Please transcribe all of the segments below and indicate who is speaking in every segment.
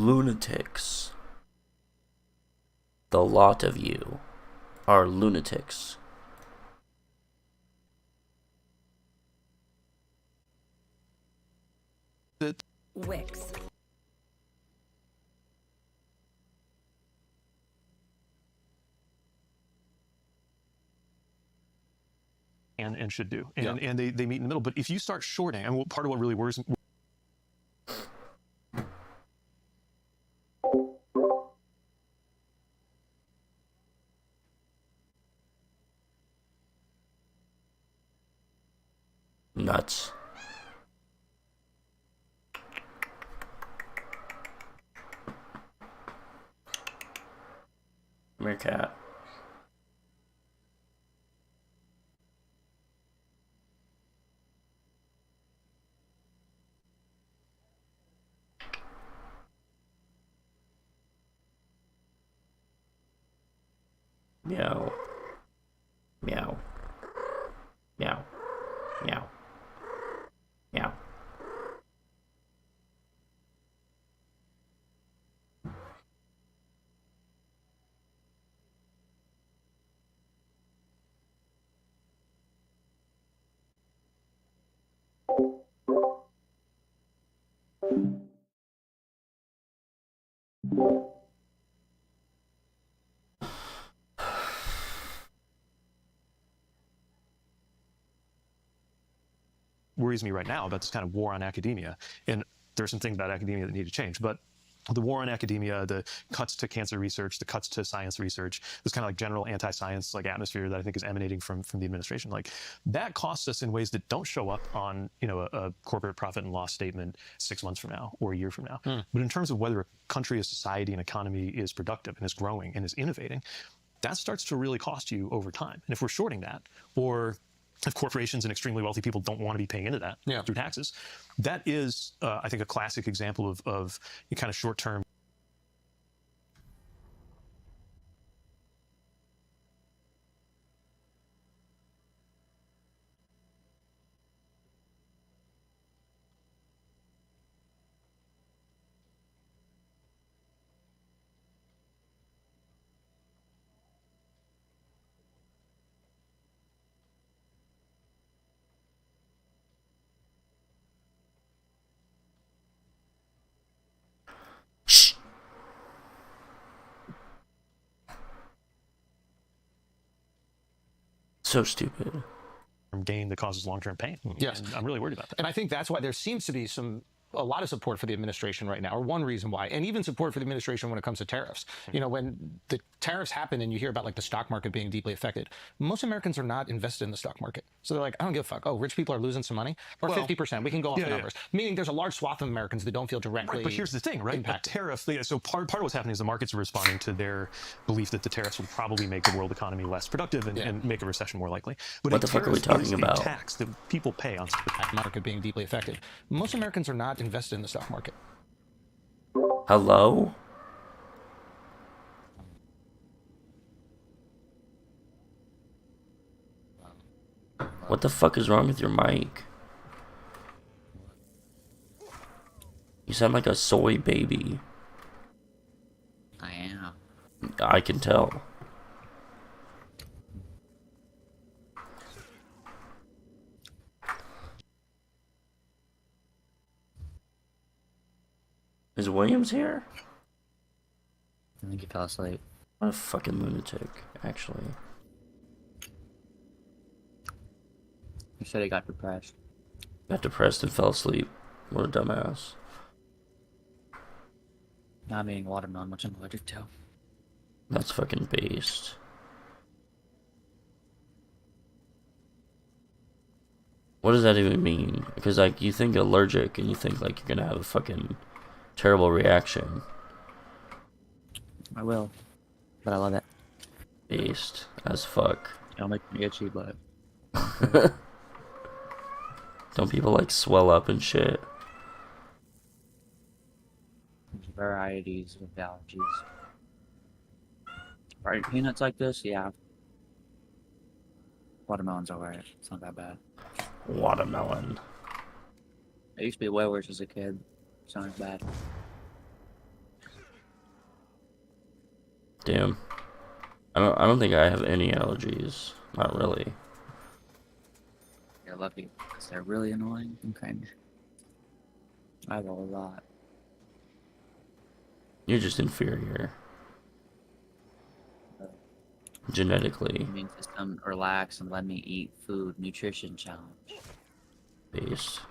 Speaker 1: lunatics. The lot of you are lunatics.
Speaker 2: Wix.
Speaker 3: And should do. And they meet in the middle. But if you start shorting, and part of what really worries me.
Speaker 1: Nuts. Meerkat. Meow. Meow. Meow. Meow. Meow.
Speaker 3: Worries me right now about this kind of war on academia. And there are some things about academia that need to change. But the war on academia, the cuts to cancer research, the cuts to science research, this kind of like general anti-science like atmosphere that I think is emanating from the administration, like that costs us in ways that don't show up on, you know, a corporate profit and loss statement 6 months from now or a year from now. But in terms of whether a country, a society, an economy is productive and is growing and is innovating, that starts to really cost you over time. And if we're shorting that, or if corporations and extremely wealthy people don't want to be paying into that through taxes, that is, I think, a classic example of kind of short-term.
Speaker 1: Shh. So stupid.
Speaker 3: Gain that causes long-term pain.
Speaker 4: Yes.
Speaker 3: And I'm really worried about that.
Speaker 4: And I think that's why there seems to be a lot of support for the administration right now, or one reason why, and even support for the administration when it comes to tariffs. You know, when the tariffs happen and you hear about like the stock market being deeply affected, most Americans are not invested in the stock market. So they're like, I don't give a fuck. Oh, rich people are losing some money, or 50%. We can go off the numbers. Meaning there's a large swath of Americans that don't feel directly
Speaker 3: Right, but here's the thing, right?
Speaker 4: impacted.
Speaker 3: A tariff, so part of what's happening is the markets are responding to their belief that the tariffs will probably make the world economy less productive and make a recession more likely. But
Speaker 1: What the fuck are we talking about?
Speaker 3: A tax that people pay on
Speaker 4: The market being deeply affected. Most Americans are not invested in the stock market.
Speaker 1: Hello? What the fuck is wrong with your mic? You sound like a soy baby.
Speaker 5: I am.
Speaker 1: I can tell. Is Williams here?
Speaker 5: I think he fell asleep.
Speaker 1: What a fucking lunatic, actually.
Speaker 5: He said he got depressed.
Speaker 1: Got depressed and fell asleep. What a dumbass.
Speaker 5: Not eating watermelon, which I'm allergic to.
Speaker 1: That's fucking based. What does that even mean? Because, like, you think allergic and you think, like, you're gonna have a fucking terrible reaction.
Speaker 5: I will. But I love it.
Speaker 1: Based as fuck.
Speaker 5: It'll make me itchy, but...
Speaker 1: Don't people, like, swell up and shit?
Speaker 5: There's varieties of allergies. Fried peanuts like this? Yeah. Watermelon's alright. It's not that bad.
Speaker 1: Watermelon.
Speaker 5: It used to be way worse as a kid. It's not as bad.
Speaker 1: Damn. I don't think I have any allergies. Not really.
Speaker 5: You're lucky, because they're really annoying and cringe. I have a lot.
Speaker 1: You're just inferior. Genetically
Speaker 5: Immune system, relax and let me eat food. Nutrition challenge.
Speaker 1: based.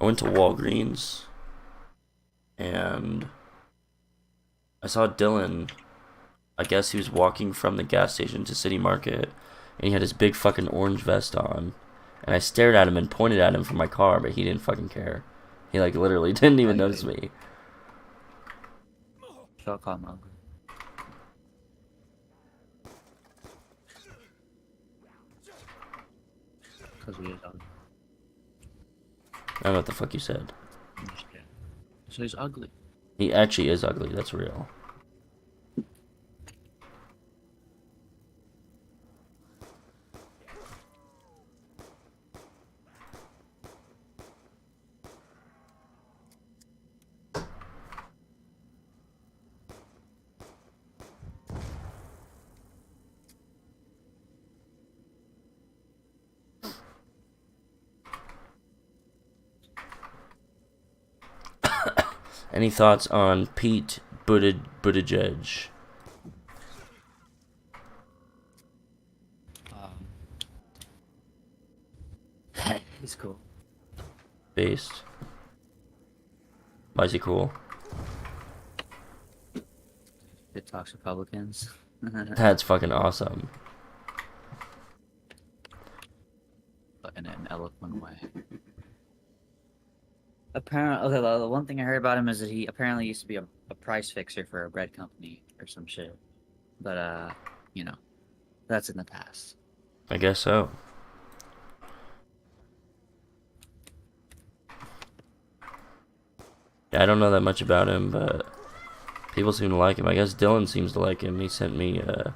Speaker 1: I went to Walgreens and I saw Dylan. I guess he was walking from the gas station to City Market and he had his big fucking orange vest on. And I stared at him and pointed at him from my car, but he didn't fucking care. He like literally didn't even notice me.
Speaker 5: Shall call him ugly. Because he is ugly.
Speaker 1: I don't know what the fuck you said.
Speaker 5: I'm just kidding. So he's ugly.
Speaker 1: He actually is ugly, that's real. Any thoughts on Pete Buttigieg?
Speaker 5: He's cool.
Speaker 1: Based. Why is he cool?
Speaker 5: It talks Republicans.
Speaker 1: That's fucking awesome.
Speaker 5: But in an eloquent way. Apparently, okay, the one thing I heard about him is that he apparently used to be a price fixer for a bread company or some shit. But, you know, that's in the past.
Speaker 1: I guess so. Yeah, I don't know that much about him, but people seem to like him. I guess Dylan seems to like him. He sent me a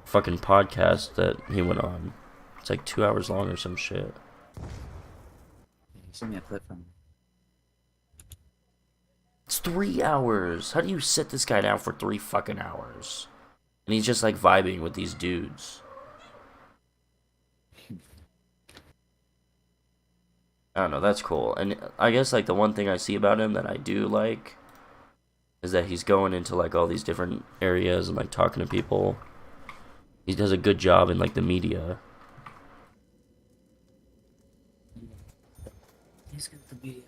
Speaker 1: fucking podcast that he went on. It's like 2 hours long or some shit.
Speaker 5: He sent me a clip from him.
Speaker 1: It's 3 hours. How do you sit this guy down for 3 fucking hours? And he's just like vibing with these dudes. I don't know, that's cool. And I guess like the one thing I see about him that I do like is that he's going into like all these different areas and like talking to people. He does a good job in like the media.
Speaker 5: He's got the media.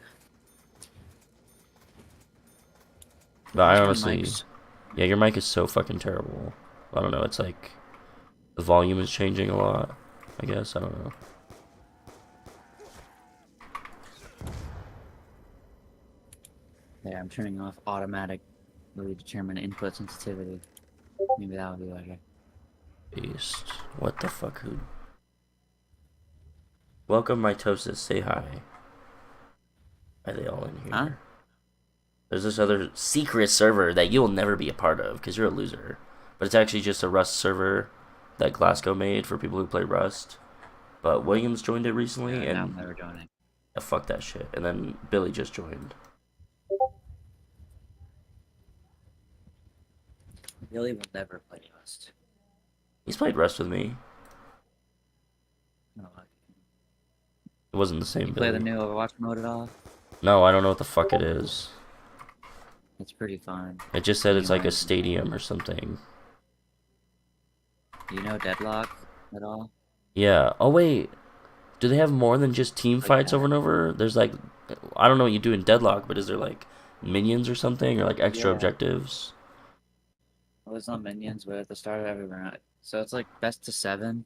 Speaker 1: But I
Speaker 5: My
Speaker 1: honestly,
Speaker 5: mic's-
Speaker 1: yeah, your mic is so fucking terrible. I don't know, it's like the volume is changing a lot, I guess. I don't know.
Speaker 5: Yeah, I'm turning off automatically determine input sensitivity. Maybe that would be better.
Speaker 1: Beast. What the fuck, who? Welcome, mitosis. Say hi. Are they all in here?
Speaker 5: Huh?
Speaker 1: There's this other secret server that you'll never be a part of because you're a loser. But it's actually just a Rust server that Glasgow made for people who play Rust. But Williams joined it recently,
Speaker 5: Yeah,
Speaker 1: and
Speaker 5: now they're doing it.
Speaker 1: fuck that shit. And then Billy just joined.
Speaker 5: Billy will never play Rust.
Speaker 1: He's played Rust with me.
Speaker 5: No,
Speaker 1: It wasn't the same
Speaker 5: you play
Speaker 1: Billy.
Speaker 5: the new Overwatch mode at all?
Speaker 1: No, I don't know what the fuck it is.
Speaker 5: It's pretty fun.
Speaker 1: It just said it's like a
Speaker 5: Reminds me.
Speaker 1: stadium or something.
Speaker 5: Do you know Deadlock at all?
Speaker 1: Yeah. Oh wait. Do they have more than just team
Speaker 5: Like
Speaker 1: fights
Speaker 5: that.
Speaker 1: over and over? There's like, I don't know what you do in Deadlock, but is there like minions or something, or like extra
Speaker 5: Yeah.
Speaker 1: objectives?
Speaker 5: Well, there's no minions, but at the start of every round, so it's like best to 7.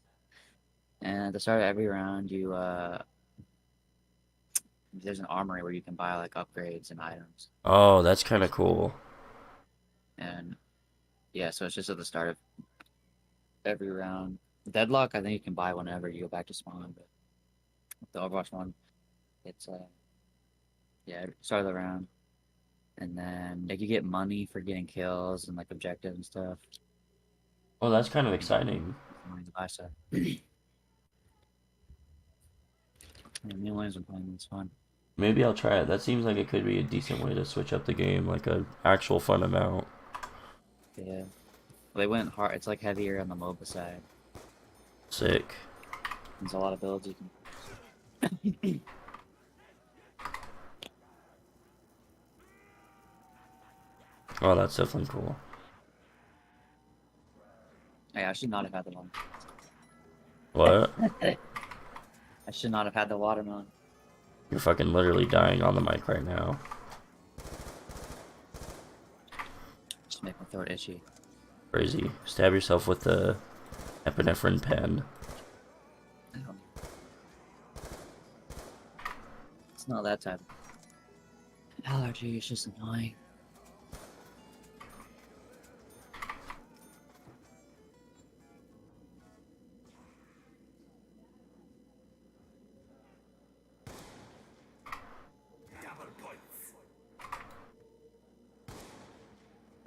Speaker 5: And at the start of every round, you There's an armory where you can buy like upgrades and items.
Speaker 1: Oh, that's kind of cool.
Speaker 5: And yeah, so it's just at the start of every round. Deadlock, I think you can buy whenever you go back to spawn, but the Overwatch one, it's yeah, start of the round. And then like you get money for getting kills and like objectives and stuff.
Speaker 1: Oh, that's kind of exciting.
Speaker 5: Money to buy stuff. Yeah, me and Williams been playing, it's fun.
Speaker 1: Maybe I'll try it. That seems like it could be a decent way to switch up the game, like a actual fun amount.
Speaker 5: Yeah. They went hard, it's like heavier on the MOBA side.
Speaker 1: Sick.
Speaker 5: There's a lot of builds you can.
Speaker 1: Oh, that's definitely cool.
Speaker 5: Hey, I should not have had the one.
Speaker 1: What?
Speaker 5: I should not have had the watermelon.
Speaker 1: You're fucking literally dying on the mic right now.
Speaker 5: Just make my throat itchy.
Speaker 1: Crazy. Stab yourself with the epinephrine pen.
Speaker 5: I don't know. It's not that type of allergy, it's just annoying.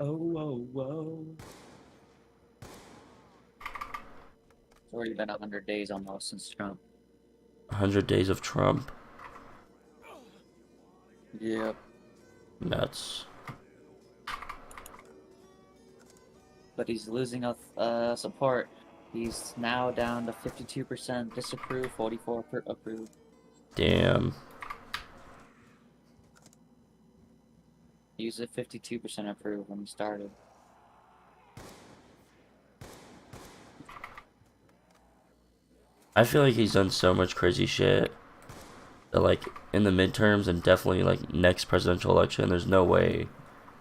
Speaker 5: Oh, whoa, whoa. It's already been 100 days almost since Trump.
Speaker 1: 100 Days of Trump.
Speaker 5: Yep.
Speaker 1: Nuts.
Speaker 5: But he's losing support. He's now down to 52% disapprove, 44% approve.
Speaker 1: Damn.
Speaker 5: He was at 52% approve when he started.
Speaker 1: I feel like he's done so much crazy shit that, like, in the midterms and definitely, like, next presidential election, there's no way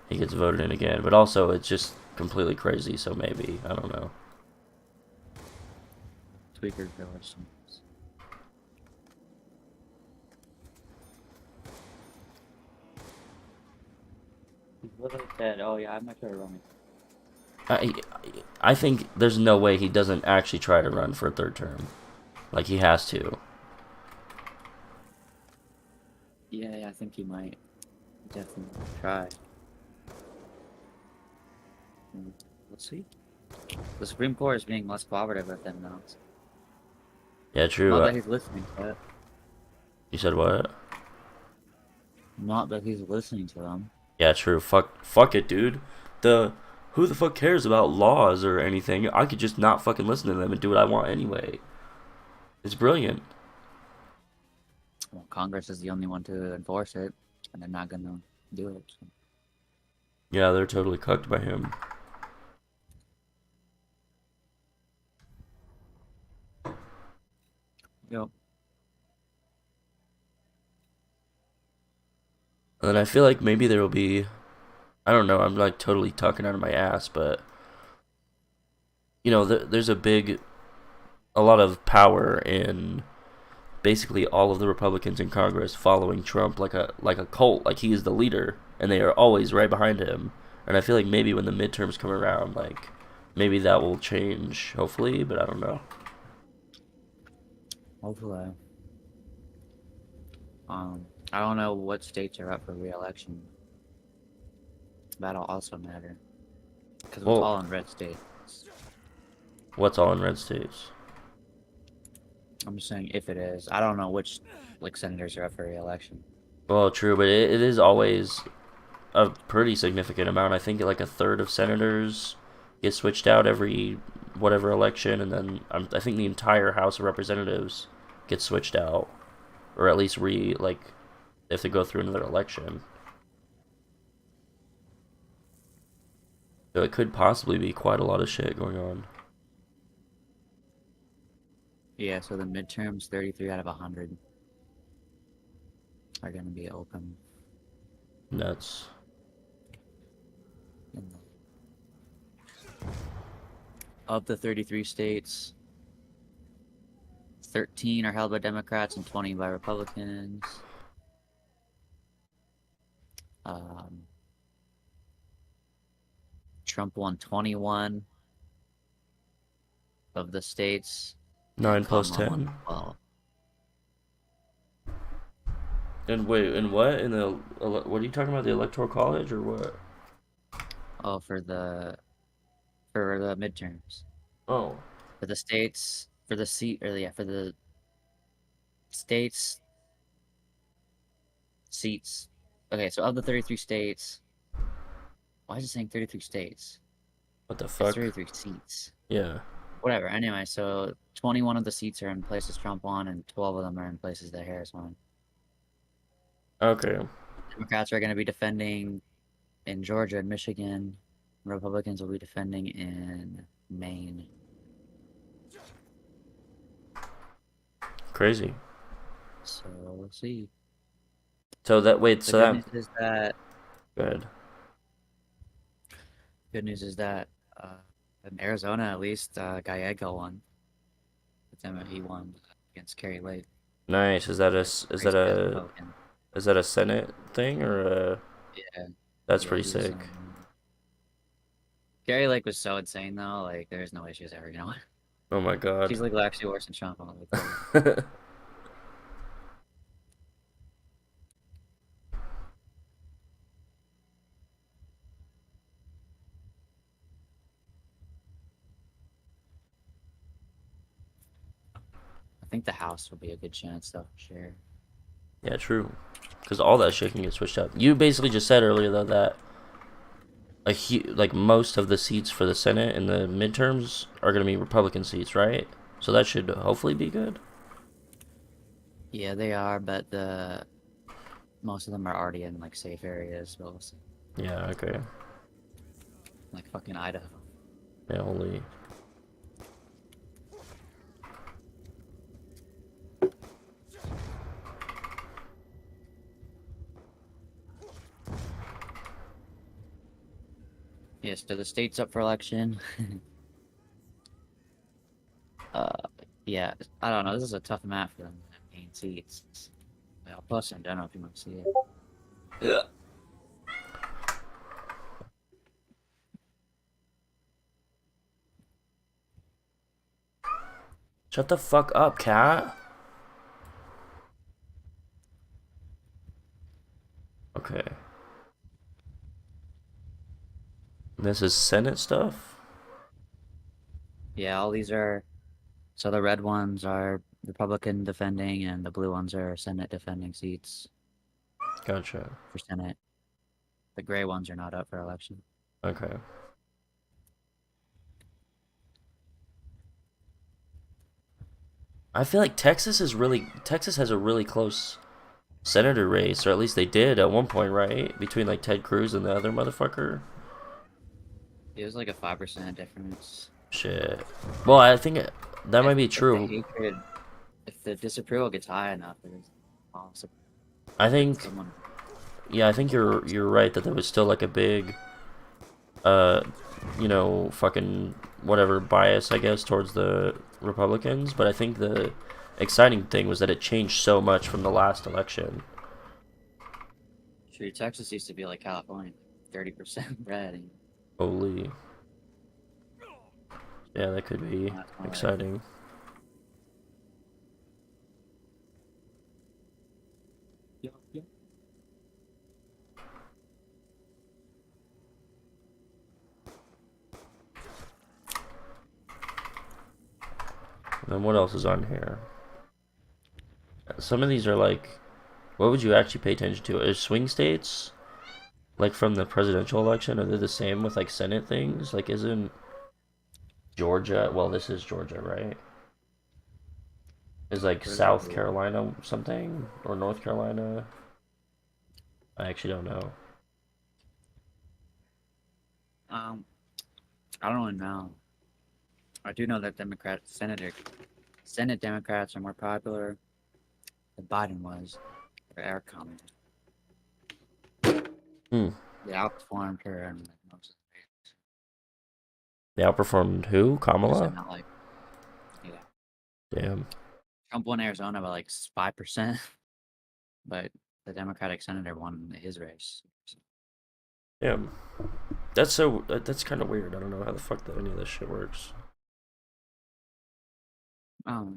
Speaker 1: he gets voted in again. But also, it's just completely crazy, so maybe. I don't know.
Speaker 5: Tweaker village. He's literally said, oh yeah, I'm not sure running.
Speaker 1: I think there's no way he doesn't actually try to run for a third term. Like, he has to.
Speaker 5: Yeah, I think he might definitely try. Let's see. The Supreme Court is being less cooperative with him now.
Speaker 1: Yeah, true.
Speaker 5: Not that he's listening to it.
Speaker 1: You said what?
Speaker 5: Not that he's listening to them.
Speaker 1: Yeah, true. Fuck it, dude. Who the fuck cares about laws or anything? I could just not fucking listen to them and do what I want anyway. It's brilliant.
Speaker 5: Well, Congress is the only one to enforce it, and they're not gonna do it. So.
Speaker 1: Yeah, they're totally cucked by him.
Speaker 5: Yep.
Speaker 1: And then I feel like maybe there will be, I don't know, I'm like totally talking out of my ass, but you know, there's a lot of power in basically all of the Republicans in Congress following Trump like a cult, like he is the leader, and they are always right behind him. And I feel like maybe when the midterms come around, like maybe that will change, hopefully, but I don't know.
Speaker 5: Hopefully. I don't know what states are up for re-election. That'll also matter. Because it's
Speaker 1: Well,
Speaker 5: all in red states.
Speaker 1: what's all in red states?
Speaker 5: I'm just saying if it is. I don't know which like senators are up for re-election.
Speaker 1: Well, true, but it is always a pretty significant amount. I think like a third of senators get switched out every whatever election, and then I think the entire House of Representatives gets switched out, or at least if they go through another election. So it could possibly be quite a lot of shit going on.
Speaker 5: Yeah, so the midterms, 33 out of 100 are going to be open.
Speaker 1: Nuts.
Speaker 5: Of the 33 states, 13 are held by Democrats and 20 by Republicans. Trump won 21 of the states,
Speaker 1: 9
Speaker 5: and
Speaker 1: plus
Speaker 5: Kamala won
Speaker 1: 10.
Speaker 5: 12.
Speaker 1: And wait, in what? In the what are you talking about? The electoral college or what?
Speaker 5: Oh, for the midterms.
Speaker 1: Oh,
Speaker 5: For the states, for the seat, or yeah, for the states seats. Okay, so of the 33 states, why is it saying 33 states?
Speaker 1: what the
Speaker 5: It's
Speaker 1: fuck?
Speaker 5: 33 seats.
Speaker 1: Yeah.
Speaker 5: Whatever. Anyway, so 21 of the seats are in places Trump won, and 12 of them are in places that Harris won.
Speaker 1: Okay.
Speaker 5: Democrats are going to be defending in Georgia and Michigan. Republicans will be defending in Maine.
Speaker 1: Crazy.
Speaker 5: So we'll see.
Speaker 1: So that wait,
Speaker 5: The
Speaker 1: so
Speaker 5: good
Speaker 1: that
Speaker 5: news is that
Speaker 1: good.
Speaker 5: good news is that in Arizona, at least, Gallego won. He won against Kerry Lake.
Speaker 1: Nice. Is that a
Speaker 5: Republican.
Speaker 1: is that a Senate thing or a?
Speaker 5: Yeah,
Speaker 1: That's
Speaker 5: yeah,
Speaker 1: pretty
Speaker 5: he was.
Speaker 1: sick.
Speaker 5: Kerry Lake was so insane though. Like, there's no way she was ever gonna win.
Speaker 1: Oh my god.
Speaker 5: She's like actually worse than Trump. I think the House will be a good chance though, for sure.
Speaker 1: Yeah, true. Because all that shit can get switched up. You basically just said earlier though that like most of the seats for the Senate in the midterms are gonna be Republican seats, right? So that should hopefully be good.
Speaker 5: Yeah, they are, but most of them are already in like safe areas. So we'll see.
Speaker 1: Yeah. Okay.
Speaker 5: Like fucking Idaho.
Speaker 1: Yeah. Only.
Speaker 5: Yes, so the state's up for election. uh, yeah, I don't know. This is a tough map for them. Main seats. I'll post it. I don't know if you want to see it.
Speaker 1: Yeah. Shut the fuck up, cat. Okay. This is Senate stuff?
Speaker 5: Yeah, all these are. So the red ones are Republican defending, and the blue ones are Senate defending seats
Speaker 1: Gotcha.
Speaker 5: for Senate. The gray ones are not up for election.
Speaker 1: Okay. I feel like Texas has a really close senator race, or at least they did at one point, right? Between like Ted Cruz and the other motherfucker.
Speaker 5: It was like a 5% difference.
Speaker 1: Shit. Well, I think that might be
Speaker 5: If the
Speaker 1: true.
Speaker 5: hatred, if the disapproval gets high enough, there's also
Speaker 1: I think,
Speaker 5: someone.
Speaker 1: yeah, I think you're right that there was still like a big, fucking whatever bias, I guess, towards the Republicans. But I think the exciting thing was that it changed so much from the last election.
Speaker 5: Sure, Texas used to be like California, 30% red. And
Speaker 1: Holy. Yeah, that could be exciting.
Speaker 5: yeah.
Speaker 1: Then what else is on here? Some of these are like, what would you actually pay attention to? Is swing states, like from the presidential election, are they the same with like Senate things? Like, isn't Georgia? Well, this is Georgia, right? Is like South Carolina something or North Carolina? I actually don't know.
Speaker 5: I don't really know. I do know that Senate Democrats are more popular than Biden was, or Eric commented. They outperformed her in most of the races.
Speaker 1: They outperformed who? Kamala?
Speaker 5: Not like, yeah.
Speaker 1: Damn.
Speaker 5: Trump won Arizona by like 5%, but the Democratic senator won his race. So,
Speaker 1: Yeah, that's kind of weird. I don't know how the fuck that any of this shit works.
Speaker 5: oh,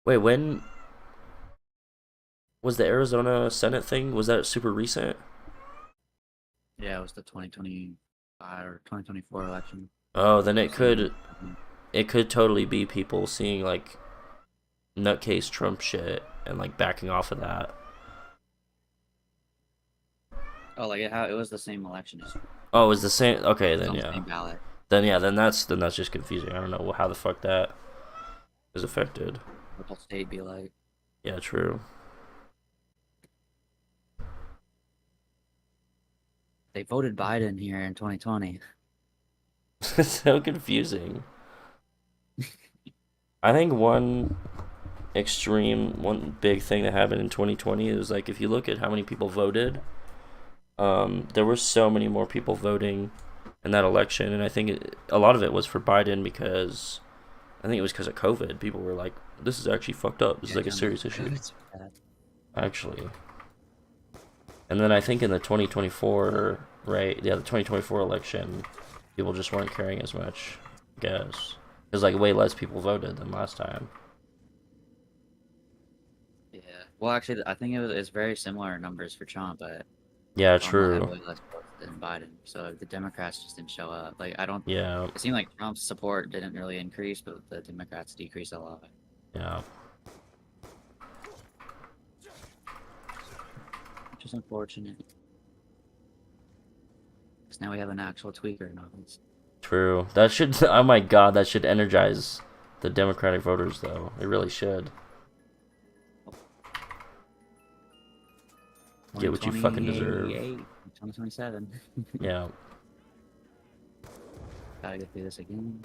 Speaker 1: Wait, when was the Arizona Senate thing? Was that super recent?
Speaker 5: yeah, it was the 2025 or 2024 election.
Speaker 1: Oh, then
Speaker 5: So,
Speaker 1: it could totally be people seeing like nutcase Trump shit and like backing off of that.
Speaker 5: oh, like it was the same election.
Speaker 1: Oh, it was the same. Okay,
Speaker 5: It was
Speaker 1: then
Speaker 5: on the
Speaker 1: yeah,
Speaker 5: same ballot.
Speaker 1: then that's just confusing. I don't know how the fuck that is affected.
Speaker 5: What the state be like?
Speaker 1: Yeah, true.
Speaker 5: They voted Biden here in 2020.
Speaker 1: It's so confusing. I think one big thing that happened in 2020 is like if you look at how many people voted, there were so many more people voting in that election, and I think a lot of it was for Biden because I think it was because of COVID. People were like, "This is actually fucked up. This is like a serious issue." Actually, and then I think in the 2024, right? Yeah, the 2024 election, people just weren't caring as much. I guess there's like way less people voted than last time.
Speaker 5: Yeah. Well, actually, I think it's very similar numbers for Trump, but
Speaker 1: Yeah,
Speaker 5: Obama had
Speaker 1: true.
Speaker 5: way less votes than Biden. So the Democrats just didn't show up. Like, I don't.
Speaker 1: Yeah,
Speaker 5: It seemed like Trump's support didn't really increase, but the Democrats decreased a lot,
Speaker 1: yeah.
Speaker 5: which is unfortunate. Because now we have an actual tweaker now.
Speaker 1: True. That should. Oh my God, that should energize the Democratic voters, though. It really should. Get what you fucking deserve.
Speaker 5: 2027.
Speaker 1: Yeah.
Speaker 5: Gotta get through this again.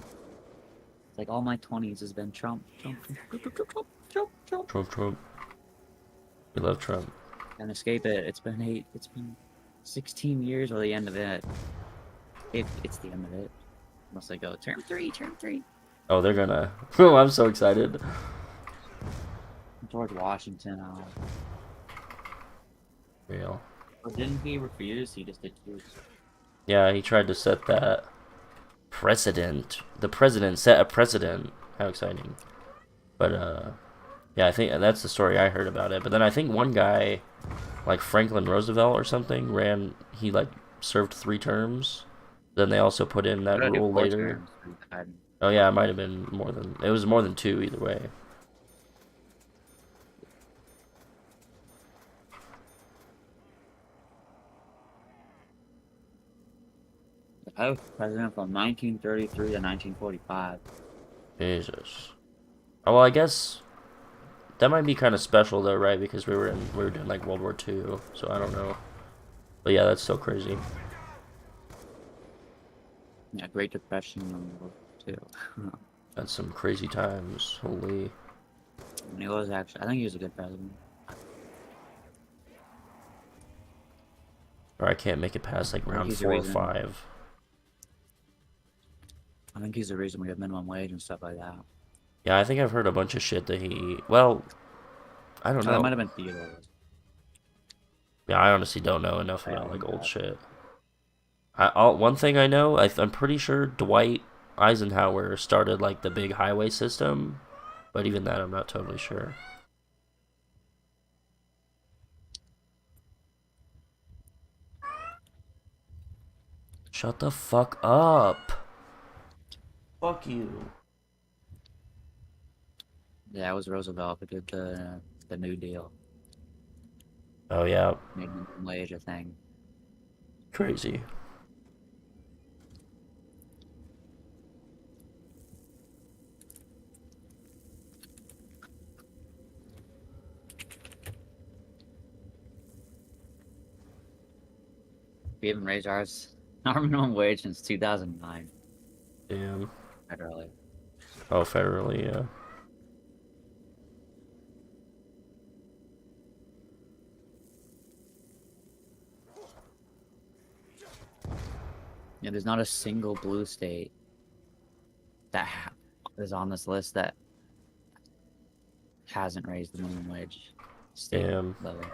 Speaker 5: It's like all my 20s has been Trump, Trump, Trump, Trump, Trump, Trump, Trump.
Speaker 1: Trump, Trump. We love Trump.
Speaker 5: Can't escape it. It's been 16 years or the end of it. It's the end of it. Unless they go term three, term three.
Speaker 1: Oh, they're gonna. Oh, I'm so excited.
Speaker 5: George Washington.
Speaker 1: Real.
Speaker 5: But didn't he refuse? He just did choose.
Speaker 1: Yeah, he tried to set that precedent. The president set a precedent. How exciting. But, yeah, I think that's the story I heard about it. But then I think one guy, like Franklin Roosevelt or something, he, like, served 3 terms. Then they also put in that rule later. Oh, yeah, it might have been it was more than 2 either way.
Speaker 5: I was president from 1933 to 1945.
Speaker 1: Jesus. Oh, well, I guess that might be kind of special though, right? Because we were doing like World War II, so I don't know. But yeah, that's so crazy.
Speaker 5: Yeah, Great Depression and World War II.
Speaker 1: That's some crazy times. Holy.
Speaker 5: And he was actually, I think he was a good president.
Speaker 1: Or I can't make it past like round 4 or 5.
Speaker 5: I think he's the reason we have minimum wage and stuff like that.
Speaker 1: Yeah, I think I've heard a bunch of shit that well, I don't know.
Speaker 5: That might have been Theodore.
Speaker 1: Yeah, I honestly don't know enough about like old shit. One thing I know, I'm pretty sure Dwight Eisenhower started like the big highway system, but even that I'm not totally sure. Shut the fuck up. Fuck you.
Speaker 5: Yeah, it was Roosevelt who did the New Deal.
Speaker 1: Oh yeah.
Speaker 5: Made minimum wage a thing.
Speaker 1: Crazy.
Speaker 5: We haven't raised our minimum wage since 2009.
Speaker 1: Damn.
Speaker 5: Federally.
Speaker 1: Oh, federally, yeah.
Speaker 5: Yeah, there's not a single blue state that is on this list that hasn't raised the minimum wage. State
Speaker 1: Damn.
Speaker 5: level.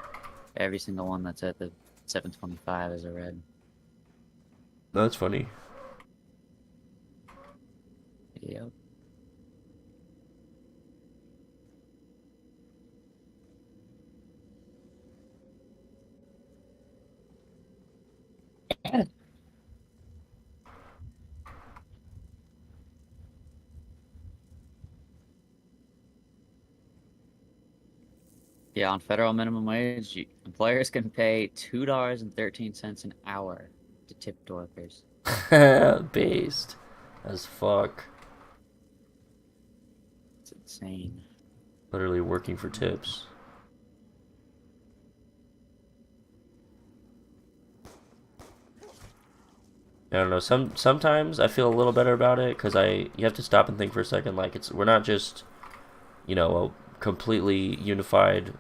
Speaker 5: Every single one that's at the 725 is a red.
Speaker 1: That's funny.
Speaker 5: Yep. Yeah, on federal minimum wage, employers can pay $2.13 an hour to tipped workers.
Speaker 1: Based as fuck.
Speaker 5: It's insane.
Speaker 1: Literally working for tips. I don't know. Sometimes I feel a little better about it because you have to stop and think for a second. Like we're not just a completely unified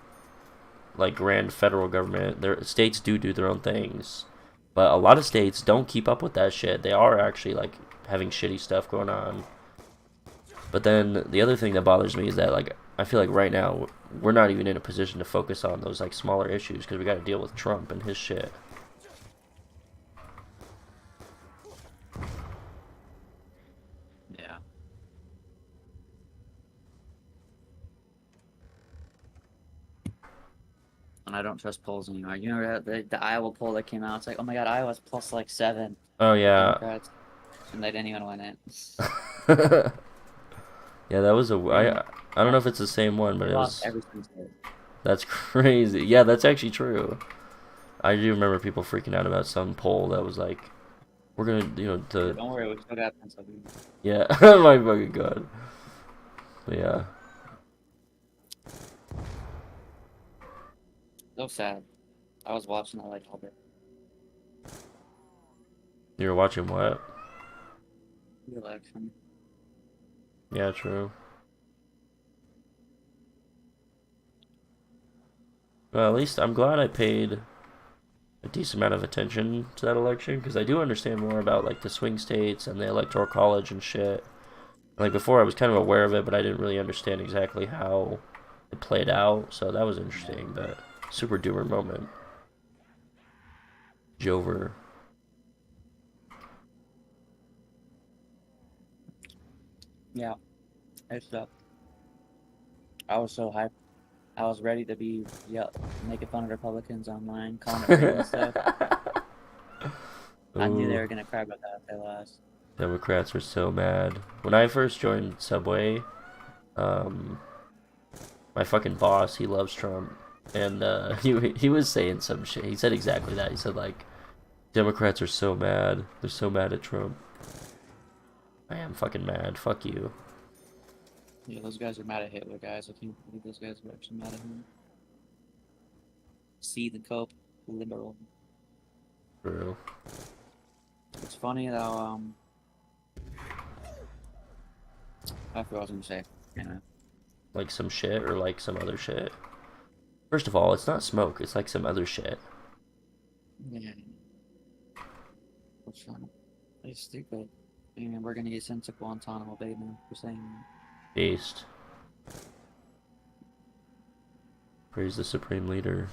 Speaker 1: like grand federal government. States do their own things, but a lot of states don't keep up with that shit. They are actually like having shitty stuff going on. But then the other thing that bothers me is that like I feel like right now we're not even in a position to focus on those like smaller issues because we got to deal with Trump and his shit.
Speaker 5: Yeah. And I don't trust polls anymore. You know the Iowa poll that came out? It's like, oh my god, Iowa's plus like 7
Speaker 1: Oh yeah.
Speaker 5: Democrats, and they didn't even win it.
Speaker 1: Yeah, that was I don't know if it's the same one, but
Speaker 5: They
Speaker 1: it
Speaker 5: lost
Speaker 1: was.
Speaker 5: every single state.
Speaker 1: That's crazy. Yeah, that's actually true. I do remember people freaking out about some poll that was like, we're gonna,
Speaker 5: Yeah, don't worry, we still got Pennsylvania.
Speaker 1: yeah, oh my fucking god. But yeah.
Speaker 5: So sad. I was watching that like all day.
Speaker 1: You were watching what?
Speaker 5: The election.
Speaker 1: Yeah, true. Well, at least I'm glad I paid a decent amount of attention to that election because I do understand more about like the swing states and the electoral college and shit. Like before, I was kind of aware of it, but I didn't really understand exactly how it played out. So that was interesting, but super doomer moment. Jover.
Speaker 5: Yeah, it's I was so hyped. I was ready to be making fun of Republicans online, calling it rigged and stuff. I knew they
Speaker 1: Ooh,
Speaker 5: were gonna cry about that if they lost.
Speaker 1: Democrats were so mad. When I first joined Subway, um, my fucking boss, he loves Trump, and he was saying some shit. He said exactly that. He said like, Democrats are so mad. They're so mad at Trump. I am fucking mad. Fuck you.
Speaker 5: Yeah, those guys are mad at Hitler, guys. I can't believe those guys were actually mad at him. See the cope, liberal.
Speaker 1: For real.
Speaker 5: It's funny though. I forgot what I was gonna say. Anyway.
Speaker 1: Like some shit or like some other shit. First of all, it's not smoke. It's like some other shit.
Speaker 5: Yeah. What's wrong? It's stupid. And we're gonna get sent to Guantanamo Bay now for saying that.
Speaker 1: Based. Praise the supreme leader.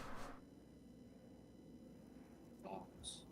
Speaker 5: Balls.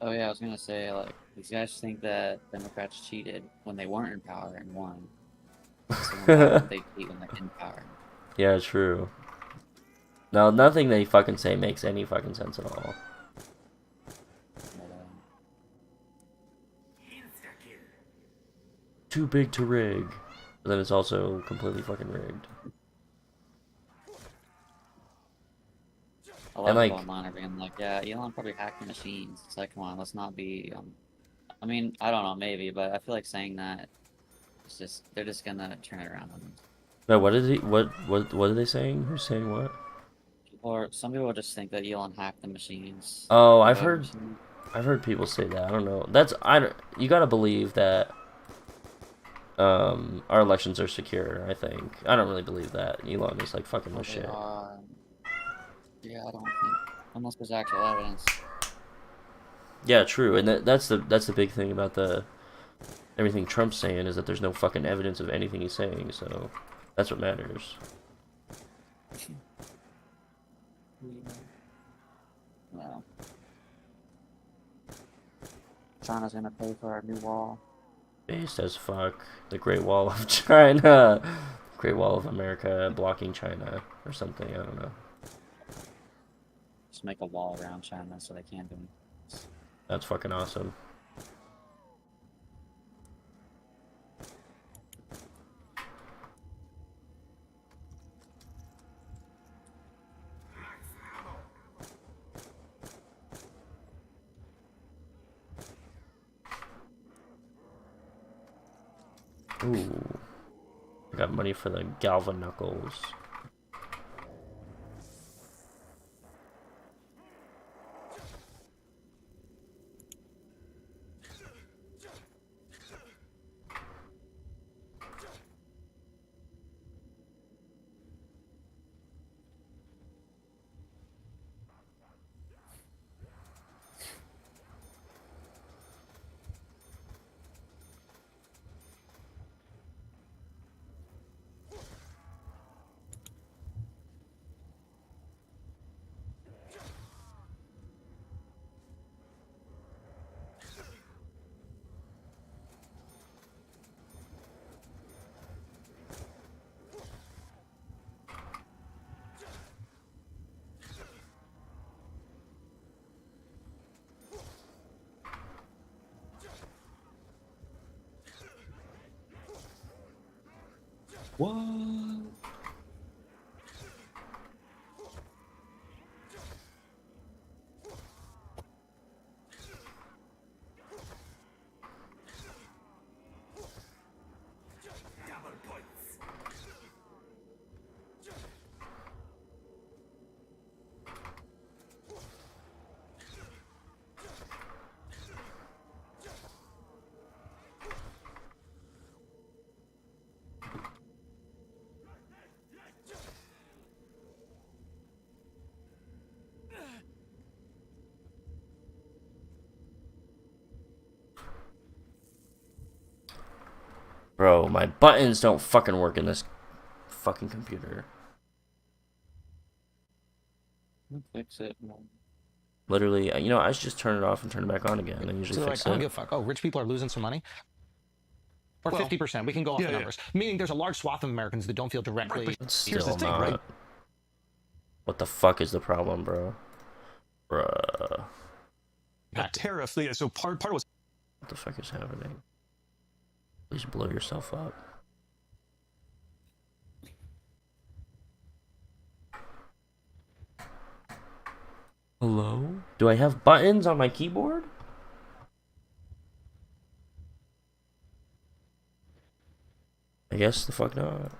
Speaker 5: Oh yeah, I was gonna say like these guys think that Democrats cheated when they weren't in power and won. So why wouldn't they cheat when they're in power?
Speaker 1: Yeah, true. No, nothing they fucking say makes any fucking sense at all.
Speaker 5: But,
Speaker 1: Too big to rig. But then it's also completely fucking rigged.
Speaker 5: a lot
Speaker 1: And
Speaker 5: of people
Speaker 1: like,
Speaker 5: online are being like, yeah, Elon probably hacked the machines. It's like, come on, let's not be I mean, I don't know, maybe, but I feel like saying that it's just they're just gonna turn it around on them.
Speaker 1: No, what is he? What are they saying? Who's saying what?
Speaker 5: Or some people just think that Elon hacked the machines.
Speaker 1: Oh,
Speaker 5: The
Speaker 1: I've
Speaker 5: voting
Speaker 1: heard
Speaker 5: machine.
Speaker 1: I've heard people say that. I don't know. That's I don't, you gotta believe that our elections are secure. I think I don't really believe that Elon is like fucking with
Speaker 5: They
Speaker 1: shit.
Speaker 5: are. Yeah, I don't think unless there's actual evidence.
Speaker 1: Yeah, true. And that's the big thing about the everything Trump's saying is that there's no fucking evidence of anything he's saying. So that's what matters.
Speaker 5: No. China's gonna pay for our new wall.
Speaker 1: Based as fuck. The Great Wall of China, Great Wall of America blocking China or something. I don't know.
Speaker 5: Just make a wall around China so they can't do anything.
Speaker 1: That's fucking awesome. Ooh. I got money for the Galva Knuckles. What? Bro, my buttons don't fucking work in this fucking computer.
Speaker 5: Fix it.
Speaker 1: Literally, I should just turn it off and turn it back on again and usually
Speaker 4: So
Speaker 1: fix
Speaker 4: like, I don't
Speaker 1: it.
Speaker 4: give a fuck. Oh, rich people are losing some money. Or 50%. We can go off the numbers. Meaning there's a large swath of Americans that don't feel directly.
Speaker 3: Right,
Speaker 1: It's
Speaker 3: here's the
Speaker 1: still
Speaker 3: thing,
Speaker 1: not.
Speaker 3: right?
Speaker 1: What the fuck is the problem, bro? Bruh.
Speaker 3: A tariff. Yeah, so part of what's
Speaker 1: What the fuck is happening? Please blow yourself up. Hello? Do I have buttons on my keyboard? I guess the fuck not.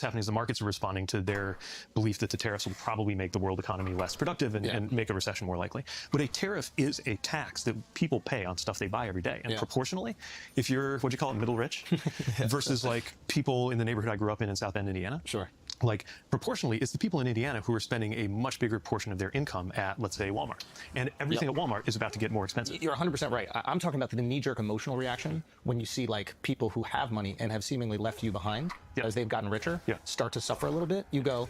Speaker 3: happening is the markets are responding to their belief that the tariffs will probably make the world economy less productive and make a recession more likely. But a tariff is a tax that people pay on stuff they buy every day. And proportionally, if you're, what'd you call it, middle rich, versus like people in the neighborhood I grew up in South Bend, Indiana.
Speaker 4: Sure.
Speaker 3: Like proportionally, it's the people in Indiana who are spending a much bigger portion of their income at, let's say, Walmart. And everything at Walmart is about to get more expensive.
Speaker 4: You're 100% right. I'm talking about the knee-jerk emotional reaction when you see like people who have money and have seemingly left you behind as they've gotten richer start to suffer a little bit. You go,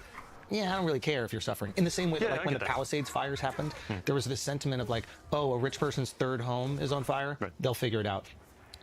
Speaker 4: yeah, I don't really care if you're suffering. In the same way that like when the Palisades fires happened, there was this sentiment of like, oh, a rich person's third home is on fire. They'll figure it out.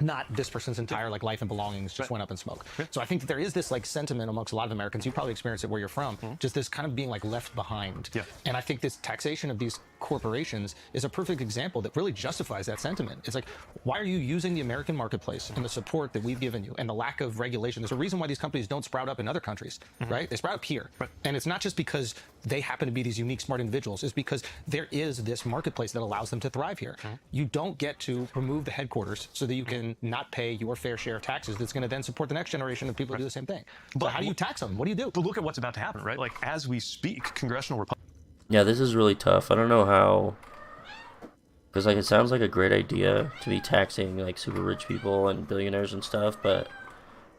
Speaker 4: not this person's entire like life and belongings just went up in smoke. So I think that there is this like sentiment amongst a lot of Americans. You probably experienced it where you're from, just this kind of being like left behind.
Speaker 3: Yeah.
Speaker 4: And I think this taxation of these corporations is a perfect example that really justifies that sentiment. It's like, why are you using the American marketplace and the support that we've given you and the lack of regulation? There's a reason why these companies don't sprout up in other countries, right? They sprout up here. And it's not just because they happen to be these unique, smart individuals. It's because there is this marketplace that allows them to thrive here. You don't get to remove the headquarters so that you can not pay your fair share of taxes that's going to then support the next generation of people who do the same thing. But how do you tax them? What do you do?
Speaker 3: But look at what's about to happen, right? Like, as we speak, congressional Republicans.
Speaker 1: Yeah, this is really tough. I don't know how, because like it sounds like a great idea to be taxing like super rich people and billionaires and stuff, but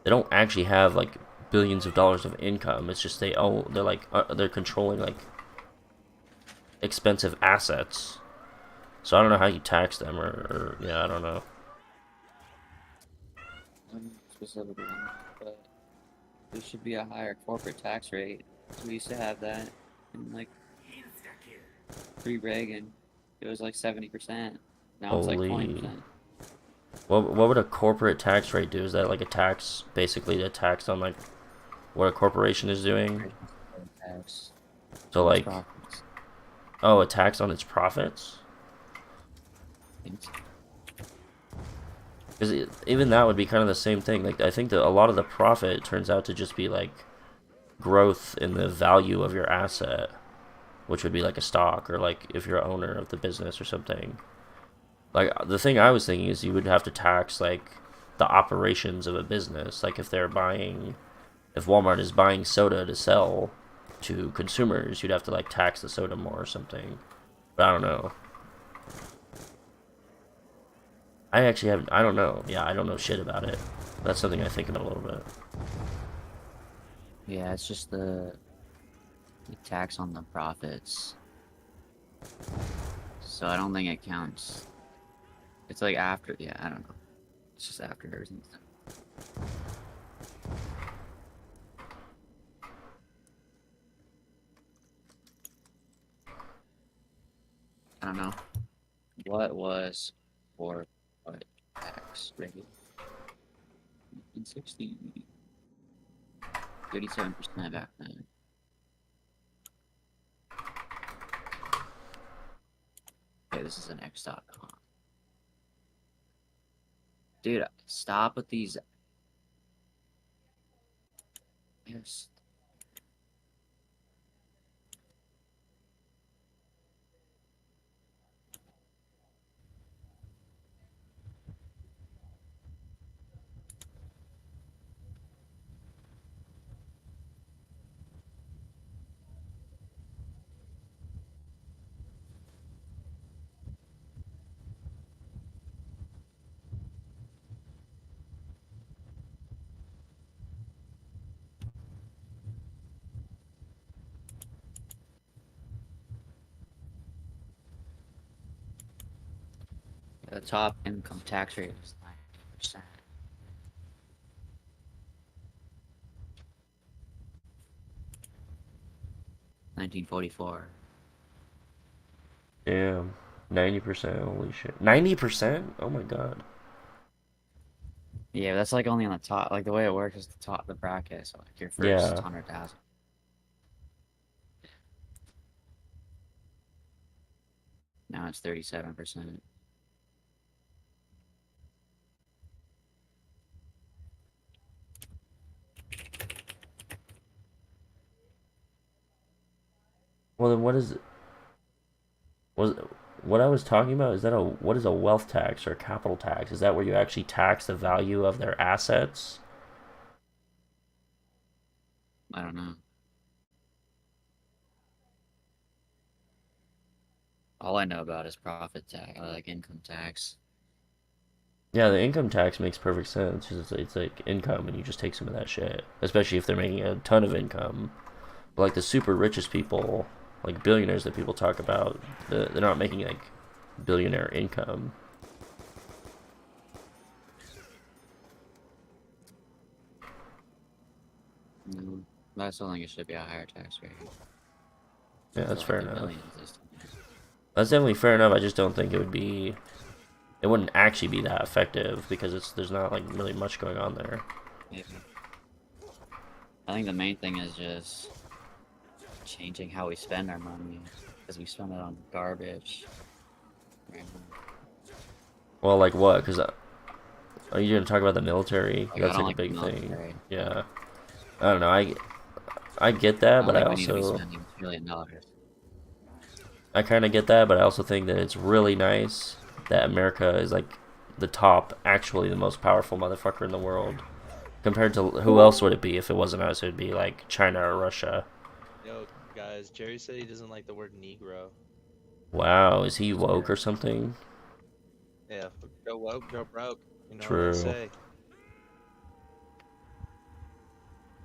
Speaker 1: they don't actually have like billions of dollars of income. It's just they're controlling like expensive assets. So I don't know how you tax them, or yeah, I don't know.
Speaker 5: Specifically, but there should be a higher corporate tax rate. We used to have that in like pre-Reagan. It was like 70%. Now it's like 20%.
Speaker 1: What would a corporate tax rate do? Is that like a tax, basically a tax on like what a corporation is doing?
Speaker 5: Tax.
Speaker 1: So like,
Speaker 5: Profits.
Speaker 1: oh, a tax on its profits? Because even that would be kind of the same thing. Like, I think that a lot of the profit turns out to just be like growth in the value of your asset, which would be like a stock, or like if you're an owner of the business or something. Like, the thing I was thinking is you would have to tax like the operations of a business. Like if Walmart is buying soda to sell to consumers, you'd have to like tax the soda more or something. But I don't know. I don't know. Yeah, I don't know shit about it. That's something I think about a little bit.
Speaker 5: Yeah, it's just the tax on the profits. So I don't think it counts. It's like after, yeah, I don't know. It's just after everything. I don't know. What was for what tax rate? 1960. 37% back then. Okay, this is an X.com. Dude, stop with these. Yes. The top income tax rate is 9%. $19.44.
Speaker 1: Damn. 90%, holy shit. 90%? Oh my god.
Speaker 5: Yeah, that's like only on the top. Like the way it works is the top of the bracket. So like your first
Speaker 1: Yeah.
Speaker 5: 100,000. Now it's 37%.
Speaker 1: Well, then what is it? What I was talking about, is that what is a wealth tax or a capital tax? Is that where you actually tax the value of their assets?
Speaker 5: I don't know. All I know about is profit tax, like income tax.
Speaker 1: Yeah, the income tax makes perfect sense. It's like income, and you just take some of that shit. Especially if they're making a ton of income. But like the super richest people, like billionaires that people talk about, they're not making like billionaire income.
Speaker 5: No, but I still think it should be a higher tax rate.
Speaker 1: Yeah, that's
Speaker 5: For,
Speaker 1: fair
Speaker 5: like, the
Speaker 1: enough.
Speaker 5: billions this time.
Speaker 1: That's definitely fair enough. I just don't think it would be it wouldn't actually be that effective because there's not like really much going on there.
Speaker 5: Yeah. I think the main thing is just changing how we spend our money, because we spend it on garbage. Right now.
Speaker 1: Well, like what? Because are you gonna talk about the military?
Speaker 5: Like,
Speaker 1: That's
Speaker 5: I don't
Speaker 1: like a
Speaker 5: like the
Speaker 1: big thing.
Speaker 5: military.
Speaker 1: Yeah. I don't know. I get that,
Speaker 5: I
Speaker 1: but
Speaker 5: don't
Speaker 1: I
Speaker 5: think we need to be
Speaker 1: also
Speaker 5: spending $1 trillion.
Speaker 1: I kind of get that, but I also think that it's really nice that America is like the top, actually the most powerful motherfucker in the world. Compared to who else would it be if it wasn't us? It would be like China or Russia.
Speaker 6: Yo, guys, Jerry said he doesn't like the word Negro.
Speaker 1: Wow, is he
Speaker 6: Just
Speaker 1: woke or
Speaker 6: kidding.
Speaker 1: something?
Speaker 6: Yeah, go woke, go broke. You know what they
Speaker 1: True.
Speaker 6: say.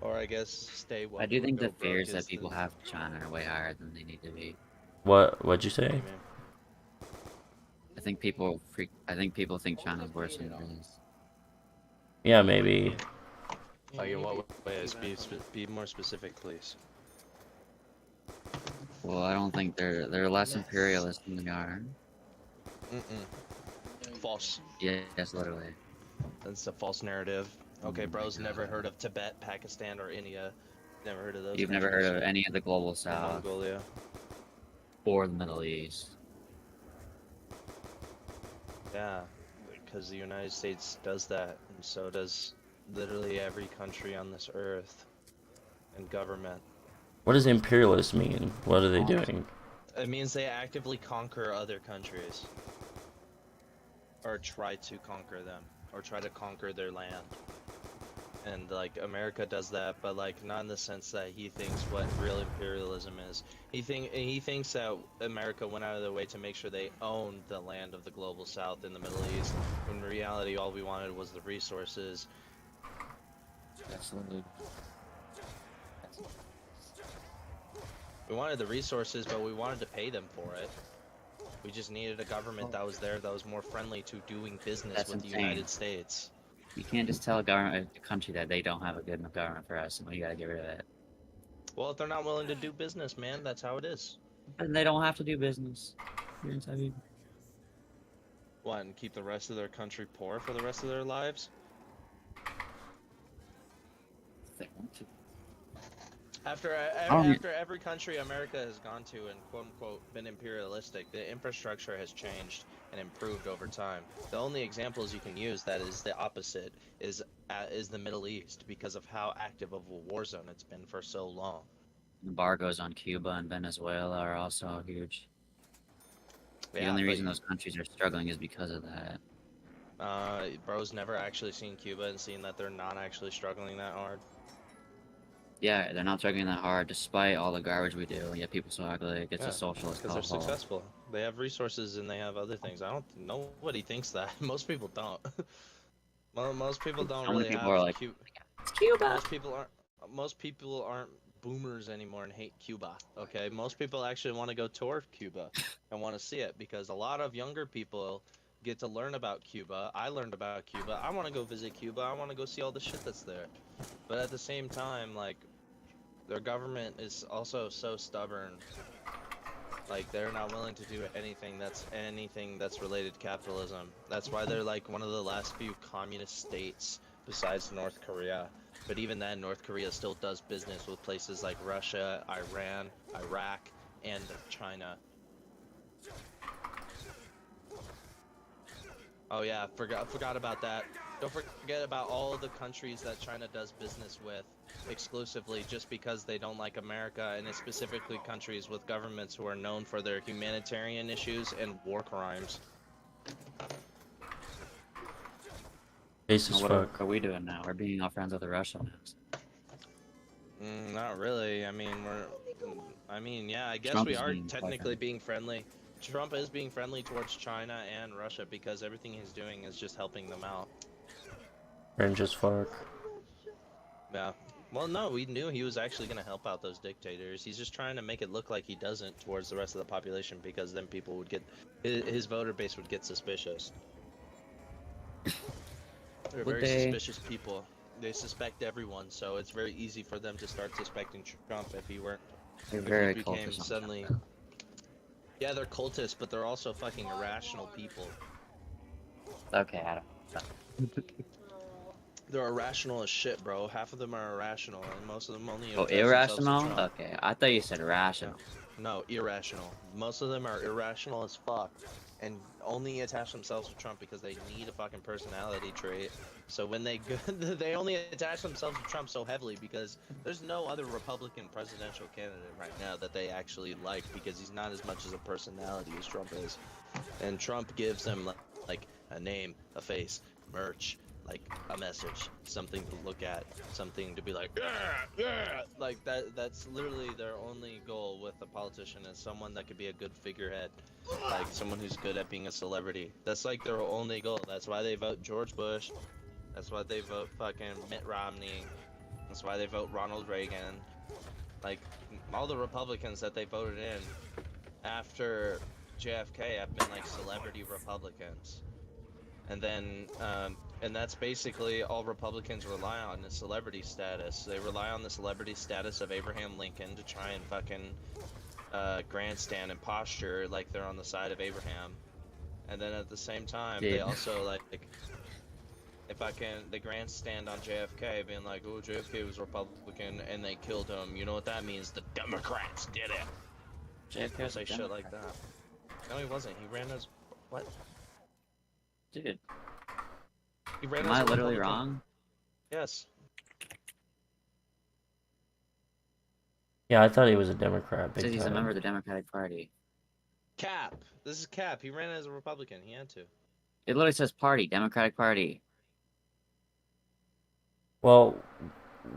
Speaker 6: Or I guess stay woke
Speaker 5: I do
Speaker 6: or
Speaker 5: think
Speaker 6: go
Speaker 5: the
Speaker 6: broke
Speaker 5: fears
Speaker 6: is
Speaker 5: that people have for China are way higher than they need to be.
Speaker 1: What'd you say?
Speaker 6: man.
Speaker 5: I think people think China's worse than it is.
Speaker 1: Yeah, maybe.
Speaker 6: Like in what ways? Be more specific, please.
Speaker 5: Well, I don't think they're less imperialist than we are.
Speaker 6: False.
Speaker 5: Yeah, yes, literally.
Speaker 6: That's a false narrative. Okay,
Speaker 5: Oh my
Speaker 6: bro's never
Speaker 5: God.
Speaker 6: heard of Tibet, Pakistan, or India. Never heard of those
Speaker 5: You've never heard
Speaker 6: countries.
Speaker 5: of any of the global
Speaker 6: Or
Speaker 5: south
Speaker 6: Mongolia.
Speaker 5: or the Middle East.
Speaker 6: Yeah, because the United States does that, and so does literally every country on this earth and government.
Speaker 1: What does imperialist mean? What are they doing?
Speaker 6: It means they actively conquer other countries. Or try to conquer them. Or try to conquer their land. And like America does that, but like not in the sense that he thinks what real imperialism is. He thinks that America went out of their way to make sure they owned the land of the global south in the Middle East. When in reality all we wanted was the resources.
Speaker 5: Absolutely.
Speaker 6: We wanted the resources, but we wanted to pay them for it. We just needed a government that was there that was more friendly to doing business
Speaker 5: That's
Speaker 6: with the
Speaker 5: insane.
Speaker 6: United States.
Speaker 5: You can't just tell a country that they don't have a good enough government for us, and we gotta get rid of it.
Speaker 6: Well, if they're not willing to do business, man, that's how it is.
Speaker 5: And they don't have to do business.
Speaker 6: What, and keep the rest of their country poor for the rest of their lives?
Speaker 5: They want to.
Speaker 6: After
Speaker 5: Um,
Speaker 6: after every country America has gone to and quote unquote been imperialistic, the infrastructure has changed and improved over time. The only examples you can use that is the opposite is the Middle East because of how active of a war zone it's been for so long.
Speaker 5: Embargoes on Cuba and Venezuela are also huge. The
Speaker 6: Yeah,
Speaker 5: only
Speaker 6: but
Speaker 5: reason those countries are struggling is because of that.
Speaker 6: bro's never actually seen Cuba and seen that they're not actually struggling that hard.
Speaker 5: Yeah, they're not struggling that hard despite all the garbage we do, and yet people still act like it's
Speaker 6: Yeah,
Speaker 5: a socialist
Speaker 6: because they're
Speaker 5: household.
Speaker 6: successful. They have resources and they have other things. I don't. Nobody thinks that. Most people don't. Most people don't
Speaker 5: So many
Speaker 6: really
Speaker 5: people
Speaker 6: have.
Speaker 5: are like, it's Cuba!
Speaker 6: Most people aren't. Most people aren't boomers anymore and hate Cuba. Okay, most people actually want to go tour Cuba and want to see it because a lot of younger people get to learn about Cuba. I learned about Cuba. I want to go visit Cuba. I want to go see all the shit that's there. But at the same time, like, their government is also so stubborn. Like, they're not willing to do anything that's related to capitalism. That's why they're like one of the last few communist states besides North Korea. But even then, North Korea still does business with places like Russia, Iran, Iraq, and China. Oh yeah, forgot about that. Don't forget about all the countries that China does business with exclusively just because they don't like America, and it's specifically countries with governments who are known for their humanitarian issues and war crimes.
Speaker 1: Ace as
Speaker 5: What
Speaker 1: fuck.
Speaker 5: are we doing now? We're being all friends with the Russians.
Speaker 6: Not really. I mean, yeah, I guess
Speaker 5: Trump
Speaker 6: we
Speaker 5: is
Speaker 6: are
Speaker 5: being
Speaker 6: technically
Speaker 5: friendly.
Speaker 6: being friendly. Trump is being friendly towards China and Russia because everything he's doing is just helping them out.
Speaker 1: Cringe as fuck.
Speaker 6: Yeah. Well, no, we knew he was actually going to help out those dictators. He's just trying to make it look like he doesn't towards the rest of the population because then people would get, his voter base would get suspicious. They're
Speaker 5: Would
Speaker 6: very
Speaker 5: they?
Speaker 6: suspicious people. They suspect everyone, so it's very easy for them to start suspecting Trump if he weren't.
Speaker 5: They're
Speaker 6: If
Speaker 5: very
Speaker 6: he became
Speaker 5: cultish on
Speaker 6: suddenly.
Speaker 5: Trump.
Speaker 6: Yeah, they're cultists, but they're also fucking irrational people.
Speaker 5: Okay, I don't.
Speaker 6: They're irrational as shit, bro. Half of them are irrational, and most of them only
Speaker 5: Oh,
Speaker 6: attach themselves to
Speaker 5: irrational?
Speaker 6: Trump.
Speaker 5: Okay, I thought you said rational.
Speaker 6: No, irrational. Most of them are irrational as fuck, and only attach themselves to Trump because they need a fucking personality trait. So when they go, they only attach themselves to Trump so heavily because there's no other Republican presidential candidate right now that they actually like because he's not as much as a personality as Trump is, and Trump gives them like a name, a face, merch, like a message, something to look at, something to be like, yeah, like that's literally their only goal with a politician is someone that could be a good figurehead, like someone who's good at being a celebrity. That's like their only goal. That's why they vote George Bush. That's why they vote fucking Mitt Romney. That's why they vote Ronald Reagan. Like all the Republicans that they voted in after JFK have been like celebrity Republicans. And then, and that's basically all Republicans rely on is celebrity status. They rely on the celebrity status of Abraham Lincoln to try and fucking grandstand and posture like they're on the side of Abraham. And then at the same time, they also like, if I can, they grandstand on JFK, being like, "Oh, JFK was Republican and they killed him." You know what that means? The Democrats did it.
Speaker 5: JFK was
Speaker 6: Say shit like that. No, he wasn't. He ran as what?
Speaker 5: Dude,
Speaker 6: He ran
Speaker 5: am
Speaker 6: as
Speaker 5: I
Speaker 6: a
Speaker 5: literally
Speaker 6: Republican.
Speaker 5: wrong?
Speaker 6: Yes.
Speaker 1: Yeah, I thought he was a Democrat.
Speaker 5: It
Speaker 1: Big
Speaker 5: says he's a
Speaker 1: time.
Speaker 5: member of the Democratic Party.
Speaker 6: Cap. This is Cap. He ran as a Republican. He had to.
Speaker 5: It literally says party, Democratic Party.
Speaker 1: Well,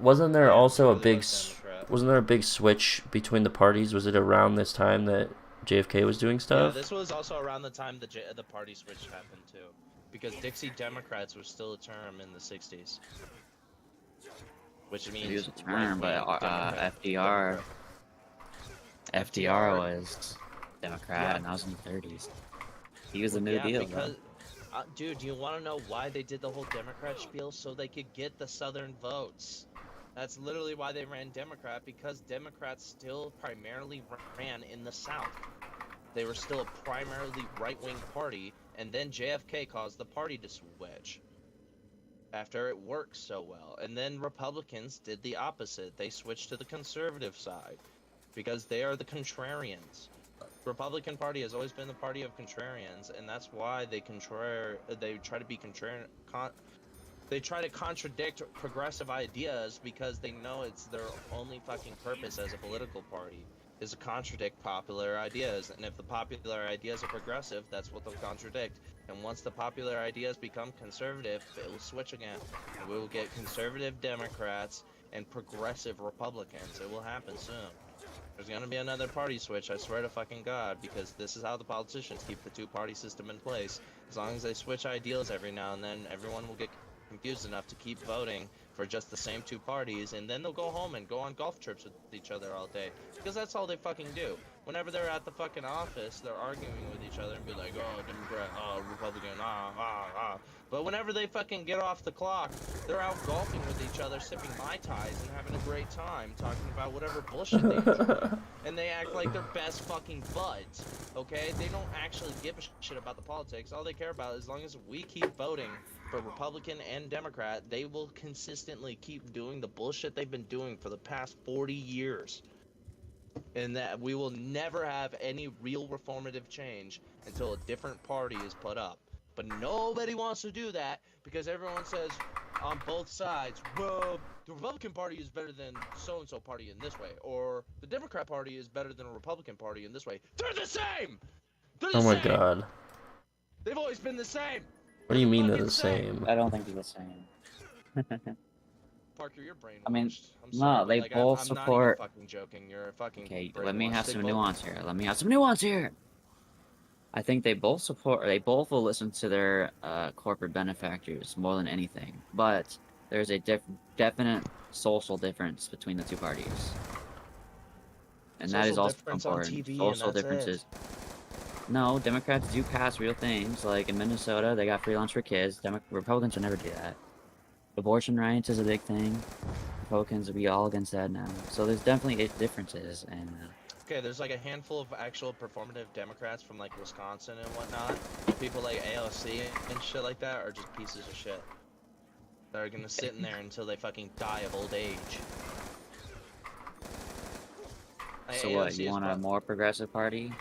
Speaker 1: wasn't there
Speaker 6: Yeah,
Speaker 1: also
Speaker 6: he
Speaker 1: a
Speaker 6: really
Speaker 1: big
Speaker 6: was Democrat.
Speaker 1: wasn't there a big switch between the parties? Was it around this time that JFK was doing
Speaker 6: Yeah,
Speaker 1: stuff?
Speaker 6: this was also around the time the party switch happened too, because Dixie Democrats were still a term in the '60s, which means
Speaker 5: He was a term, but
Speaker 6: right-wing Democrat.
Speaker 5: FDR was Democrat, and that was in the 30s. He was the New Deal,
Speaker 6: because,
Speaker 5: though.
Speaker 6: dude, you want to know why they did the whole Democrat spiel? So they could get the Southern votes. That's literally why they ran Democrat, because Democrats still primarily ran in the South. They were still a primarily right-wing party, and then JFK caused the party to switch after it worked so well. And then Republicans did the opposite. They switched to the conservative side because they are the contrarians. Republican Party has always been the party of contrarians, and that's why they try to be contrarian. They try to contradict progressive ideas because they know it's their only fucking purpose as a political party is to contradict popular ideas. And if the popular ideas are progressive, that's what they'll contradict. And once the popular ideas become conservative, it will switch again. And we will get conservative Democrats and progressive Republicans. It will happen soon. There's gonna be another party switch, I swear to fucking God, because this is how the politicians keep the two-party system in place. As long as they switch ideals every now and then, everyone will get confused enough to keep voting for just the same two parties, and then they'll go home and go on golf trips with each other all day, because that's all they fucking do. Whenever they're at the fucking office, they're arguing with each other and be like, oh, Democrat, oh, Republican, But whenever they fucking get off the clock, they're out golfing with each other, sipping Mai Tais and having a great time, talking about whatever bullshit they enjoy. And they act like they're best fucking buds, okay? They don't actually give a shit about the politics. All they care about, as long as we keep voting for Republican and Democrat, they will consistently keep doing the bullshit they've been doing for the past 40 years. And that we will never have any real reformative change until a different party is put up. But nobody wants to do that because everyone says on both sides, well, the Republican Party is better than so-and-so party in this way, or the Democrat Party is better than a Republican Party in this way. They're the same! They're the
Speaker 1: Oh my
Speaker 6: same!
Speaker 1: God.
Speaker 6: They've always been the same!
Speaker 1: What do you mean they're
Speaker 6: fucking
Speaker 1: the same?
Speaker 5: I don't think they're the same.
Speaker 6: Parker, you're brainwashed.
Speaker 5: I mean,
Speaker 6: I'm
Speaker 5: no,
Speaker 6: sorry, but,
Speaker 5: they
Speaker 6: like,
Speaker 5: both
Speaker 6: I'm
Speaker 5: support-
Speaker 6: not even fucking joking. You're a fucking
Speaker 5: Okay,
Speaker 6: brainwashed.
Speaker 5: let me have
Speaker 6: They
Speaker 5: some
Speaker 6: both-
Speaker 5: nuance here. Let me have some nuance here. I think they both support, they both will listen to their corporate benefactors more than anything. But there's a definite social difference between the two parties. And that is
Speaker 6: Social
Speaker 5: also
Speaker 6: difference on
Speaker 5: important.
Speaker 6: TV, and
Speaker 5: Social
Speaker 6: that's it.
Speaker 5: differences. No, Democrats do pass real things. Like in Minnesota, they got free lunch for kids. Republicans will never do that. Abortion rights is a big thing. Republicans will be all against that now. So there's definitely differences, and
Speaker 6: Okay, there's like a handful of actual performative Democrats from like Wisconsin and whatnot. People like AOC and shit like that are just pieces of shit. They're gonna sit in there until they fucking die of old age.
Speaker 5: So what? You want a more progressive party?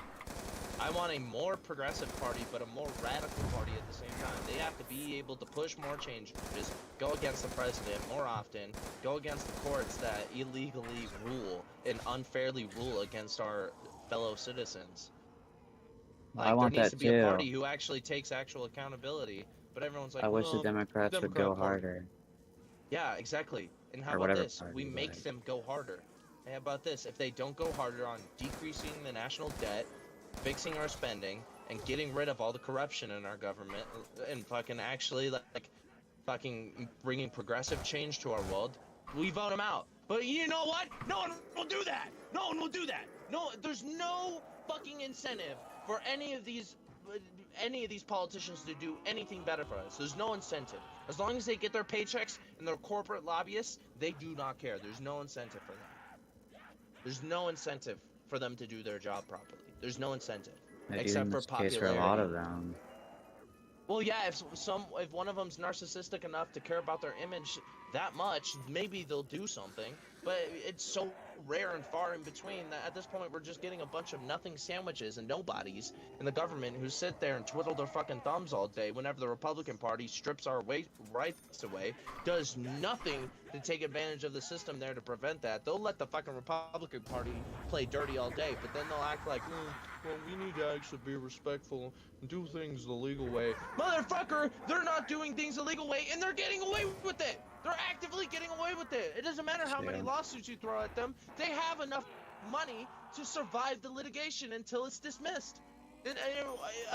Speaker 6: I want a more progressive party, but a more radical party at the same time. They have to be able to push more changes, go against the president more often, go against the courts that illegally rule and unfairly rule against our fellow citizens.
Speaker 5: I
Speaker 6: Like, there
Speaker 5: want
Speaker 6: needs
Speaker 5: that
Speaker 6: to be a
Speaker 5: too.
Speaker 6: party who actually takes actual accountability, but everyone's like,
Speaker 5: I wish the
Speaker 6: well,
Speaker 5: Democrats would go harder.
Speaker 6: Yeah, exactly. And how
Speaker 5: Or
Speaker 6: about
Speaker 5: whatever
Speaker 6: this?
Speaker 5: party,
Speaker 6: We make
Speaker 5: like.
Speaker 6: them go harder. And how about this? If they don't go harder on decreasing the national debt, fixing our spending, and getting rid of all the corruption in our government, and fucking actually, like, fucking bringing progressive change to our world, we vote them out. But you know what? No one will do that! No one will do that! No, there's no fucking incentive for any of these politicians to do anything better for us. There's no incentive. As long as they get their paychecks and their corporate lobbyists, they do not care. There's no incentive for them. There's no incentive for them to do their job properly. There's no incentive.
Speaker 5: I do
Speaker 6: Except
Speaker 5: think
Speaker 6: for
Speaker 5: that's the case for a
Speaker 6: popularity.
Speaker 5: lot of them.
Speaker 6: Well, yeah, if one of them's narcissistic enough to care about their image that much, maybe they'll do something. But it's so rare and far in between that at this point we're just getting a bunch of nothing sandwiches and nobodies in the government who sit there and twiddle their fucking thumbs all day whenever the Republican Party strips our rights away, does nothing to take advantage of the system there to prevent that. They'll let the fucking Republican Party play dirty all day, but then they'll act like, well, we need to actually be respectful and do things the legal way. Motherfucker, they're not doing things the legal way, and they're getting away with it. They're actively getting away with it. It doesn't matter how many lawsuits you throw at them. They have enough money to survive the litigation until it's dismissed.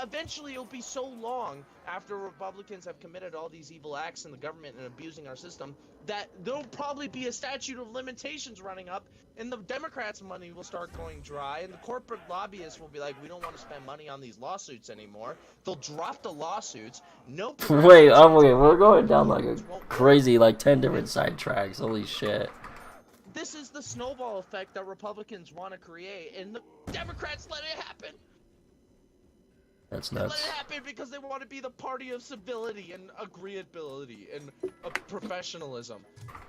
Speaker 6: Eventually, it'll be so long after Republicans have committed all these evil acts in the government and abusing our system that there'll probably be a statute of limitations running up, and the Democrats' money will start going dry, and the corporate lobbyists will be like, we don't want to spend money on these lawsuits anymore. They'll drop the lawsuits. No.
Speaker 1: Wait, we're going down like a crazy, like 10 different sidetracks. Holy shit.
Speaker 6: This is the snowball effect that Republicans want to create, and the Democrats let it happen.
Speaker 1: That's
Speaker 6: They let
Speaker 1: nuts.
Speaker 6: it happen because they want to be the party of civility and agreeability and professionalism.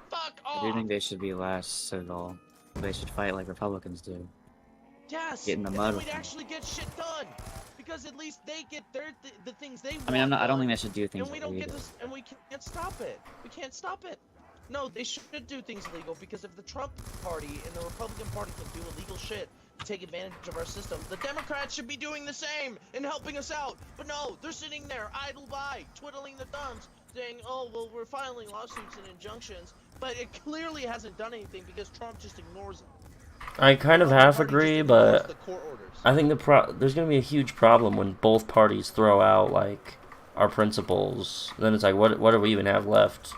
Speaker 6: Fuck off!
Speaker 5: I do think they should be less civil. They should fight like Republicans do.
Speaker 6: Yes,
Speaker 5: Get in the
Speaker 6: and
Speaker 5: mud
Speaker 6: then
Speaker 5: with
Speaker 6: we'd
Speaker 5: them.
Speaker 6: actually get shit done. Because at least they get the things they want.
Speaker 5: I mean, I don't think
Speaker 6: done,
Speaker 5: they should do things
Speaker 6: and we don't
Speaker 5: illegal.
Speaker 6: get this, and we can't stop it. We can't stop it. No, they should do things legal because if the Trump Party and the Republican Party can do illegal shit to take advantage of our system, the Democrats should be doing the same and helping us out. But no, they're sitting there idle by, twiddling their thumbs, saying, oh, well, we're filing lawsuits and injunctions. But it clearly hasn't done anything because Trump just ignores it.
Speaker 1: I kind of half agree, but I think there's going to be a huge problem when both parties throw out, like, our principles. Then it's like, what do we even have left?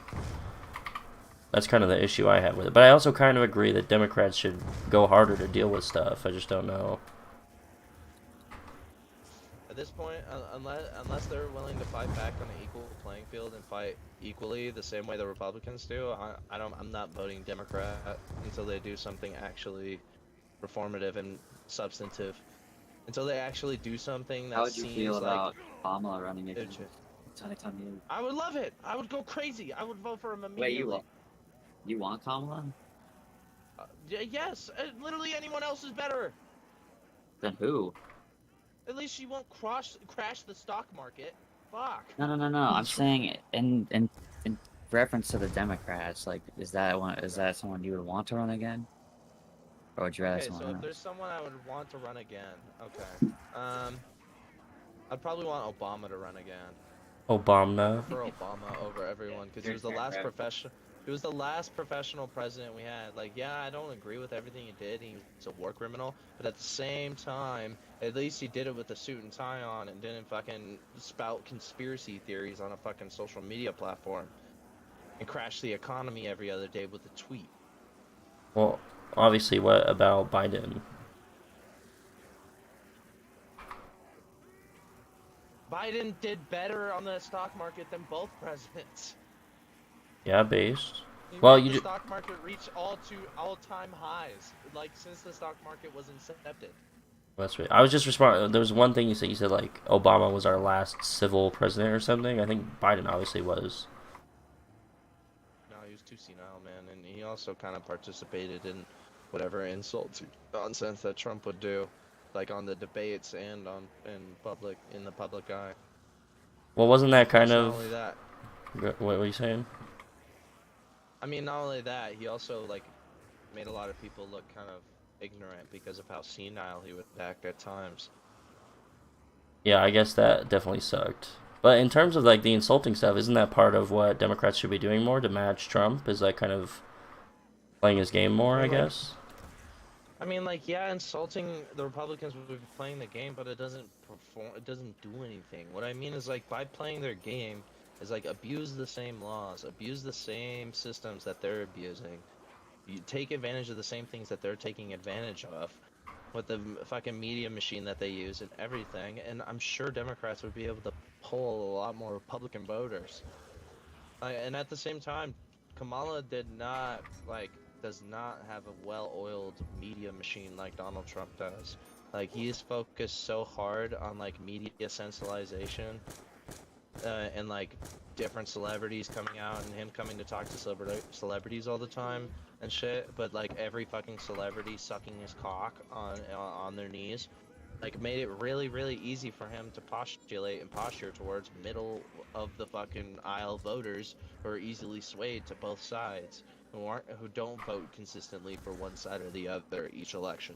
Speaker 1: That's kind of the issue I have with it. But I also kind of agree that Democrats should go harder to deal with stuff. I just don't know.
Speaker 6: At this point, unless they're willing to fight back on an equal playing field and fight equally the same way the Republicans do, I'm not voting Democrat until they do something actually reformative and substantive. Until they actually do something that
Speaker 5: How would you
Speaker 6: seems
Speaker 5: feel
Speaker 6: like
Speaker 5: about Obama running again?
Speaker 6: I would love it. I would go crazy. I would vote for him immediately.
Speaker 5: Wait, you want Kamala?
Speaker 6: Yes, literally anyone else is better.
Speaker 5: Then who?
Speaker 6: At least she won't crash the stock market. Fuck.
Speaker 5: No. I'm saying in reference to the Democrats. Like, is that someone you would want to run again? Or would you rather someone
Speaker 6: so if
Speaker 5: else?
Speaker 6: there's someone I would want to run again, okay. I'd probably want Obama to run again.
Speaker 1: Obama.
Speaker 6: I prefer Obama over everyone because he was the last professional president we had. Like, yeah, I don't agree with everything he did. He was a war criminal, but at the same time, at least he did it with a suit and tie on and didn't fucking spout conspiracy theories on a fucking social media platform and crash the economy every other day with a tweet.
Speaker 1: Well, obviously, what about Biden?
Speaker 6: Biden did better on the stock market than both presidents.
Speaker 1: Yeah, based.
Speaker 6: He
Speaker 1: Well,
Speaker 6: made
Speaker 1: you
Speaker 6: the
Speaker 1: just.
Speaker 6: stock market reach all-time highs, like since the stock market was incepted.
Speaker 1: That's right. I was just responding. There was one thing you said. You said like Obama was our last civil president or something. I think Biden obviously was.
Speaker 6: No, he was too senile, man, and he also kind of participated in whatever insults nonsense that Trump would do, like on the debates and in the public eye.
Speaker 1: Well, wasn't that kind
Speaker 6: Plus, not
Speaker 1: of
Speaker 6: only that,
Speaker 1: what were you saying?
Speaker 6: I mean, not only that, he also like made a lot of people look kind of ignorant because of how senile he would act at times.
Speaker 1: Yeah, I guess that definitely sucked. But in terms of like the insulting stuff, isn't that part of what Democrats should be doing more to match Trump? Is like kind of playing his game
Speaker 6: I
Speaker 1: more, I
Speaker 6: mean, like,
Speaker 1: guess.
Speaker 6: yeah, insulting the Republicans would be playing the game, but it doesn't perform. It doesn't do anything. What I mean is like by playing their game is like abuse the same laws, abuse the same systems that they're abusing. You take advantage of the same things that they're taking advantage of with the fucking media machine that they use and everything. And I'm sure Democrats would be able to pull a lot more Republican voters. And at the same time, Kamala does not have a well-oiled media machine like Donald Trump does. Like he's focused so hard on like media sensationalization and like different celebrities coming out and him coming to talk to celebrities all the time and shit. But like every fucking celebrity sucking his cock on their knees like made it really really easy for him to postulate and posture towards middle of the fucking aisle voters who are easily swayed to both sides, who don't vote consistently for one side or the other each election.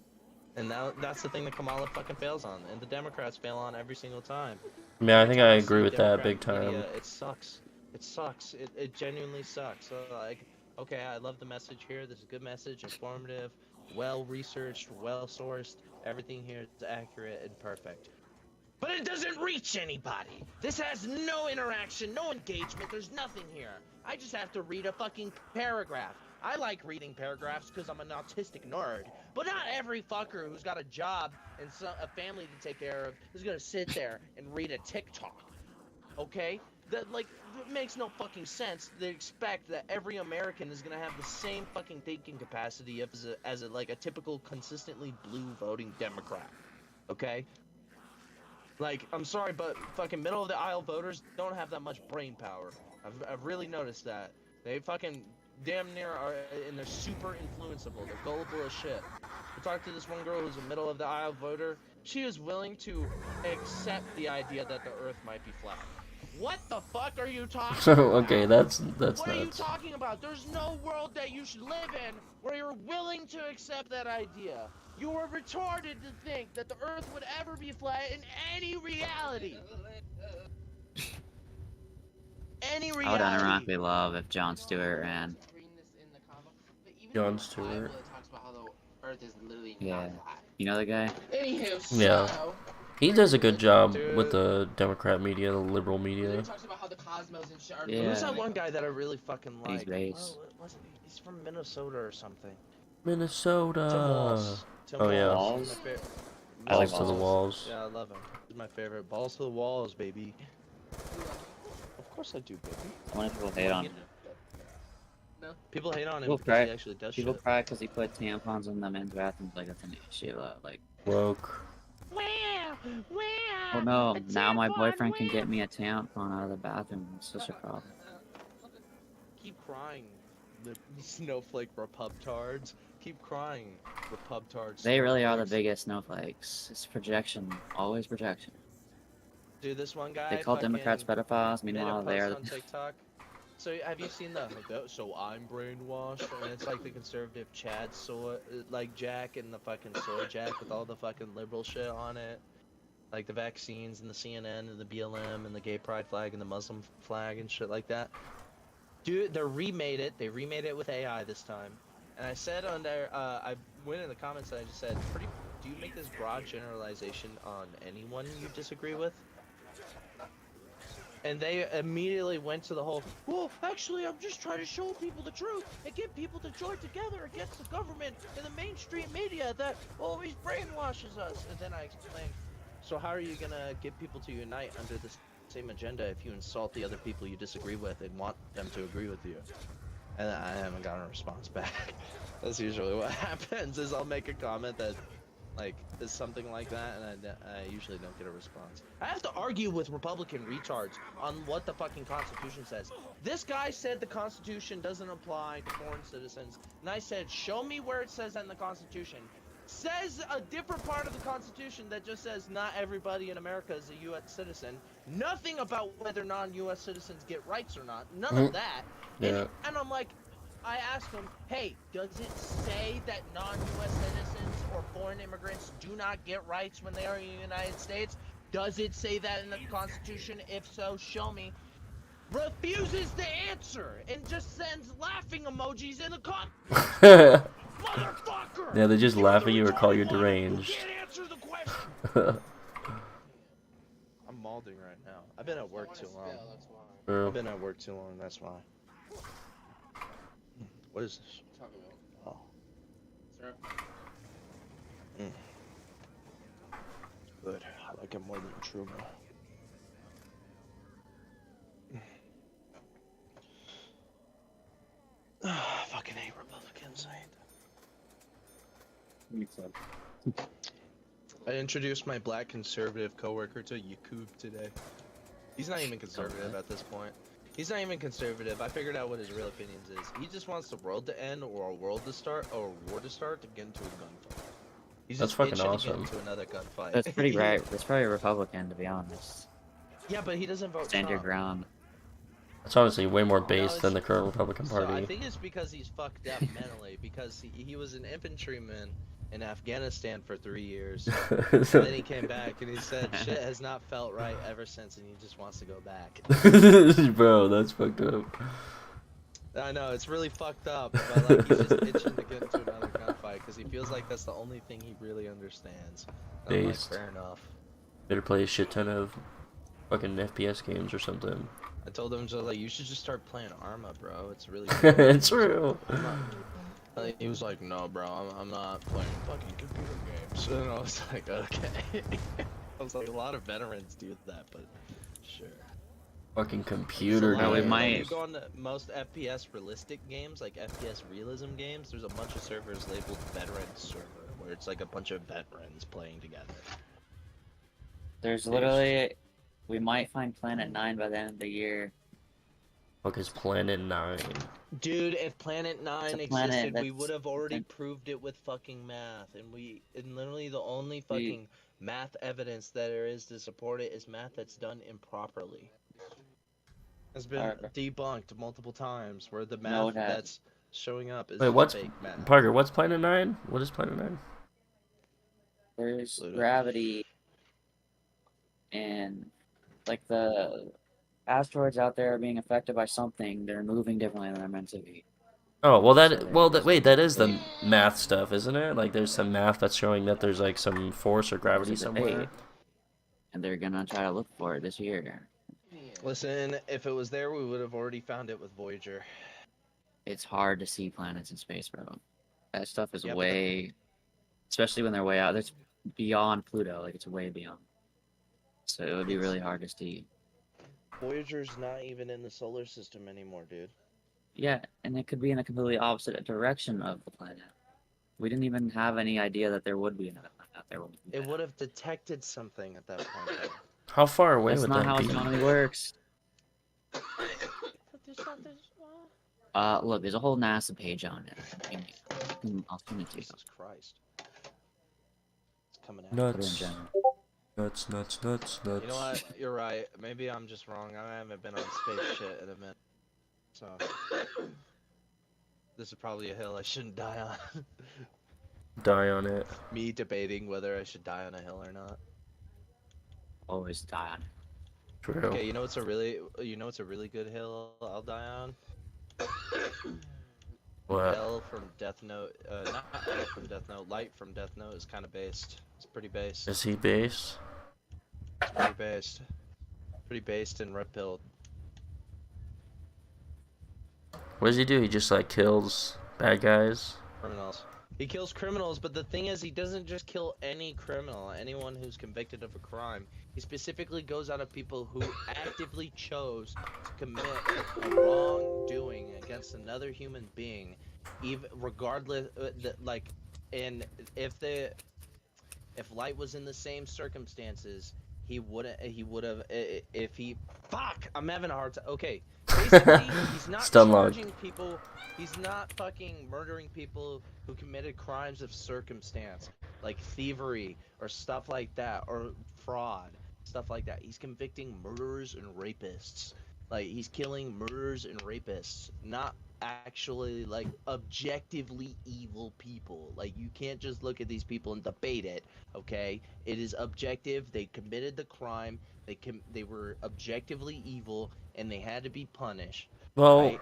Speaker 6: And now that's the thing that Kamala fucking fails on, and the Democrats fail on every single time.
Speaker 1: Yeah, I
Speaker 6: Every
Speaker 1: think
Speaker 6: time
Speaker 1: I
Speaker 6: I
Speaker 1: agree
Speaker 6: see
Speaker 1: with that
Speaker 6: Democrat
Speaker 1: big
Speaker 6: media,
Speaker 1: time.
Speaker 6: it sucks. It sucks. It genuinely sucks. So like, okay, I love the message here. This is a good message, informative, well researched, well sourced. Everything here is accurate and perfect. But it doesn't reach anybody. This has no interaction, no engagement. There's nothing here. I just have to read a fucking paragraph. I like reading paragraphs because I'm an autistic nerd. But not every fucker who's got a job and a family to take care of is gonna sit there and read a TikTok. Okay? That like it makes no fucking sense. They expect that every American is gonna have the same fucking thinking capacity as a like a typical consistently blue voting Democrat. Okay? Like, I'm sorry, but fucking middle of the aisle voters don't have that much brain power. I've really noticed that. They fucking damn near are, and they're super influenceable. They're gullible as shit. I talked to this one girl who's a middle of the aisle voter. She is willing to accept the idea that the earth might be flat. What the fuck are you talking
Speaker 1: Okay,
Speaker 6: about?
Speaker 1: that's
Speaker 6: What are you
Speaker 1: nuts.
Speaker 6: talking about? There's no world that you should live in where you're willing to accept that idea. You are retarded to think that the earth would ever be flat in any reality. Any
Speaker 5: I would
Speaker 6: reality.
Speaker 5: unironically love if Jon Stewart ran.
Speaker 1: Jon Stewart.
Speaker 5: Yeah. You know the guy?
Speaker 7: Anywho,
Speaker 1: Yeah,
Speaker 7: so
Speaker 1: he does a good job with
Speaker 6: Dude,
Speaker 1: the Democrat media, the liberal
Speaker 7: he
Speaker 1: media.
Speaker 7: talks about how the cosmos and shit are
Speaker 5: Yeah.
Speaker 6: who's that one guy that I really fucking
Speaker 5: He's
Speaker 6: like?
Speaker 5: race.
Speaker 6: He's from Minnesota or something.
Speaker 1: Minnesota.
Speaker 6: Tim Walz. Tim
Speaker 1: Oh yeah,
Speaker 6: Walz. He's
Speaker 5: Walls?
Speaker 6: my favorite.
Speaker 5: I like
Speaker 1: balls to the walls.
Speaker 6: Yeah, I love him. He's my favorite. Balls to the walls, baby. Of course I do, baby.
Speaker 5: I wonder if people hate on him.
Speaker 6: People hate on him
Speaker 5: People
Speaker 6: because
Speaker 5: cry.
Speaker 6: he actually does
Speaker 5: People
Speaker 6: shit.
Speaker 5: cry because he put tampons in the men's bathrooms. Like that's an issue. Like,
Speaker 1: Woke.
Speaker 5: oh no, now my boyfriend can get me a tampon out of the bathroom. It's such a problem.
Speaker 6: Keep crying, the snowflake repubtards. Keep crying, repubtards.
Speaker 5: They really are the
Speaker 6: snowflakes.
Speaker 5: biggest snowflakes. It's projection. Always projection.
Speaker 6: Dude, this one guy.
Speaker 5: They call Democrats
Speaker 6: fucking
Speaker 5: pedophiles.
Speaker 6: made a
Speaker 5: Meanwhile,
Speaker 6: post
Speaker 5: they're
Speaker 6: on TikTok. So have you seen so I'm brainwashed, and it's like the conservative Chad soy, like Jack and the fucking soy Jack with all the fucking liberal shit on it, like the vaccines and the CNN and the BLM and the gay pride flag and the Muslim flag and shit like that. Dude, they remade it. They remade it with AI this time. And I said on there, I went in the comments and I just said, do you make this broad generalization on anyone you disagree with? And they immediately went to the whole, well, actually, I'm just trying to show people the truth and get people to join together against the government and the mainstream media that always brainwashes us. And then I explained, so how are you going to get people to unite under the same agenda if you insult the other people you disagree with and want them to agree with you? and I haven't gotten a response back. That's usually what happens. Is I'll make a comment that like is something like that, and I usually don't get a response. I have to argue with Republican retards on what the fucking Constitution says. This guy said the Constitution doesn't apply to foreign citizens, and I said, show me where it says that in the Constitution. Says a different part of the Constitution that just says not everybody in America is a U.S. citizen. Nothing about whether non-U.S. citizens get rights or not. None of that.
Speaker 1: Yeah.
Speaker 6: And I'm like, I asked him, hey, does it say that non-U.S. citizens or foreign immigrants do not get rights when they are in the United States? Does it say that in the Constitution? If so, show me. Refuses to answer and just sends laughing emojis in the comments. Motherfucker!
Speaker 1: Yeah, they just
Speaker 6: You're
Speaker 1: laugh
Speaker 6: the
Speaker 1: at you or call you
Speaker 6: retarded one who
Speaker 1: deranged.
Speaker 6: can't answer the question. I'm malding right now. I've been at work too long. I've been at work too long, that's why. What is this? Oh. Good. I like it more than Truman. Fucking hate Republicans. I introduced my black conservative coworker to Yakub today. He's not even conservative at this point. He's not even conservative. I figured out what his real opinions is. He just wants the world to end or a world to start or a war to start to get into a gunfight. He's
Speaker 1: That's
Speaker 6: just
Speaker 1: fucking
Speaker 6: itching to
Speaker 1: awesome.
Speaker 6: get into another gunfight.
Speaker 5: That's pretty right. That's probably a Republican, to be honest.
Speaker 6: Yeah, but he doesn't vote
Speaker 5: Stand your
Speaker 6: Trump.
Speaker 5: ground.
Speaker 1: It's honestly way more
Speaker 6: No,
Speaker 1: based than the current Republican
Speaker 6: So I
Speaker 1: Party.
Speaker 6: think it's because he's fucked up mentally, because he was an infantryman in Afghanistan for 3 years. And then he came back and he said shit has not felt right ever since, and he just wants to go back.
Speaker 1: Bro, that's fucked up.
Speaker 6: I know, it's really fucked up, but like he's just itching to get into another gunfight because he feels like that's the only thing he really understands. And I'm like,
Speaker 1: Based.
Speaker 6: fair enough.
Speaker 1: Better play a shit ton of fucking FPS games or something.
Speaker 6: I told him, so like, you should just start playing Arma, bro. It's really good.
Speaker 1: It's real.
Speaker 6: He was like, no, bro, I'm not playing fucking computer games. And I was like, okay. I was like, a lot of veterans do that, but sure.
Speaker 1: Fucking computer
Speaker 5: No, we
Speaker 1: games.
Speaker 5: might-
Speaker 6: When you go on to most FPS realistic games, like FPS realism games, there's a bunch of servers labeled veteran server, where it's like a bunch of veterans playing together.
Speaker 5: There's literally, we might find Planet 9 by the end of the year.
Speaker 1: Fuck is Planet 9?
Speaker 6: Dude, if Planet 9
Speaker 5: It's a planet
Speaker 6: existed, we
Speaker 5: that's-
Speaker 6: would have already proved it with fucking math, and literally the only fucking math evidence that there is to support it is math that's done improperly. Has been
Speaker 5: Alright.
Speaker 6: debunked multiple times, where the
Speaker 5: No,
Speaker 6: math
Speaker 5: it hasn't.
Speaker 6: that's showing up is
Speaker 1: Wait,
Speaker 6: just
Speaker 1: what's
Speaker 6: fake math.
Speaker 1: Parker? What's Planet 9? What is Planet 9?
Speaker 5: There's
Speaker 6: Pluto.
Speaker 5: gravity, and like the asteroids out there are being affected by something. They're moving differently than they're meant to be.
Speaker 1: Oh, well
Speaker 5: So
Speaker 1: that
Speaker 5: they
Speaker 1: well
Speaker 5: just-
Speaker 1: that wait, that is the math stuff, isn't it? Like there's some math that's showing that there's like some force or gravity
Speaker 5: There's a
Speaker 1: somewhere.
Speaker 5: debate, and they're gonna try to look for it this year.
Speaker 6: Listen, if it was there, we would have already found it with Voyager.
Speaker 5: It's hard to see planets in space, bro. That stuff is
Speaker 6: Yeah, but
Speaker 5: way, especially when they're way out. It's beyond Pluto. Like it's way beyond. So it would be really hard to see.
Speaker 6: Voyager's not even in the solar system anymore, dude.
Speaker 5: Yeah, and it could be in a completely opposite direction of the planet. We didn't even have any idea that there would be another planet out there. when we
Speaker 6: It
Speaker 5: met.
Speaker 6: would have detected something at that point. though.
Speaker 1: How far away
Speaker 5: That's
Speaker 1: would
Speaker 5: not
Speaker 1: that
Speaker 5: how
Speaker 1: be?
Speaker 5: astronomy works. Look, there's a whole NASA page on it. I'll send it to you.
Speaker 6: Jesus Christ. It's coming out.
Speaker 5: Put it in
Speaker 1: Nuts.
Speaker 5: general.
Speaker 1: Nuts, nuts, nuts, nuts.
Speaker 6: You know what? You're right. Maybe I'm just wrong. I haven't been on space shit in a minute. So. This is probably a hill I shouldn't die on.
Speaker 1: Die on it.
Speaker 6: Me debating whether I should die on a hill or not.
Speaker 5: Always die on it.
Speaker 1: True.
Speaker 6: Okay, you know what's a really good hill I'll die on?
Speaker 1: What?
Speaker 6: L from Death Note, not L from Death Note, Light from Death Note is kind of based. It's pretty based.
Speaker 1: Is he base?
Speaker 6: It's pretty based. Pretty based and red pilled.
Speaker 1: What does he do? He just like kills bad guys.
Speaker 6: Criminals. He kills criminals, but the thing is, he doesn't just kill any criminal, anyone who's convicted of a crime. He specifically goes out of people who actively chose to commit a wrongdoing against another human being, even regardless, and if the if Light was in the same circumstances, he wouldn't. He would have. If he. Fuck! I'm having a hard time. Okay. Basically, he's not
Speaker 1: Stun locked.
Speaker 6: charging people. He's not fucking murdering people who committed crimes of circumstance, like thievery or stuff like that, or fraud, stuff like that. He's convicting murderers and rapists. Like, he's killing murderers and rapists, not actually, like, objectively evil people. Like, you can't just look at these people and debate it, okay? It is objective. They committed the crime. They were objectively evil, and they had to be punished,
Speaker 1: Well,
Speaker 6: right?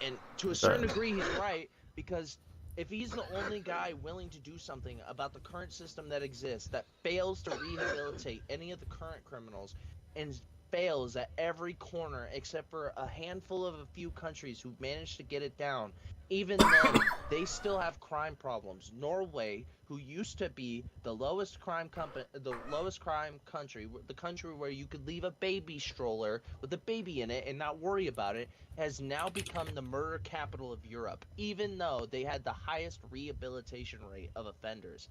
Speaker 6: And to a certain degree, he's right, because if he's the only guy willing to do something about the current system that exists, that fails to rehabilitate any of the current criminals, and fails at every corner except for a handful of a few countries who managed to get it down, even then, they still have crime problems. Norway, who used to be the lowest crime country, the country where you could leave a baby stroller with a baby in it and not worry about it, has now become the murder capital of Europe, even though they had the highest rehabilitation rate of offenders,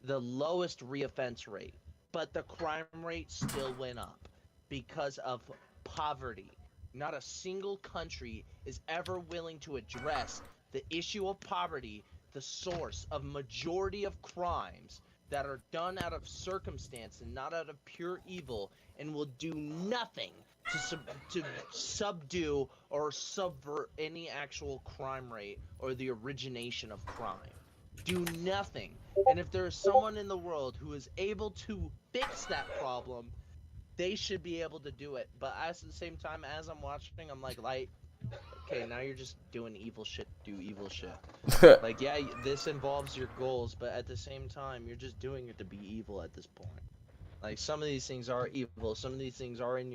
Speaker 6: the lowest reoffense rate, but the crime rate still went up because of poverty. Not a single country is ever willing to address the issue of poverty, the source of majority of crimes that are done out of circumstance and not out of pure evil, and will do nothing to subdue or subvert any actual crime rate or the origination of crime. Do nothing. And if there is someone in the world who is able to fix that problem, they should be able to do it. But at the same time, as I'm watching, I'm like, okay, now you're just doing evil shit, do evil shit. Like, yeah, this involves your goals, but at the same time, you're just doing it to be evil at this point. Like, some of these things are evil, some of these things are in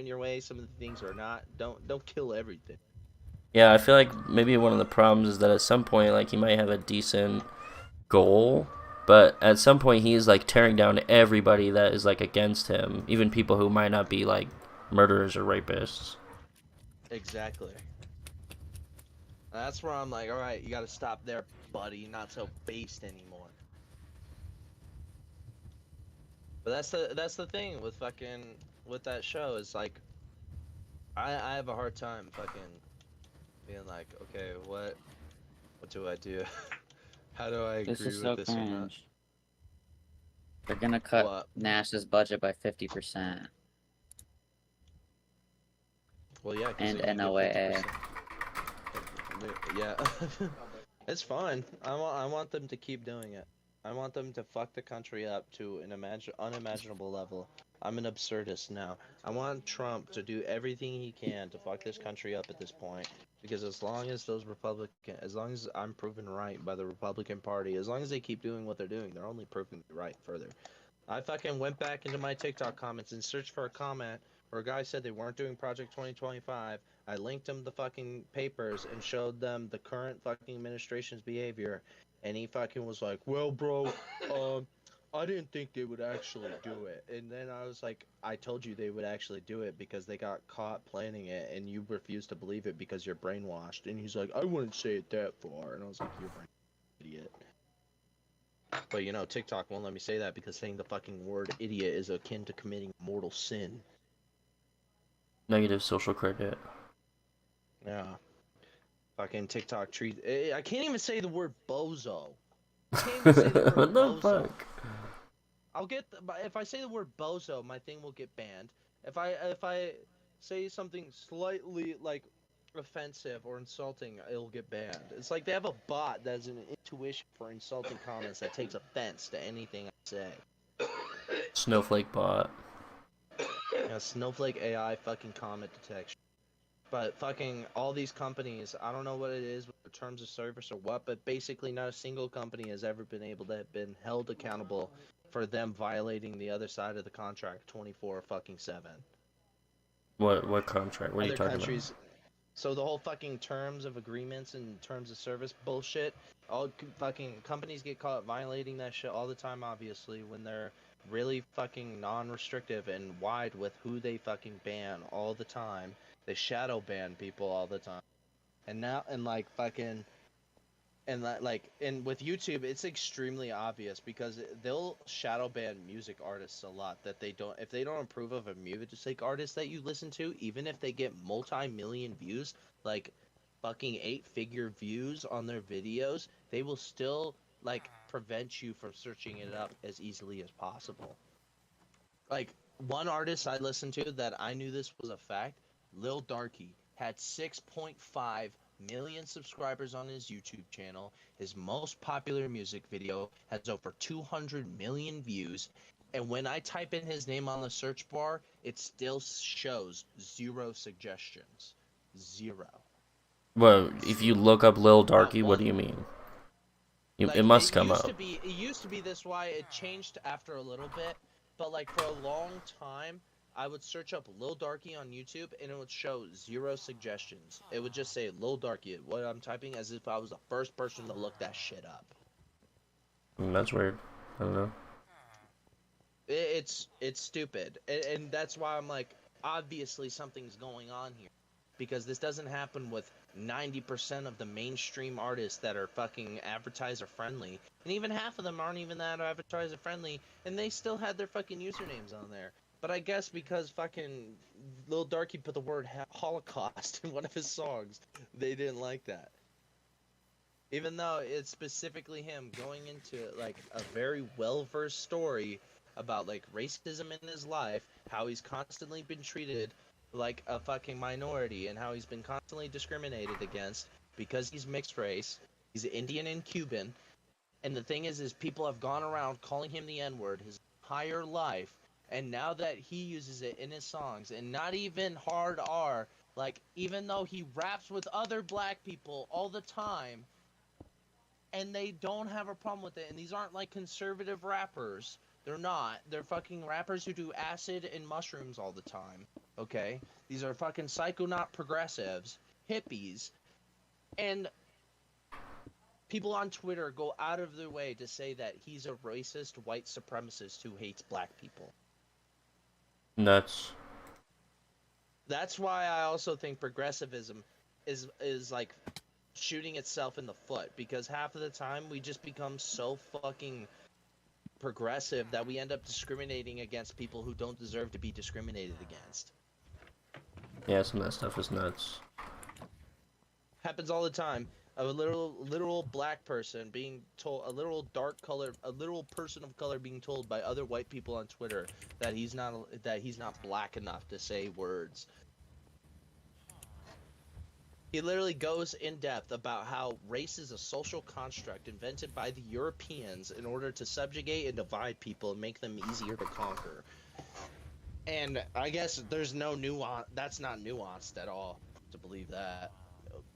Speaker 6: your way, some of the things are not. Don't kill everything.
Speaker 1: yeah, I feel like maybe one of the problems is that at some point, like, he might have a decent goal, but at some point he's like tearing down everybody that is like against him, even people who might not be like murderers or rapists.
Speaker 6: Exactly. That's where I'm like, all right, you got to stop there, buddy. Not so based anymore. But that's the thing with that show is like, I have a hard time fucking being like, okay, what do I do? How do I
Speaker 5: This
Speaker 6: agree
Speaker 5: is
Speaker 6: with
Speaker 5: so
Speaker 6: this or not?
Speaker 5: cringe. They're gonna cut
Speaker 6: What?
Speaker 5: NASA's budget by 50%.
Speaker 6: Well, yeah, 'cause
Speaker 5: And
Speaker 6: then you get
Speaker 5: NOAA.
Speaker 6: 50%. Yeah, it's fine. I want them to keep doing it. I want them to fuck the country up to an unimaginable level. I'm an absurdist now. I want Trump to do everything he can to fuck this country up at this point. Because as long as as long as I'm proven right by the Republican Party, as long as they keep doing what they're doing, they're only proving me right further. I fucking went back into my TikTok comments and searched for a comment where a guy said they weren't doing Project 2025. I linked them the fucking papers and showed them the current fucking administration's behavior, and he fucking was like, well, bro, I didn't think they would actually do it. And then I was like, I told you they would actually do it because they got caught planning it, and you refused to believe it because you're brainwashed. And he's like, I wouldn't say it that far. And I was like, you're brainwashed, idiot. But you know, TikTok won't let me say that because saying the fucking word idiot is akin to committing mortal sin.
Speaker 1: Negative social credit.
Speaker 6: Yeah. Fucking TikTok treat. I can't even say the word bozo. I can't even say the word
Speaker 1: What the
Speaker 6: bozo.
Speaker 1: fuck?
Speaker 6: I'll get if I say the word bozo, my thing will get banned. If I say something slightly like offensive or insulting, it'll get banned. It's like they have a bot that has an intuition for insulting comments that takes offense to anything I say.
Speaker 1: Snowflake bot.
Speaker 6: Yeah, Snowflake AI fucking comment detection. But fucking all these companies, I don't know what it is with the terms of service or what, but basically not a single company has ever been able to have been held accountable for them violating the other side of the contract 24 fucking 7.
Speaker 1: What contract? What are you
Speaker 6: Other
Speaker 1: talking
Speaker 6: countries, So the whole fucking terms of agreements and terms of service bullshit, all fucking companies get caught violating that shit all the time, obviously, when they're really fucking non-restrictive and wide with who they fucking ban all the time. They shadow ban people all the time. And now, and like fucking, and and with YouTube, it's extremely obvious because they'll shadow ban music artists a lot that they don't, if they don't approve of a music artist that you listen to, even if they get multi-million views, like fucking 8-figure views on their videos, they will still like prevent you from searching it up as easily as possible. Like one artist I listened to that I knew this was a fact, Lil Darky, had 6.5 million subscribers on his YouTube channel. His most popular music video has over 200 million views. And when I type in his name on the search bar, it still shows 0 suggestions. 0.
Speaker 1: Well, if you look up Lil
Speaker 6: Not
Speaker 1: Darky, what
Speaker 6: one.
Speaker 1: do you mean? It
Speaker 6: Like
Speaker 1: must come up.
Speaker 6: it used to be this way. It changed after a little bit, but like for a long time, I would search up Lil Darky on YouTube and it would show 0 suggestions. It would just say Lil Darky, what I'm typing, as if I was the first person to look that shit up.
Speaker 1: That's weird. I don't know.
Speaker 6: It's stupid, and that's why I'm like, obviously something's going on here, because this doesn't happen with 90% of the mainstream artists that are fucking advertiser friendly, and even half of them aren't even that advertiser friendly, and they still had their fucking usernames on there. But I guess because fucking Lil Darky put the word Holocaust in one of his songs, they didn't like that. Even though it's specifically him going into like a very well-versed story about like racism in his life, how he's constantly been treated like a fucking minority, and how he's been constantly discriminated against because he's mixed race. He's Indian and Cuban. And the thing is people have gone around calling him the N-word his entire life, and now that he uses it in his songs, and not even hard R, like even though he raps with other black people all the time, and they don't have a problem with it, and these aren't like conservative rappers. They're not. They're fucking rappers who do acid and mushrooms all the time. Okay? These are fucking psychonaut progressives, hippies, and people on Twitter go out of their way to say that he's a racist white supremacist who hates black people.
Speaker 1: Nuts.
Speaker 6: That's why I also think progressivism is like shooting itself in the foot, because half of the time we just become so fucking progressive that we end up discriminating against people who don't deserve to be discriminated against.
Speaker 1: Yeah, some of that stuff is nuts.
Speaker 6: Happens all the time. A literal black person being told, a literal person of color being told by other white people on Twitter that he's not black enough to say words. He literally goes in depth about how race is a social construct invented by the Europeans in order to subjugate and divide people and make them easier to conquer. And I guess there's no nuance. That's not nuanced at all to believe that.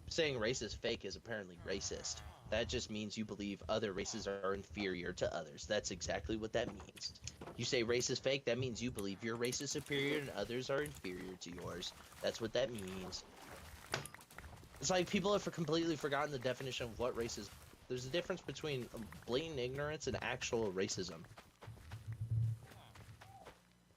Speaker 6: Saying race is fake is apparently racist. That just means you believe other races are inferior to others. That's exactly what that means. You say race is fake, that means you believe your race is superior and others are inferior to yours. That's what that means. It's like people have completely forgotten the definition of what race is. There's a difference between blatant ignorance and actual racism.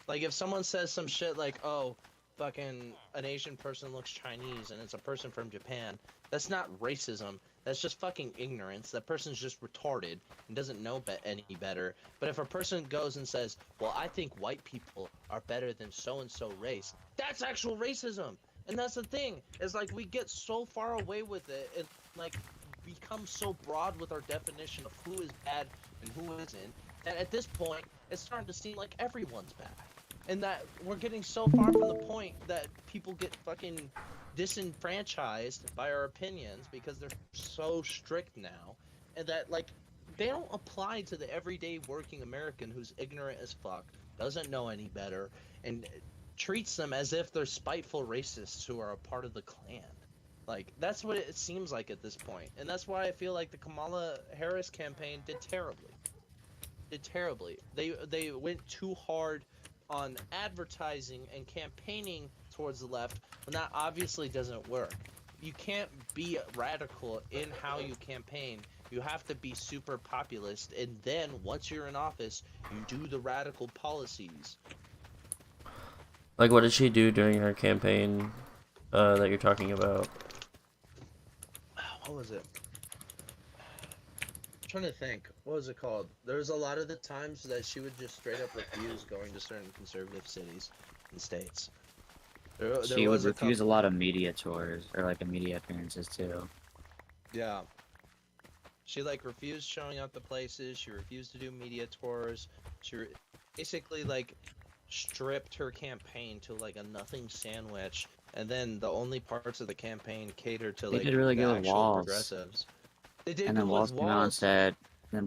Speaker 6: Like if someone says some shit like, oh, fucking an Asian person looks Chinese and it's a person from Japan, that's not racism. That's just fucking ignorance. That person's just retarded and doesn't know any better. But if a person goes and says, well, I think white people are better than so-and-so race, that's actual racism. And that's the thing, is like we get so far away with it and like become so broad with our definition of who is bad and who isn't, that at this point it's starting to seem like everyone's bad. And that we're getting so far from the point that people get fucking disenfranchised by our opinions because they're so strict now, and that like they don't apply to the everyday working American who's ignorant as fuck, doesn't know any better, and treats them as if they're spiteful racists who are a part of the Klan. Like, that's what it seems like at this point. And that's why I feel like the Kamala Harris campaign did terribly. They went too hard on advertising and campaigning towards the left, and that obviously doesn't work. you can't be radical in how you campaign. You have to be super populist, and then once you're in office, you do the radical policies.
Speaker 1: Like, what did she do during her campaign that you're talking about?
Speaker 6: What was it? I'm trying to think. What was it called? There was a lot of the times that she would just straight up refuse going to certain conservative cities and states. There
Speaker 5: She would
Speaker 6: was a
Speaker 5: refuse a
Speaker 6: couple.
Speaker 5: lot of media tours or like media appearances too.
Speaker 6: Yeah. She like refused showing up to places. She refused to do media tours. Basically like stripped her campaign to like a nothing sandwich, and then the only parts of the campaign catered to
Speaker 5: They
Speaker 6: like
Speaker 5: did really
Speaker 6: the
Speaker 5: good with
Speaker 6: actual
Speaker 5: Walls,
Speaker 6: progressives. They did
Speaker 5: and then
Speaker 6: good with
Speaker 5: Walls came out and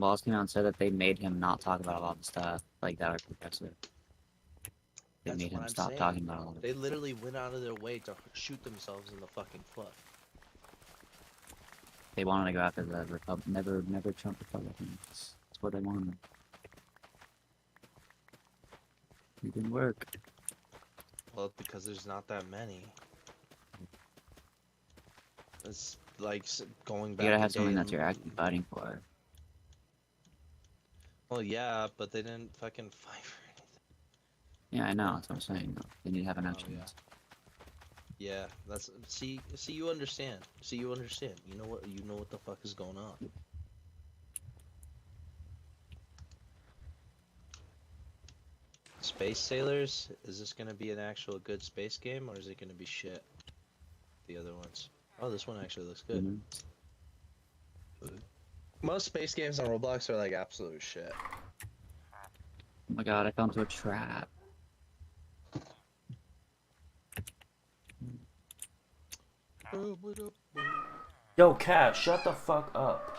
Speaker 6: Walls.
Speaker 5: said, that they made him not talk about a lot of stuff like that are progressive. They
Speaker 6: That's
Speaker 5: made
Speaker 6: what
Speaker 5: him
Speaker 6: I'm
Speaker 5: stop
Speaker 6: saying.
Speaker 5: talking about a lot of
Speaker 6: They
Speaker 5: it.
Speaker 6: literally went out of their way to shoot themselves in the fucking foot.
Speaker 5: They wanted to go after the never Trump Republicans. That's what they wanted. It didn't work.
Speaker 6: Well, because there's not that many. It's like going
Speaker 5: You
Speaker 6: back
Speaker 5: gotta
Speaker 6: in
Speaker 5: have something
Speaker 6: day.
Speaker 5: that you're actually fighting for.
Speaker 6: Well, yeah, but they didn't fucking fight for anything.
Speaker 5: Yeah, I know. That's what I'm saying. They need to have an
Speaker 6: Oh,
Speaker 5: action.
Speaker 6: yeah. Yeah, that's see, you understand. See, you understand. You know what the fuck is going on. Space Sailors, is this gonna be an actual good space game, or is it gonna be shit? The other ones. Oh, this one actually looks good. Most space games on Roblox are like absolute shit.
Speaker 5: Oh my god, I fell into a trap.
Speaker 1: Yo, Cat, shut the fuck up.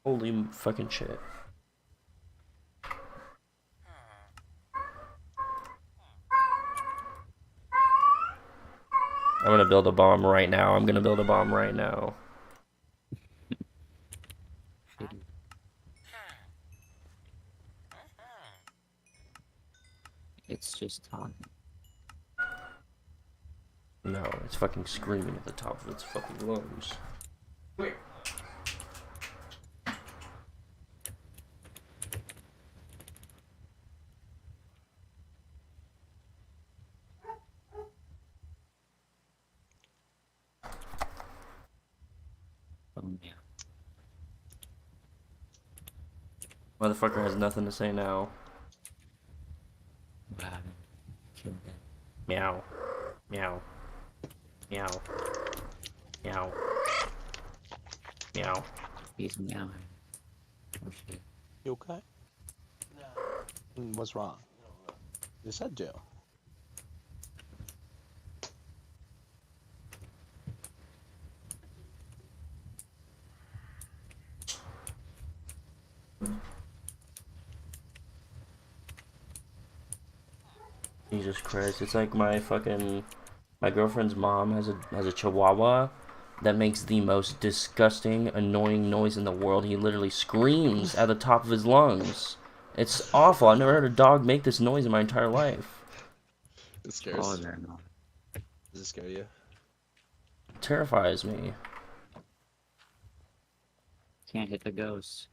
Speaker 1: Holy fucking shit. I'm gonna build a bomb right now. I'm gonna build a bomb right now.
Speaker 5: It's just talking.
Speaker 1: No, it's fucking screaming at the top of its fucking lungs. Wait.
Speaker 5: Oh yeah.
Speaker 1: Motherfucker has nothing to say now.
Speaker 5: What happened? Killed it.
Speaker 1: Meow. Meow. Meow. Meow. Meow.
Speaker 5: He's meowing. Oh shit.
Speaker 6: You okay? What's wrong? Yes, I do.
Speaker 1: Jesus Christ, it's like my girlfriend's mom has a chihuahua that makes the most disgusting, annoying noise in the world. He literally screams at the top of his lungs. It's awful. I've never heard a dog make this noise in my entire life.
Speaker 6: It
Speaker 5: Oh,
Speaker 6: scares.
Speaker 5: they're not.
Speaker 6: Does it scare you?
Speaker 1: It terrifies me.
Speaker 5: Can't hit the ghost.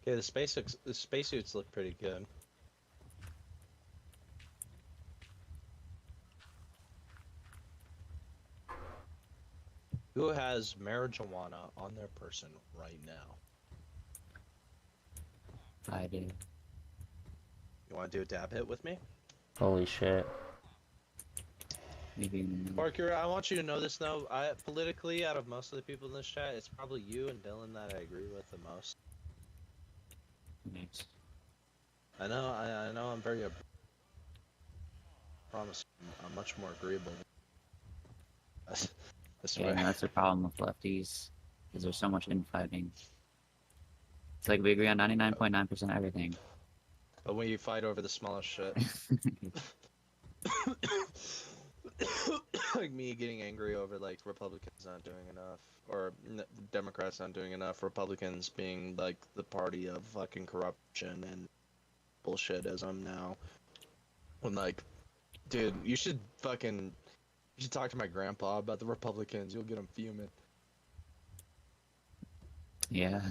Speaker 6: Okay, the spacesuits look pretty good. Who has marijuana on their person right now?
Speaker 5: I do.
Speaker 6: You want to do a dab hit with me?
Speaker 1: Holy shit.
Speaker 5: Maybe in the middle.
Speaker 6: Parker, I want you to know this though. Politically, out of most of the people in this chat, it's probably you and Dylan that I agree with the most.
Speaker 5: Next.
Speaker 6: I know I'm very promise I'm much more agreeable.
Speaker 5: Yeah, and that's the problem with lefties, is there's so much infighting. It's like we agree on 99.9% everything.
Speaker 6: But when you fight over the smallest shit. Like me getting angry over like Republicans not doing enough, or Democrats not doing enough, Republicans being like the party of fucking corruption and bullshit as I'm now. When like, dude, you should talk to my grandpa about the Republicans. You'll get him fuming.
Speaker 5: Yeah.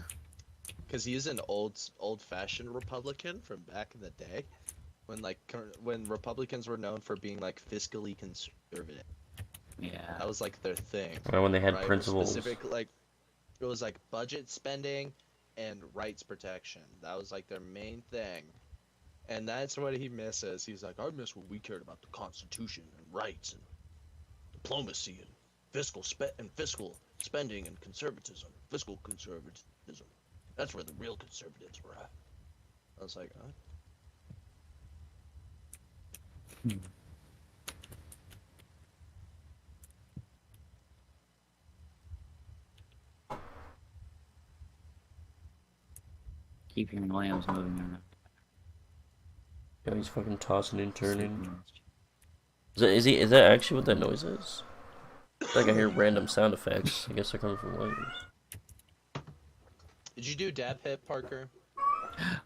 Speaker 6: Because he's an old-fashioned Republican from back in the day, when Republicans were known for being like fiscally conservative.
Speaker 5: Yeah.
Speaker 6: That was like their thing.
Speaker 1: Or when they had
Speaker 6: right?
Speaker 1: principles.
Speaker 6: Specific, like, it was like budget spending and rights protection. That was like their main thing. And that's what he misses. He's like, I miss when we cared about the Constitution and rights and diplomacy and fiscal spending and conservatism. Fiscal conservatism. That's where the real conservatives were at. I was like,
Speaker 5: Keep hearing Williams moving around.
Speaker 1: Yeah, he's fucking tossing and turning. Is that actually what that noise is? It's like I hear random sound effects. I guess they're coming from Williams.
Speaker 6: Did you do dab hit, Parker?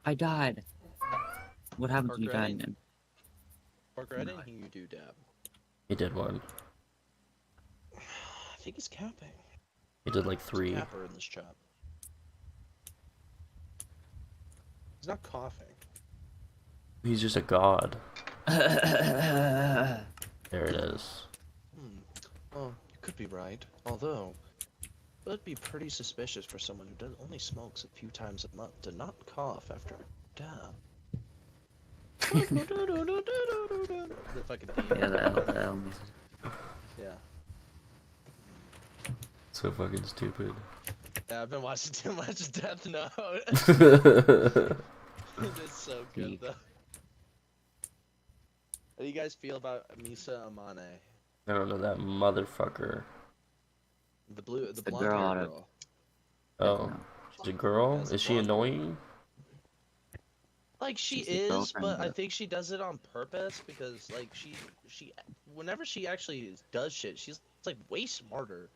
Speaker 5: I died. What happened to you
Speaker 6: Parker,
Speaker 5: dying?
Speaker 6: Parker, I didn't hear you do dab.
Speaker 1: He did one.
Speaker 6: I think he's capping.
Speaker 1: He did like 3.
Speaker 6: There's a capper in this chat. He's not coughing.
Speaker 1: He's just a god. There it is.
Speaker 6: Well, you could be right. Although, it would be pretty suspicious for someone who only smokes a few times a month to not cough after a dab. The fucking theme.
Speaker 5: Yeah, the L.
Speaker 6: Yeah.
Speaker 1: So fucking stupid.
Speaker 6: Yeah, I've been watching too much Death Note. It's so good though. How do you guys feel about Misa Amane?
Speaker 1: I don't know that motherfucker.
Speaker 6: The
Speaker 5: the
Speaker 6: blonde
Speaker 5: girl
Speaker 6: hair
Speaker 5: out of-
Speaker 6: girl.
Speaker 1: Oh, she's a girl?
Speaker 6: Yes,
Speaker 1: Is she
Speaker 6: blonde.
Speaker 1: annoying?
Speaker 6: Like she
Speaker 5: She's the
Speaker 6: is,
Speaker 5: girlfriend,
Speaker 6: but I
Speaker 5: but-
Speaker 6: think she does it on purpose because like she whenever she actually does shit, she's like way smarter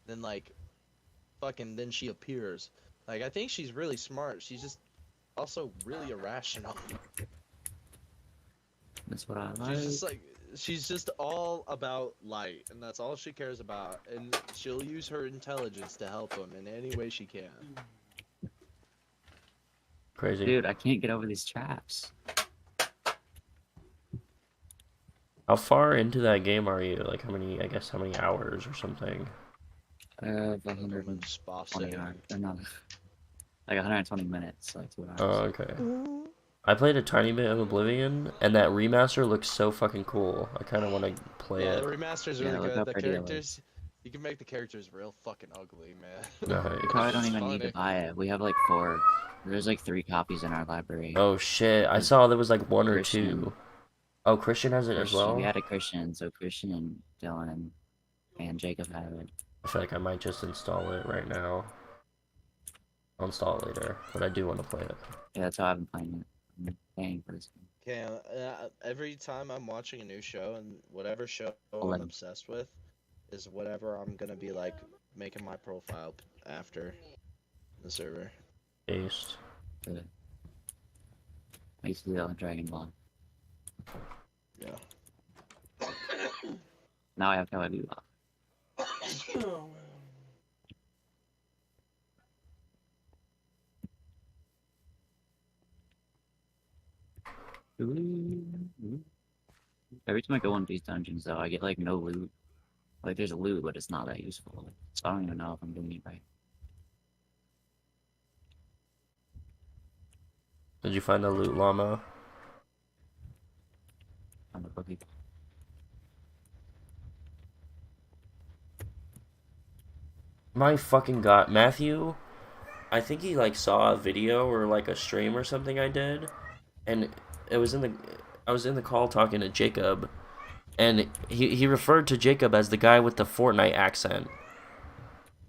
Speaker 6: than like fucking than she appears. Like I think she's really smart. She's just also really irrational.
Speaker 5: That's what I like.
Speaker 6: She's just all about light, and that's all she cares about. And she'll use her intelligence to help him in any way she can.
Speaker 1: Crazy.
Speaker 5: Dude, I can't get over these traps.
Speaker 1: How far into that game are you? Like how many hours or something?
Speaker 5: 120 hours. Or not. Like 120 minutes, like 2 hours.
Speaker 1: Oh, okay. I played a tiny bit of Oblivion, and that remaster looks so fucking cool. I kind of want to play
Speaker 6: Yeah,
Speaker 1: it.
Speaker 6: the remaster's
Speaker 5: Yeah,
Speaker 6: really
Speaker 5: look
Speaker 6: good.
Speaker 5: how
Speaker 6: The
Speaker 5: pretty it
Speaker 6: characters, you can make the characters real fucking ugly, man.
Speaker 1: Nice.
Speaker 5: We probably don't
Speaker 6: It's
Speaker 5: even need to
Speaker 6: funny.
Speaker 5: buy it. We have like 4. There's like 3 copies in our library.
Speaker 1: Oh shit! I saw there was like 1 or
Speaker 5: Christian.
Speaker 1: 2. Oh, Christian has it as
Speaker 5: Christian,
Speaker 1: well.
Speaker 5: we had a Christian, so Christian, Dylan, and Jacob have it.
Speaker 1: I feel like I might just install it right now. I'll install it later, but I do want to play it.
Speaker 5: Yeah, that's how I've been playing it. I'm paying for this game.
Speaker 6: Okay, every time I'm watching a new show, and whatever show I'm
Speaker 5: 11.
Speaker 6: obsessed with is whatever I'm gonna be like making my profile after the server.
Speaker 1: Based.
Speaker 5: Good. I used to do that on Dragon Ball.
Speaker 6: Yeah.
Speaker 5: Now I have Cowboy Bebop. Every time I go into these dungeons, though, I get like no loot. Like there's loot, but it's not that useful. So I don't even know if I'm doing it right.
Speaker 1: Did you find the loot llama?
Speaker 5: I'm a bookie.
Speaker 1: My fucking god, Matthew. I think he like saw a video or like a stream or something I did, and it was I was in the call talking to Jacob, and he referred to Jacob as the guy with the Fortnite accent.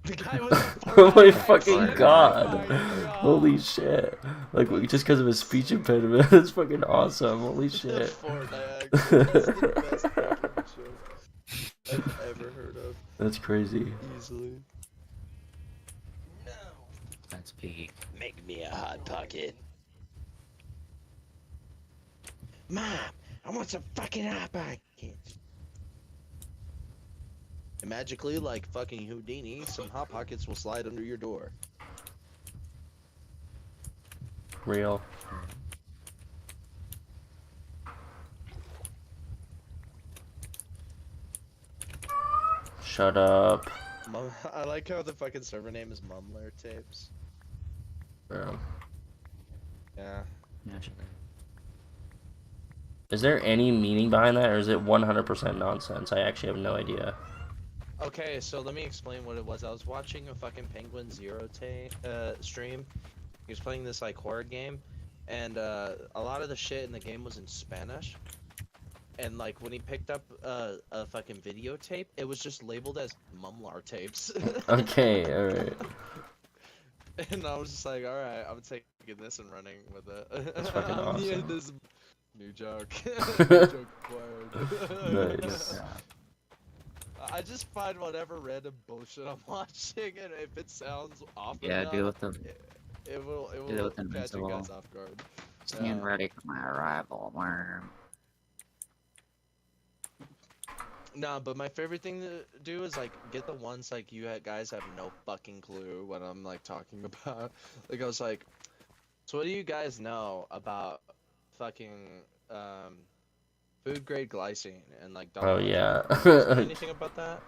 Speaker 6: The guy with the
Speaker 1: Oh my
Speaker 6: Fortnite
Speaker 1: fucking
Speaker 6: accent.
Speaker 1: god!
Speaker 6: Oh my god.
Speaker 1: Holy shit! Like just because of his speech impediment, that's fucking awesome. Holy
Speaker 6: The
Speaker 1: shit!
Speaker 6: Fortnite accent is the best fucking joke I've ever heard of.
Speaker 1: That's crazy.
Speaker 6: Easily.
Speaker 5: That's peak.
Speaker 6: Make me a hot pocket. Mom, I want some fucking hot pockets. And magically, like fucking Houdini, some hot pockets will slide under your door.
Speaker 1: Real. Shut up.
Speaker 6: I like how the fucking server name is Mumler Tapes.
Speaker 1: Bro.
Speaker 6: Yeah.
Speaker 5: Naturally.
Speaker 1: Is there any meaning behind that, or is it 100% nonsense? I actually have no idea.
Speaker 6: Okay, so let me explain what it was. I was watching a fucking Penguin Zero stream. He was playing this like horror game, and a lot of the shit in the game was in Spanish. And like when he picked up a fucking videotape, it was just labeled as Mumlar Tapes.
Speaker 1: Okay, alright.
Speaker 6: And I was just like, alright, I'm taking this and running with it.
Speaker 1: That's fucking awesome.
Speaker 6: This new joke. New joke acquired.
Speaker 1: Nice.
Speaker 6: I just find whatever random bullshit I'm watching, and if it sounds off
Speaker 5: Yeah,
Speaker 6: enough,
Speaker 5: deal with them.
Speaker 6: it will
Speaker 5: Deal with them
Speaker 6: catch you
Speaker 5: as
Speaker 6: guys
Speaker 5: well.
Speaker 6: off guard.
Speaker 5: Stand ready for my arrival, worm.
Speaker 6: Nah, but my favorite thing to do is like get the ones like you guys have no fucking clue what I'm like talking about. Like I was like, so what do you guys know about fucking food grade glycine and like
Speaker 1: Oh yeah.
Speaker 6: anything about that?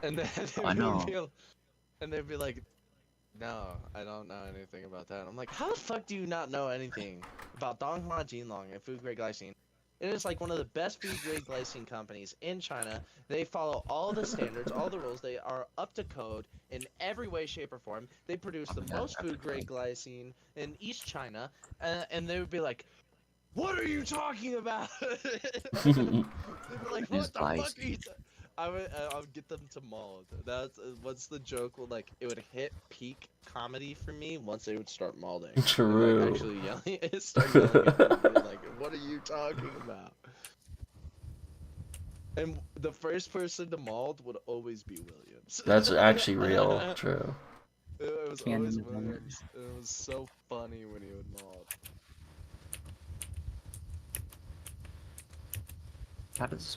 Speaker 6: And then
Speaker 5: I know.
Speaker 6: and they'd be like, no, I don't know anything about that. I'm like, how the fuck do you not know anything about Donghua Jinlong and food grade glycine? It is like one of the best food grade glycine companies in China. They follow all the standards, all the rules. They are up to code in every way, shape, or form. They produce the most food grade glycine in East China, and they would be like, "What are you talking about?" They'd be like, "What the fuck are you?" I would get them to mold. That's what's the joke? Well, like it would hit peak comedy for me once they would start molding.
Speaker 1: True.
Speaker 6: Like, actually yelling, start yelling at them, being like, "What are you talking about?" And the first person to mold would always be Williams.
Speaker 1: That's actually real. True.
Speaker 6: It was always Williams. It was so funny when he would mold.
Speaker 5: How does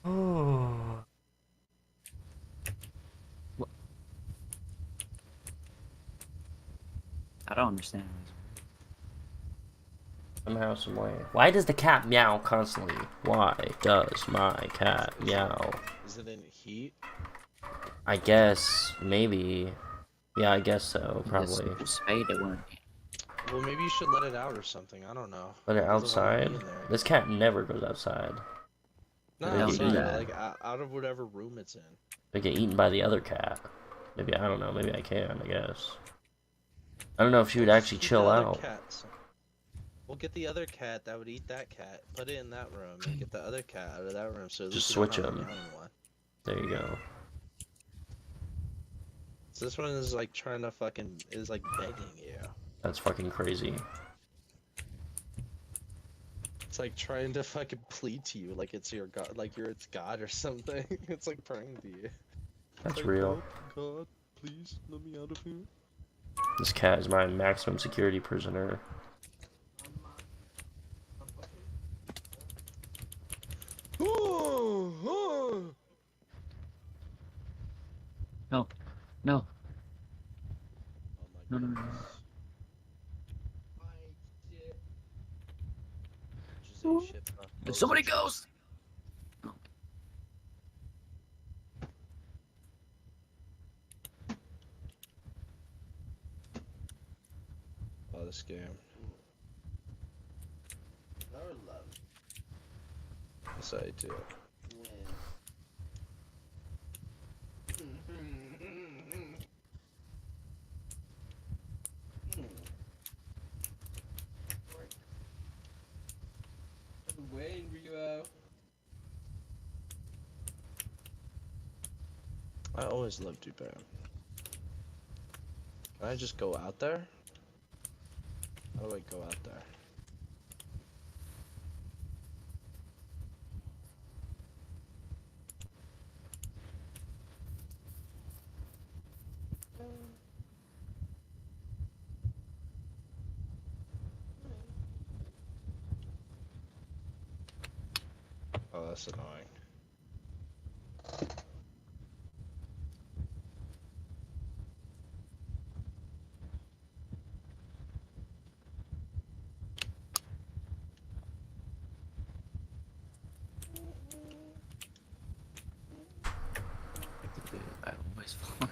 Speaker 1: Oh.
Speaker 5: I don't understand.
Speaker 1: Somehow, some way. Why does the cat meow constantly? Why does my cat meow?
Speaker 6: Is it in heat?
Speaker 1: I guess, maybe. Yeah, I guess so, probably.
Speaker 5: Spade it wouldn't.
Speaker 6: Well, maybe you should let it out or something. I don't know.
Speaker 1: Let it
Speaker 6: It doesn't wanna be
Speaker 1: outside?
Speaker 6: in there.
Speaker 1: This cat never goes outside.
Speaker 6: Not
Speaker 1: They get
Speaker 6: outside,
Speaker 1: eaten.
Speaker 6: like out of whatever room it's in.
Speaker 1: They get eaten by the other cat. Maybe, I don't know, maybe I can, I guess. I don't know if she would actually
Speaker 6: Keep the
Speaker 1: chill
Speaker 6: other
Speaker 1: out.
Speaker 6: cats. We'll get the other cat that would eat that cat, put it in that room, and get the other cat out of that room. So at
Speaker 1: Just
Speaker 6: least we don't
Speaker 1: switch
Speaker 6: have a
Speaker 1: 'em.
Speaker 6: meowing one.
Speaker 1: There you go.
Speaker 6: So this one is like trying to fucking like begging you.
Speaker 1: That's fucking crazy.
Speaker 6: It's like trying to fucking plead to you, like it's your god, like you're its god or something. It's like praying to you.
Speaker 1: That's
Speaker 6: Like,
Speaker 1: real.
Speaker 6: "Oh, God, please let me out of here."
Speaker 1: This cat is my maximum security prisoner.
Speaker 5: No. No.
Speaker 6: Oh my
Speaker 5: No, no, no.
Speaker 6: goodness. Just ate shit, bro.
Speaker 5: Somebody goes!
Speaker 6: Oh, this game.
Speaker 7: love.
Speaker 6: Yes, I do.
Speaker 7: When, Rio?
Speaker 6: I always loved Japan. Can I just go out there? How do I go out there? Oh, that's annoying.
Speaker 5: I always fall.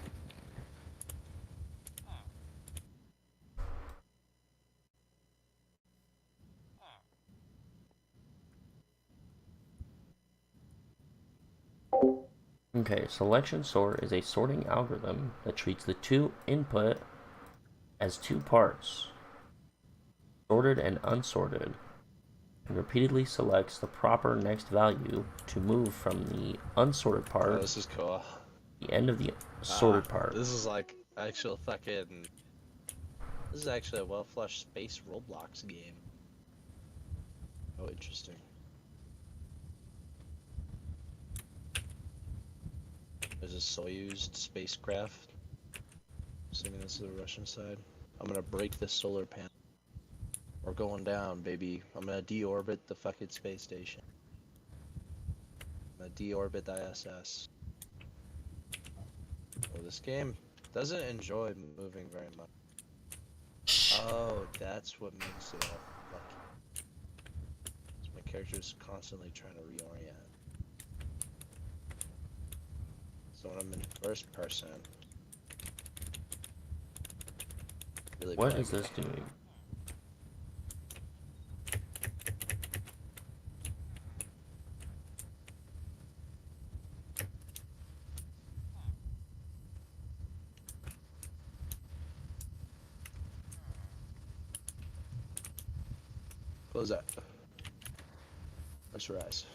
Speaker 1: Okay, selection sort is a sorting algorithm that treats the two input as two parts, sorted and unsorted, and repeatedly selects the proper next value to move from the unsorted
Speaker 6: Oh,
Speaker 1: part
Speaker 6: this is cool.
Speaker 1: to the end of the sorted part.
Speaker 6: This is like actual fucking. This is actually a well-fleshed space Roblox game. Oh, interesting. There's a Soyuz spacecraft. Assuming this is the Russian side. I'm gonna break this solar panel. We're going down, baby. I'm gonna deorbit the fucking space station. I'm gonna deorbit the ISS. Oh, this game doesn't enjoy moving very much. Oh, that's what makes it all fucky. So my character's constantly trying to reorient. So when I'm in first person, really
Speaker 1: What
Speaker 6: buggy.
Speaker 1: is this doing?
Speaker 6: Close that. Let's rise.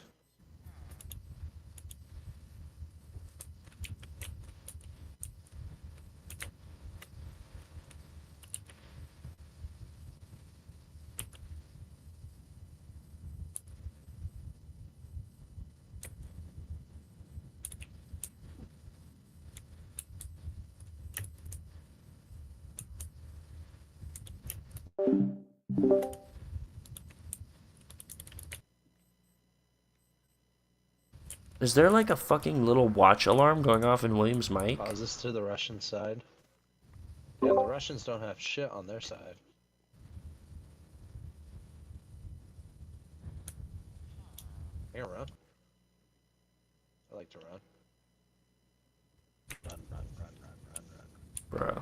Speaker 1: Is there like a fucking little watch alarm going off in William's mic?
Speaker 6: Pause this to the Russian side. Yeah, the Russians don't have shit on their side. I can run. I like to run. Run, run, run, run, run, run.
Speaker 1: Bro.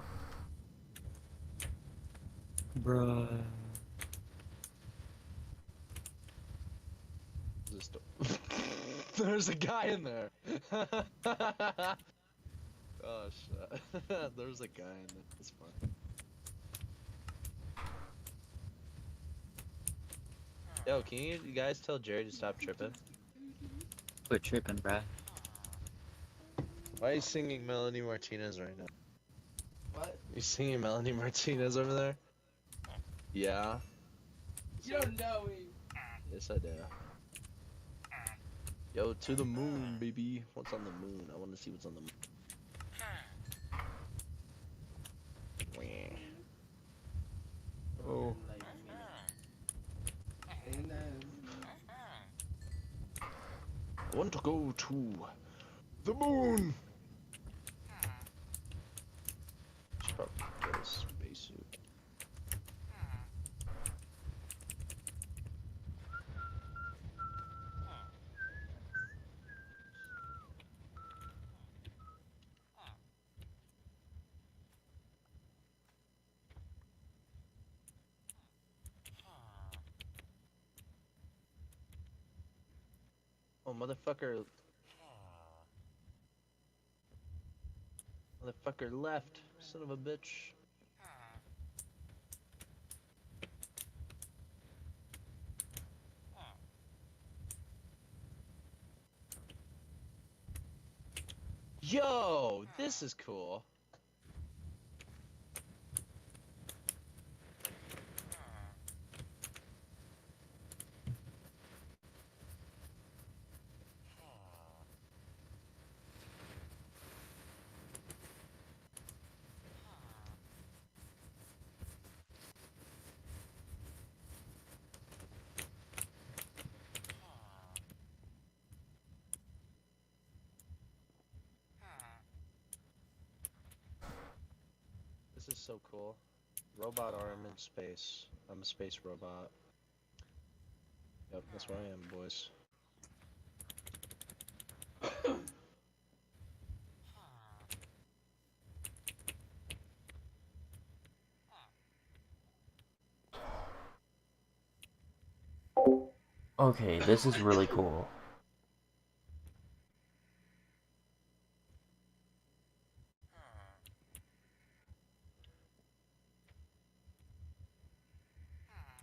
Speaker 5: Bruh.
Speaker 6: This door. There's a guy in there. Oh shit. There's a guy in there. It's fun. Yo, can you guys tell Jerry to stop tripping?
Speaker 5: Quit tripping, bruh.
Speaker 6: Why are you singing Melanie Martinez right now?
Speaker 7: What?
Speaker 6: You singing Melanie Martinez over there? Yeah.
Speaker 7: You don't know me.
Speaker 6: Yes, I do. Yo, to the moon, baby. What's on the moon? I want to see what's on the moon. Oh.
Speaker 7: Like me. And
Speaker 6: I want to go to the moon. Should probably get a spacesuit. Oh, motherfucker. Motherfucker left. Son of a bitch. Yo, this is cool. This is so cool. Robot arm in space. I'm a space robot. Yep, that's where I am, boys.
Speaker 1: Okay, this is really cool.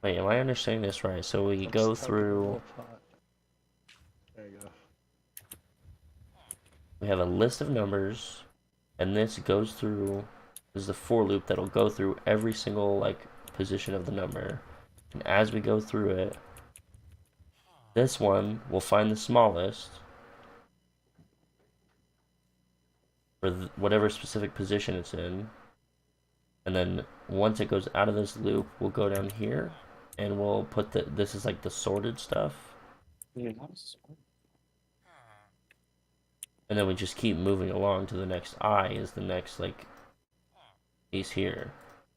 Speaker 1: Wait, am I understanding this right? So we go through...
Speaker 6: There you go.
Speaker 1: We have a list of numbers, and this goes through... This is the for loop that'll go through every single, like, position of the number. And as we go through it, this one will find the smallest for whatever specific position it's in. And then once it goes out of this loop, we'll go down here and we'll put this is like the sorted stuff. And then we just keep moving along to the next I is the next like piece here.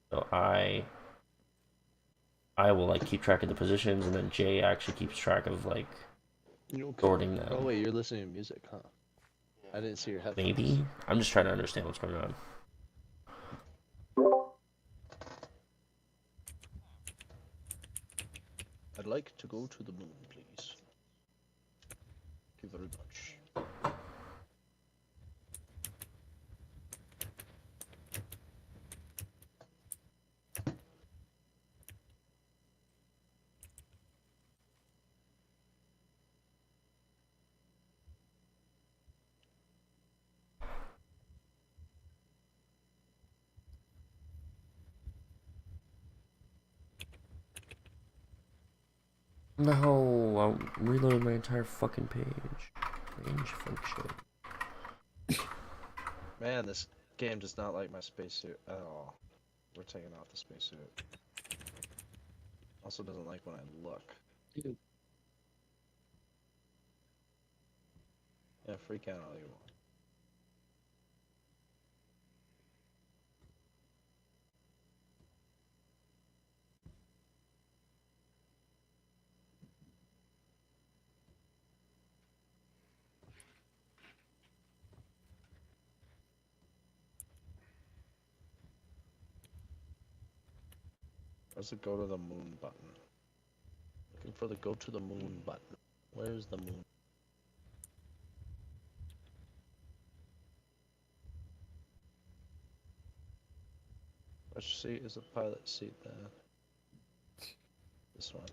Speaker 1: So I will like keep track of the positions, and then J actually keeps track of like sorting them.
Speaker 6: Oh wait, you're listening to music, huh? I didn't see your headphones.
Speaker 1: Maybe? I'm just trying to understand what's going on.
Speaker 6: I'd like to go to the moon, please. Thank you very much.
Speaker 1: No, I'll reload my entire fucking page. Range function.
Speaker 6: Man, this game does not like my spacesuit at all. We're taking off the spacesuit. Also doesn't like when I look.
Speaker 5: Dude.
Speaker 6: Yeah, freak out all you want. Where's the go to the moon button? Looking for the go to the moon button. Where's the moon? Which seat is the pilot seat then? This one.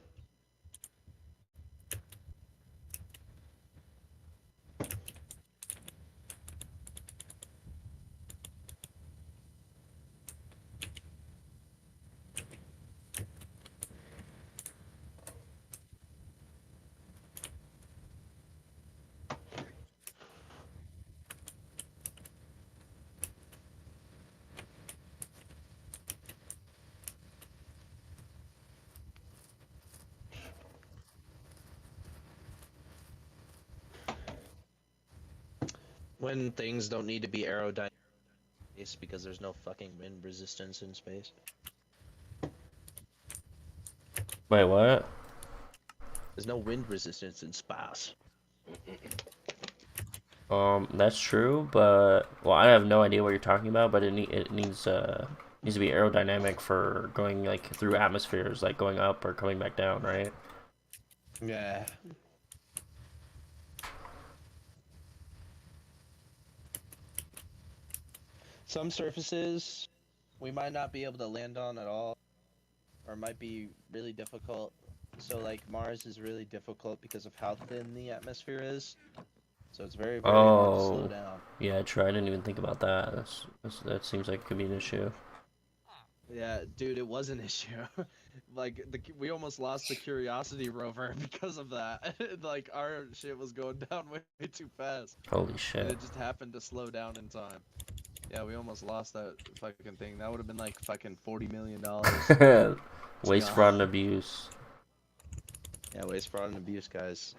Speaker 6: When things don't need to be aerodynamic because there's no fucking wind resistance in space.
Speaker 1: Wait, what?
Speaker 6: There's no wind resistance in space.
Speaker 1: That's true, but well, I have no idea what you're talking about. But it needs to be aerodynamic for going like through atmospheres, like going up or coming back down, right?
Speaker 6: Yeah. Some surfaces we might not be able to land on at all, or might be really difficult. So like Mars is really difficult because of how thin the atmosphere is. So it's very, very hard to slow
Speaker 1: Oh,
Speaker 6: down.
Speaker 1: yeah, true. I didn't even think about that. That seems like it could be an issue.
Speaker 6: Yeah, dude, it was an issue. Like we almost lost the Curiosity rover because of that. Like our shit was going down way too fast,
Speaker 1: Holy
Speaker 6: and
Speaker 1: shit.
Speaker 6: it just happened to slow down in time. Yeah, we almost lost that fucking thing. That would have been like fucking $40 million.
Speaker 1: Waste, fraud, and abuse.
Speaker 6: Yeah, waste, fraud, and abuse, guys.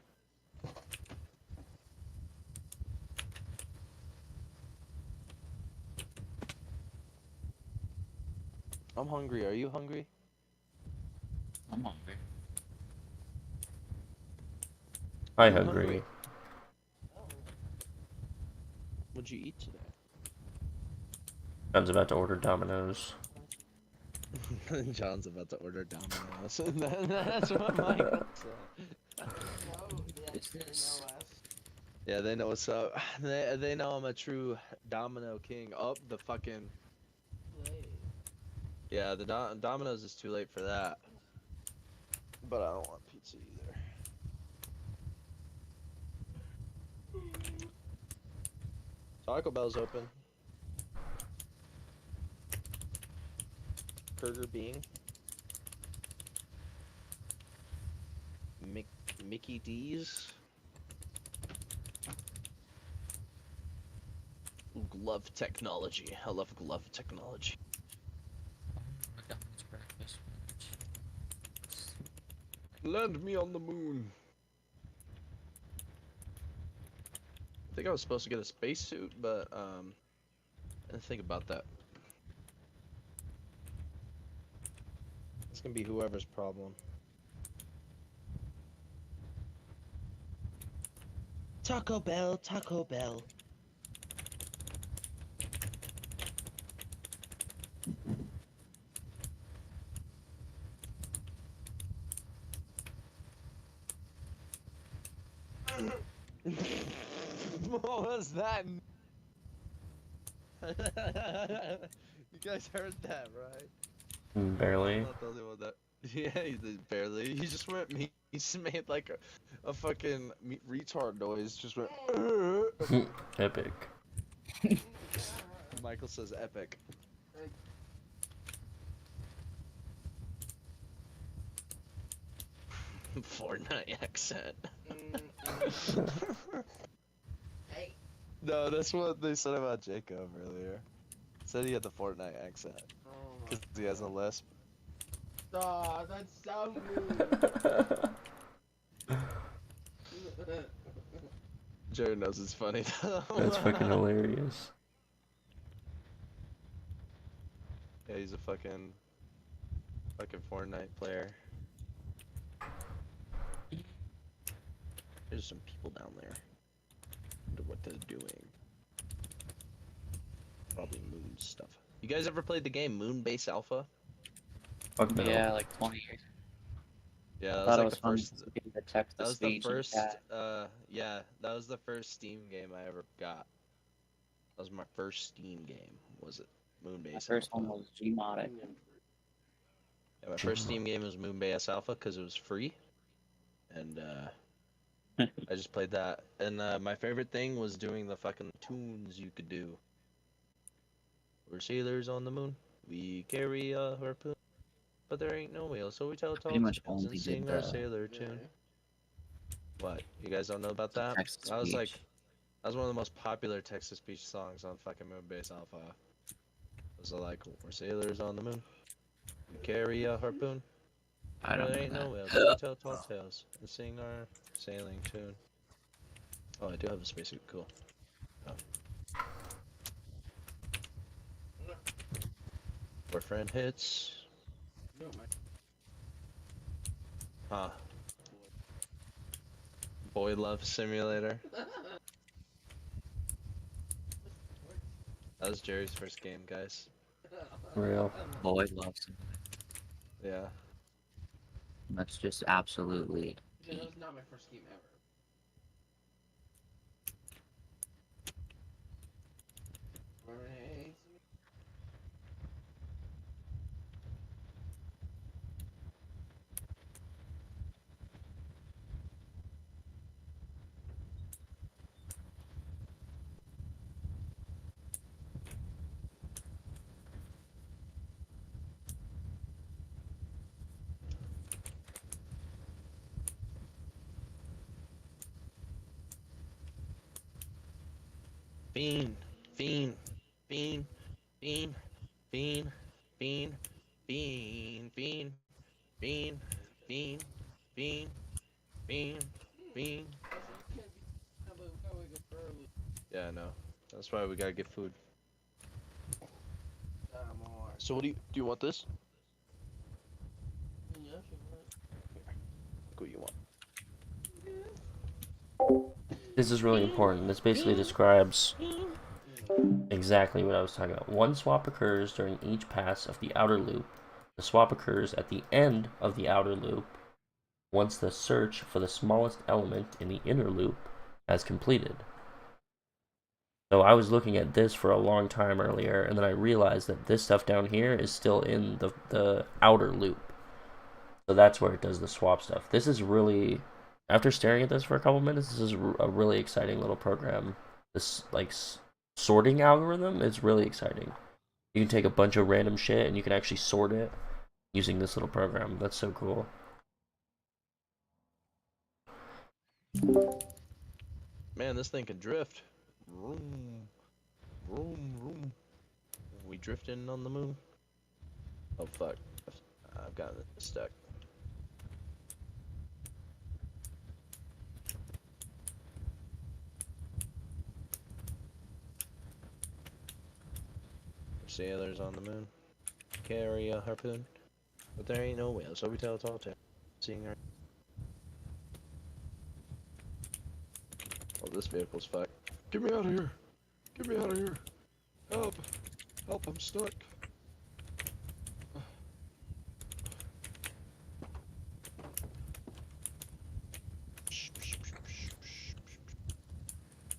Speaker 6: I'm hungry. Are you hungry?
Speaker 5: I'm hungry.
Speaker 1: I
Speaker 6: You
Speaker 1: agree.
Speaker 6: What'd you eat today?
Speaker 1: John's about to order Domino's.
Speaker 6: John's about to order Domino's. That's what Michael said.
Speaker 5: What's this?
Speaker 6: Yeah, they know what's up. They know I'm a true Domino king. Oh, the fucking. Yeah, the Domino's is too late for that. But I don't want pizza either. Taco Bell's open. Burger Bean. Mickey D's. Glove technology. I love glove technology.
Speaker 5: McDonald's breakfast.
Speaker 6: Land me on the moon. I think I was supposed to get a spacesuit, but I didn't think about that. It's gonna be whoever's problem. Taco Bell, Taco Bell. What was that? You guys heard that, right?
Speaker 1: Barely.
Speaker 6: I'm not the only one that. Yeah, he did barely. He just went. He made like a fucking retard noise. Just went.
Speaker 1: Epic.
Speaker 6: Michael says epic. Fortnite accent.
Speaker 7: Hey.
Speaker 6: No, that's what they said about Jacob earlier. Said he had the Fortnite accent
Speaker 7: Oh my
Speaker 6: because he has a lisp.
Speaker 7: god, that's so rude.
Speaker 6: Jared knows it's funny though.
Speaker 1: That's fucking hilarious.
Speaker 6: Yeah, he's a fucking Fortnite player. There's some people down there. Wonder what they're doing. Probably moon stuff. You guys ever played the game Moonbase Alpha?
Speaker 1: Fuck no.
Speaker 5: Yeah, like 20 years.
Speaker 6: Yeah, that
Speaker 5: I
Speaker 6: was
Speaker 5: thought
Speaker 6: like
Speaker 5: it was
Speaker 6: the
Speaker 5: fun
Speaker 6: first.
Speaker 5: to get the text
Speaker 6: That
Speaker 5: to
Speaker 6: was the
Speaker 5: speech and
Speaker 6: first.
Speaker 5: chat.
Speaker 6: Yeah, that was the first Steam game I ever got. That was my first Steam game. Was it Moonbase
Speaker 5: My first
Speaker 6: Alpha?
Speaker 5: one was Gmodic.
Speaker 6: Yeah, my first Steam game was Moonbase Alpha because it was free, and I just played that. And my favorite thing was doing the fucking tunes you could do. We're sailors on the moon. We carry a harpoon, but there ain't no whale, so we tell tall
Speaker 5: Pretty much
Speaker 6: tales and
Speaker 5: only did
Speaker 6: sing our
Speaker 5: the
Speaker 6: sailor tune. What? You guys don't know about that?
Speaker 5: text to
Speaker 6: That was like
Speaker 5: speech.
Speaker 6: that was one of the most popular text-to-speech songs on fucking Moonbase Alpha. It was like, we're sailors on the moon. We carry a harpoon.
Speaker 5: I don't
Speaker 6: There
Speaker 5: know
Speaker 6: ain't
Speaker 5: that.
Speaker 6: no whale, so we tell tall tales and sing our sailing tune. Oh, I do have a spacesuit. Cool. Oh. Boyfriend hits.
Speaker 7: No, my
Speaker 6: Huh. Boy love simulator. That was Jerry's first game, guys.
Speaker 1: Real.
Speaker 5: Boy loves him.
Speaker 6: Yeah.
Speaker 5: That's just absolutely.
Speaker 7: That was not my first game ever. Alright.
Speaker 6: Bean, bean, bean, bean, bean, bean, bean, bean, bean, bean, bean, bean, bean. Yeah, I know. That's why we gotta get food. So what do you want this? Look what you want.
Speaker 1: This is really important. This basically describes exactly what I was talking about. One swap occurs during each pass of the outer loop. The swap occurs at the end of the outer loop once the search for the smallest element in the inner loop has completed. So I was looking at this for a long time earlier, and then I realized that this stuff down here is still in the outer loop. So that's where it does the swap stuff. This is really, after staring at this for a couple minutes, this is a really exciting little program. This, like, sorting algorithm is really exciting. You can take a bunch of random shit and you can actually sort it using this little program. That's so cool.
Speaker 6: Man, this thing can drift. Vroom, vroom, vroom. We drifting on the moon? Oh fuck. I've got it stuck. Sailors on the moon. Carry a harpoon. But there ain't no whale, so we tell tall tale. Seeing her. Oh, this vehicle's fucked. Get me out of here! Get me out of here! Help! Help, I'm stuck!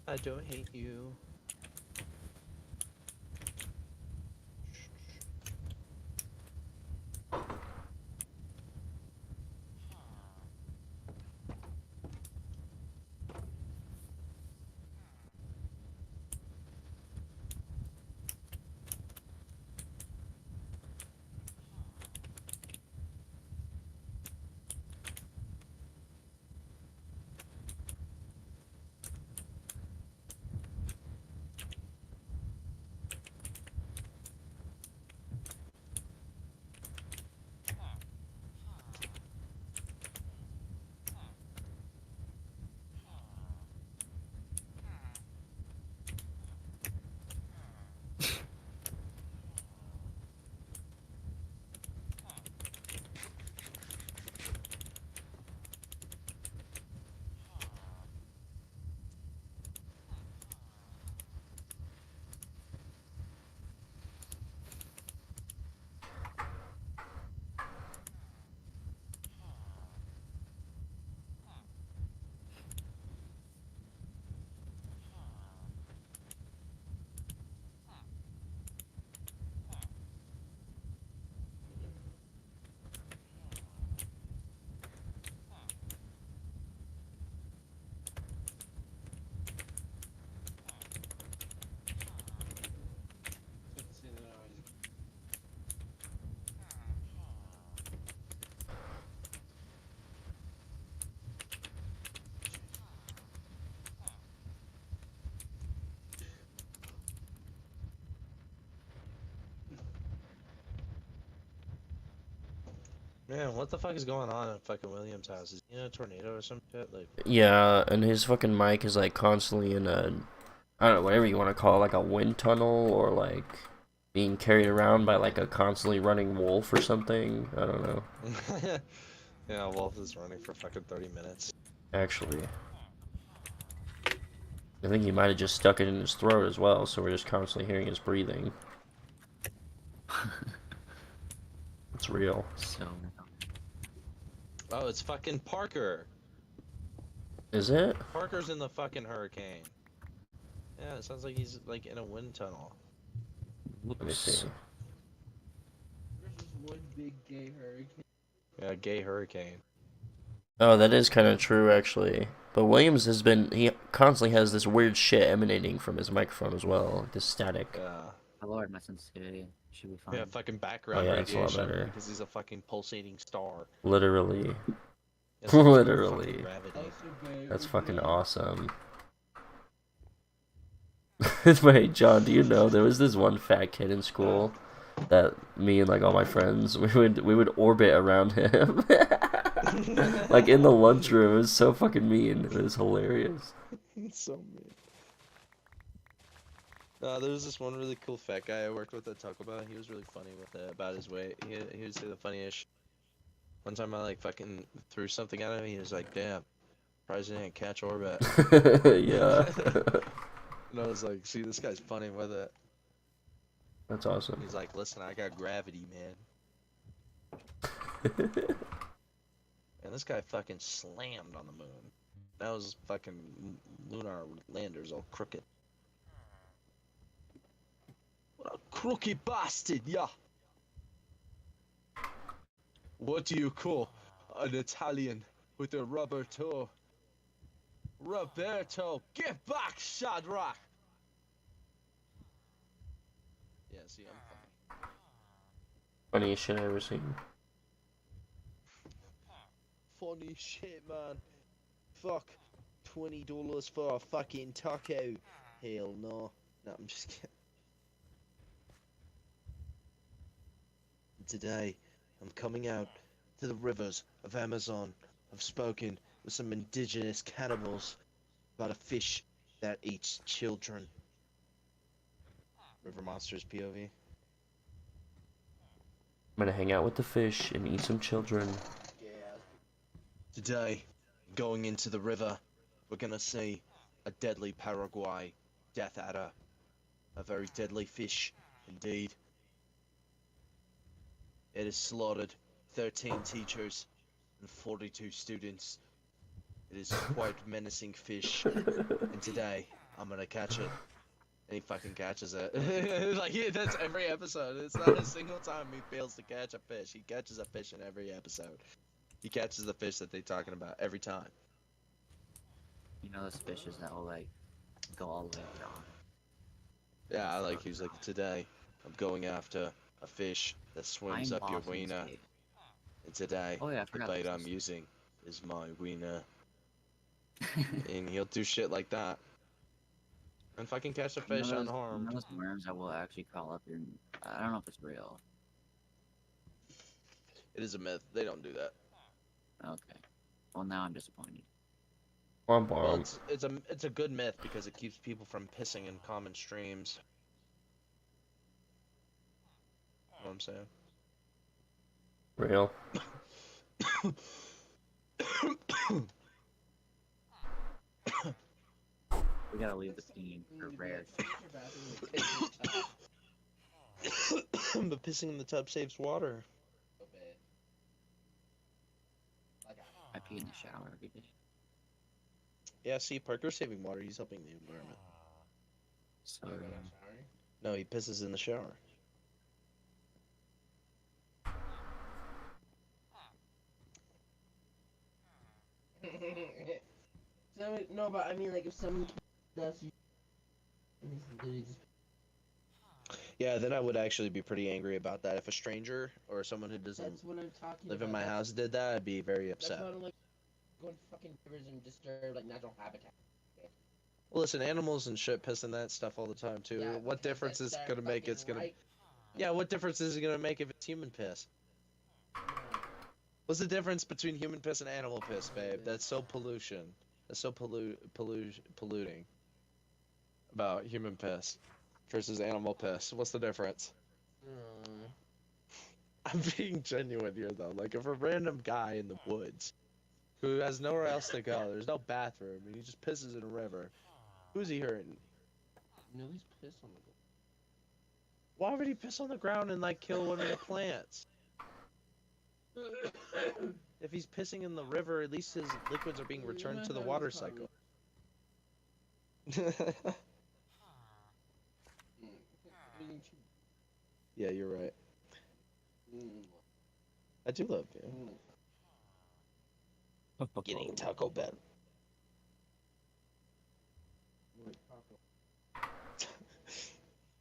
Speaker 6: I don't hate you. Man, what the fuck is going on at fucking William's house? Is he in a tornado or some shit? Like,
Speaker 1: Yeah, and his fucking mic is like constantly in a, I don't know, whatever you want to call it, like a wind tunnel or like being carried around by like a constantly running wolf or something. I don't know.
Speaker 6: yeah, Wolf is running for fucking 30 minutes.
Speaker 1: Actually, I think he might have just stuck it in his throat as well, so we're just constantly hearing his breathing. It's real.
Speaker 5: So
Speaker 6: Oh, it's fucking Parker.
Speaker 1: Is it?
Speaker 6: Parker's in the fucking hurricane. Yeah, it sounds like he's like in a wind tunnel.
Speaker 1: Let me see.
Speaker 7: There's just one big gay hurricane.
Speaker 6: Yeah, gay hurricane.
Speaker 1: Oh, that is kind of true, actually. But Williams has been, he constantly has this weird shit emanating from his microphone as well, like this static.
Speaker 6: Yeah.
Speaker 5: I lowered my sensitivity. Should be fine.
Speaker 6: Yeah, fucking background
Speaker 1: Oh, yeah, it's a lot
Speaker 6: radiation
Speaker 1: better.
Speaker 6: because he's a fucking pulsating star.
Speaker 1: Literally.
Speaker 6: It's like
Speaker 1: Literally.
Speaker 6: fucking gravity.
Speaker 7: Also gay
Speaker 1: That's
Speaker 7: or
Speaker 1: fucking
Speaker 7: gay.
Speaker 1: awesome. Wait, John, do you know there was this one fat kid in school that me and like all my friends we would orbit around him, like in the lunchroom. It was so fucking mean. It was hilarious.
Speaker 6: It's so mean. There was this one really cool fat guy I worked with at Taco Bell. He was really funny with it about his weight. He would say the funniest shit. One time I like fucking threw something at him. He was like, "Damn, surprised you didn't catch orbit."
Speaker 1: Yeah,
Speaker 6: And I was like, "See, this guy's funny with it."
Speaker 1: that's awesome.
Speaker 6: He's like, "Listen, I got gravity, man." And this guy fucking slammed on the moon. That was fucking lunar landers all crooked. What a crooked bastard, yeah. What do you call an Italian with a rubber toe? Roberto, get back, Shadrach! Yeah, see, I'm funny.
Speaker 1: Funniest shit I ever seen.
Speaker 6: Funny shit, man. Fuck. $20 for a fucking taco. Hell no. No, I'm just kidding. Today, I'm coming out to the rivers of Amazon. I've spoken with some indigenous cannibals about a fish that eats children. River Monsters POV.
Speaker 1: I'm gonna hang out with the fish and eat some children.
Speaker 6: Yeah. Today, going into the river, we're gonna see a deadly Paraguay death adder. A very deadly fish, indeed. It has slaughtered 13 teachers and 42 students. It is quite menacing fish, and today, I'm gonna catch it. And he fucking catches it. Like, yeah, that's every episode. It's not a single time he fails to catch a fish. He catches a fish in every episode. He catches the fish that they're talking about every time.
Speaker 5: You know those fishes that will like go all the way down.
Speaker 6: Yeah, I like, he's like, today, I'm going after a fish that swims up your wiener. And today,
Speaker 5: Oh yeah, I
Speaker 6: the
Speaker 5: forgot
Speaker 6: bait
Speaker 5: this
Speaker 6: I'm
Speaker 5: is-
Speaker 6: using is my wiener. And he'll do shit like that. And fucking catch a fish
Speaker 5: You know
Speaker 6: unharmed.
Speaker 5: those worms that will actually crawl up your. I don't know if it's real.
Speaker 6: It is a myth. They don't do that.
Speaker 5: Okay. Well, now I'm disappointed.
Speaker 1: Womp
Speaker 6: Well,
Speaker 1: womp.
Speaker 6: it's a good myth because it keeps people from pissing in common streams. You know what I'm saying?
Speaker 1: Real.
Speaker 5: We gotta leave the scene for rare.
Speaker 6: But pissing in the tub saves water.
Speaker 5: I pee in the shower every day.
Speaker 6: Yeah, see, Parker's saving water. He's helping the environment.
Speaker 5: So
Speaker 6: No, he pisses in the shower.
Speaker 7: No, but I mean, like, if someone does, you literally just.
Speaker 6: Yeah, then I would actually be pretty angry about that. If a stranger or someone who doesn't
Speaker 7: That's what I'm talking
Speaker 6: live
Speaker 7: about.
Speaker 6: in my house did that, I'd be very
Speaker 7: That's
Speaker 6: upset.
Speaker 7: why I don't like going to fucking rivers and disturb like natural habitat.
Speaker 6: Well, listen, animals and shit piss in that stuff all the time too.
Speaker 7: Yeah,
Speaker 6: What
Speaker 7: because
Speaker 6: difference is
Speaker 7: that's
Speaker 6: it
Speaker 7: their
Speaker 6: gonna make?
Speaker 7: fucking
Speaker 6: It's gonna.
Speaker 7: right.
Speaker 6: Yeah, what difference is it gonna make if it's human piss? What's the difference between human piss and animal piss, babe? That's so pollution. That's so polluting. About human piss versus animal piss. What's the difference? I'm being genuine here though. Like if a random guy in the woods who has nowhere else to go, there's no bathroom, and he just pisses in a river, who's he hurting?
Speaker 7: No, he's pissed on the.
Speaker 6: Why would he piss on the ground and like kill one of the plants? If he's pissing in the river, at least his liquids are being returned to the water cycle. Yeah, you're right. I do love you. Getting Taco Bell.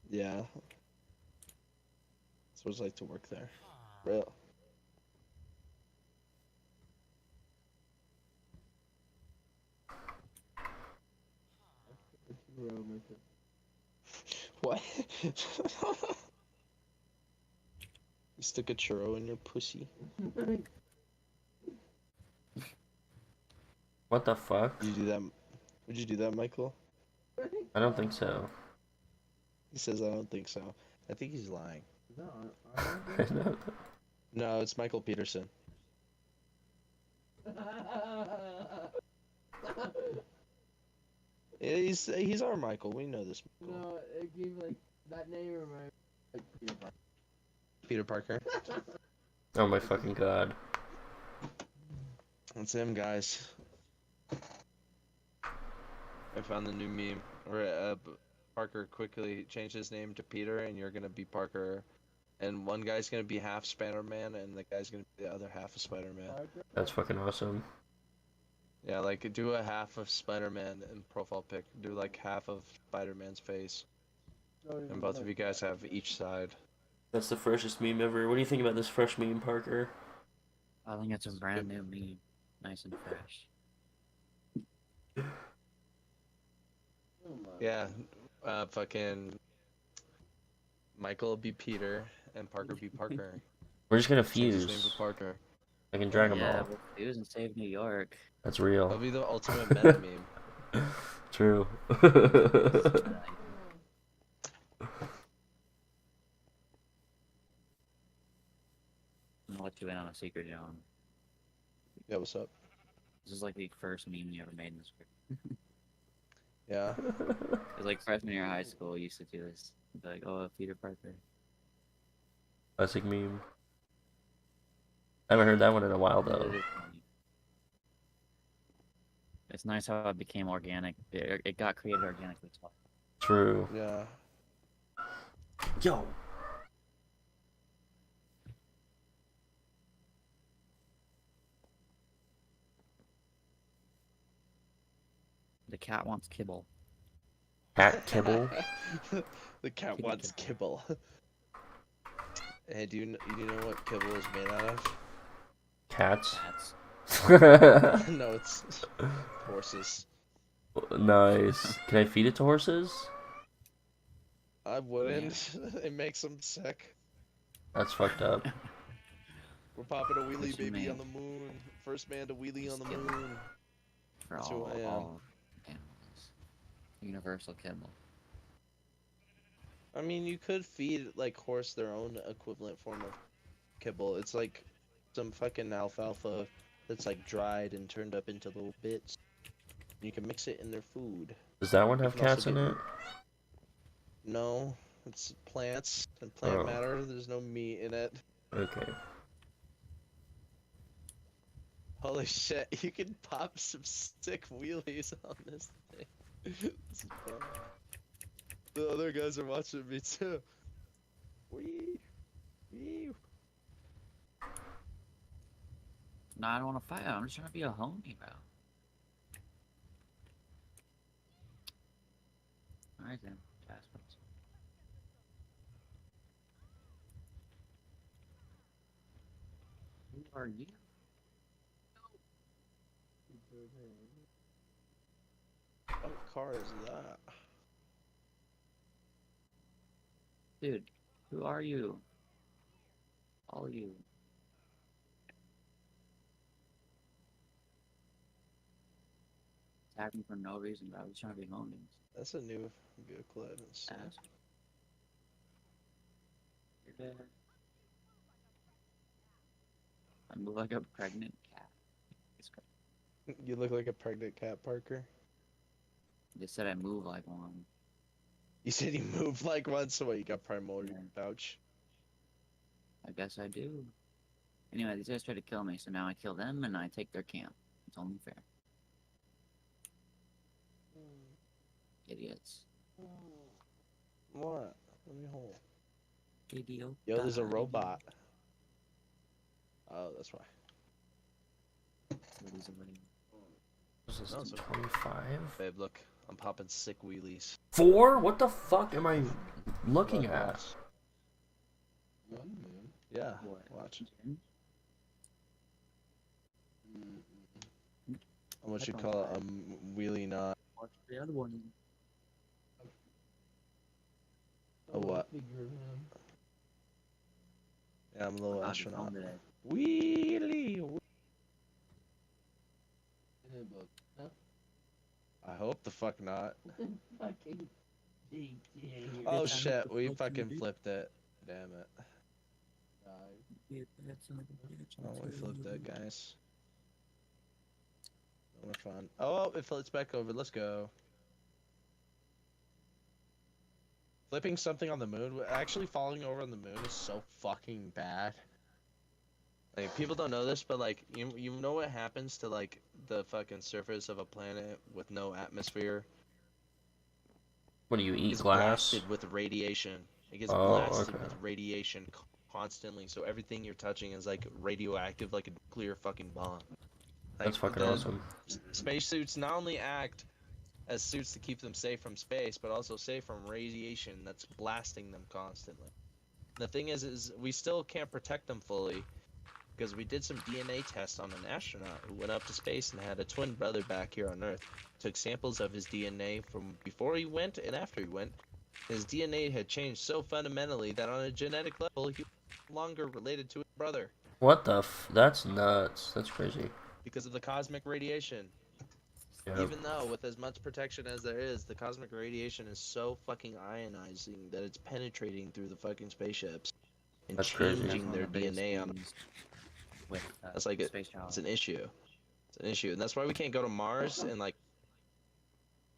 Speaker 6: Yeah. That's what it's like to work there. Real. What? You stick a churro in your pussy?
Speaker 1: What the fuck?
Speaker 6: Would you do that? Would you do that, Michael?
Speaker 1: I don't think so.
Speaker 6: He says, I don't think so. I think he's lying.
Speaker 7: No, I don't think so.
Speaker 6: No, it's Michael Peterson. Yeah, he's our Michael. We know this. Michael.
Speaker 7: No, it gave like that name reminds me of like
Speaker 6: Peter Parker.
Speaker 1: Oh my fucking god.
Speaker 6: That's him, guys. I found the new meme where Parker quickly changed his name to Peter, and you're gonna be Parker, and one guy's gonna be half Spider-Man, and the guy's gonna be the other half of Spider-Man.
Speaker 1: That's fucking awesome.
Speaker 6: Yeah, like do a half of Spider-Man in profile pic. Do like half of Spider-Man's face, and both of you guys have each side.
Speaker 1: That's the freshest meme ever. What do you think about this fresh meme, Parker?
Speaker 5: I think it's a brand new meme. Nice and fresh.
Speaker 6: Yeah, fucking Michael be Peter and Parker be Parker.
Speaker 1: We're just gonna
Speaker 6: Change his name
Speaker 1: fuse.
Speaker 6: to Parker.
Speaker 1: I can drag them
Speaker 5: Yeah,
Speaker 1: all.
Speaker 5: we'll fuse and save New York.
Speaker 1: That's
Speaker 6: That'll
Speaker 1: real.
Speaker 6: be the ultimate meta meme.
Speaker 1: True.
Speaker 5: I'll let you in on a secret, John.
Speaker 6: Yeah, what's up?
Speaker 5: This is like the first meme you ever made in this group.
Speaker 6: Yeah.
Speaker 5: It was like freshman year of high school, we used to do this. It'd be like, oh, Peter Parker.
Speaker 1: Classic meme. I haven't heard that one in a while
Speaker 5: It
Speaker 1: though.
Speaker 5: is funny. It's nice how it became organic. It got created organically as well.
Speaker 1: True.
Speaker 6: Yeah.
Speaker 1: Yo.
Speaker 5: The cat wants kibble.
Speaker 1: Cat kibble.
Speaker 6: The cat wants kibble. Hey, do you know what kibble is made out of?
Speaker 1: Cats.
Speaker 5: Cats.
Speaker 6: No, it's horses.
Speaker 1: Nice. Can I feed it to horses?
Speaker 6: I wouldn't. It makes them sick.
Speaker 1: That's fucked up.
Speaker 6: We're popping a wheelie
Speaker 5: What you
Speaker 6: baby
Speaker 5: mean?
Speaker 6: on the moon. First man to wheelie on the
Speaker 5: Skip.
Speaker 6: moon.
Speaker 5: For
Speaker 6: That's who
Speaker 5: all
Speaker 6: I am.
Speaker 5: animals. Universal kibble.
Speaker 6: I mean, you could feed like horse their own equivalent form of kibble. It's like some fucking alfalfa that's like dried and turned up into little bits. You can mix it in their food.
Speaker 1: Does that one
Speaker 6: You
Speaker 1: have
Speaker 6: can also
Speaker 1: cats in
Speaker 6: get-
Speaker 1: it?
Speaker 6: No, it's plants and plant
Speaker 1: Oh.
Speaker 6: matter. There's no meat in it.
Speaker 1: Okay.
Speaker 6: Holy shit, you can pop some sick wheelies on this thing. This is fun. The other guys are watching me too. Wee. Wee.
Speaker 5: No, I don't want to fight. I'm just trying to be a homie, bro. Alright then, Jasper. Who are you?
Speaker 6: What car is that?
Speaker 5: Dude, who are you? All of you. Attack me for no reason, bro. I was trying to be homies.
Speaker 6: That's a new vehicle I haven't seen.
Speaker 5: Ass. You're dead. I move like a pregnant cat. It's crazy.
Speaker 6: You look like a pregnant cat, Parker.
Speaker 5: They said I move like one.
Speaker 6: You said you moved like one, so what, you got primordial
Speaker 5: Yeah.
Speaker 6: pouch?
Speaker 5: I guess I do. Anyway, these guys tried to kill me, so now I kill them and I take their camp. It's only fair. Idiots.
Speaker 6: What? Let me hold.
Speaker 5: Idiot.
Speaker 6: Yo, there's a robot. Oh, that's why.
Speaker 1: This is
Speaker 6: No, it's okay.
Speaker 1: 25?
Speaker 6: Babe, look, I'm popping sick wheelies.
Speaker 1: 4? What the fuck am I looking
Speaker 6: Look,
Speaker 1: at?
Speaker 6: watch. Yeah,
Speaker 5: What?
Speaker 6: watch. What you call it? Wheelie not.
Speaker 5: Watch the other one.
Speaker 6: A what?
Speaker 7: Figure of him.
Speaker 6: Yeah, I'm a little
Speaker 5: I'll be
Speaker 6: astronaut.
Speaker 5: home today.
Speaker 6: Wheelie.
Speaker 7: In a book. Huh?
Speaker 6: I hope the fuck not.
Speaker 7: Fucking JK.
Speaker 6: Oh shit, we fucking flipped it. Damn it. Oh, we flipped it, guys. No more fun. Oh, it flips back over. Let's go. Flipping something on the moon, actually falling over on the moon is so fucking bad. Like, people don't know this, but like, you know what happens to like the fucking surface of a planet with no atmosphere?
Speaker 1: What do you eat?
Speaker 6: It's
Speaker 1: Glass?
Speaker 6: blasted with radiation. It gets
Speaker 1: Oh,
Speaker 6: blasted
Speaker 1: okay.
Speaker 6: with radiation constantly, so everything you're touching is like radioactive, like a nuclear fucking bomb. Like,
Speaker 1: That's fucking awesome.
Speaker 6: Spacesuits not only act as suits to keep them safe from space, but also safe from radiation that's blasting them constantly. The thing is we still can't protect them fully, because we did some DNA tests on an astronaut who went up to space and had a twin brother back here on Earth. Took samples of his DNA from before he went and after he went. His DNA had changed so fundamentally that on a genetic level, he was no longer related to his brother.
Speaker 1: What the That's nuts. That's crazy.
Speaker 6: Because of the cosmic radiation.
Speaker 1: Yeah.
Speaker 6: Even though, with as much protection as there is, the cosmic radiation is so fucking ionizing that it's penetrating through the fucking spaceships and
Speaker 1: That's crazy.
Speaker 6: changing their DNA on them.
Speaker 5: With
Speaker 6: That's like
Speaker 5: space travel.
Speaker 6: it's an issue. It's an issue, and that's why we can't go to Mars and like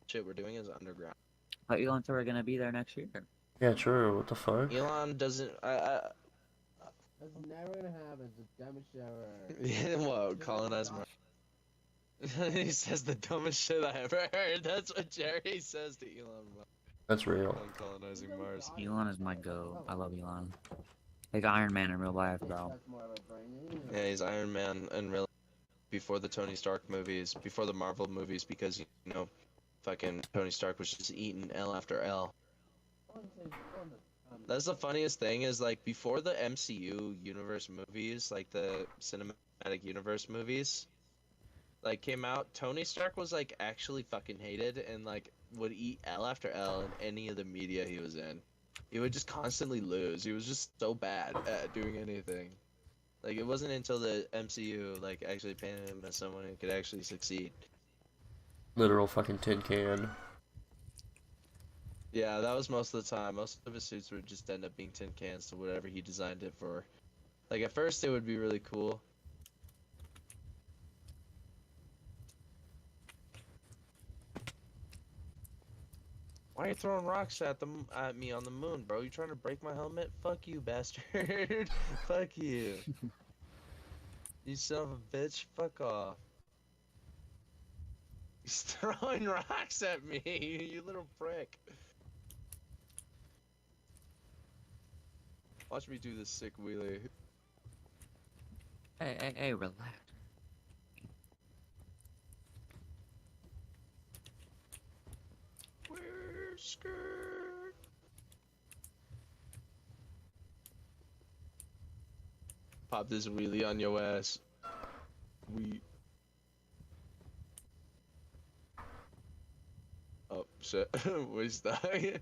Speaker 6: shit we're doing is underground.
Speaker 5: But Elon said we're gonna be there next year.
Speaker 1: Yeah, true. What the fuck?
Speaker 6: Elon doesn't.
Speaker 7: That's never gonna happen. It's the dumbest shit ever.
Speaker 6: Yeah, whoa, colonize Mars. He says the dumbest shit I ever heard. That's what Jerry says to Elon Musk.
Speaker 1: That's real.
Speaker 6: On colonizing Mars.
Speaker 5: Elon is my go. I love Elon. Like Iron Man in real life, bro.
Speaker 7: That's more of a brain.
Speaker 6: Yeah, he's Iron Man, and really before the Tony Stark movies, before the Marvel movies, because you know, fucking Tony Stark was just eating L after L. That's the funniest thing is like before the MCU universe movies, like the cinematic universe movies, like came out, Tony Stark was like actually fucking hated and like would eat L after L in any of the media he was in. He would just constantly lose. He was just so bad at doing anything. Like it wasn't until the MCU like actually painted him as someone who could actually succeed.
Speaker 1: Literal fucking tin can.
Speaker 6: Yeah, that was most of the time. Most of his suits would just end up being tin cans to whatever he designed it for. Like at first it would be really cool. Why are you throwing rocks at me on the moon, bro? You trying to break my helmet? Fuck you, bastard. Fuck you. You son of a bitch. Fuck off. He's throwing rocks at me, you little prick. Watch me do this sick wheelie.
Speaker 5: Hey, relax.
Speaker 6: We're scared. Pop this wheelie on your ass. Oh shit. Where's that?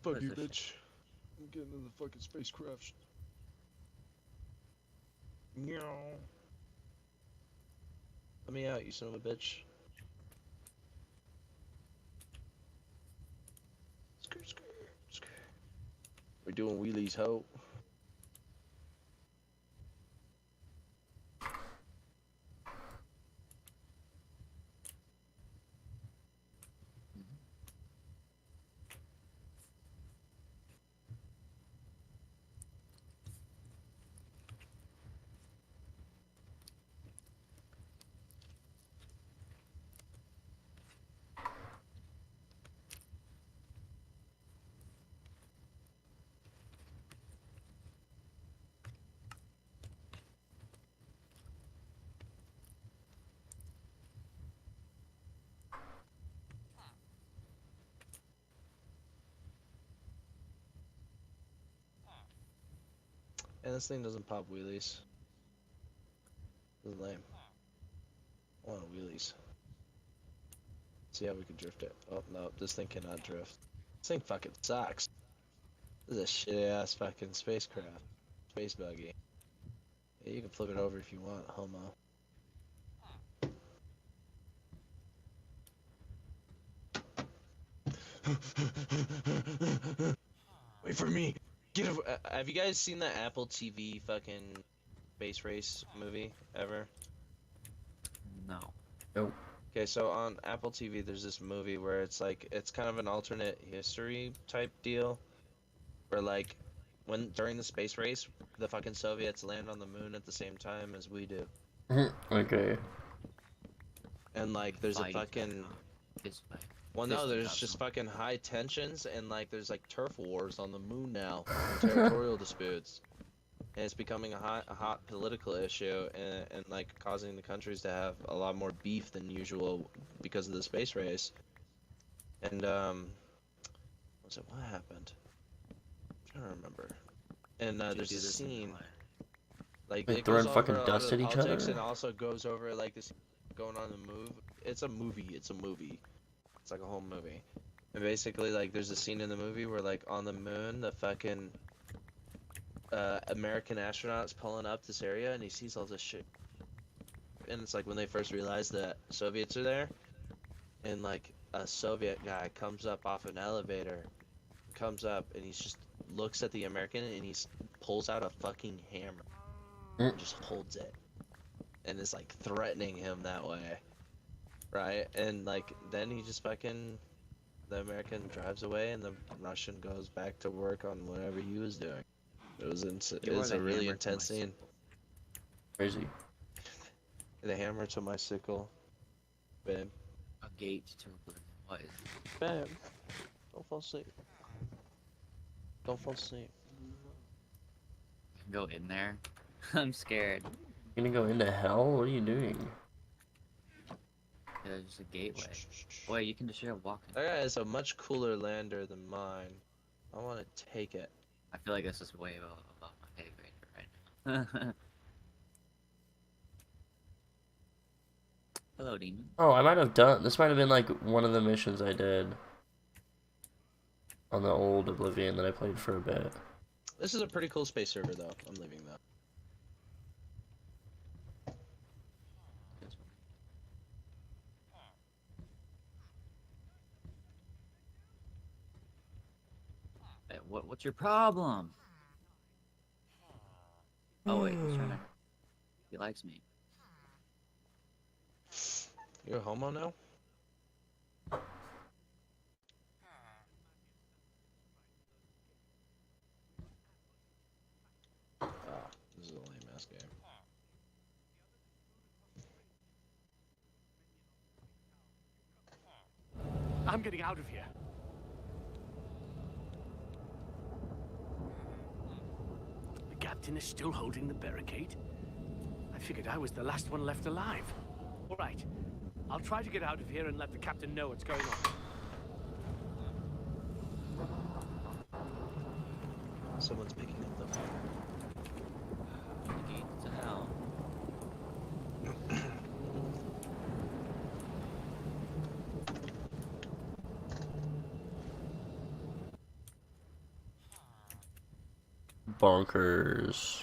Speaker 6: Fuck you, bitch. I'm getting in the fucking spacecraft. Meow. Let me out, you son of a bitch. Skirt. We're doing wheelies, ho. And this thing doesn't pop wheelies. This is lame. I want wheelies. See how we can drift it. Oh no, this thing cannot drift. This thing fucking sucks. This is a shitty ass fucking spacecraft. Space buggy. Yeah, you can flip it over if you want, homo. Wait for me. Get over. Have you guys seen the Apple TV fucking space race movie ever?
Speaker 5: No.
Speaker 1: Nope.
Speaker 6: Okay, so on Apple TV, there's this movie where it's like it's kind of an alternate history type deal, where like when during the space race, the fucking Soviets land on the moon at the same time as we do,
Speaker 1: Okay.
Speaker 6: and like there's a
Speaker 5: Fight.
Speaker 6: fucking
Speaker 5: This way.
Speaker 6: well,
Speaker 5: This
Speaker 6: no,
Speaker 5: way,
Speaker 6: there's
Speaker 5: Cosmo.
Speaker 6: just fucking high tensions and like there's like turf wars on the moon now, and territorial disputes. And it's becoming a hot political issue, and like causing the countries to have a lot more beef than usual because of the space race. And what's it? What happened? I'm trying to remember. And
Speaker 5: Did you
Speaker 6: there's
Speaker 5: do
Speaker 6: a
Speaker 5: this in
Speaker 6: scene
Speaker 5: real life?
Speaker 6: like
Speaker 1: Wait,
Speaker 6: it
Speaker 1: throwing
Speaker 6: goes
Speaker 1: fucking
Speaker 6: over a lot
Speaker 1: dust
Speaker 6: of
Speaker 1: at
Speaker 6: the
Speaker 1: each
Speaker 6: politics,
Speaker 1: other?
Speaker 6: and also goes over like this going on in the move. It's a movie. It's a movie. It's like a whole movie. And basically, like, there's a scene in the movie where, like, on the moon, the fucking American astronaut's pulling up this area, and he sees all this shit. And it's like when they first realized that Soviets are there, and like a Soviet guy comes up off an elevator, comes up, and he's just looks at the American, and he pulls out a fucking hammer, and just holds it, and is like threatening him that way, right? And like then he just fucking. The American drives away, and the Russian goes back to work on whatever he was doing. It was a really intense scene.
Speaker 1: Crazy.
Speaker 6: The hammer to my sickle, babe.
Speaker 5: A gate to oblivion. What is it?
Speaker 6: Babe, don't fall asleep. Don't fall asleep.
Speaker 5: I can go in there. I'm scared.
Speaker 1: You're gonna go into hell? What are you doing?
Speaker 5: There's just a gateway. Wait, you can just walk in.
Speaker 6: That guy is a much cooler lander than mine. I want to take it.
Speaker 5: I feel like this is way above my pay grade right now. Hello, demon.
Speaker 1: Oh, I might have done. This might have been like one of the missions I did on the old Oblivion that I played for a bit.
Speaker 6: This is a pretty cool space server, though. I'm leaving though.
Speaker 5: Hey, what's your problem? Oh wait, he's trying to. He likes me.
Speaker 6: You're a homo now? Ah, this is a lame ass game.
Speaker 8: I'm getting out of here. The captain is still holding the barricade. I figured I was the last one left alive. All right. I'll try to get out of here and let the captain know what's going on.
Speaker 6: Someone's picking up the phone.
Speaker 5: The gate to hell.
Speaker 1: Bonkers.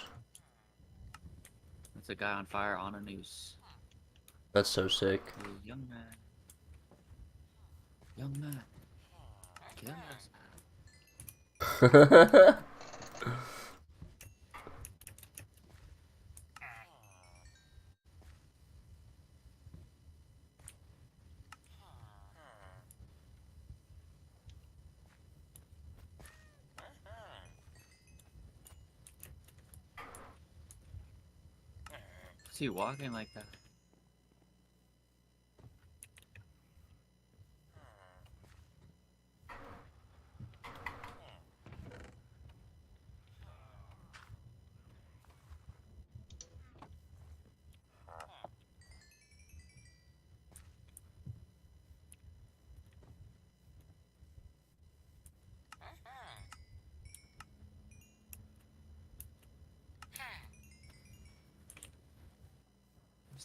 Speaker 5: It's a guy on fire on a noose.
Speaker 1: That's so sick.
Speaker 5: Hey, young man. Young man. Kill us. Is he walking like that?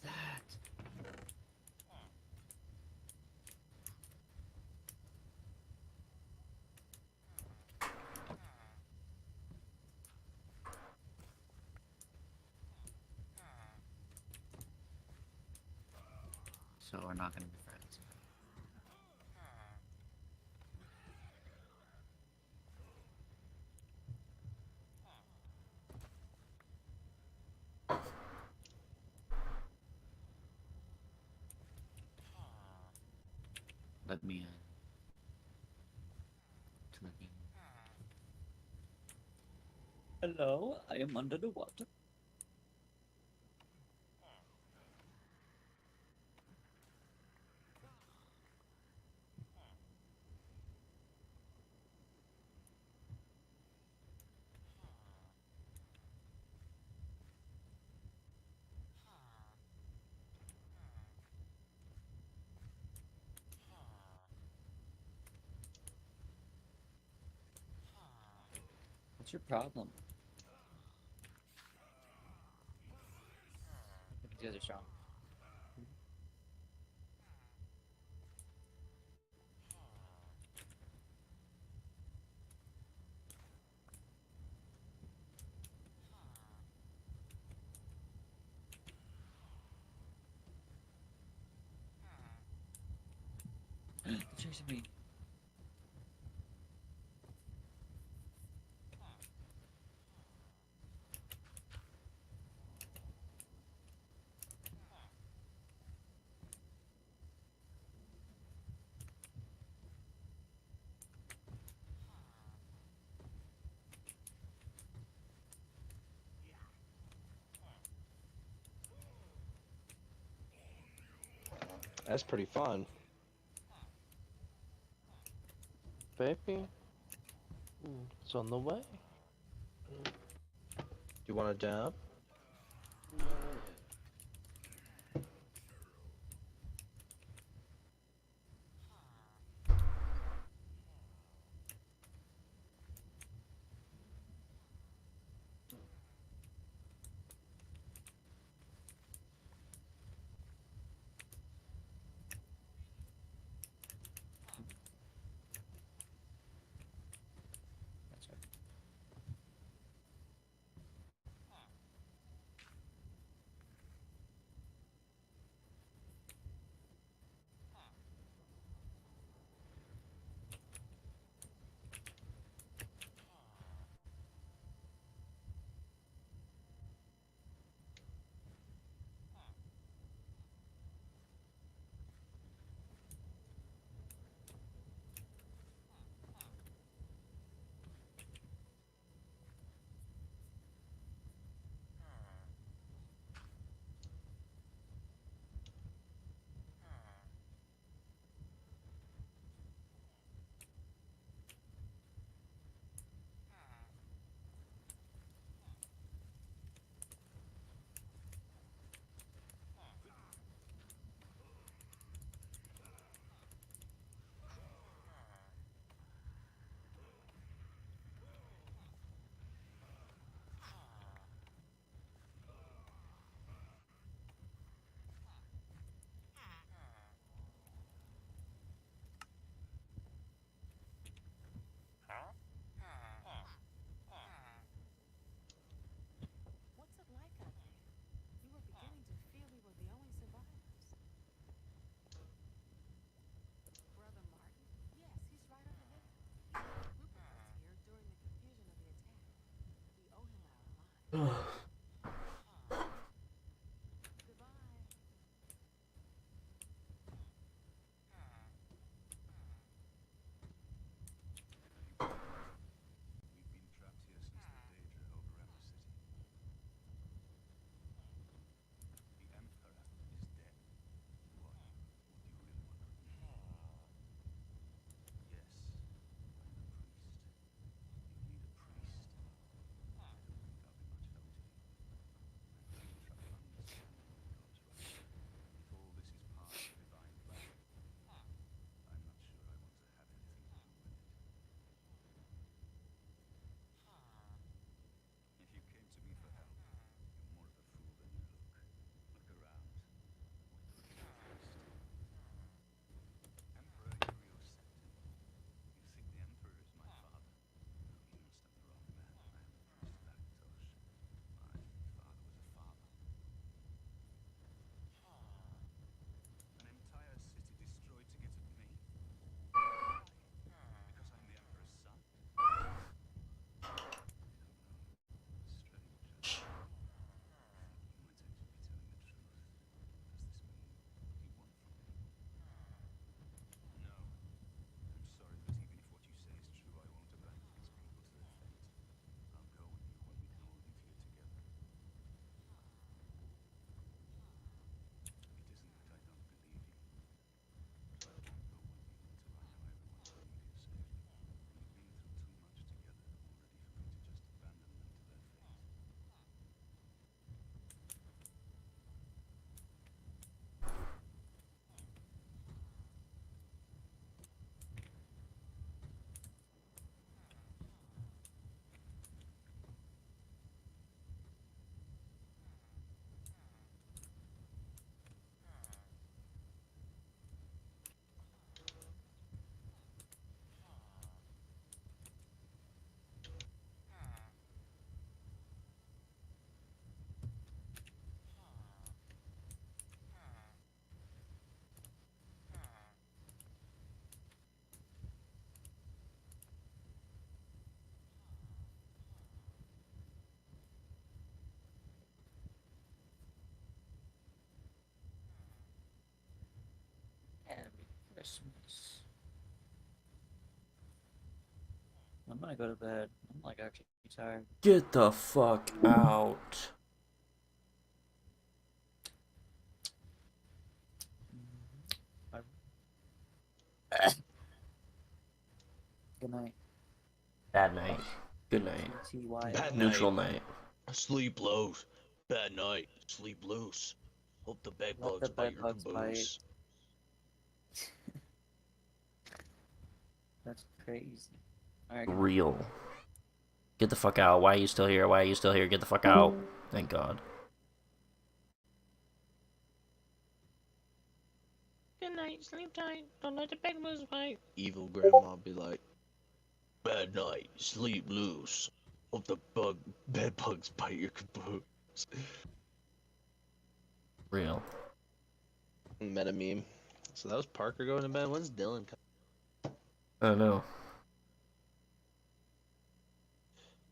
Speaker 5: that? So we're not gonna be friends. Let me in. To the game. Hello, I am under the water. What's your problem? You guys are strong. They're chasing me.
Speaker 6: That's pretty fun. Baby, it's on the way. You want to dab?
Speaker 5: That's right. Christmas. I'm gonna go to bed. I'm like actually tired.
Speaker 1: Get the fuck out.
Speaker 5: Good night.
Speaker 1: Bad night. Good night.
Speaker 6: Bad
Speaker 1: Neutral
Speaker 6: night.
Speaker 1: night.
Speaker 6: Sleep loose. Bad night. Sleep loose. Hope the bed
Speaker 5: Let
Speaker 6: bugs
Speaker 5: the
Speaker 6: bite
Speaker 5: bed
Speaker 6: your
Speaker 5: bugs bite.
Speaker 6: caboose.
Speaker 5: That's crazy. Alright.
Speaker 1: Real. Get the fuck out. Why are you still here? Why are you still here? Get the fuck out. Thank God.
Speaker 8: Good night, sleep tight. Don't let the bed bugs bite.
Speaker 6: Evil grandma be like, bad night. Sleep loose. Hope the bed bugs bite your caboose.
Speaker 1: Real.
Speaker 6: Meta meme. So that was Parker going to bed. When's Dylan coming?
Speaker 1: I don't know.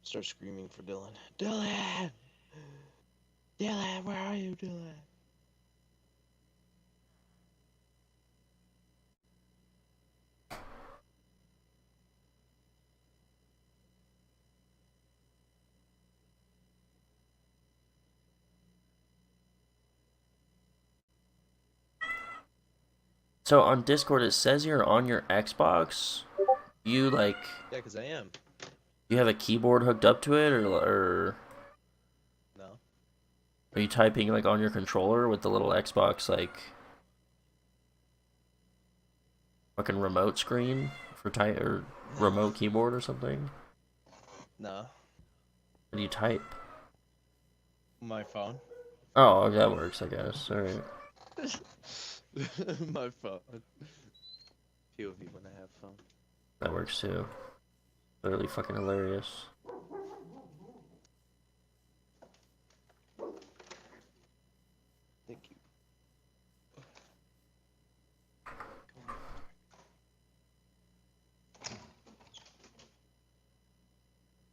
Speaker 6: Start screaming for Dylan. Dylan! Dylan, where are you, Dylan?
Speaker 1: So on Discord it says you're on your Xbox. You like
Speaker 6: Yeah, because I am.
Speaker 1: you have a keyboard hooked up to it or
Speaker 6: No.
Speaker 1: are you typing like on your controller with the little Xbox like fucking remote screen for type or remote keyboard or something?
Speaker 6: No.
Speaker 1: What do you type?
Speaker 6: My phone.
Speaker 1: Oh, that works, I guess. Alright.
Speaker 6: My phone. Few of you when I have phone.
Speaker 1: That works too. Literally fucking hilarious.
Speaker 6: Thank you.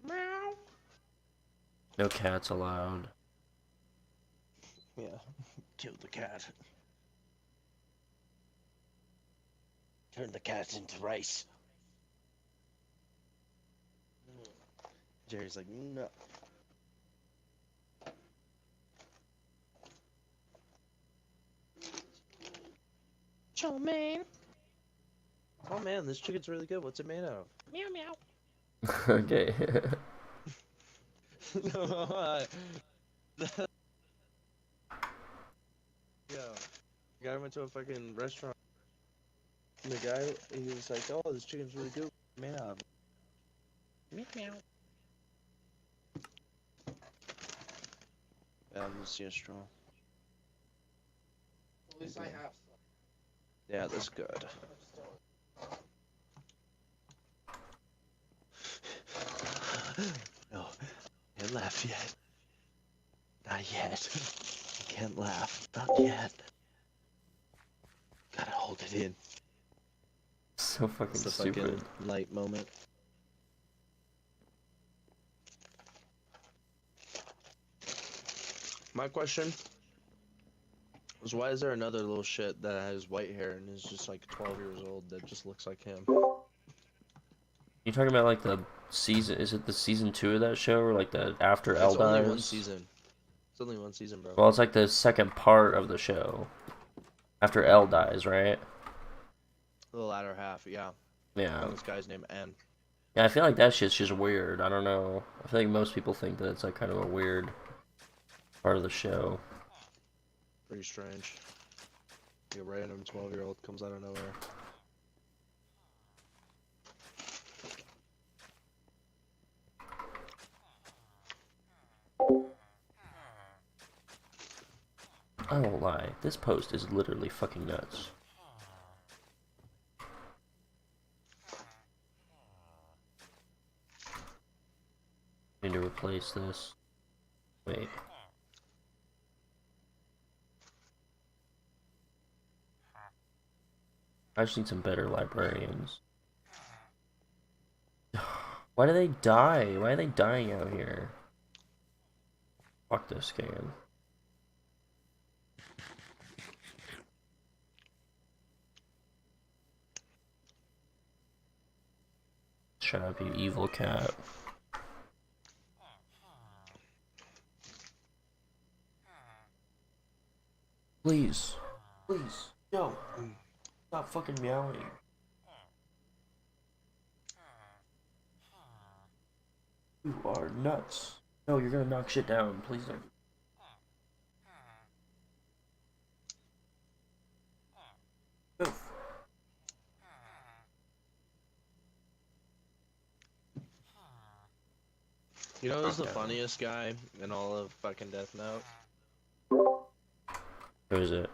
Speaker 8: Meow.
Speaker 1: No cats allowed.
Speaker 6: Yeah. Kill the cat. Turn the cat into rice. Jerry's like, no.
Speaker 8: Chow mein.
Speaker 6: Oh man, this chicken's really good. What's it made of?
Speaker 8: Meow meow.
Speaker 1: Okay.
Speaker 6: Yo, the guy went to a fucking restaurant. And the guy, he was like, oh, this chicken's really good. What's it made of?
Speaker 8: Meow meow.
Speaker 6: Yeah, I'm just seeing strong.
Speaker 7: At least I have some.
Speaker 6: Yeah, that's good. No, can't laugh yet. Not yet. I can't laugh. Not yet. Gotta hold it in.
Speaker 1: So fucking
Speaker 6: It's the
Speaker 1: stupid.
Speaker 6: fucking light moment. My question was, why is there another little shit that has white hair and is just like 12 years old that just looks like him?
Speaker 1: You talking about like the season? Is it the season 2 of that show or like the after
Speaker 6: It's
Speaker 1: Elle
Speaker 6: only
Speaker 1: dies?
Speaker 6: one season. It's only one season, bro.
Speaker 1: Well, it's like the second part of the show after Elle dies, right?
Speaker 6: The latter half, yeah.
Speaker 1: Yeah.
Speaker 6: And this guy's name N.
Speaker 1: Yeah, I feel like that shit's just weird. I don't know. I feel like most people think that it's like kind of a weird part of the show.
Speaker 6: Pretty strange. A random 12-year-old comes out of nowhere.
Speaker 1: I won't lie. This post is literally fucking nuts. Need to replace this. Wait. I just need some better librarians. Why do they die? Why are they dying out here? Fuck this game. Shut up, you evil cat. Please. Please. No. Stop fucking meowing. You are nuts. No, you're gonna knock shit down. Please don't. Move.
Speaker 6: You know who's the funniest guy in all of fucking Death Note?
Speaker 1: Who is it?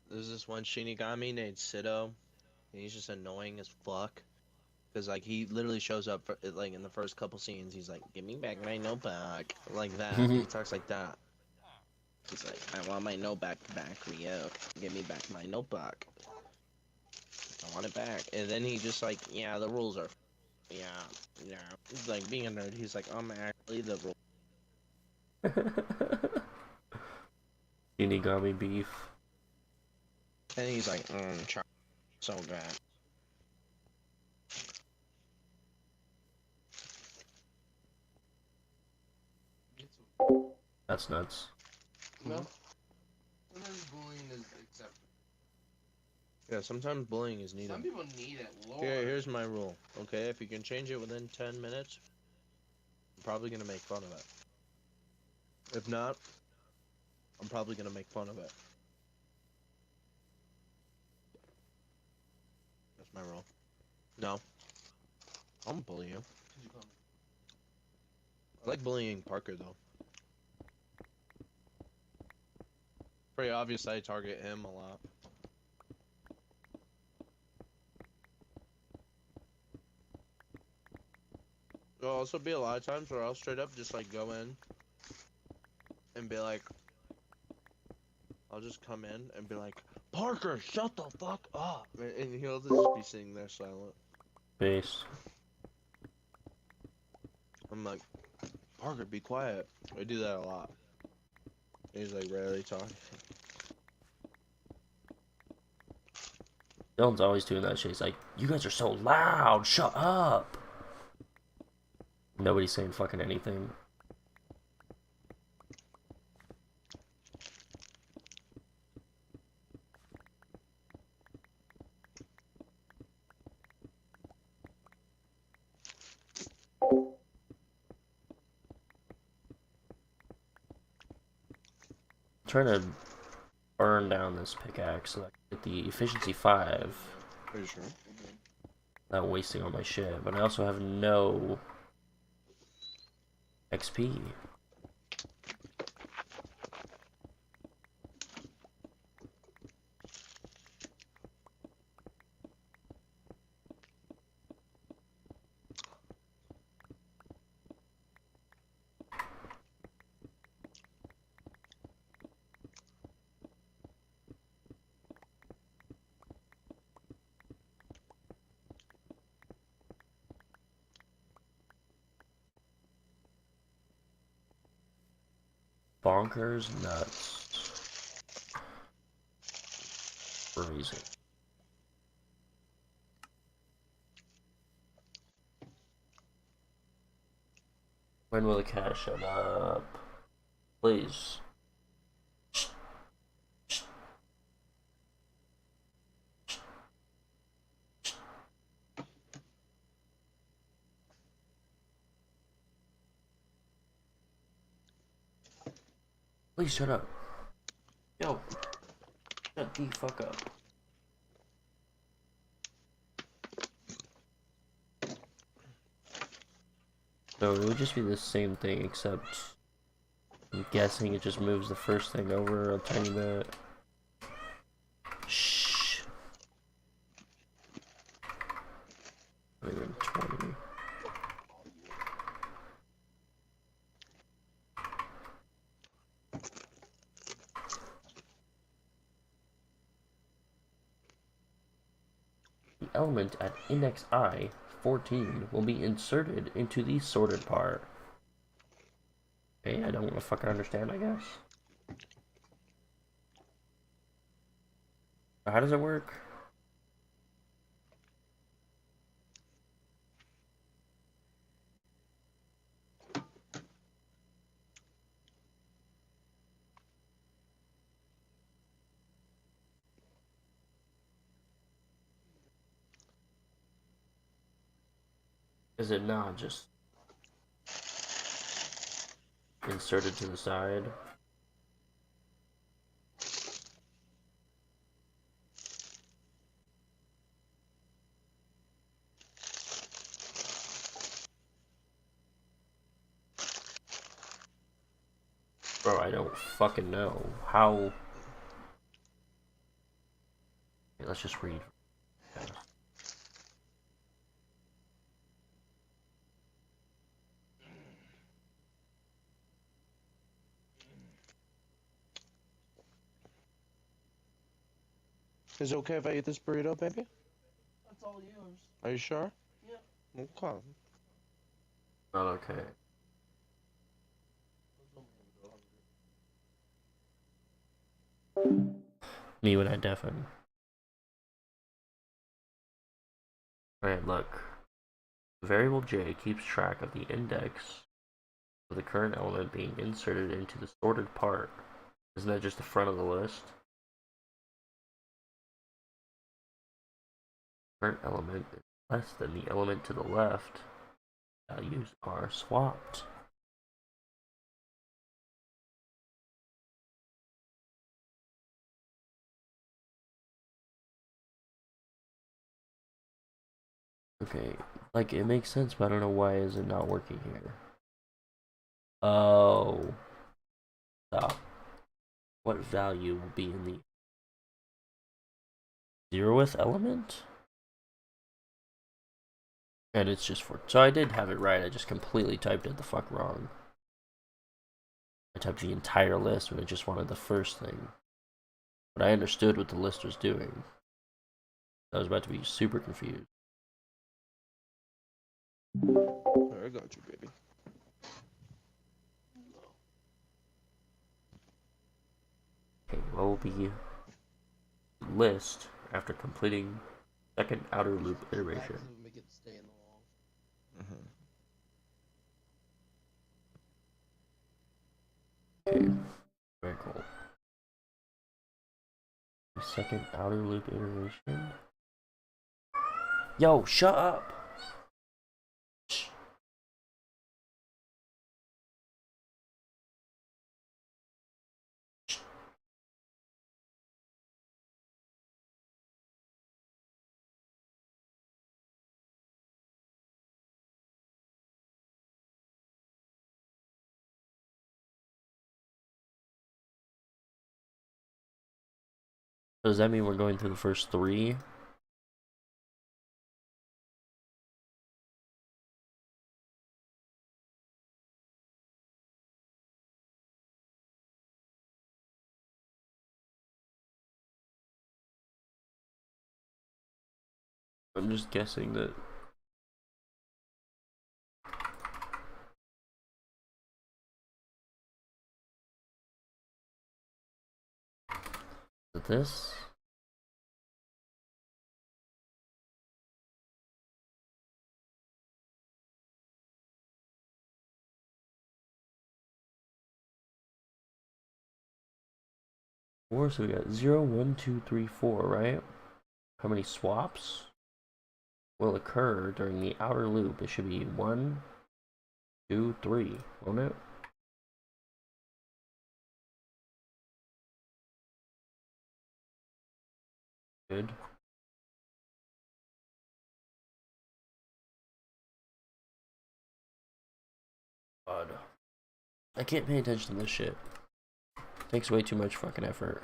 Speaker 6: There's this one Shinigami named Sido, and he's just annoying as fuck. Cause like he literally shows up for like in the first couple scenes, he's like, "Give me back my notebook," like that. He talks like that. He's like, "I want my notebook back, Rio. Give me back my notebook. I want it back." And then he just like, "Yeah, the rules are, yeah." He's like being a nerd. He's like, "I'm actually the rule."
Speaker 1: Shinigami beef.
Speaker 6: And he's like, so good."
Speaker 1: That's nuts.
Speaker 7: No. Sometimes bullying is acceptable.
Speaker 6: Yeah, sometimes bullying is needed.
Speaker 7: Some people need it. Lord.
Speaker 6: Here's my rule. Okay, if you can change it within 10 minutes, I'm probably gonna make fun of it. If not, I'm probably gonna make fun of it. That's my rule. No. I won't bully you. I like bullying Parker though. Pretty obvious I target him a lot. There'll also be a lot of times where I'll straight up just like go in and be like, I'll just come in and be like, "Parker, shut the fuck up," and he'll just be sitting there silent.
Speaker 1: Base.
Speaker 6: I'm like, "Parker, be quiet." I do that a lot. He's like rarely talking.
Speaker 1: Dylan's always doing that shit. He's like, "You guys are so loud. Shut up." Nobody's saying fucking anything. Trying to burn down this pickaxe so that I can get the efficiency 5
Speaker 6: Are you sure?
Speaker 1: without wasting all my shit. But I also have no XP. Bonkers nuts. Crazy. When will the cat shut up? Please. Please shut up. Yo. Shut the fuck up. No, it would just be the same thing, except I'm guessing it just moves the first thing over a tiny bit. Shh. Maybe 20. The element at index I, 14, will be inserted into the sorted part. Okay, I don't want to fucking understand, I guess. How does it work? Is it not just inserted to the side? Bro, I don't fucking know. How... Okay, let's just read. Okay.
Speaker 6: Is it okay if I eat this burrito, baby?
Speaker 7: That's all yours.
Speaker 6: Are you sure?
Speaker 7: Yeah.
Speaker 6: Okay.
Speaker 1: Not okay. Me when I deafen. Alright, look. Variable j keeps track of the index of the current element being inserted into the sorted part. Isn't that just the front of the list? Current element is less than the element to the left. Values are swapped. Okay, like it makes sense, but I don't know why is it not working here. Oh, stop. What value will be in the 0th element? And it's just for... So I did have it right, I just completely typed it the fuck wrong. I typed the entire list when I just wanted the first thing. But I understood what the list was doing. I was about to be super confused.
Speaker 6: I got you, baby.
Speaker 1: Okay, what will be list after completing second outer loop iteration?
Speaker 7: Make it stay in the wall.
Speaker 1: Okay, very cool. Second outer loop iteration. Yo, shut up! Shh. Does that mean we're going through the first 3? I'm just guessing that... This? So we got 0, 1, 2, 3, 4, right? How many swaps will occur during the outer loop? It should be 1, 2, 3, won't it? Good. God. I can't pay attention to this shit. Takes way too much fucking effort.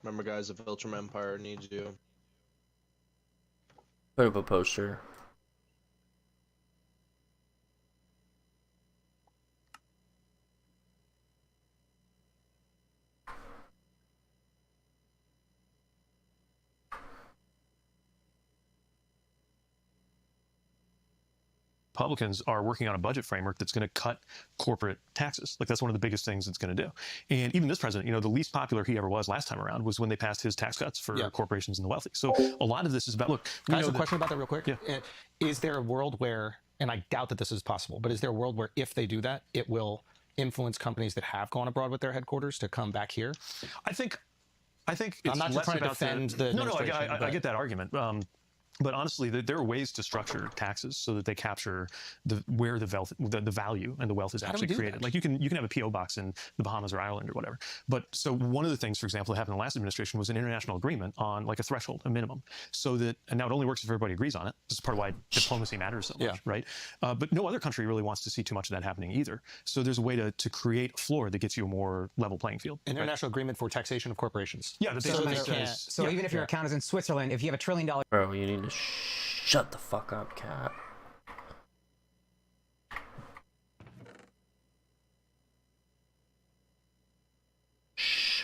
Speaker 6: Remember, guys, if Viltrum Empire needs you.
Speaker 1: Put up a poster.
Speaker 3: Republicans are working on a budget framework that's going to cut corporate taxes. Like, that's one of the biggest things it's going to do. And even this president, you know, the least popular he ever was last time around was when they passed his tax cuts for corporations and the wealthy. So a lot of this is about, look,
Speaker 4: Can I ask a question about that real quick?
Speaker 3: Yeah.
Speaker 4: Is there a world where, and I doubt that this is possible, but is there a world where if they do that, it will influence companies that have gone abroad with their headquarters to come back here?
Speaker 3: I think it's
Speaker 4: I'm not just trying to defend the
Speaker 3: No,
Speaker 4: administration,
Speaker 3: I get that argument. But honestly, there are ways to structure taxes so that they capture where the value and the wealth is actually created. Like, you can have a PO box in the Bahamas or Ireland or whatever. But so one of the things, for example, that happened in the last administration was an international agreement on like a threshold, a minimum, so that, and now it only works if everybody agrees on it. This is part of why diplomacy matters so much, right? But no other country really wants to see too much of that happening either. So there's a way to create a floor that gets you a more level playing field.
Speaker 4: An international agreement for taxation of corporations.
Speaker 3: Yeah, that
Speaker 9: So,
Speaker 3: basically says,
Speaker 9: so even if your account is in Switzerland, if you have $1 trillion.
Speaker 1: Bro, you need to shut the fuck up, cat. Shh.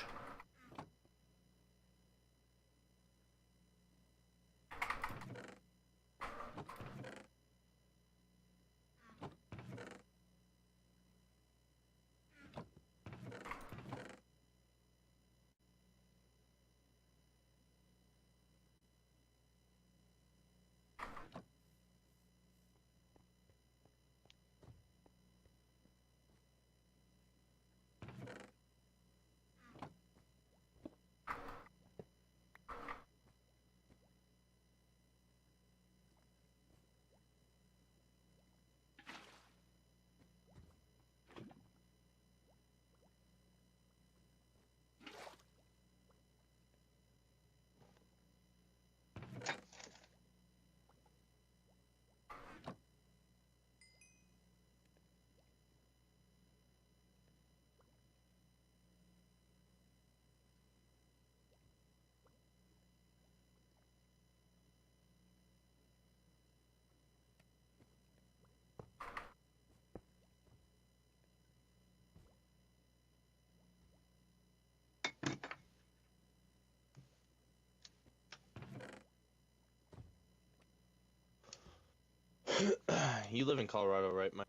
Speaker 6: You live in Colorado, right, Mike?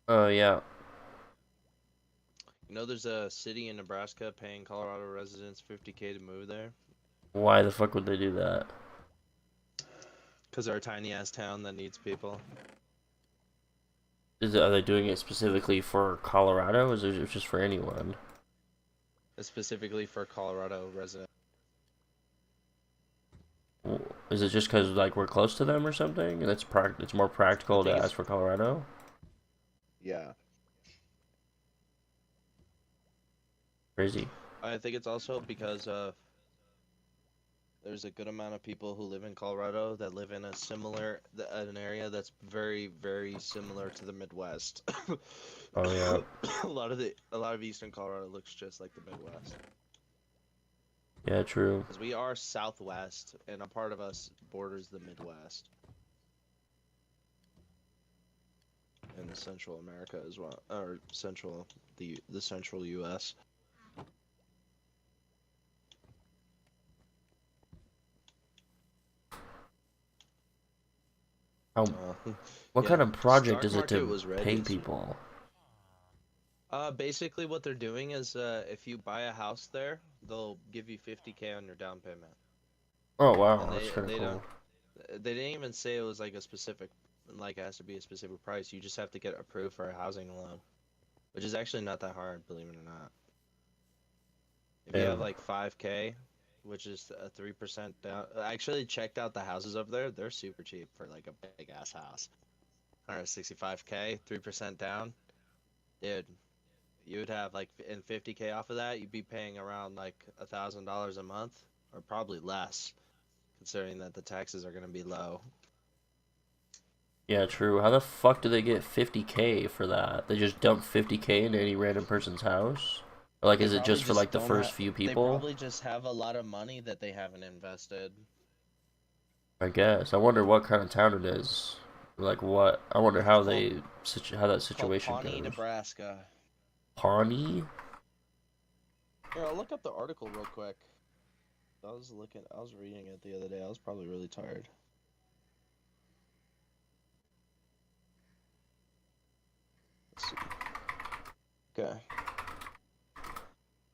Speaker 1: Yeah.
Speaker 6: You know there's a city in Nebraska paying Colorado residents $50K to move there?
Speaker 1: Why the fuck would they do that?
Speaker 6: Because they're a tiny-ass town that needs people.
Speaker 1: Are they doing it specifically for Colorado, or is it just for anyone?
Speaker 6: It's specifically for Colorado residents.
Speaker 1: Is it just because, like, we're close to them or something? And it's more practical to ask for Colorado?
Speaker 6: Yeah.
Speaker 1: Crazy.
Speaker 6: I think it's also because there's a good amount of people who live in Colorado that live in an area that's very, very similar to the Midwest.
Speaker 1: Oh yeah.
Speaker 6: a lot of Eastern Colorado looks just like the Midwest.
Speaker 1: Yeah, true.
Speaker 6: Because we are Southwest, and a part of us borders the Midwest. And Central America as well, or the Central U.S.
Speaker 1: What kind of project is it
Speaker 6: Stock
Speaker 1: to
Speaker 6: market was
Speaker 1: pay
Speaker 6: ready.
Speaker 1: people?
Speaker 6: Basically what they're doing is, if you buy a house there, they'll give you $50K on your down payment.
Speaker 1: Oh wow,
Speaker 6: And
Speaker 1: that's kind of cool.
Speaker 6: They didn't even say it was like it has to be a specific price. You just have to get approved for a housing loan, which is actually not that hard, believe it or not. If you have like 5K, which is a 3% down. I actually checked out the houses over there. They're super cheap for like a big ass house. 165K, 3% down. Dude, you would have like in 50K off of that, you'd be paying around like $1,000 a month, or probably less, considering that the taxes are going to be low.
Speaker 1: Yeah, true. How the fuck do they get 50K for that? They just dump 50K into any random person's house? Or like,
Speaker 6: They
Speaker 1: is it
Speaker 6: probably
Speaker 1: just for like the
Speaker 6: don't
Speaker 1: first few
Speaker 6: They
Speaker 1: people?
Speaker 6: probably just have a lot of money that they haven't invested.
Speaker 1: I guess. I wonder what kind of town it is. Like what? I wonder
Speaker 6: It's
Speaker 1: how
Speaker 6: called
Speaker 1: how that
Speaker 6: it's called
Speaker 1: situation
Speaker 6: Pawnee,
Speaker 1: goes.
Speaker 6: Nebraska.
Speaker 1: Pawnee?
Speaker 6: Here, I'll look up the article real quick. I was reading it the other day. I was probably really tired. Let's see. Okay.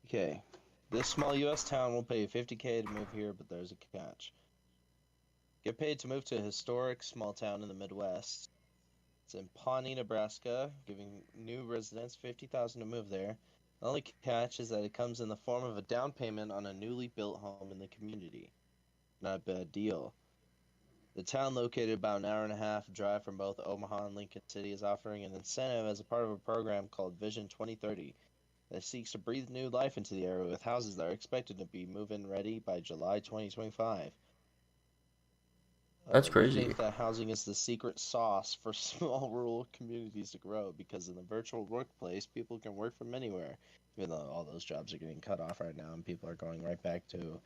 Speaker 6: Okay. This small U.S. town will pay $50K to move here, but there's a catch. Get paid to move to a historic small town in the Midwest. It's in Pawnee, Nebraska, giving new residents $50,000 to move there. The only catch is that it comes in the form of a down payment on a newly built home in the community. Not a bad deal. The town, located about an hour and a half drive from both Omaha and Lincoln City, is offering an incentive as a part of a program called Vision 2030 that seeks to breathe new life into the area with houses that are expected to be move-in ready by July 2025.
Speaker 1: That's
Speaker 6: They
Speaker 1: crazy.
Speaker 6: think that housing is the secret sauce for small rural communities to grow because in the virtual workplace, people can work from anywhere, even though all those jobs are getting cut off right now and people are going right back to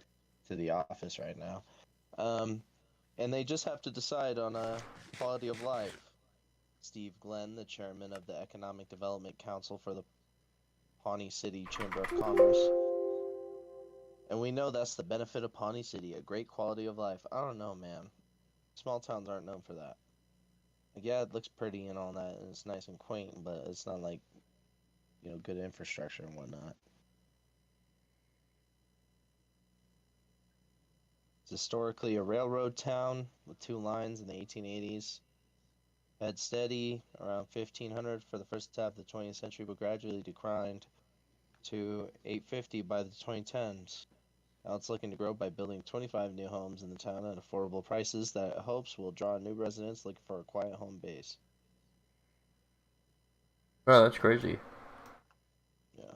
Speaker 6: the office right now. And they just have to decide on a quality of life. Steve Glenn, the chairman of the Economic Development Council for the Pawnee City Chamber of Commerce. And we know that's the benefit of Pawnee City, a great quality of life. I don't know, man. Small towns aren't known for that. Like, yeah, it looks pretty and all that, and it's nice and quaint, but it's not like, good infrastructure and whatnot. It's historically a railroad town with 2 lines in the 1880s. Had steady around 1500 for the first half of the 20th century, but gradually declined to 850 by the 2010s. Now it's looking to grow by building 25 new homes in the town at affordable prices that it hopes will draw new residents looking for a quiet home base.
Speaker 1: Oh, that's crazy.
Speaker 6: Yeah.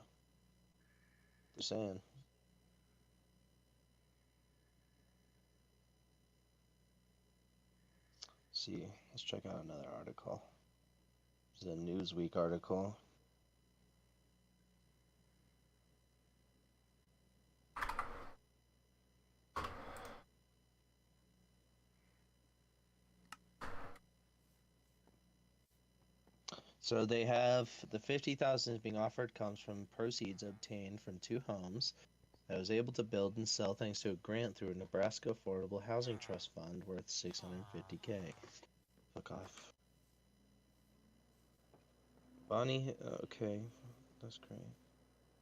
Speaker 6: Just saying. Let's see, let's check out another article. This is a Newsweek article. So they have the 50,000 is being offered comes from proceeds obtained from 2 homes that I was able to build and sell thanks to a grant through a Nebraska Affordable Housing Trust Fund worth $650K. Fuck off. Bonnie, okay, that's great.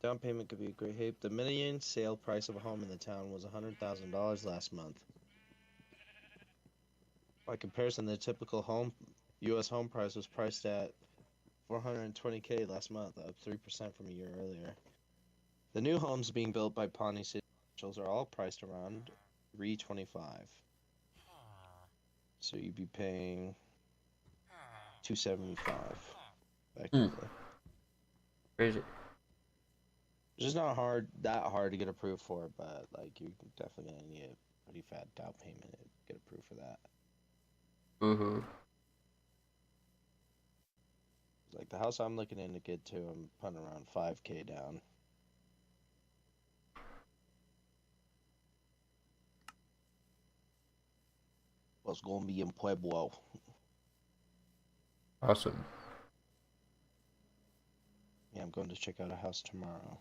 Speaker 6: Down payment could be a great help. The median sale price of a home in the town was $100,000 last month. By comparison, the typical U.S. home price was priced at $420K last month, up 3% from a year earlier. The new homes being built by Pawnee City officials are all priced around $325. So you'd be paying $275 effectively.
Speaker 1: Crazy.
Speaker 6: It's just not that hard to get approved for, but like you're definitely gonna need a pretty fat down payment to get approved for that.
Speaker 1: Mm-hmm.
Speaker 6: Like the house I'm looking to get to, I'm putting around $5K down. What's gonna be in Pueblo?
Speaker 1: Awesome.
Speaker 6: Yeah, I'm going to check out a house tomorrow.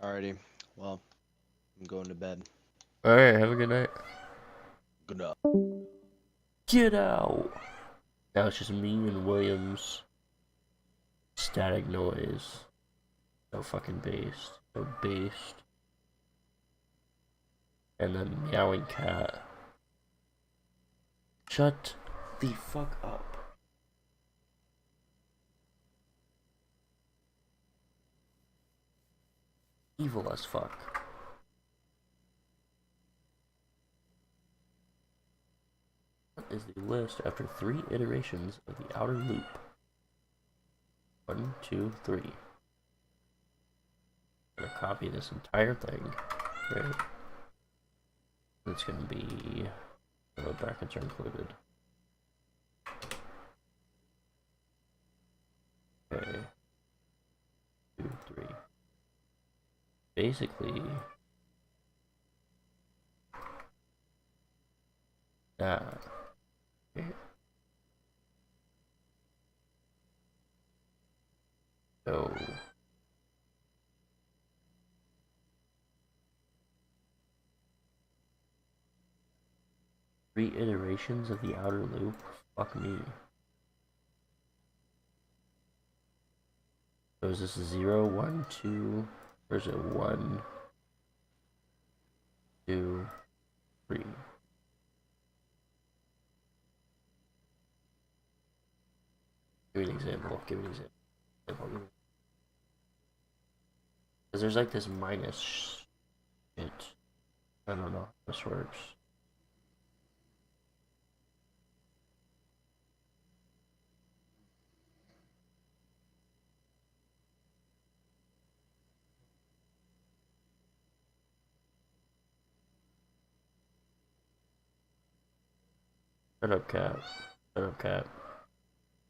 Speaker 6: Alrighty. Well, I'm going to bed.
Speaker 1: Alright, have a good night.
Speaker 6: Good night.
Speaker 1: Get out! Now it's just me and Williams. Static noise. No fucking bass. No bass. And then meowing cat. Shut the fuck up. Evil as fuck. What is the list after 3 iterations of the outer loop? 1, 2, 3. I'm gonna copy this entire thing. Right. It's gonna be the brackets are included. Okay. 2, 3. Basically, that. Okay. So. Three iterations of the outer loop? Fuck me. So is this 0, 1, 2, or is it 1, 2, 3? Give me an example. Give me an example. Because there's like this minus shit. I don't know how this works. Shut up, cat. Shut up, cat.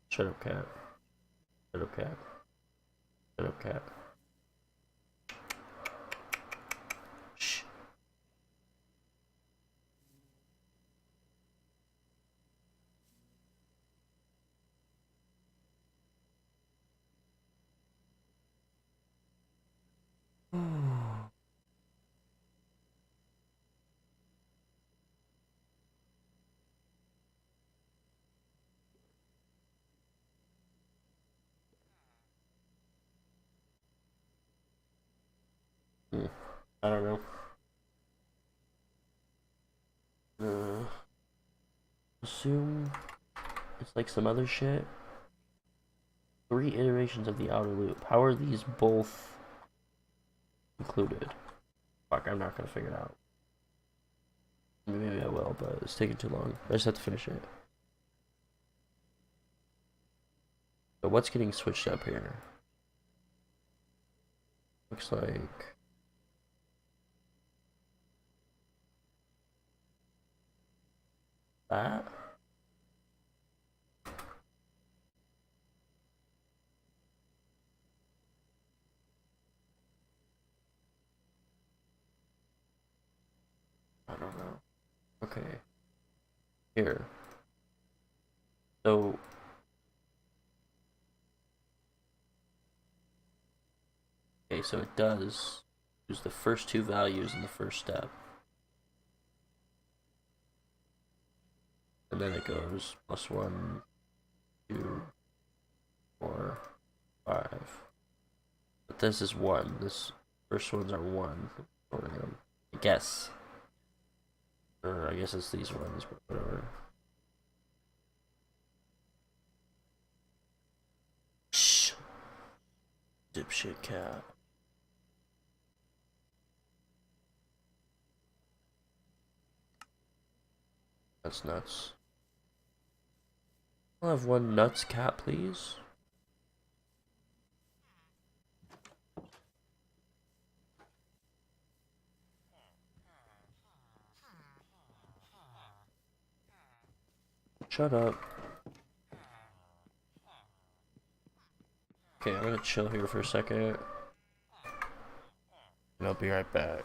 Speaker 1: Shut up, cat. Shut up, cat. Shut up, cat. Shh. I don't know. Assume it's like some other shit. 3 iterations of the outer loop. How are these both included? Fuck, I'm not gonna figure it out. Maybe I will, but it's taking too long. I just have to finish it. So what's getting switched up here? Looks like that. I don't know. Okay. Here. So okay, so it does use the first 2 values in the first step. And then it goes +1, 2, 4, 5. But this is 1. This first ones are 1. I guess. Or I guess it's these ones, but whatever. Shh. Dipshit cat. That's nuts. I'll have 1 nuts cat, please. Shut up. Okay, I'm gonna chill here for a second. And I'll be right back.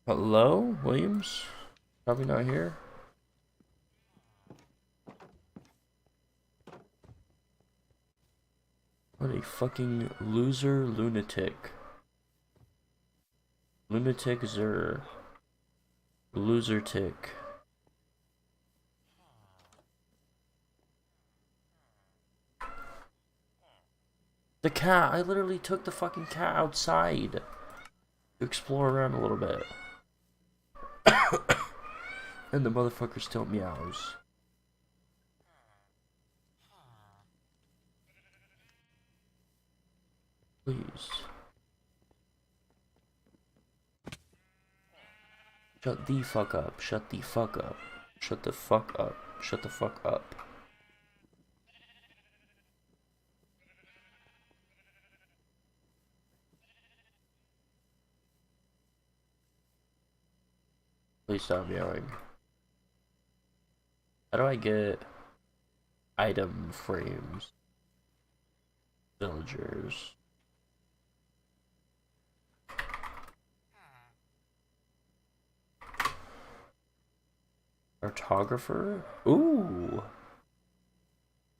Speaker 1: Hello, Williams? Probably not here. What a fucking loser lunatic. Lunatic Zer. Loser tick. The cat! I literally took the fucking cat outside to explore around a little bit. And the motherfucker still meows. Please. Shut the fuck up. Shut the fuck up. Shut the fuck up. Shut the fuck up. Please stop meowing. How do I get item frames? Villagers. Cartographer? Ooh!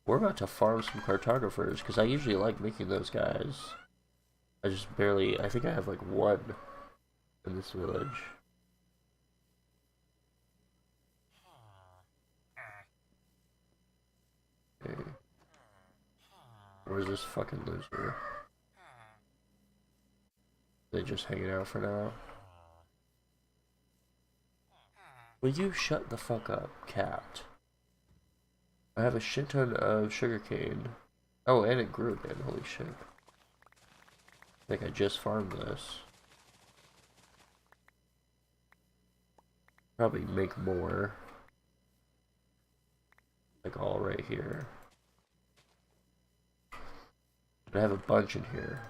Speaker 1: We're about to farm some cartographers, because I usually like making those guys. I just barely, I think I have like one in this village. Okay. Where's this fucking loser? They just hanging out for now? Will you shut the fuck up, cat? I have a shit ton of sugarcane. Oh, and it grew again, holy shit. I think I just farmed this. Probably make more. Like all right here. But I have a bunch in here.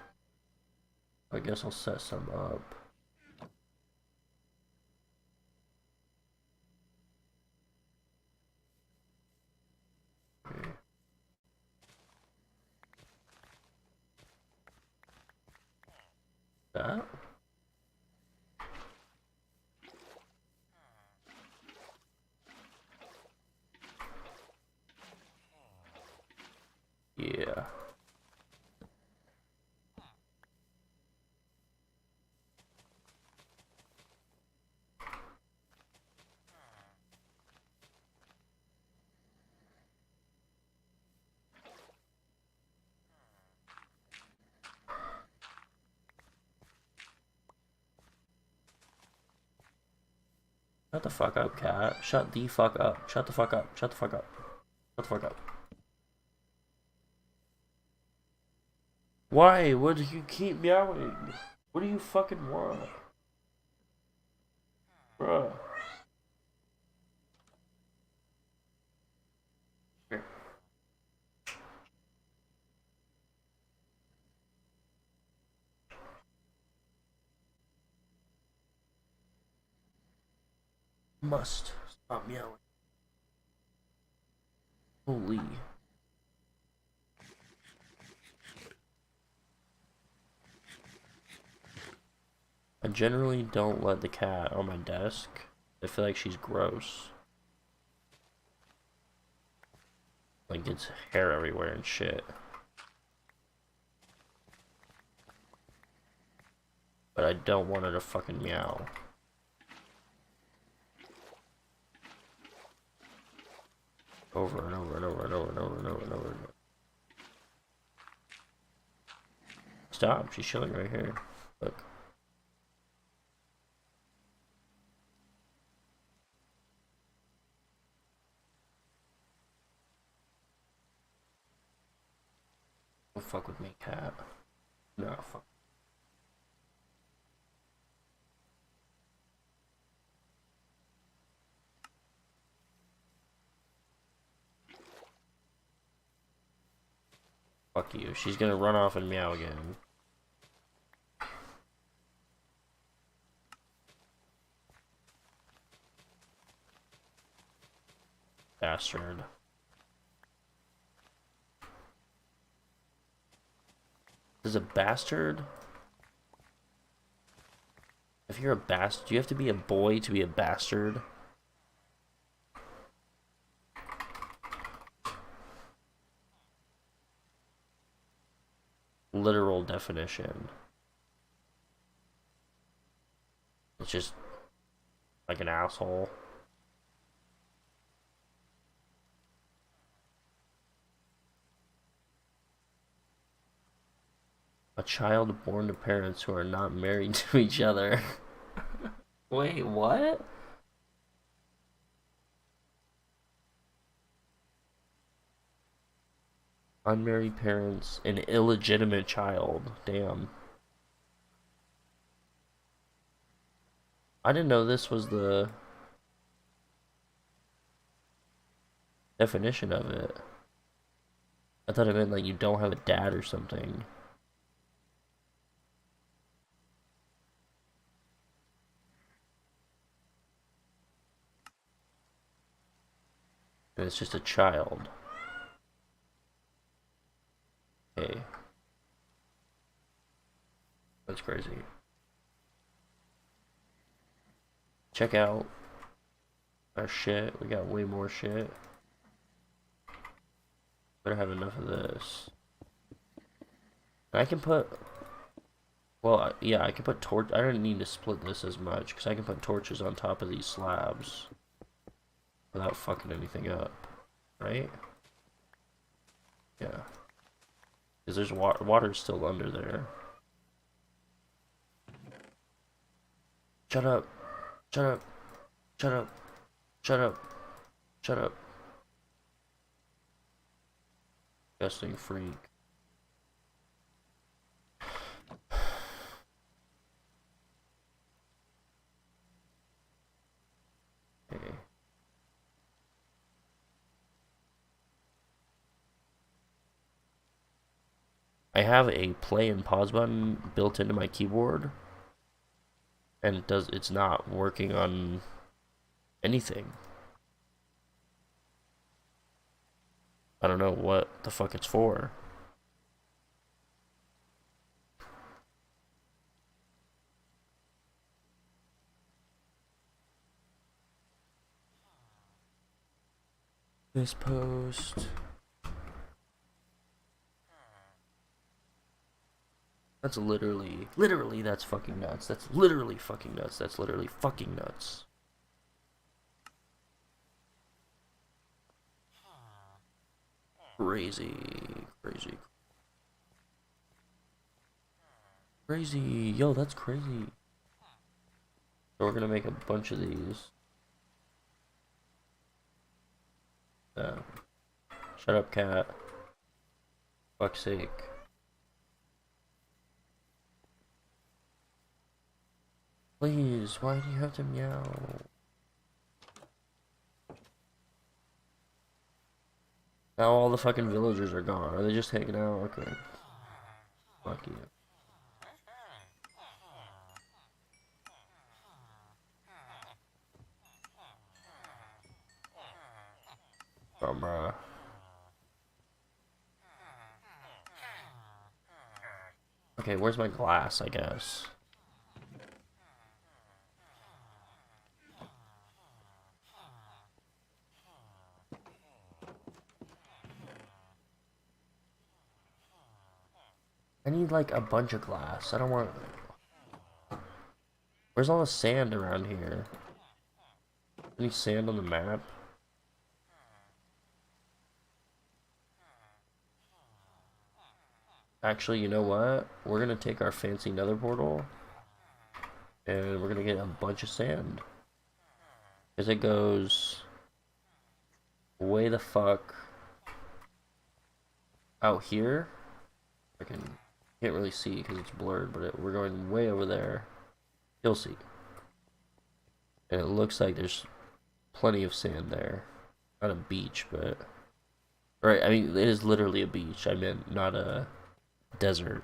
Speaker 1: I guess I'll set some up. Okay. That? Yeah. Shut the fuck up, cat. Shut the fuck up. Shut the fuck up. Shut the fuck up. Shut the fuck up. Why? What do you keep meowing? What do you fucking want? Bruh. Here. Must stop meowing. Holy. I generally don't let the cat on my desk. I feel like she's gross. Like, gets hair everywhere and shit. But I don't want her to fucking meow. Over and over and over and over and over and over and over. Stop, she's chilling right here. Look. Don't fuck with me, cat. No, fuck. Fuck you. She's gonna run off and meow again. Bastard. Is a bastard? If you're a bastard, do you have to be a boy to be a bastard? Literal definition. It's just like an asshole. A child born to parents who are not married to each other. Wait, what? Unmarried parents, an illegitimate child. Damn. I didn't know this was the definition of it. I thought it meant like you don't have a dad or something. And it's just a child. Okay. That's crazy. Check out our shit. We got way more shit. Better have enough of this. And I can put... Well, yeah, I can put torch... I don't need to split this as much, because I can put torches on top of these slabs. Without fucking anything up. Right? Yeah. Because there's water's still under there. Shut up. Shut up. Shut up. Shut up. Shut up. Disgusting freak. Okay. I have a play and pause button built into my keyboard, and it's not working on anything. I don't know what the fuck it's for. This post. That's literally, that's fucking nuts. That's literally fucking nuts. That's literally fucking nuts. Crazy, crazy. Crazy, yo, that's crazy. So we're gonna make a bunch of these. Shut up, cat. Fuck's sake. Please, why do you have to meow? Now all the fucking villagers are gone. Are they just hanging out? Okay. Fuck you. Oh, bruh. Okay, where's my glass, I guess? I need like a bunch of glass. I don't want... Where's all the sand around here? Any sand on the map? Actually, you know what? We're gonna take our fancy nether portal and we're gonna get a bunch of sand. Because it goes way the fuck out here. Can't really see because it's blurred, but we're going way over there. You'll see. And it looks like there's plenty of sand there. Not a beach, but... Right, I mean, it is literally a beach. I meant not a desert.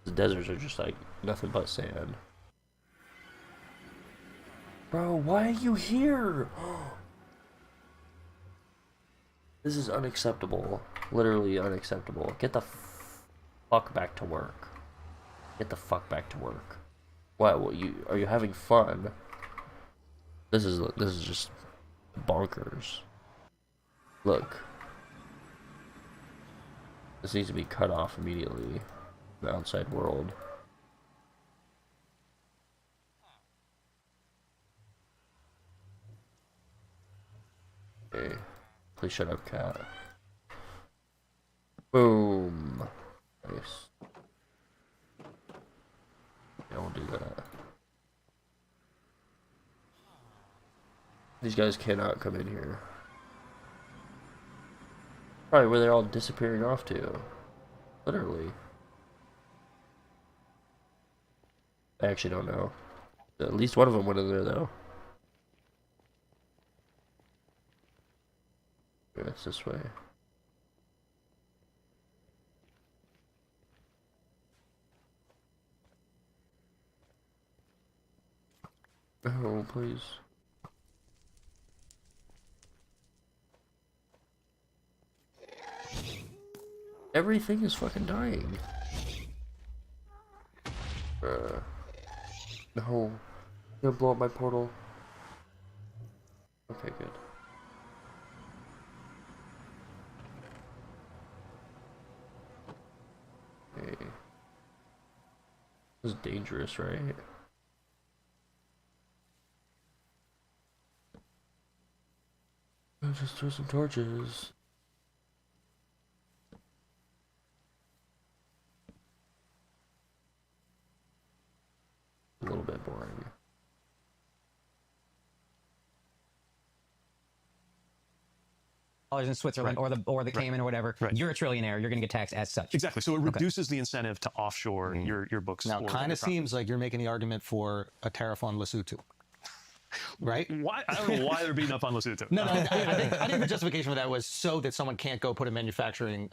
Speaker 1: The deserts are just like nothing but sand. Bro, why are you here? This is unacceptable. Literally unacceptable. Get the fuck back to work. Get the fuck back to work. What? Are you having fun? This is just bonkers. Look. This needs to be cut off immediately. The outside world. Okay. Please shut up, cat. Boom. Nice. Don't do that. These guys cannot come in here. Probably where they're all disappearing off to. Literally. I actually don't know. At least one of them went in there, though. Yeah, it's this way. Oh, please. Everything is fucking dying. No. Gonna blow up my portal. Okay, good. Okay. This is dangerous, right? I'll just throw some torches. A little bit boring.
Speaker 9: In Switzerland or the Cayman or whatever, you're a trillionaire. You're going to get taxed as such.
Speaker 3: Exactly. So it reduces the incentive to offshore your books.
Speaker 4: Now, kind of seems like you're making the argument for a tariff on Lesotho. Right?
Speaker 3: Why? I don't know why they're beating up on Lesotho.
Speaker 4: No, I think the justification for that was so that someone can't go put a manufacturing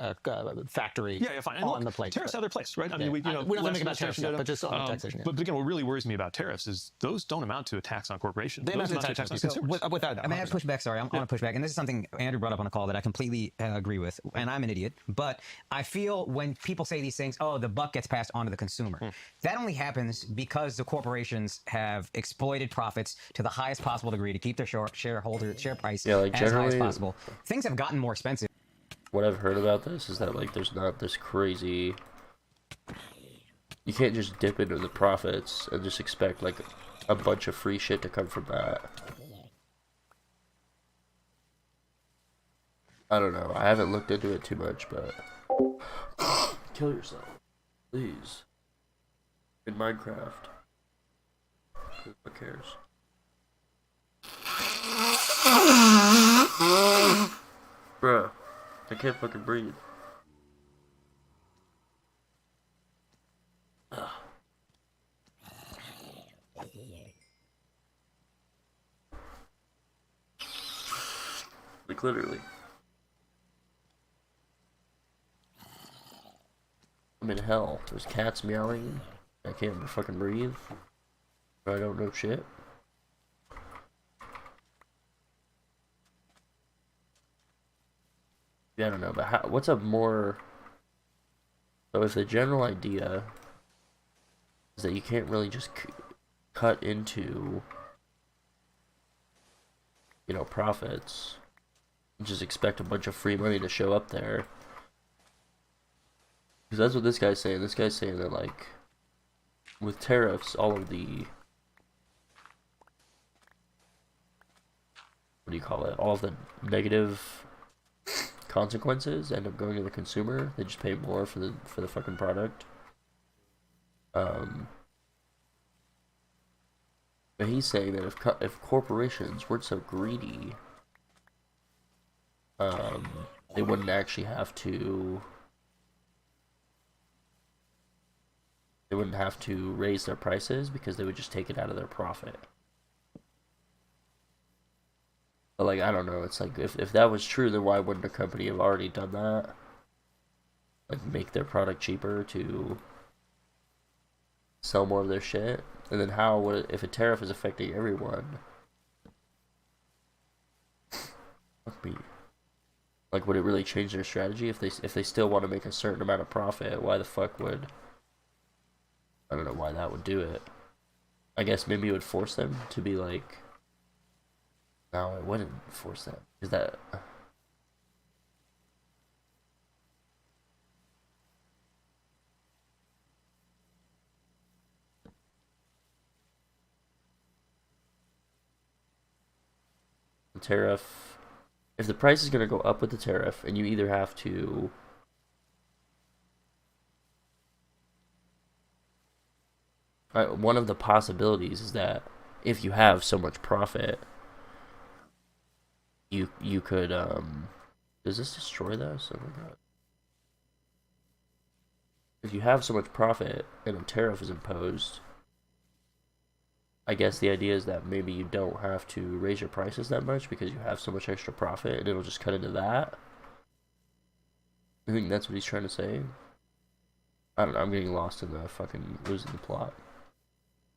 Speaker 4: factory
Speaker 3: fine.
Speaker 4: on the plate.
Speaker 3: Tariffs have their place, right? I mean,
Speaker 4: we don't think about tariffs yet, but just on taxation.
Speaker 3: But again, what really worries me about tariffs is those don't amount to a tax on corporations.
Speaker 4: They amount to a
Speaker 3: tax on
Speaker 4: consumers. Without that.
Speaker 9: I mean, I have pushback. Sorry, I'm on a pushback, and this is something Andrew brought up on the call that I completely agree with, and I'm an idiot. But I feel when people say these things, oh, the buck gets passed on to the consumer. That only happens because the corporations have exploited profits to the highest possible degree to keep their share price
Speaker 1: like
Speaker 9: as high as
Speaker 1: generally,
Speaker 9: possible. Things have gotten more expensive.
Speaker 1: What I've heard about this is that like there's not this crazy. You can't just dip into the profits and just expect like a bunch of free shit to come from that. I don't know. I haven't looked into it too much, but kill yourself, please. In Minecraft. Who cares? Bruh, I can't fucking breathe. Ugh. Like literally. I'm in hell. There's cats meowing. I can't fucking breathe. I don't know shit. Yeah, I don't know, but what's a more... So if the general idea is that you can't really just cut into, you know, profits, and just expect a bunch of free money to show up there. Because that's what this guy's saying. This guy's saying that, like, with tariffs, all of the... What do you call it? All of the negative consequences end up going to the consumer. They just pay more for the fucking product. But he's saying that if corporations weren't so greedy, they wouldn't actually have to. They wouldn't have to raise their prices because they would just take it out of their profit. But, like, I don't know, it's like, if that was true, then why wouldn't a company have already done that? Like, make their product cheaper to sell more of their shit? And then how would, if a tariff is affecting everyone? Fuck me. Like, would it really change their strategy if they still want to make a certain amount of profit? Why the fuck would... I don't know why that would do it. I guess maybe it would force them to be like... No, it wouldn't force them. Is that... The tariff... If the price is going to go up with the tariff, and you either have to... one of the possibilities is that if you have so much profit, you could does this destroy those? Oh my god. If you have so much profit and a tariff is imposed, I guess the idea is that maybe you don't have to raise your prices that much because you have so much extra profit, and it'll just cut into that. I think that's what he's trying to say. I don't know, I'm getting lost in the fucking losing the plot.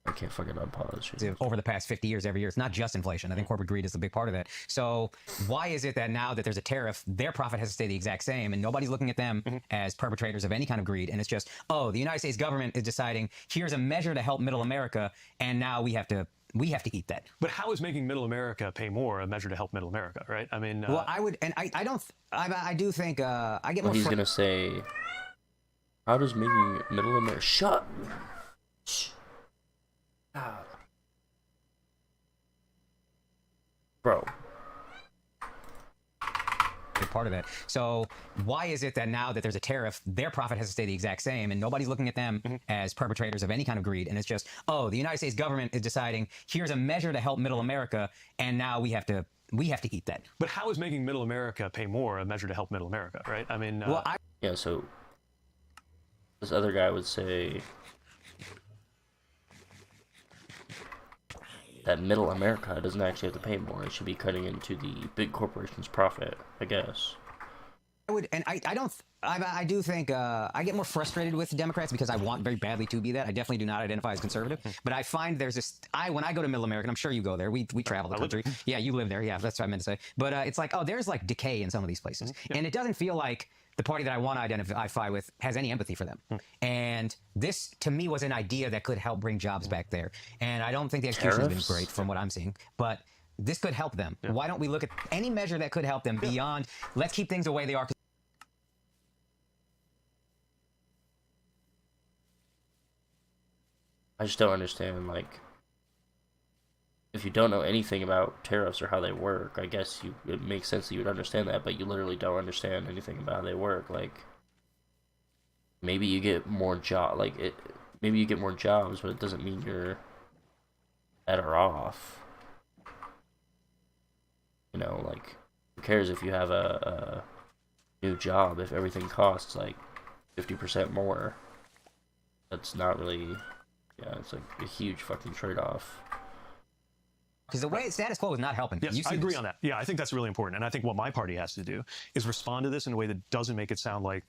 Speaker 1: I can't fucking unpause.
Speaker 9: Over the past 50 years, every year, it's not just inflation. I think corporate greed is a big part of that. So why is it that now that there's a tariff, their profit has to stay the exact same, and nobody's looking at them as perpetrators of any kind of greed, and it's just, oh, the United States government is deciding here's a measure to help middle America, and now we have to eat that.
Speaker 3: But how is making middle America pay more a measure to help middle America, right? I mean,
Speaker 9: well, I would, and I do think I get more.
Speaker 1: He's gonna say, how does making middle America shut? Bro.
Speaker 9: Part of that. So why is it that now that there's a tariff, their profit has to stay the exact same, and nobody's looking at them as perpetrators of any kind of greed, and it's just, oh, the United States government is deciding here's a measure to help middle America, and now we have to eat that.
Speaker 3: But how is making middle America pay more a measure to help middle America, right? I mean,
Speaker 9: well,
Speaker 1: yeah. So this other guy would say that middle America doesn't actually have to pay more. It should be cutting into the big corporations' profit, I guess.
Speaker 9: I would, and I do think I get more frustrated with Democrats because I want very badly to be that. I definitely do not identify as conservative, but I find there's this. When I go to Middle America, and I'm sure you go there. We travel the country. Yeah, you live there. Yeah, that's what I meant to say. But it's like, oh, there's like decay in some of these places, and it doesn't feel like the party that I want to identify with has any empathy for them. And this, to me, was an idea that could help bring jobs back there. And I don't think the execution has been great from what I'm seeing, but this could help them. Yeah. Why don't we look at any measure that could help them beyond, let's keep things the way they are.
Speaker 1: I just don't understand, like, if you don't know anything about tariffs or how they work, I guess it makes sense that you would understand that, but you literally don't understand anything about how they work. Like, maybe you get more maybe you get more jobs, but it doesn't mean you're better off. You know, like, who cares if you have a new job if everything costs like 50% more? That's not really, yeah, it's like a huge fucking trade-off.
Speaker 9: Because the way status quo is not helping.
Speaker 3: Yes, I agree on that. Yeah, I think that's really important. And I think what my party has to do is respond to this in a way that doesn't make it sound like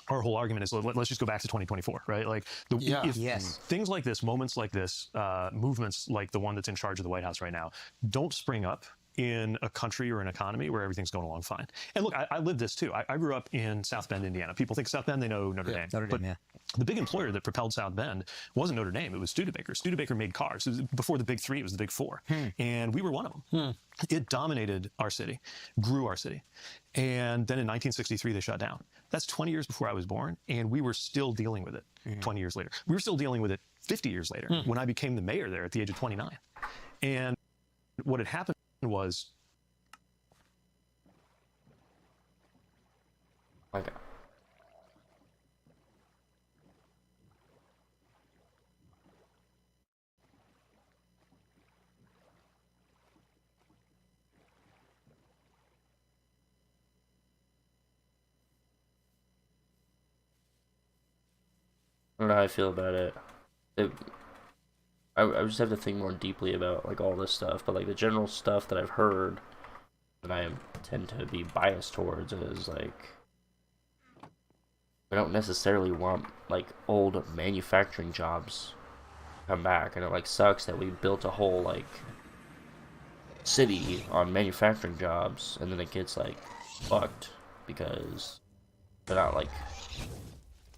Speaker 3: our whole argument is, let's just go back to 2024, right? Like, things like this, moments like this, movements like the one that's in charge of the White House right now, don't spring up in a country or an economy where everything's going along fine. And look, I lived this too. I grew up in South Bend, Indiana. People think South Bend, they know Notre Dame.
Speaker 9: Notre Dame,
Speaker 3: the big employer that propelled South Bend wasn't Notre Dame, it was Studebaker. Studebaker made cars. It was before the big three, it was the big four. And we were one of them. It dominated our city, grew our city. And then in 1963, they shut down. That's 20 years before I was born, and we were still dealing with it 20 years later. We were still dealing with it 50 years later when I became the mayor there at the age of 29. And what had happened was...
Speaker 1: My God. I don't know how I feel about it. I just have to think more deeply about like all this stuff, but like the general stuff that I've heard that I tend to be biased towards is like, we don't necessarily want like old manufacturing jobs to come back, and it like sucks that we built a whole like city on manufacturing jobs and then it gets like fucked because they're not like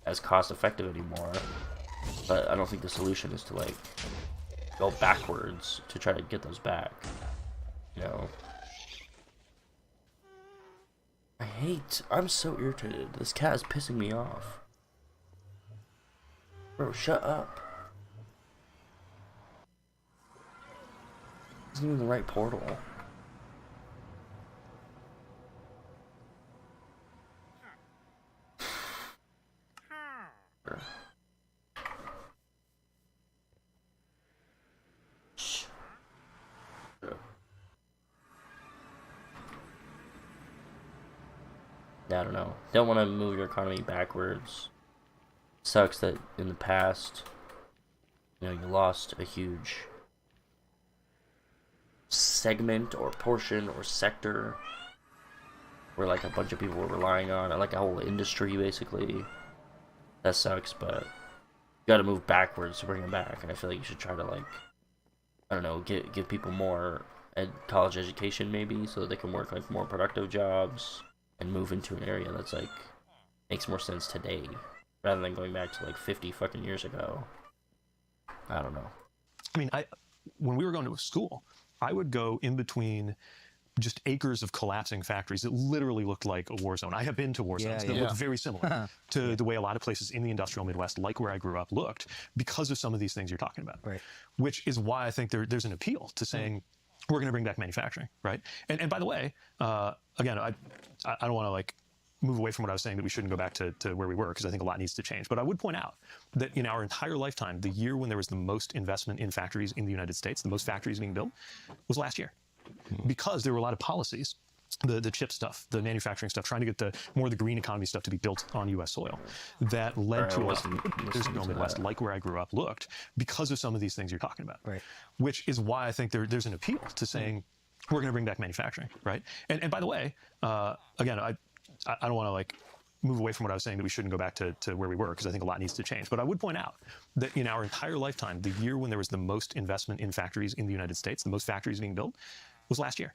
Speaker 1: as cost effective anymore. But I don't think the solution is to like go backwards to try to get those back. You know. I'm so irritated. This cat is pissing me off. Bro, shut up. Isn't even the right portal. I don't know. Don't want to move your economy backwards. Sucks that in the past, you know, you lost a huge segment or portion or sector where like a bunch of people were relying on, like a whole industry basically. That sucks, but you gotta move backwards to bring it back. And I feel like you should try to like, I don't know, give people more college education maybe, so that they can work like more productive jobs and move into an area that's like makes more sense today rather than going back to like 50 fucking years ago. I don't know.
Speaker 3: I mean, when we were going to school, I would go in between just acres of collapsing factories that literally looked like a war zone. I have been to war zones that look very similar to the way a lot of places in the industrial Midwest, like where I grew up, looked because of some of these things you're talking about. Right. Which is why I think there's an appeal to saying, we're going to bring back manufacturing, right? And by the way, again, I don't want to like move away from what I was saying that we shouldn't go back to where we were, because I think a lot needs to change. But I would point out that in our entire lifetime, the year when there was the most investment in factories in the United States, the most factories being built, was last year. Because there were a lot of policies, the chip stuff, the manufacturing stuff, trying to get more of the green economy stuff to be built on U.S. soil, that led to a Midwest, like where I grew up, looked because of some of these things you're talking about. Right. Which is why I think there's an appeal to saying, we're going to bring back manufacturing, right? And by the way, again, I don't want to like move away from what I was saying that we shouldn't go back to where we were, because I think a lot needs to change. But I would point out that in our entire lifetime, the year when there was the most investment in factories in the United States, the most factories being built, was last year.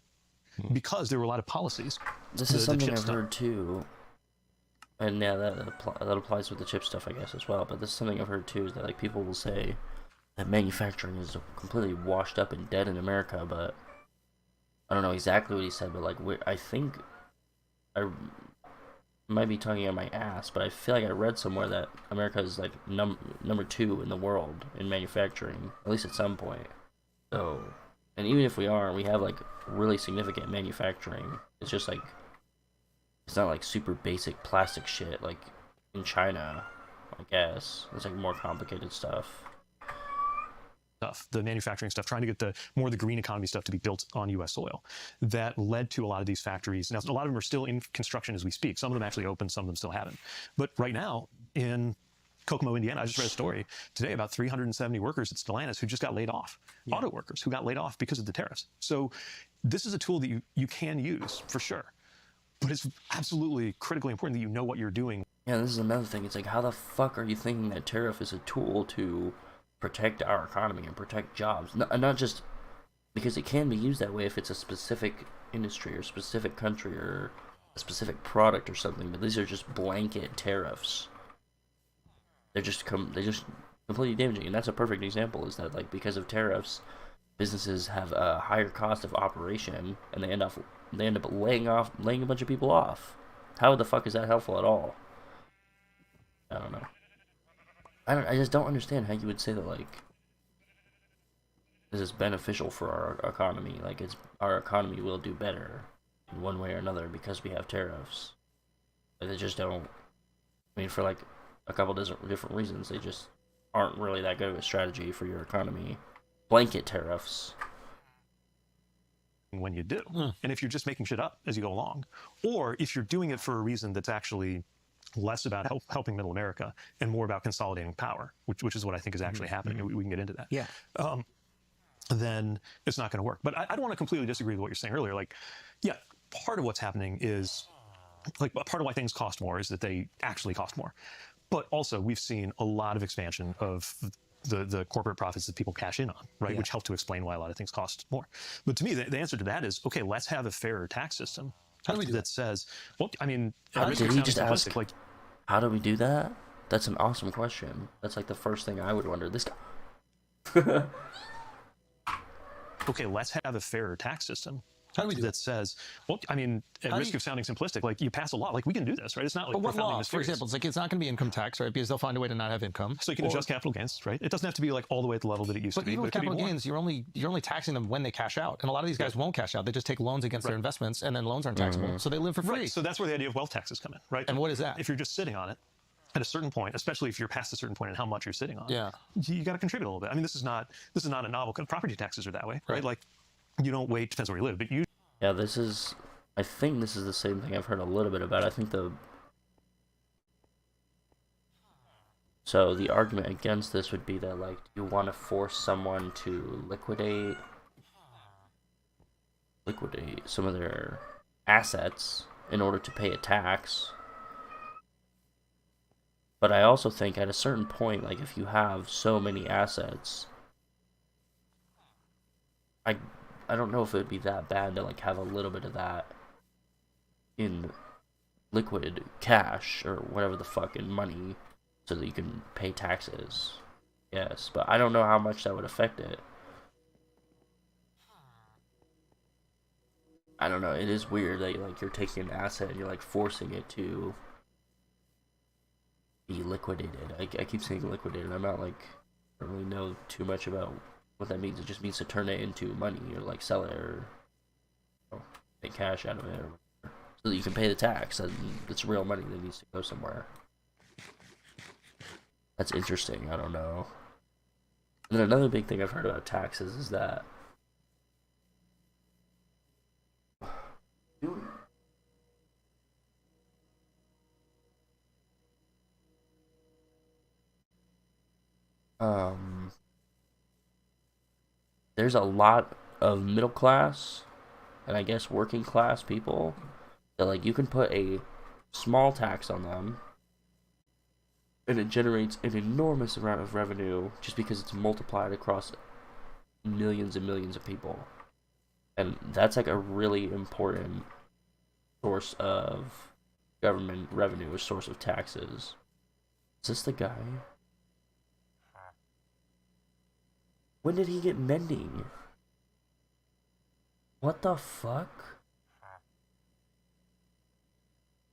Speaker 3: Because there were a lot of policies.
Speaker 1: This is something I've heard too. And yeah, that applies with the chip stuff, I guess, as well. But this is something I've heard too, is that like people will say that manufacturing is completely washed up and dead in America, but I don't know exactly what he said, but like I think I might be talking out my ass, but I feel like I read somewhere that America is like number 2 in the world in manufacturing, at least at some point. So, and even if we are, we have like really significant manufacturing. It's just like, it's not like super basic plastic shit like in China, I guess. It's like more complicated stuff.
Speaker 3: The manufacturing stuff, trying to get more of the green economy stuff to be built on U.S. soil, that led to a lot of these factories. Now, a lot of them are still in construction as we speak. Some of them actually open, some of them still haven't. But right now, in Kokomo, Indiana, I just read a story today about 370 workers at Stellantis who just got laid off. Auto workers who got laid off because of the tariffs. So this is a tool that you can use, for sure. But it's absolutely critically important that you know what you're doing.
Speaker 1: Yeah, this is another thing. It's like, how the fuck are you thinking that tariff is a tool to protect our economy and protect jobs? Not just because it can be used that way if it's a specific industry or specific country or a specific product or something, but these are just blanket tariffs. They just completely damaging. And that's a perfect example, is that like because of tariffs, businesses have a higher cost of operation and they end up laying a bunch of people off. How the fuck is that helpful at all? I don't know. I just don't understand how you would say that like this is beneficial for our economy. Like our economy will do better in one way or another because we have tariffs. But they just don't. I mean, for like a couple different reasons, they just aren't really that good of a strategy for your economy. Blanket tariffs.
Speaker 3: When you do, and if you're just making shit up as you go along, or if you're doing it for a reason that's actually less about helping middle America and more about consolidating power, which is what I think is actually happening. We can get into that.
Speaker 9: Yeah.
Speaker 3: Then it's not going to work. But I don't want to completely disagree with what you're saying earlier. Like, yeah, part of what's happening is, like, part of why things cost more is that they actually cost more. But also, we've seen a lot of expansion of the corporate profits that people cash in on, right? Yeah. Which help to explain why a lot of things cost more. But to me, the answer to that is, okay, let's have a fairer tax system
Speaker 4: How do we do
Speaker 3: that says, well, I mean,
Speaker 1: Did he just ask, like, how do we do that? That's an awesome question. That's like the first thing I would wonder. This guy.
Speaker 3: Okay, let's have a fairer tax system.
Speaker 4: How do we do
Speaker 3: that says, well, I mean, at risk of sounding simplistic, like you pass a law, like we can do this, right? It's not like
Speaker 4: but what
Speaker 3: profoundly
Speaker 4: law? For
Speaker 3: mysterious.
Speaker 4: example, it's like it's not going to be income tax, right? Because they'll find a way to not have income.
Speaker 3: So you can adjust capital gains, right? It doesn't have to be like all the way at the level that it used to be.
Speaker 4: But even with
Speaker 3: it could be
Speaker 4: capital
Speaker 3: more.
Speaker 4: gains, you're only taxing them when they cash out, and a lot of these guys won't cash out. They just take loans against their investments, and then loans aren't taxable, so they live for free.
Speaker 3: Right. So that's where the idea of wealth taxes come in, right?
Speaker 4: And what is that?
Speaker 3: If you're just sitting on it, at a certain point, especially if you're past a certain point in how much you're sitting on,
Speaker 4: Yeah.
Speaker 3: you got to contribute a little bit. I mean, this is not a novel. Property taxes are that way, right? Like, you don't wait. Depends where you live, but you.
Speaker 1: Yeah, I think this is the same thing I've heard a little bit about. I think So the argument against this would be that, like, you want to force someone to liquidate some of their assets in order to pay a tax. But I also think at a certain point, like, if you have so many assets, I don't know if it would be that bad to, like, have a little bit of that in liquid cash or whatever the fucking money so that you can pay taxes. Yes, but I don't know how much that would affect it. I don't know. It is weird that, like, you're taking an asset and you're, like, forcing it to be liquidated. I keep saying liquidated. I'm not, like, I don't really know too much about what that means. It just means to turn it into money or, like, sell it or, you know, make cash out of it or whatever, so that you can pay the tax. It's real money that needs to go somewhere. That's interesting. I don't know. And then another big thing I've heard about taxes is that there's a lot of middle class and I guess working class people that, like, you can put a small tax on them and it generates an enormous amount of revenue just because it's multiplied across millions and millions of people. And that's, like, a really important source of government revenue, a source of taxes. Is this the guy? When did he get mending? What the fuck?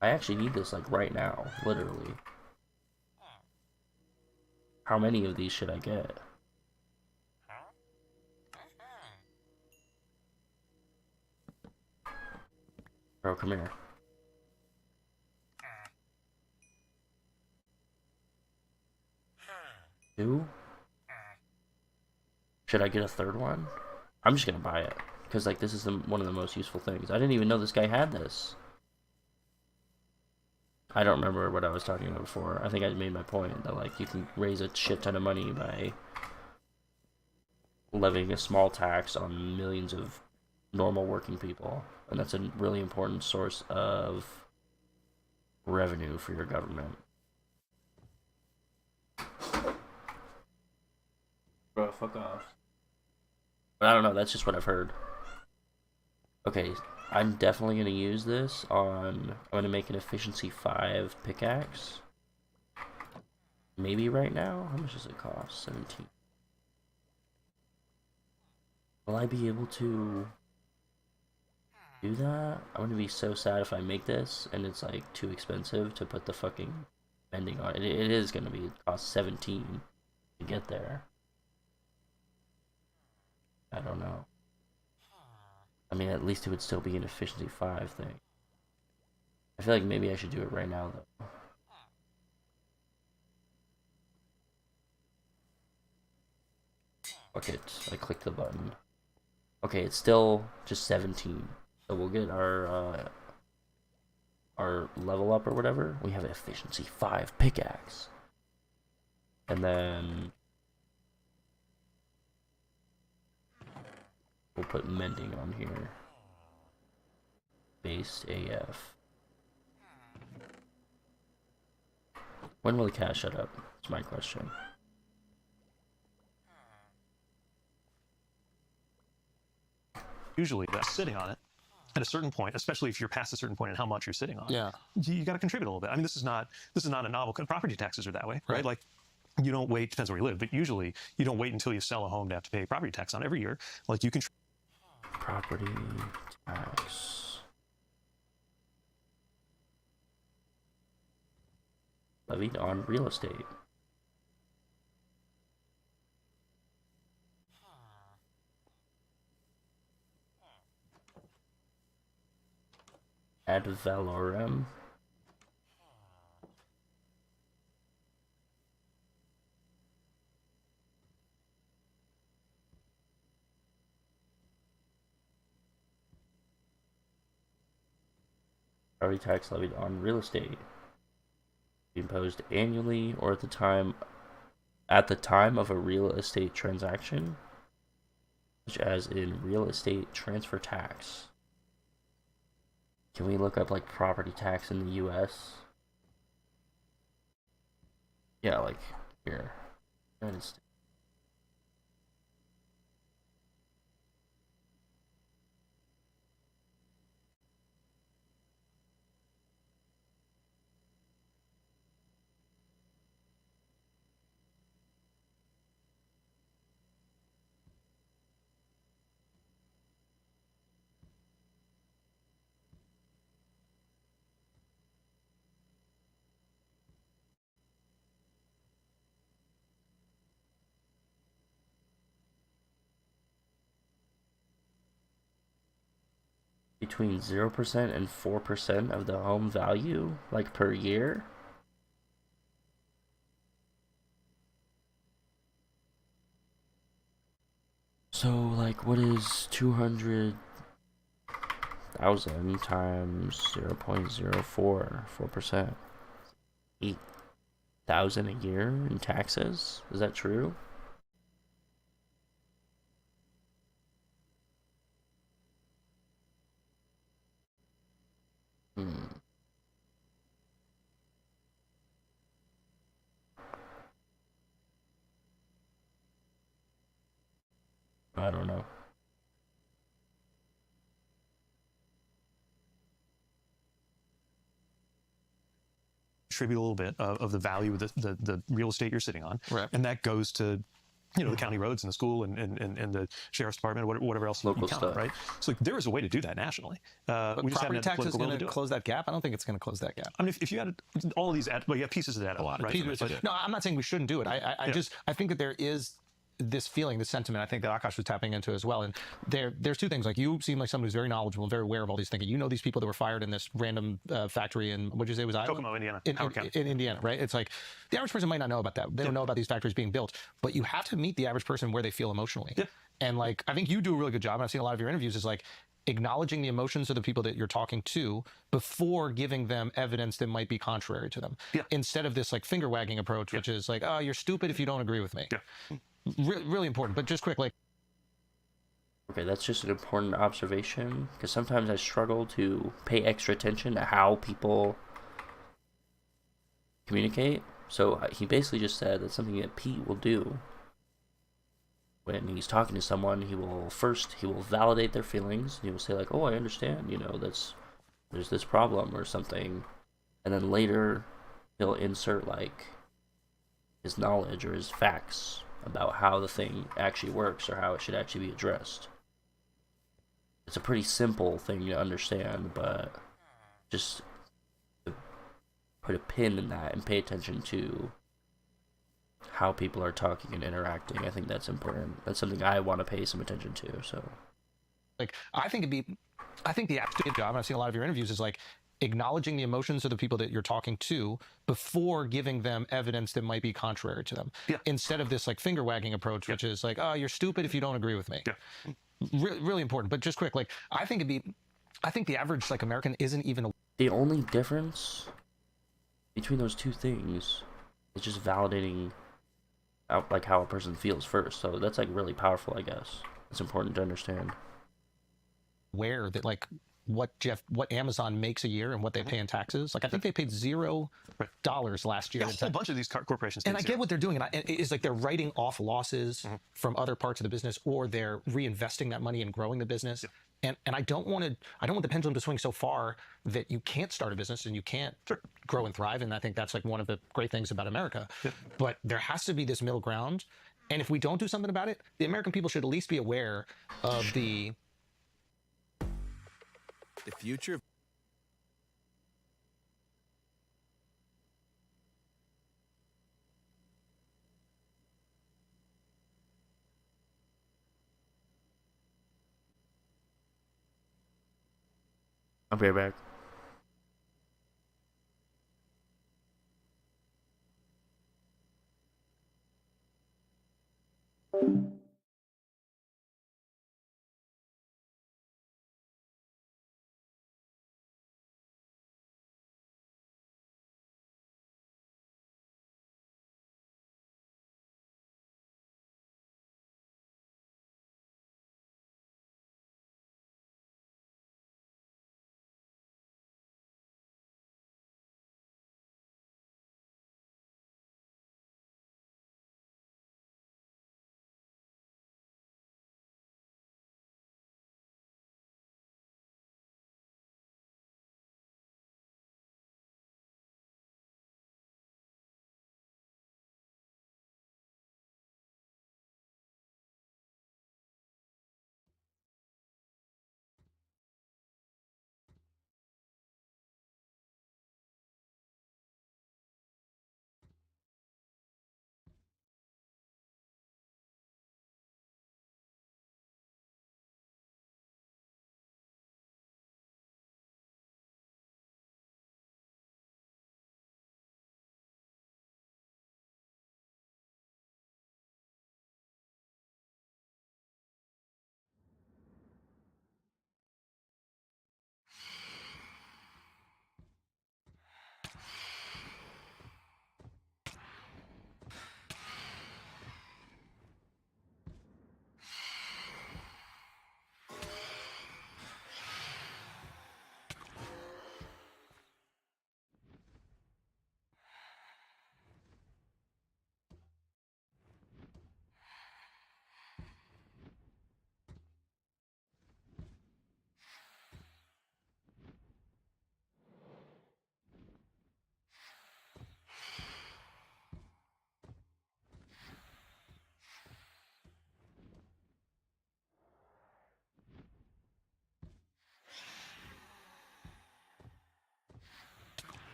Speaker 1: I actually need this, like, right now, literally. How many of these should I get? Bro, come here. Two? Should I get a third one? I'm just gonna buy it. Because, like, this is one of the most useful things. I didn't even know this guy had this. I don't remember what I was talking about before. I think I made my point that, like, you can raise a shit ton of money by levying a small tax on millions of normal working people. And that's a really important source of revenue for your government. Bro, fuck off. But I don't know, that's just what I've heard. Okay, I'm definitely going to use this on... I'm going to make an efficiency 5 pickaxe. Maybe right now? How much does it cost? 17. Will I be able to do that? I'm going to be so sad if I make this and it's, like, too expensive to put the fucking bending on. It is going to be... It costs 17 to get there. I don't know. I mean, at least it would still be an efficiency 5 thing. I feel like maybe I should do it right now, though. Fuck it. I clicked the button. Okay, it's still just 17. So we'll get our level up or whatever. We have an efficiency 5 pickaxe. And then we'll put mending on here. Based AF. When will the cash shut up? That's my question.
Speaker 3: Usually that's sitting on it. at a certain point, especially if you're past a certain point and how much you're sitting on, you got to contribute a little bit. I mean, this is not a novel. Property taxes are that way, right? Like, you don't wait. Depends where you live, but usually you don't wait until you sell a home to have to pay property tax on every year. Like, you can.
Speaker 1: Property tax levied on real estate. Ad valorem. Property tax levied on real estate, imposed annually or at the time of a real estate transaction, such as in real estate transfer tax. Can we look up like property tax in the US? Yeah, like here, United States. Between 0% and 4% of the home value, like per year. So, like, what is 200,000 times 0.04, 4%? 8,000 a year in taxes? Is that true? I don't know.
Speaker 3: Contribute a little bit of the value of the real estate you're sitting on, and that goes to, you know, the county roads and the school and the sheriff's department, whatever else
Speaker 1: Local
Speaker 3: you count,
Speaker 1: stuff,
Speaker 3: right? So like, there is a way to do that nationally.
Speaker 4: But
Speaker 3: We just
Speaker 4: property
Speaker 3: haven't had the
Speaker 4: tax is
Speaker 3: political will
Speaker 4: going
Speaker 3: to
Speaker 4: to
Speaker 3: do it.
Speaker 4: close that gap. I don't think it's going to close that gap.
Speaker 3: I mean, if you had all of these, well, you have pieces of that, right?
Speaker 4: No, I'm not saying we shouldn't do it. I think that there is this feeling, this sentiment, I think that Akash was tapping into as well. And there's two things. Like, you seem like someone who's very knowledgeable and very aware of all these things. You know these people that were fired in this random factory in, what'd you say was Iowa?
Speaker 3: Kokomo, Indiana.
Speaker 4: In Indiana, right? It's like, the average person might not know about that. They don't know about these factories being built. But you have to meet the average person where they feel emotionally. And like, I think you do a really good job, and I've seen a lot of your interviews, is like acknowledging the emotions of the people that you're talking to before giving them evidence that might be contrary to them. Instead of this like finger wagging approach, which is like, oh, you're stupid if you don't agree with me. Really important. But just quick, like,
Speaker 1: okay, that's just an important observation, because sometimes I struggle to pay extra attention to how people communicate. So he basically just said that's something that Pete will do when he's talking to someone. He will validate their feelings, and he will say like, oh, I understand, you know, there's this problem or something, and then later he'll insert like his knowledge or his facts about how the thing actually works or how it should actually be addressed. It's a pretty simple thing to understand, but just put a pin in that and pay attention to how people are talking and interacting. I think that's important. That's something I want to pay some attention to. So,
Speaker 4: like, I think the absolute job, and I've seen a lot of your interviews, is like acknowledging the emotions of the people that you're talking to before giving them evidence that might be contrary to them. Instead of this like finger wagging approach, which is like, oh, you're stupid if you don't agree with me. Really important. But just quick, like, I think the average like American isn't even
Speaker 1: the only difference between those two things is just validating out like how a person feels first. So that's like really powerful, I guess. It's important to understand.
Speaker 4: Aware that like what Amazon makes a year and what they pay in taxes. Like, I think they paid $0 last year.
Speaker 3: A whole bunch of these corporations.
Speaker 4: And I get what they're doing. And it's like they're writing off losses from other parts of the business, or they're reinvesting that money and growing the business. And I don't want the pendulum to swing so far that you can't start a business and you can't grow and thrive. And I think that's like one of the great things about America. But there has to be this middle ground. And if we don't do something about it, the American people should at least be aware of the
Speaker 10: future.
Speaker 1: I'll be right back.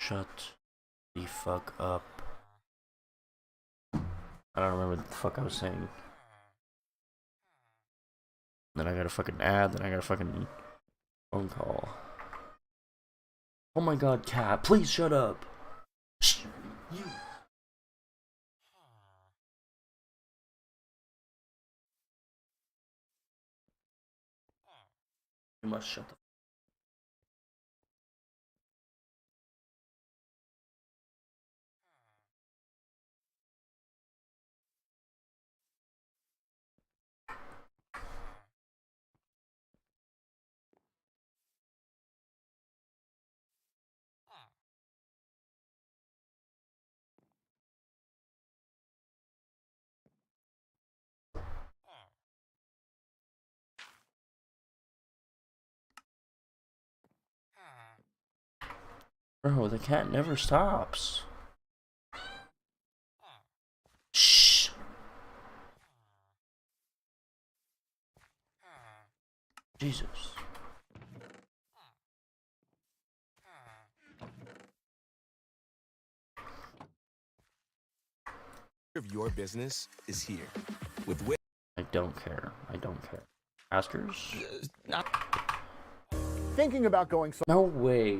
Speaker 1: Shut the fuck up. I don't remember what the fuck I was saying. Then I got a fucking ad, then I got a fucking phone call. Oh my god, cat, please shut up. Shh, you. You must shut the Bro, the cat never stops. Shh. Jesus.
Speaker 10: Of your business is here. With
Speaker 1: I don't care. I don't care. Askers?
Speaker 11: Thinking about going so.
Speaker 1: No way.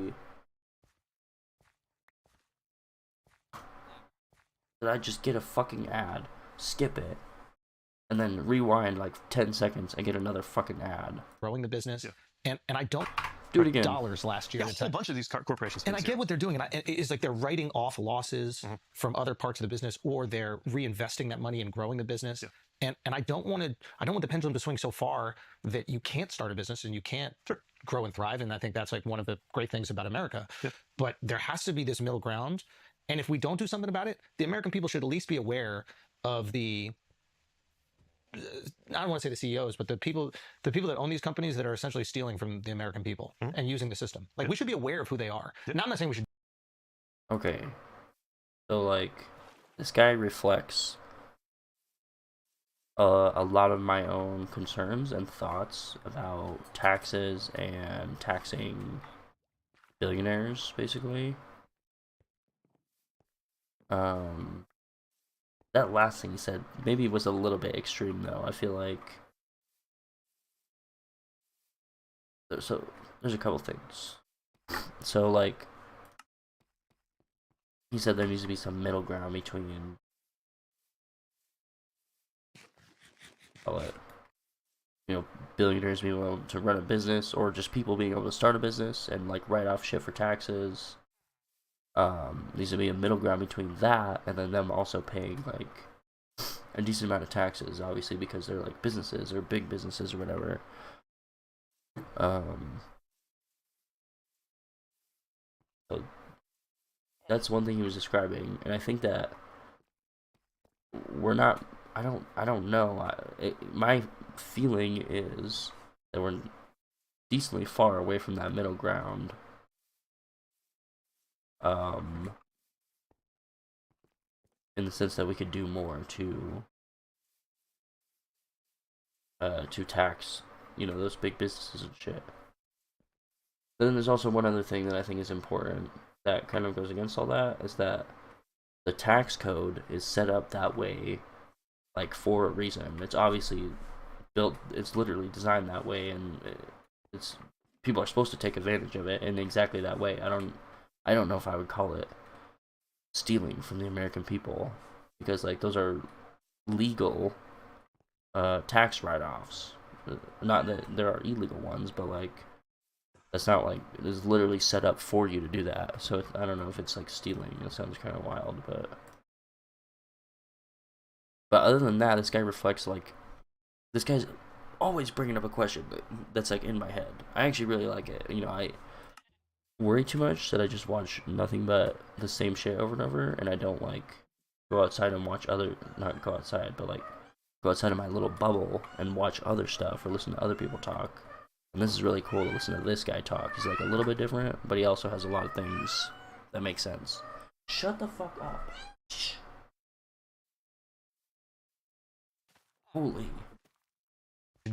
Speaker 1: Did I just get a fucking ad, skip it, and then rewind like 10 seconds and get another fucking ad?
Speaker 4: Growing the business, and I don't
Speaker 1: do it again.
Speaker 4: Dollars last year.
Speaker 3: Yeah, a whole bunch of these corporations.
Speaker 4: And I get what they're doing, and it's like they're writing off losses from other parts of the business, or they're reinvesting that money and growing the business. And I don't want the pendulum to swing so far that you can't start a business and you can't grow and thrive. And I think that's like one of the great things about America. But there has to be this middle ground. And if we don't do something about it, the American people should at least be aware of the, I don't want to say the CEOs, but the people that own these companies that are essentially stealing from the American people and using the system. Like, we should be aware of who they are. Now, I'm not saying we should.
Speaker 1: Okay. So, like, this guy reflects a lot of my own concerns and thoughts about taxes and taxing billionaires, basically. That last thing he said maybe was a little bit extreme, though. I feel like there's a couple things. So, like, he said there needs to be some middle ground between, billionaires being able to run a business, or just people being able to start a business and like write off shit for taxes. Needs to be a middle ground between that and then them also paying like a decent amount of taxes, obviously, because they're like businesses or big businesses or whatever. So that's one thing he was describing, and I think that we're not. I don't know. My feeling is that we're decently far away from that middle ground. In the sense that we could do more to tax, those big businesses and shit. But then there's also one other thing that I think is important that kind of goes against all that, is that the tax code is set up that way, like, for a reason. It's obviously built, it's literally designed that way, and it's people are supposed to take advantage of it in exactly that way. I don't know if I would call it stealing from the American people, because like those are legal tax write-offs. Not that there are illegal ones, but like that's not like it is literally set up for you to do that. So I don't know if it's like stealing. It sounds kind of wild, but other than that, this guy reflects like this guy's always bringing up a question that's like in my head. I actually really like it. I worry too much that I just watch nothing but the same shit over and over, and I don't like go outside and watch not go outside, but like go outside of my little bubble and watch other stuff or listen to other people talk. And this is really cool to listen to this guy talk. He's like a little bit different, but he also has a lot of things that make sense. Shut the fuck up. Shh. Holy.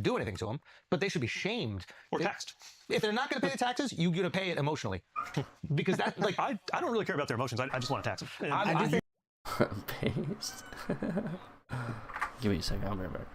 Speaker 4: do anything to them, but they should be shamed
Speaker 3: or taxed.
Speaker 4: If they're not going to pay the taxes, you're going to pay it emotionally, because that like
Speaker 3: I don't really care about their emotions. I just want to tax them. And
Speaker 4: I do think
Speaker 1: Paste. Give me a second. I'll be right back.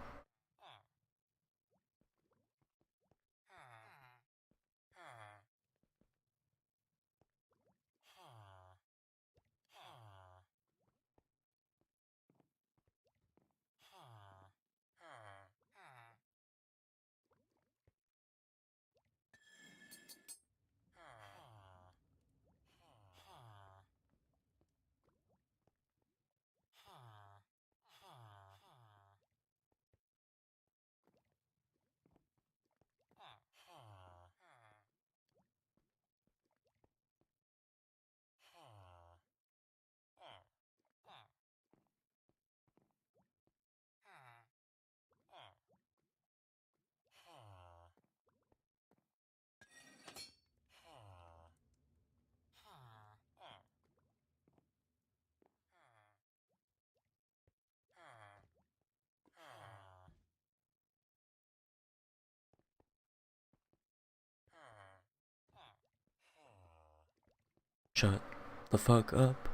Speaker 1: Shut the fuck up.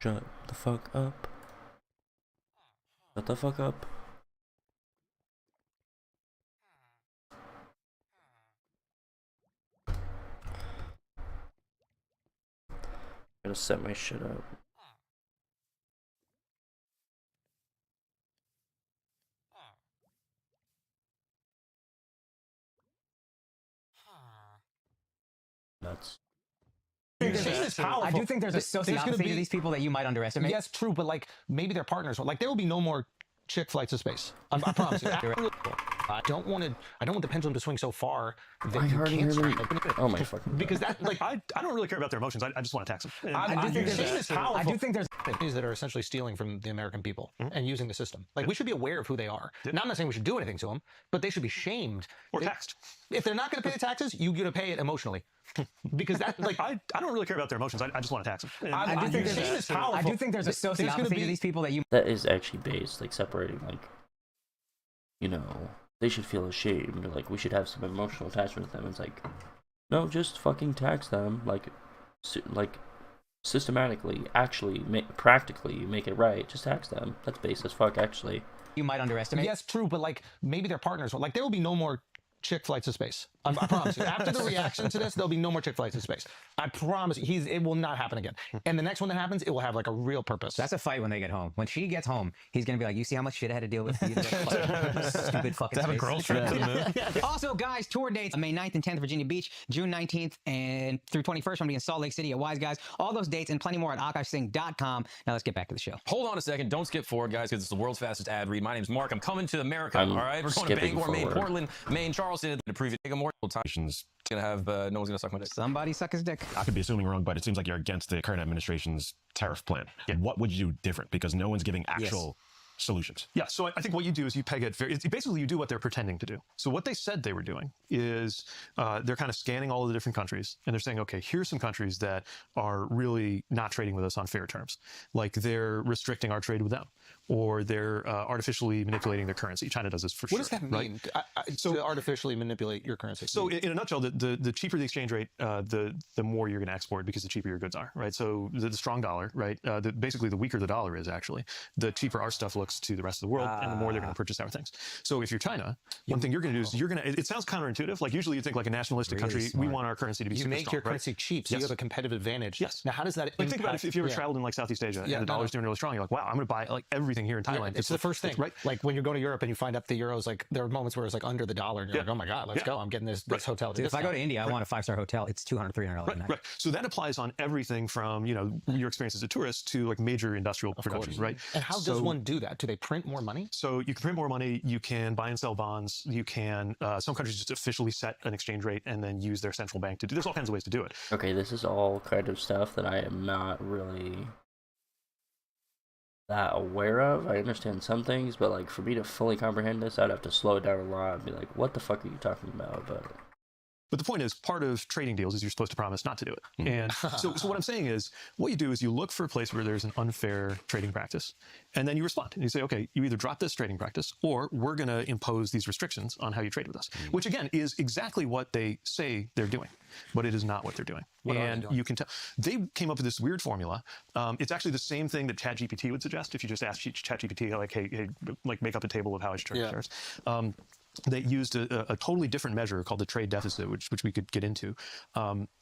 Speaker 1: Shut the fuck up. Shut the fuck up. I'm gonna set my shit up. Nuts.
Speaker 9: I do think there's a sociopathy to these people that you might underestimate.
Speaker 4: Yes, true, but like maybe their partners. Like there will be no more chick flights of space. I promise you. I don't want the pendulum to swing so far that you can't swing.
Speaker 1: Oh my fucking God.
Speaker 4: Because that like
Speaker 3: I don't really care about their emotions. I just want to tax them. And
Speaker 4: I do think there's
Speaker 9: things
Speaker 4: that are essentially stealing from the American people and using the system. Like we should be aware of who they are. Now I'm not saying we should do anything to them, but they should be shamed
Speaker 3: or taxed.
Speaker 4: If they're not going to pay the taxes, you're going to pay it emotionally. Because that like
Speaker 3: I don't really care about their emotions. I just want to tax them. And
Speaker 9: I do think there's a sociopathy to these people that you.
Speaker 1: That is actually based, like separating, like, you know, they should feel ashamed, or like we should have some emotional attachment to them. It's like, no, just fucking tax them, like systematically, actually, practically make it right. Just tax them. That's base as fuck, actually.
Speaker 9: You might underestimate.
Speaker 4: Yes, true, but like maybe their partners. Like there will be no more chick flights of space. I promise you. After the reaction to this, there'll be no more chick flights of space. I promise you. It will not happen again. And the next one that happens, it will have like a real purpose.
Speaker 9: That's a fight when they get home. When she gets home, he's gonna be like, "You see how much shit I had to deal with? Stupid fucking."
Speaker 3: To have a girl trip to the moon.
Speaker 9: Also, guys, tour dates: May 9th and 10th, Virginia Beach; June 19th and through 21st, I'm gonna be in Salt Lake City at Wise Guys. All those dates and plenty more at akashsing.com. Now let's get back to the show.
Speaker 11: Hold on a second. Don't skip forward, guys, because it's the world's fastest ad read. My name's Mark. I'm coming to America. All right, we're going to Bangor, Maine, Portland, Maine, Charleston to preview more times. Gonna have no one's gonna suck my dick.
Speaker 9: Somebody suck his dick.
Speaker 12: I could be assuming wrong, but it seems like you're against the current administration's tariff plan. Yeah. What would you do different? Because no one's giving actual solutions.
Speaker 3: Yeah, so I think what you do is you peg it basically you do what they're pretending to do. So what they said they were doing is they're kind of scanning all of the different countries, and they're saying, okay, here's some countries that are really not trading with us on fair terms. Like they're restricting our trade with them, or they're artificially manipulating their currency. China does this for sure.
Speaker 4: What does that mean? Right? To artificially manipulate your currency?
Speaker 3: So in a nutshell, the cheaper the exchange rate, the more you're going to export, because the cheaper your goods are, right? So the strong dollar, right? Basically, the weaker the dollar is, actually, the cheaper our stuff looks to the rest of the world, and the more they're going to purchase our things. So if you're China, one thing you're going to do is you're going to. It sounds counterintuitive. Like usually you think like a nationalistic country, we want our currency to be super strong.
Speaker 4: You make your currency cheap, so you have a competitive advantage.
Speaker 3: Yes.
Speaker 4: Now, how does that?
Speaker 3: Like think about if you ever traveled in like Southeast Asia and the dollar's doing really strong, you're like, wow, I'm going to buy like everything here in Thailand.
Speaker 4: It's the first thing, right? Like when you go to Europe and you find out the euro's like there are moments where it's like under the dollar, and you're like, oh my god, let's go! I'm getting this hotel.
Speaker 9: Dude, if I go to India, I want a 5-star hotel. It's $200, $300
Speaker 3: Right. So that applies on everything from your experience as a tourist to like major industrial production, right?
Speaker 4: And how does one do that? Do they print more money?
Speaker 3: So you can print more money. You can buy and sell bonds. You can. Some countries just officially set an exchange rate and then use their central bank to do. There's all kinds of ways to do it.
Speaker 1: Okay, this is all kind of stuff that I am not really that aware of. I understand some things, but like for me to fully comprehend this, I'd have to slow it down a lot and be like, what the fuck are you talking about? But
Speaker 3: But the point is, part of trading deals is you're supposed to promise not to do it. And so what I'm saying is, what you do is you look for a place where there's an unfair trading practice, and then you respond. And you say, okay, you either drop this trading practice, or we're going to impose these restrictions on how you trade with us, which again is exactly what they say they're doing, but it is not what they're doing. And you can tell. They came up with this weird formula. It's actually the same thing that ChatGPT would suggest if you just ask ChatGPT, like, hey, like make up a table of how I should trade shares. They used a totally different measure called the trade deficit, which we could get into,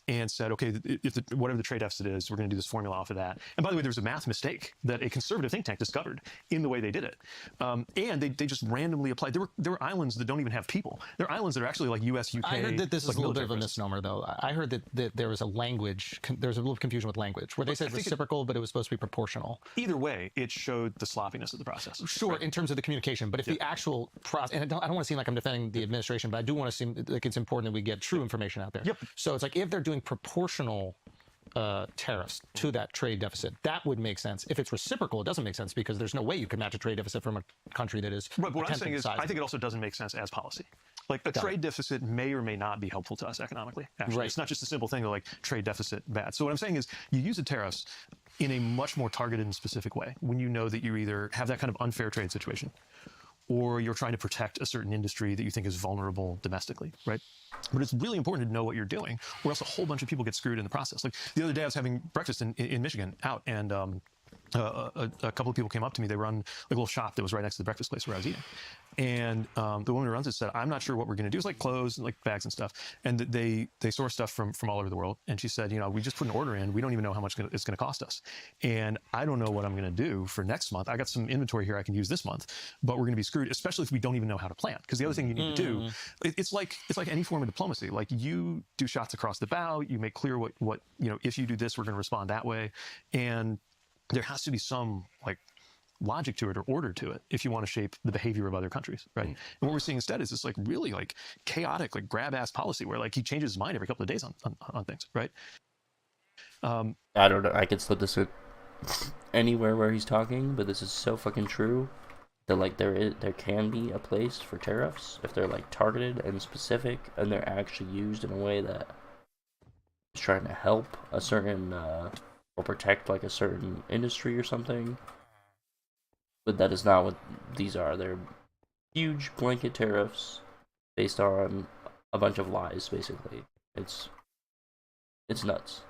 Speaker 3: and said, okay, if whatever the trade deficit is, we're going to do this formula off of that. And by the way, there was a math mistake that a conservative think tank discovered in the way they did it, and they just randomly applied. There were islands that don't even have people. There are islands that are actually like U.S., UK.
Speaker 4: I heard that this is
Speaker 3: like
Speaker 4: a little bit of a misnomer, though. I heard that there was a language. There's a little confusion with language where they said reciprocal, but it was supposed to be proportional.
Speaker 3: Either way, it showed the sloppiness of the process.
Speaker 4: Sure, in terms of the communication, but if the actual process, and I don't want to seem like I'm defending the administration, but I do want to seem like it's important that we get true information out there. So it's like if they're doing proportional tariffs to that trade deficit, that would make sense. If it's reciprocal, it doesn't make sense because there's no way you can match a trade deficit from a country that is.
Speaker 3: Right, but what I'm saying is, I think it also doesn't make sense as policy. Like a trade deficit may or may not be helpful to us economically. Actually, it's not just a simple thing of like trade deficit bad. So what I'm saying is, you use the tariffs in a much more targeted and specific way when you know that you either have that kind of unfair trade situation, or you're trying to protect a certain industry that you think is vulnerable domestically, right? But it's really important to know what you're doing, or else a whole bunch of people get screwed in the process. Like the other day, I was having breakfast in Michigan out, and a couple of people came up to me. They run like a little shop that was right next to the breakfast place where I was eating. And the woman who runs it said, I'm not sure what we're going to do. It's like clothes, and like bags and stuff. And they source stuff from all over the world. And she said, we just put an order in. We don't even know how much it's going to cost us. And I don't know what I'm going to do for next month. I got some inventory here I can use this month, but we're going to be screwed, especially if we don't even know how to plan. Because the other thing you need to do, it's like any form of diplomacy. Like you do shots across the bow. You make clear what if you do this, we're going to respond that way. And there has to be some like logic to it or order to it if you want to shape the behavior of other countries, right? And what we're seeing instead is this like really like chaotic, like grab ass policy where like he changes his mind every couple of days on things, right?
Speaker 1: I don't know. I could slip this anywhere where he's talking, but this is so fucking true that like there can be a place for tariffs if they're like targeted and specific and they're actually used in a way that is trying to help a certain or protect like a certain industry or something. But that is not what these are. They're huge blanket tariffs based on a bunch of lies, basically. It's nuts.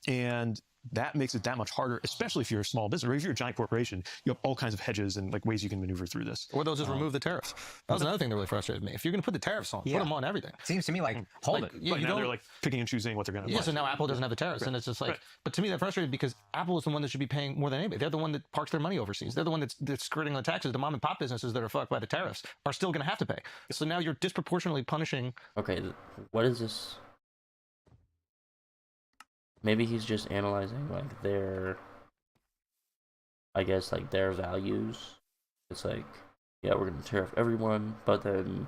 Speaker 3: And that makes it that much harder, especially if you're a small business or if you're a giant corporation. You have all kinds of hedges and like ways you can maneuver through this.
Speaker 4: Or they'll just remove the tariffs. That was another thing that really frustrated me. If you're going to put the tariffs on, put them on everything.
Speaker 9: Seems to me like hold it.
Speaker 3: Yeah, now they're like picking and choosing what they're going to.
Speaker 4: Yeah, so now Apple doesn't have the tariffs, and it's just like. But to me, that frustrated because Apple is the one that should be paying more than anybody. They're the one that parks their money overseas. They're the one that's skirting the taxes. The mom and pop businesses that are fucked by the tariffs are still going to have to pay. So now you're disproportionately punishing.
Speaker 1: Okay, what is this? Maybe he's just analyzing like their values. It's like, yeah, we're gonna tariff everyone, but then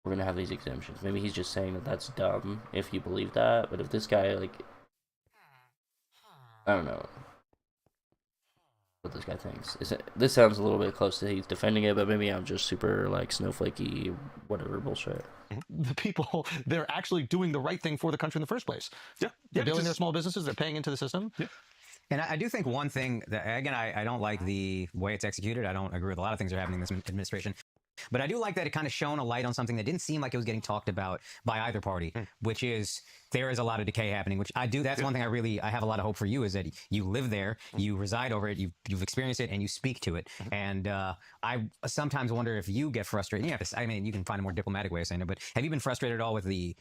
Speaker 1: we're gonna have these exemptions. Maybe he's just saying that that's dumb if you believe that. But if this guy like, I don't know what this guy thinks. This sounds a little bit close to he's defending it, but maybe I'm just super like snowflakey, whatever bullshit.
Speaker 4: The people, they're actually doing the right thing for the country in the first place. They're building their small businesses. They're paying into the system.
Speaker 9: And I do think one thing that, again, I don't like the way it's executed. I don't agree with a lot of things that are happening in this administration. But I do like that it kind of shone a light on something that didn't seem like it was getting talked about by either party, which is there is a lot of decay happening, which I do. That's one thing I have a lot of hope for you is that you live there, you reside over it, you've experienced it, and you speak to it. And I sometimes wonder if you get frustrated. I mean, you can find a more diplomatic way of saying it, but have you been frustrated at all with the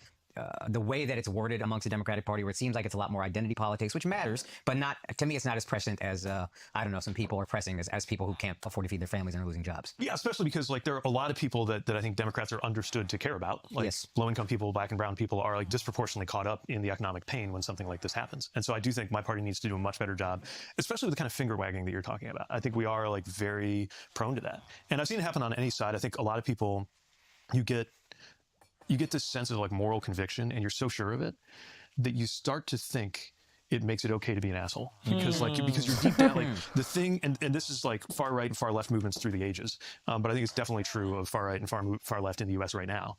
Speaker 9: way that it's worded amongst the Democratic Party, where it seems like it's a lot more identity politics, which matters, but not to me. It's not as prescient as I don't know. Some people are pressing as people who can't afford to feed their families and are losing jobs.
Speaker 3: Yeah, especially because like there are a lot of people that I think Democrats are understood to care about. Like low-income people, black and brown people are like disproportionately caught up in the economic pain when something like this happens. And so I do think my party needs to do a much better job, especially with the kind of finger wagging that you're talking about. I think we are like very prone to that, and I've seen it happen on any side. I think a lot of people, you get this sense of like moral conviction, and you're so sure of it that you start to think it makes it okay to be an asshole because because you're deep down the thing, and this is far right and far left movements through the ages, but I think it's definitely true of far right and far left in the U.S. right now.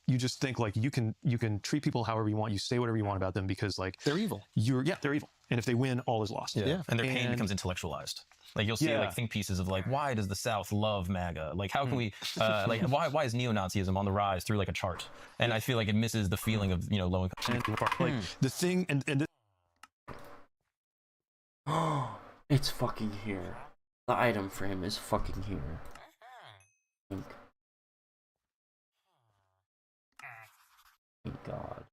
Speaker 3: You just think you can treat people however you want, you say whatever you want about them because
Speaker 4: they're evil.
Speaker 3: They're evil, and if they win, all is lost.
Speaker 11: Yeah, and their pain becomes intellectualized. You'll see think pieces of why does the South love MAGA? How can we why is neo-Nazism on the rise through a chart? And I feel it misses the feeling of low income.
Speaker 3: The thing and this
Speaker 1: it's fucking here. The item frame is fucking here. Thank God.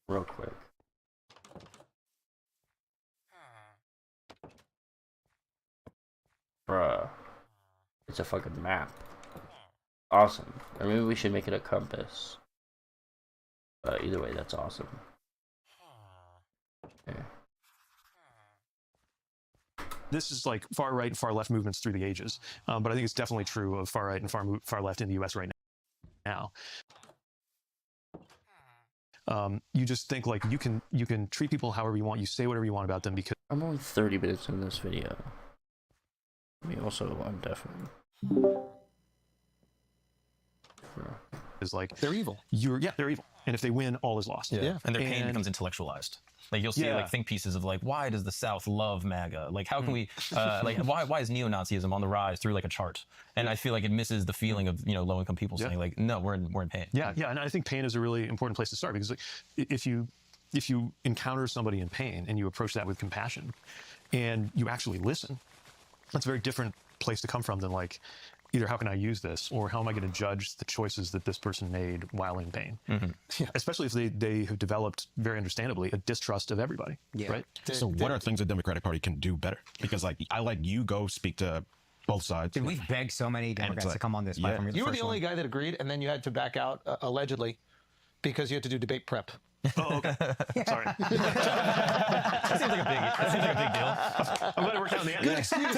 Speaker 1: Real quick. Bruh. It's a fucking map. Awesome. Or maybe we should make it a compass. Either way, that's awesome. Okay.
Speaker 3: This is far right and far left movements through the ages, but I think it's definitely true of far right and far left in the U.S. right now. You just think you can treat people however you want, you say whatever you want about them because
Speaker 1: I'm only 30 minutes in this video. I mean, also I'm deafened.
Speaker 3: Is
Speaker 4: they're evil.
Speaker 3: They're evil, and if they win, all is lost.
Speaker 11: Yeah, and their pain becomes intellectualized. You'll see think pieces of why does the South love MAGA? How can we why is neo-Nazism on the rise through a chart? And I feel it misses the feeling of low income people saying no, we're in pain.
Speaker 3: Yeah, and I think pain is a really important place to start because if you encounter somebody in pain and you approach that with compassion and you actually listen, that's a very different place to come from than either how can I use this or how am I going to judge the choices that this person made while in pain. Yeah. Especially if they have developed, very understandably, a distrust of everybody. Yeah. Right?
Speaker 12: So what are things the Democratic Party can do better? Because I let you go speak to both sides.
Speaker 9: Dude, we've begged so many Democrats to come on this platform.
Speaker 4: You were the only guy that agreed, and then you had to back out, allegedly, because you had to do debate prep.
Speaker 3: Oh, okay. Sorry.
Speaker 11: That seems like a big deal.
Speaker 3: I'm glad it worked out in the end.
Speaker 4: Good excuse.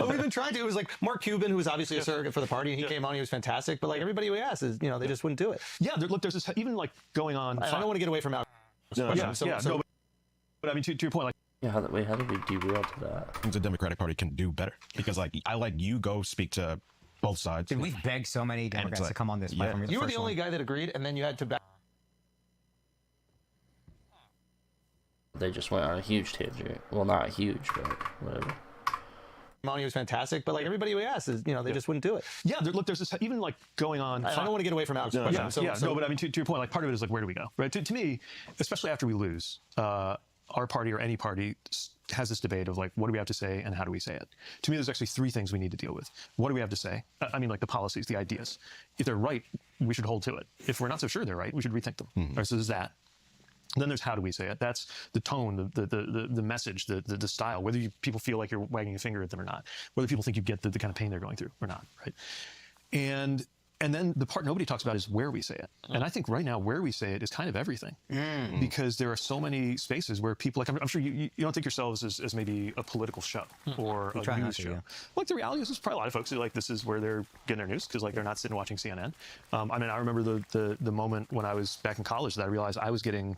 Speaker 4: We've been trying to. It was Mark Cuban, who was obviously a surrogate for the party, and he came on. He was fantastic. But everybody we asked is, they just wouldn't do it.
Speaker 3: Yeah. Look, there's this even going on.
Speaker 4: I don't want to get away from out.
Speaker 3: But I mean, to your point,
Speaker 1: yeah. How did we derail to that?
Speaker 12: Things the Democratic Party can do better because I let you go speak to both sides.
Speaker 9: Dude, we've begged so many Democrats to come on this platform.
Speaker 4: You were the only guy that agreed, and then you had to back.
Speaker 1: They just went on a huge tangent. Well, not huge, but whatever.
Speaker 4: He was fantastic, but everybody we asked is, they just wouldn't do it.
Speaker 3: Yeah, look, there's this even going on.
Speaker 4: I don't want to get away from Alex's question.
Speaker 3: No, but I mean, to your point, part of it is where do we go, right? To me, especially after we lose, our party or any party has this debate of what do we have to say and how do we say it. To me, there's actually three things we need to deal with. What do we have to say? I mean, the policies, the ideas. If they're right, we should hold to it. If we're not so sure they're right, we should rethink them. Right, so there's that. Then there's how do we say it? That's the tone, the message, the style, whether people feel like you're wagging a finger at them or not, whether people think you get the kind of pain they're going through or not, right? And then the part nobody talks about is where we say it. And I think right now where we say it is kind of everything. Because there are so many spaces where people, I'm sure you don't think yourselves as maybe a political show or a news show. The reality is there's probably a lot of folks who this is where they're getting their news because they're not sitting watching CNN. I mean, I remember the moment when I was back in college that I realized I was getting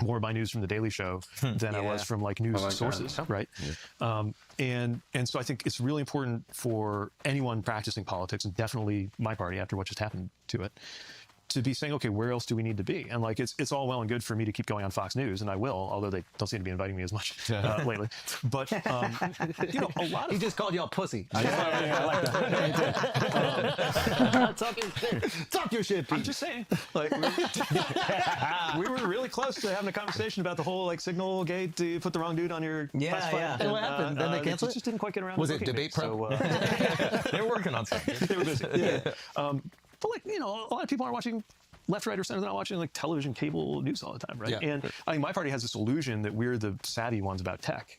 Speaker 3: more of my news from the Daily Show than I was from news sources, right? Yeah. And so I think it's really important for anyone practicing politics, and definitely my party after what just happened to it, to be saying, okay, where else do we need to be? And it's all well and good for me to keep going on Fox News, and I will, although they don't seem to be inviting me as much lately. But a lot of
Speaker 4: he just called y'all pussy.
Speaker 3: I like that.
Speaker 4: Talk your shit, Pete.
Speaker 3: I'm just saying, we were really close to having a conversation about the whole signal gate to put the wrong dude on your classified.
Speaker 4: Yeah. And what happened? Then they canceled it?
Speaker 3: Just didn't quite get around.
Speaker 4: Was it debate prep?
Speaker 11: They were working on something.
Speaker 3: They were busy. Yeah. But a lot of people aren't watching left, right, or center. They're not watching television, cable news all the time, right? Yeah, and I think my party has this illusion that we're the savvy ones about tech.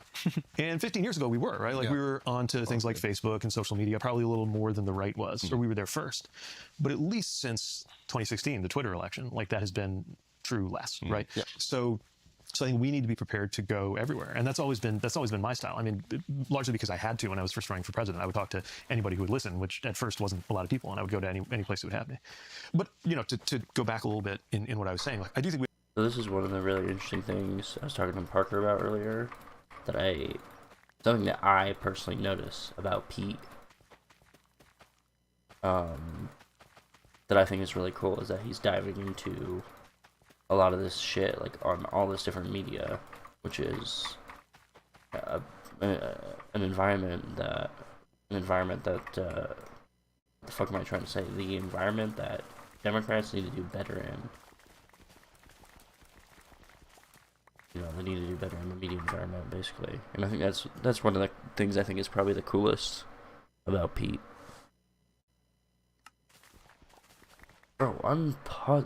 Speaker 3: And 15 years ago we were, right? We were onto things like Facebook and social media, probably a little more than the right was, or we were there first. But at least since 2016, the Twitter election, that has been true less, right? Yeah. So So I think we need to be prepared to go everywhere, and that's always been my style. I mean, largely because I had to when I was first running for president. I would talk to anybody who would listen, which at first wasn't a lot of people, and I would go to any place that would have me. But to go back a little bit in what I was saying, like I do think
Speaker 1: So this is one of the really interesting things I was talking to Parker about earlier, something that I personally notice about Pete, that I think is really cool, is that he's diving into a lot of this shit, like on all this different media, which is an environment that the fuck am I trying to say? The environment that Democrats need to do better in. They need to do better in the media environment, basically. And I think that's one of the things I think is probably the coolest about Pete. Bro,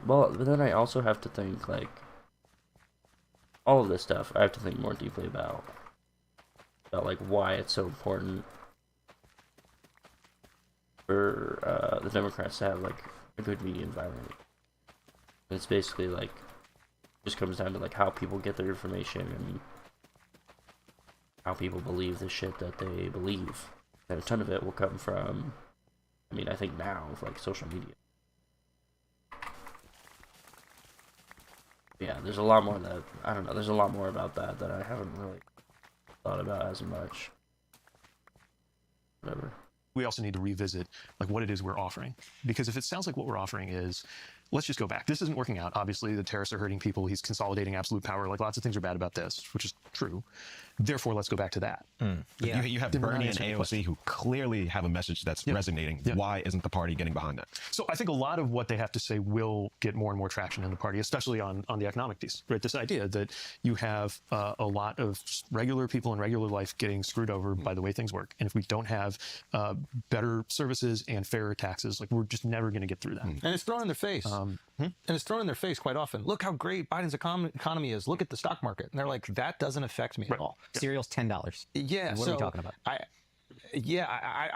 Speaker 1: but then I also have to think, like, all of this stuff, I have to think more deeply about like, why it's so important for the Democrats to have, like, a good media environment. And it's basically, like, just comes down to, like, how people get their information and how people believe the shit that they believe. And a ton of it will come from, I mean, I think now, like, social media. Yeah, there's a lot more that, I don't know, there's a lot more about that I haven't really thought about as much. Whatever.
Speaker 3: We also need to revisit, like, what it is we're offering. Because if it sounds like what we're offering is, let's just go back. This isn't working out. Obviously, the tariffs are hurting people. He's consolidating absolute power. Like, lots of things are bad about this, which is true. Therefore, let's go back to that.
Speaker 12: Yeah. You have Bernie and AOC who clearly have a message that's resonating. Why isn't the party getting behind that?
Speaker 3: So I think a lot of what they have to say will get more and more traction in the party, especially on the economic piece, right? This idea that you have a lot of regular people in regular life getting screwed over by the way things work. And if we don't have better services and fairer taxes, like, we're just never going to get through that.
Speaker 4: And it's thrown in their face. And it's thrown in their face quite often. Look how great Biden's economy is. Look at the stock market. And they're like, that doesn't affect me at all.
Speaker 9: Cereal's $10.
Speaker 4: Yeah.
Speaker 9: What are we talking about?
Speaker 4: I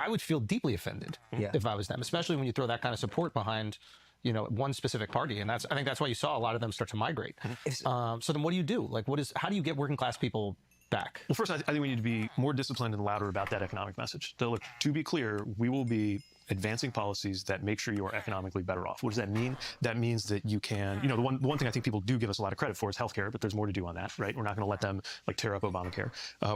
Speaker 4: would feel deeply offended if I was them, especially when you throw that kind of support behind, one specific party. And I think that's why you saw a lot of them start to migrate. So then what do you do? Like, how do you get working class people back?
Speaker 3: Well, first, I think we need to be more disciplined and louder about that economic message. So, look, to be clear, we will be advancing policies that make sure you are economically better off. What does that mean? That means that you can, the one thing I think people do give us a lot of credit for is healthcare, but there's more to do on that, right? We're not going to let them, like, tear up Obamacare.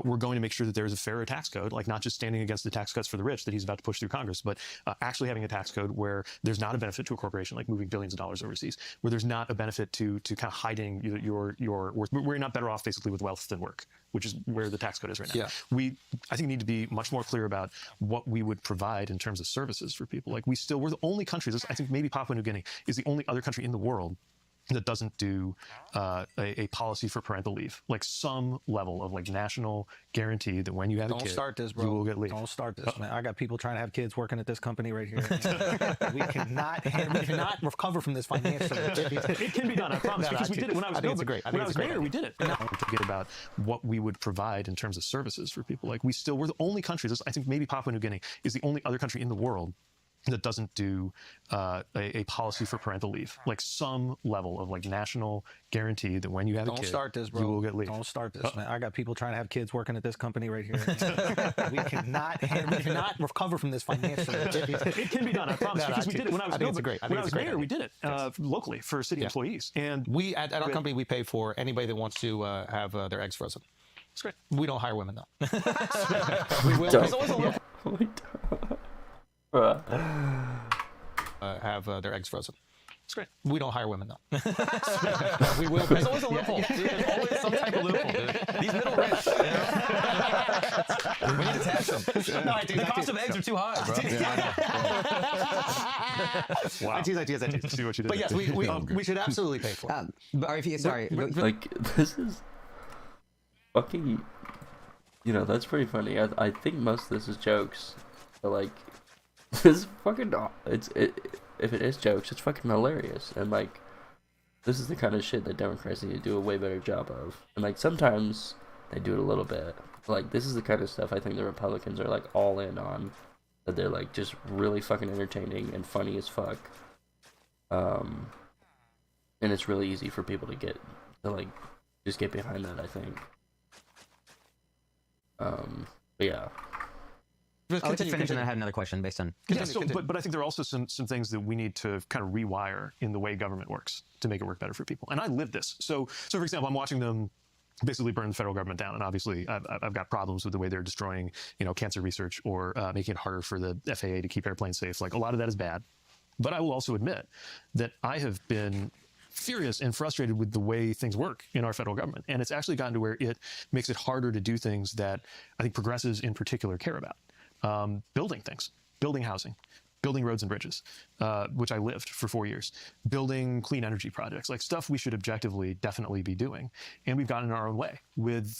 Speaker 3: We're going to make sure that there is a fairer tax code, like, not just standing against the tax cuts for the rich that he's about to push through Congress, but actually having a tax code where there's not a benefit to a corporation, like moving billions of dollars overseas, where there's not a benefit to kind of hiding your worth, where you're not better off basically with wealth than work, which is where the tax code is right now.
Speaker 4: Yeah.
Speaker 3: I think, need to be much more clear about what we would provide in terms of services for people. Like, we're the only country, I think maybe Papua New Guinea is the only other country in the world that doesn't do a policy for parental leave, like some level of, like, national guarantee that when you have a kid,
Speaker 4: start this, bro.
Speaker 3: you will get leave.
Speaker 4: Don't start this, man. I got people trying to have kids working at this company right here. we cannot recover from this financially.
Speaker 3: It can be done, I promise, because we did it when I was mayor. We did it.
Speaker 4: No.
Speaker 3: Forget about what we would provide in terms of services for people. Like, we're the only country, I think maybe Papua New Guinea is the only other country in the world that doesn't do a policy for parental leave, like some level of, like, national guarantee that when you have a kid,
Speaker 4: Don't start this, bro.
Speaker 3: you will get leave.
Speaker 4: Don't start this, man. I got people trying to have kids working at this company right here. we cannot recover from this financially.
Speaker 3: It can be done, I promise, because we did it when I was mayor. We did it locally for city employees, and
Speaker 4: we at our company we pay for anybody that wants to have their eggs frozen.
Speaker 3: It's great.
Speaker 4: We don't hire women though.
Speaker 1: We will.
Speaker 4: Have their eggs frozen.
Speaker 3: It's great.
Speaker 4: We don't hire women though.
Speaker 11: We will. There's always a loophole. There's always some type of loophole, dude. These middle rich. We need to tax them. No, the cost of eggs are too high, bro.
Speaker 3: Wow. I tease. See what you did.
Speaker 4: But yes, we should absolutely pay for it.
Speaker 9: But if you, sorry,
Speaker 1: like, this is fucking, that's pretty funny. I think most of this is jokes, but, like, this is fucking, if it is jokes, it's fucking hilarious. And, like, this is the kind of shit that Democrats need to do a way better job of. And, like, sometimes they do it a little bit. But, like, this is the kind of stuff I think the Republicans are, like, all in on. That they're, like, just really fucking entertaining and funny as fuck. And it's really easy for people to just get behind that, I think. But yeah.
Speaker 9: I'll let you finish, and then I had another question based on.
Speaker 3: But I think there are also some things that we need to kind of rewire in the way government works to make it work better for people. And I live this. So for example, I'm watching them basically burn the federal government down, and obviously I've got problems with the way they're destroying, cancer research or making it harder for the FAA to keep airplanes safe. Like, a lot of that is bad. But I will also admit that I have been furious and frustrated with the way things work in our federal government. And it's actually gotten to where it makes it harder to do things that I think progressives in particular care about. Building things, building housing, building roads and bridges, which I lived for 4 years, building clean energy projects, like stuff we should objectively definitely be doing. And we've gotten in our own way with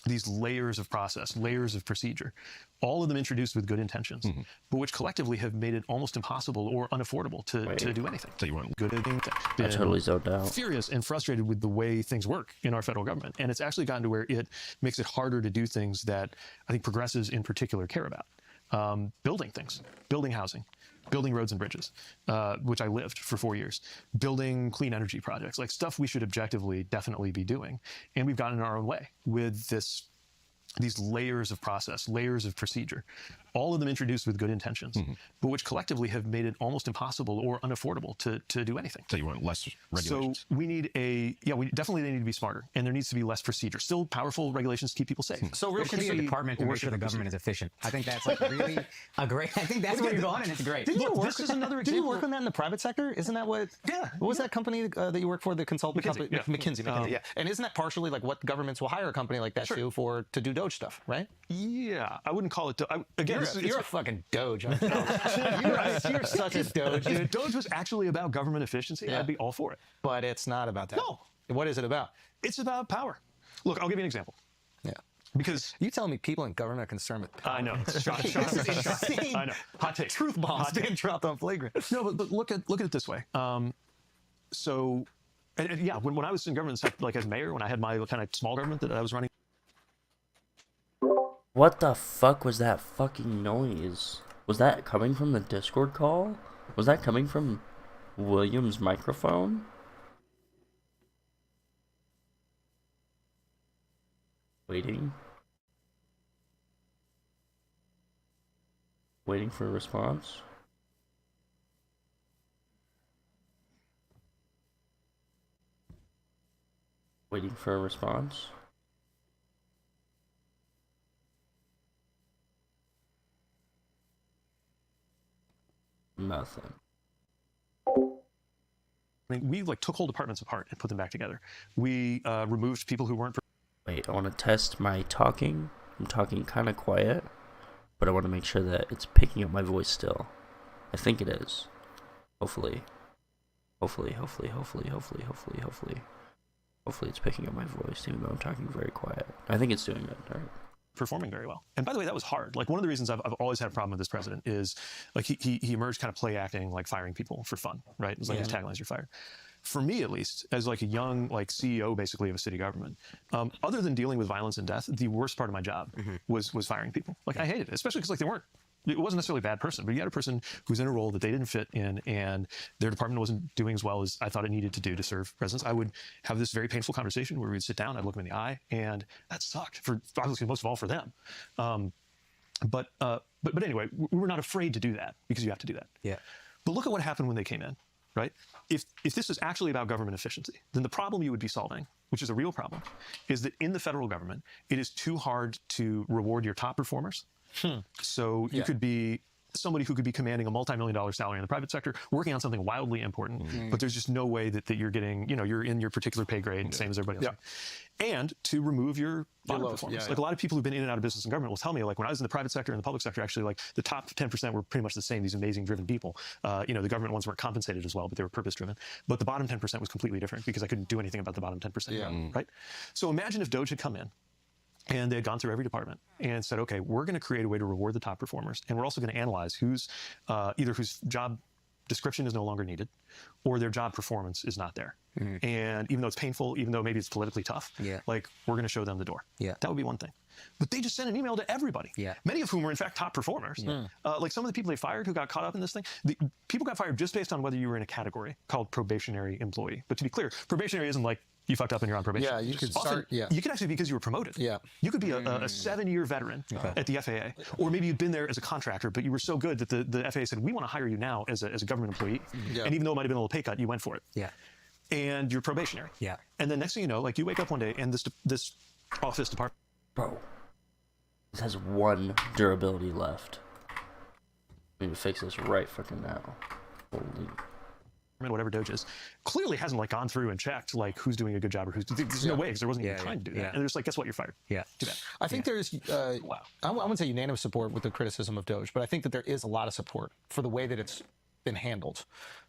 Speaker 3: these layers of process, layers of procedure, all of them introduced with good intentions, but which collectively have made it almost impossible or unaffordable to do anything.
Speaker 12: So you want
Speaker 3: good things.
Speaker 1: I totally zoned out.
Speaker 3: Furious and frustrated with the way things work in our federal government. And it's actually gotten to where it makes it harder to do things that I think progressives in particular care about. Building things, building housing, building roads and bridges, which I lived for 4 years, building clean energy projects, like stuff we should objectively definitely be doing. And we've gotten in our own way with these layers of process, layers of procedure, all of them introduced with good intentions, but which collectively have made it almost impossible or unaffordable to do anything.
Speaker 12: So you want less regulations?
Speaker 3: So we need we definitely need to be smarter, and there needs to be less procedure. Still powerful regulations to keep people safe.
Speaker 9: So real quick, the department to make sure the government is efficient. I think that's like really a great. I think that's where you're going, and it's great.
Speaker 4: This is another example. Did you work on that in the private sector? Isn't that what? Yeah. What was that company that you worked for? The consulting company, McKinsey. Yeah. And isn't that partially like what governments will hire a company like that to do Doge stuff, right?
Speaker 3: Yeah, I wouldn't call it. Again,
Speaker 4: you're a fucking Doge. You're you're such a Doge. Dude.
Speaker 3: If Doge was actually about government efficiency, I'd be all for it.
Speaker 4: But it's not about that.
Speaker 3: No.
Speaker 4: What is it about?
Speaker 3: It's about power. Look, I'll give you an example.
Speaker 4: Yeah.
Speaker 3: Because
Speaker 4: you telling me people in government are concerned with power.
Speaker 3: I know. It's shocking. I know. Hot take.
Speaker 4: Truth bombs being dropped on flagrant.
Speaker 3: No, but look at it this way. So, yeah, when I was in government, like as mayor, when I had my kind of small government that I was running.
Speaker 1: What the fuck was that fucking noise? Was that coming from the Discord call? Was that coming from William's microphone? Waiting for a response. Waiting for a response. Nothing.
Speaker 3: I mean, we took whole departments apart and put them back together. We removed people who weren't.
Speaker 1: Wait, I want to test my talking. I'm talking kind of quiet, but I want to make sure that it's picking up my voice still. I think it is. Hopefully it's picking up my voice, even though I'm talking very quiet. I think it's doing it. All right.
Speaker 3: Performing very well. And by the way, that was hard. Like, one of the reasons I've always had a problem with this president is like he emerged kind of play acting, like firing people for fun, right? It's like his tagline is "You're fired." For me, at least, as like a young CEO basically of a city government, other than dealing with violence and death, the worst part of my job was firing people. Like, I hated it, especially because it wasn't necessarily a bad person, but you had a person who's in a role that they didn't fit in, and their department wasn't doing as well as I thought it needed to do to serve residents. I would have this very painful conversation where we'd sit down, I'd look them in the eye, and that sucked, for obviously most of all for them. But anyway, we were not afraid to do that because you have to do that.
Speaker 9: Yeah.
Speaker 3: But look at what happened when they came in, right? If this was actually about government efficiency, then the problem you would be solving, which is a real problem, is that in the federal government, it is too hard to reward your top performers. So you could be somebody who could be commanding a multi-million-dollar salary in the private sector, working on something wildly important, but there's just no way that you're getting, you're in your particular pay grade, same as everybody else. And to remove your bottom performers. Like, a lot of people who've been in and out of business and government will tell me, like, when I was in the private sector and the public sector, actually, like, the top 10% were pretty much the same, these amazing driven people. The government ones weren't compensated as well, but they were purpose driven. But the bottom 10% was completely different because I couldn't do anything about the bottom 10%. Right? So imagine if Doge had come in and they had gone through every department and said, okay, we're going to create a way to reward the top performers, and we're also going to analyze either whose job description is no longer needed, or their job performance is not there. And even though it's painful, even though maybe it's politically tough, like, we're going to show them the door. That would be one thing. But they just sent an email to everybody, many of whom were in fact top performers. Like, some of the people they fired who got caught up in this thing, people got fired just based on whether you were in a category called probationary employee. But to be clear, probationary isn't like you fucked up and you're on probation.
Speaker 4: Yeah, you could
Speaker 3: Often,
Speaker 4: start. Yeah,
Speaker 3: you could actually because you were promoted.
Speaker 4: Yeah,
Speaker 3: you could be a 7-year veteran at the FAA, or maybe you'd been there as a contractor, but you were so good that the FAA said, we want to hire you now as a government employee.
Speaker 4: Yeah.
Speaker 3: And even though it might have been a little pay cut, you went for it.
Speaker 9: Yeah.
Speaker 3: And you're probationary.
Speaker 9: Yeah.
Speaker 3: And then next thing you know, like you wake up one day and this office department.
Speaker 1: Bro, this has 1 durability left. We need to fix this right fucking now. Holy.
Speaker 3: Whatever Doge is, clearly hasn't like gone through and checked like who's doing a good job or who's. There's no way because there wasn't even time to do that. And they're just like, guess what, you're fired.
Speaker 9: Yeah,
Speaker 3: too bad.
Speaker 4: I think there's, wow. I wouldn't say unanimous support with the criticism of Doge, but I think that there is a lot of support for the way that it's been handled.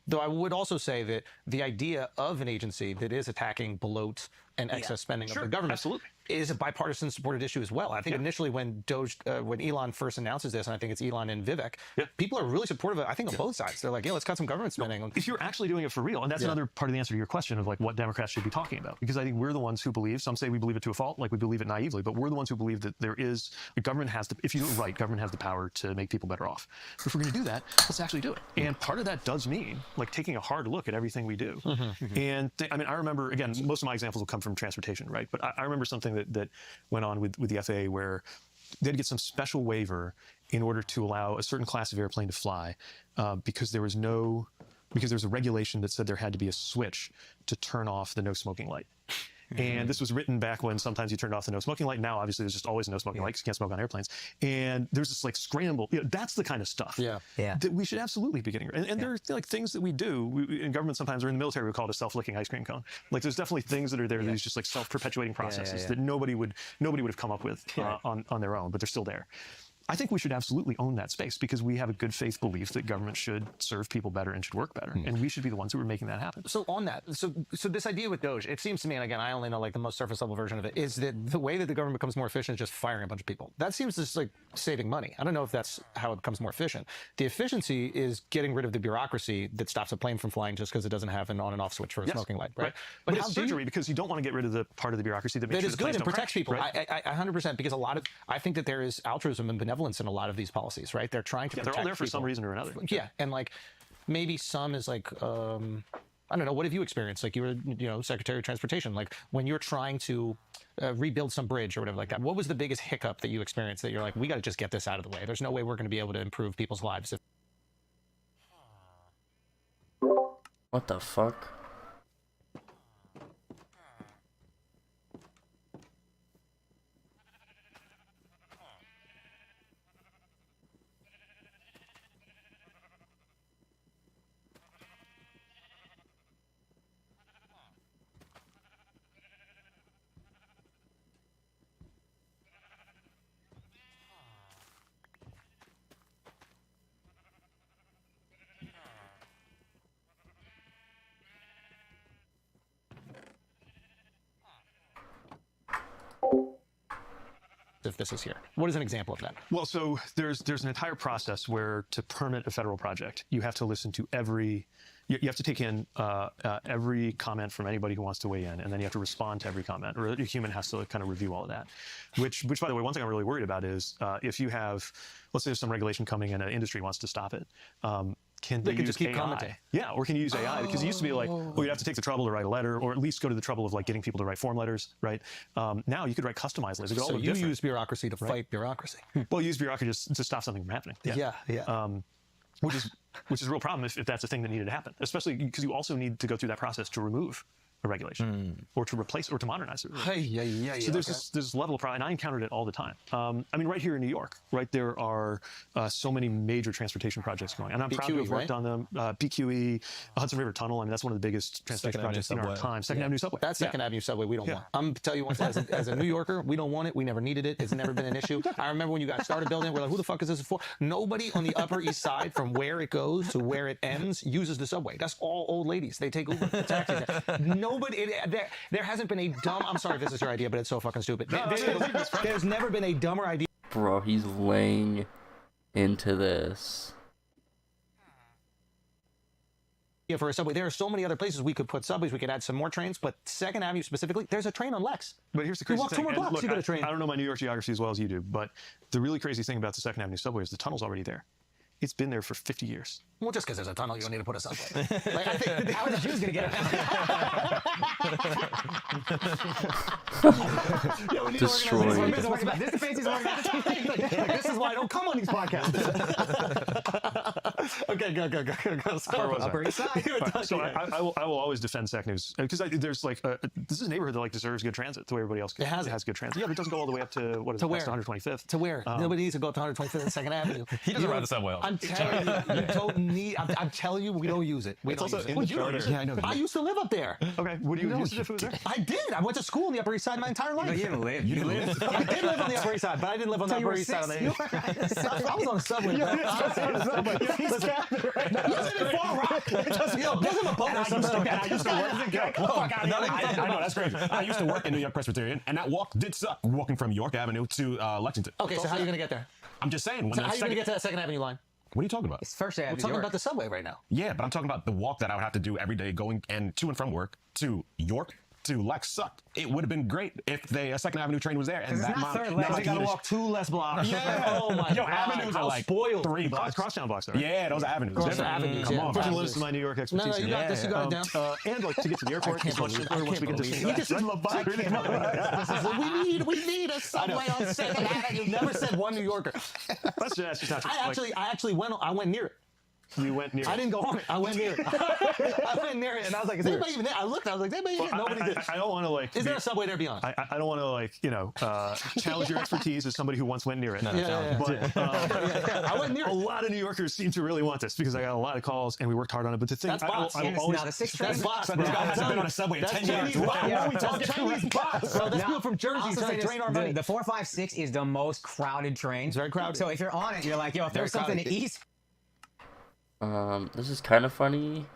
Speaker 4: Though I would also say that the idea of an agency that is attacking bloat and excess spending of the government is a bipartisan supported issue as well. I think initially when Doge, when Elon first announces this, and I think it's Elon and Vivek, people are really supportive of it, I think on both sides. They're like, yeah, let's cut some government spending.
Speaker 3: If you're actually doing it for real, and that's another part of the answer to your question of like what Democrats should be talking about, because I think we're the ones who believe, some say we believe it to a fault, like we believe it naively, but we're the ones who believe that there is, the government has the, if you do it right, government has the power to make people better off. But if we're going to do that, let's actually do it. And part of that does mean like taking a hard look at everything we do. And I mean, I remember, again, most of my examples will come from transportation, right? But I remember something that went on with the FAA where they had to get some special waiver in order to allow a certain class of airplane to fly because there was a regulation that said there had to be a switch to turn off the no smoking light. And this was written back when sometimes you turned off the no smoking light. Now, obviously, there's just always a no smoking light because you can't smoke on airplanes. And there's this like scramble. You know, that's the kind of stuff that we should absolutely be getting. And there are like things that we do in government sometimes, or in the military, we call it a self-licking ice cream cone. Like there's definitely things that are there, these just like self-perpetuating processes that nobody would have come up with on their own, but they're still there. I think we should absolutely own that space because we have a good faith belief that government should serve people better and should work better. And we should be the ones who are making that happen.
Speaker 4: So on that, so this idea with Doge, it seems to me, and again, I only know like the most surface level version of it, is that the way that the government becomes more efficient is just firing a bunch of people. That seems just like saving money. I don't know if that's how it becomes more efficient. The efficiency is getting rid of the bureaucracy that stops a plane from flying just because it doesn't have an on and off switch for a smoking light, right?
Speaker 3: But it's surgery because you don't want to get rid of the part of the bureaucracy that makes sure
Speaker 4: is good and protects people.
Speaker 3: Right?
Speaker 4: I 100%, because I think that there is altruism and benevolence in a lot of these policies, right? They're trying to protect
Speaker 3: they're all there for
Speaker 4: people.
Speaker 3: some reason or another.
Speaker 4: Yeah, and like maybe some is like I don't know, what have you experienced? Like you were, Secretary of Transportation, like when you're trying to rebuild some bridge or whatever like that, what was the biggest hiccup that you experienced that you're like, we got to just get this out of the way? There's no way we're going to be able to improve people's lives.
Speaker 1: What the fuck?
Speaker 4: If this is here, what is an example of that?
Speaker 3: Well, so there's an entire process where to permit a federal project, you have to listen to you have to take in every comment from anybody who wants to weigh in, and then you have to respond to every comment, or a human has to kind of review all of that. Which by the way, one thing I'm really worried about is if you have, let's say there's some regulation coming and an industry wants to stop it. They can
Speaker 4: just keep
Speaker 3: AI?
Speaker 4: commenting.
Speaker 3: Yeah, or can you use AI? Because it used to be like, you'd have to take the trouble to write a letter, or at least go to the trouble of like getting people to write form letters, right? Now you could write customized letters.
Speaker 4: So you use bureaucracy to fight bureaucracy.
Speaker 3: Well, use bureaucracy to stop something from happening.
Speaker 4: Yeah.
Speaker 3: Which is a real problem if that's a thing that needed to happen, especially because you also need to go through that process to remove a regulation or to replace or to modernize it. So there's this level of problem, and I encountered it all the time. I mean, right here in New York, right, there are so many major transportation projects going, and I'm proud to have worked on them. PQE, Hudson River Tunnel. I mean, that's one of the biggest transportation projects in our time. Second Avenue Subway.
Speaker 4: That Second Avenue Subway we don't want. I'm tell you one, as a New Yorker, we don't want it. We never needed it. It's never been an issue. I remember when you guys started building it, we're like, who the fuck is this for? Nobody on the Upper East Side, from where it goes to where it ends, uses the subway. That's all old ladies. They take Uber, taxis. Nobody. There hasn't been a dumb. I'm sorry if this is your idea, but it's so fucking stupid. There's never been a dumber idea.
Speaker 1: Bro, he's laying into this.
Speaker 4: For a subway, there are so many other places we could put subways. We could add some more trains, but Second Avenue specifically, there's a train on Lex.
Speaker 3: But here's the crazy
Speaker 4: thing. You walk 2 more blocks, you get a train.
Speaker 3: I don't know my New York geography as well as you do, but the really crazy thing about the Second Avenue subway is the tunnel's already there. It's been there for 50 years.
Speaker 4: Well, just because there's a tunnel, you don't need to put a subway. Like, I think,
Speaker 9: How are the Jews going to get it?
Speaker 1: Destroyed.
Speaker 9: This defense is organized.
Speaker 4: this is why I don't come on these podcasts. Okay, go.
Speaker 9: Upper East Side.
Speaker 3: So I will always defend SAC News because there's like this is a neighborhood that like deserves good transit the way everybody else has good transit. Yeah, but it doesn't go all the way up to what is it,
Speaker 4: where?
Speaker 3: past 125th.
Speaker 4: To where? Nobody needs to go up to 125th and 2nd Avenue.
Speaker 11: He doesn't ride the subway.
Speaker 4: I'm telling you, you don't need. I'm telling you, we don't use it. We don't use it.
Speaker 3: in the charter.
Speaker 12: Yeah, I know.
Speaker 4: I used to live up there.
Speaker 3: Okay, would you use it if it was there?
Speaker 4: I did. I went to school on the Upper East Side my entire life.
Speaker 9: You didn't live. You lived.
Speaker 4: I did live on the Upper East Side, but I didn't live on the Upper East Side. I was on the subway.
Speaker 12: I know, that's crazy. I used to work in New York Presbyterian, and that walk did suck, walking from York Avenue to Lexington.
Speaker 4: Okay, so how are you going to get there?
Speaker 12: I'm just saying.
Speaker 4: So how are you going to get to that 2nd Avenue line?
Speaker 12: What are you talking about?
Speaker 9: It's First Avenue.
Speaker 4: We're talking about the subway right now.
Speaker 12: Yeah, but I'm talking about the walk that I would have to do every day going and to and from work to York to Lex sucked. It would have been great if the 2nd Avenue train was there. And
Speaker 9: it's
Speaker 12: that
Speaker 9: not third lane.
Speaker 4: Now you got to walk 2 less blocks.
Speaker 12: Yeah.
Speaker 4: Oh my
Speaker 12: Yo,
Speaker 4: God.
Speaker 12: avenues are like
Speaker 4: spoiled.
Speaker 12: 3 blocks.
Speaker 3: Crosstown blocks, though, right?
Speaker 12: Yeah, those are avenues.
Speaker 4: Those are avenues.
Speaker 3: Come
Speaker 4: Yeah.
Speaker 3: on, pushing the limits of my New York expertise.
Speaker 4: No, you got this. You got it down.
Speaker 3: And like to get to the airport, it's much simpler once we get to
Speaker 4: We need a subway on 2nd Avenue. You never said one New Yorker.
Speaker 3: That's just not.
Speaker 4: I actually went near it.
Speaker 3: You went near it.
Speaker 4: I didn't go on it. I went near it. I went near it, and I was like, is anybody even there? I looked, I was like, is anybody here? Nobody did.
Speaker 3: I don't want to like.
Speaker 4: Is there a subway there? Be honest.
Speaker 3: I don't want to like challenge your expertise as somebody who once went near it. But
Speaker 4: I went near it.
Speaker 3: A lot of New Yorkers seem to really want this because I got a lot of calls and we worked hard on it. But the thing,
Speaker 4: that's bots.
Speaker 3: I will always.
Speaker 4: That's bots.
Speaker 12: This guy hasn't been on a subway in 10 years.
Speaker 4: That's Chinese bots. So that's people from Jersey trying to drain our money.
Speaker 9: The 456 is the most crowded train.
Speaker 4: It's very crowded.
Speaker 9: So if you're on it, you're like, yo, if there's something to eat.
Speaker 1: This is kind of funny,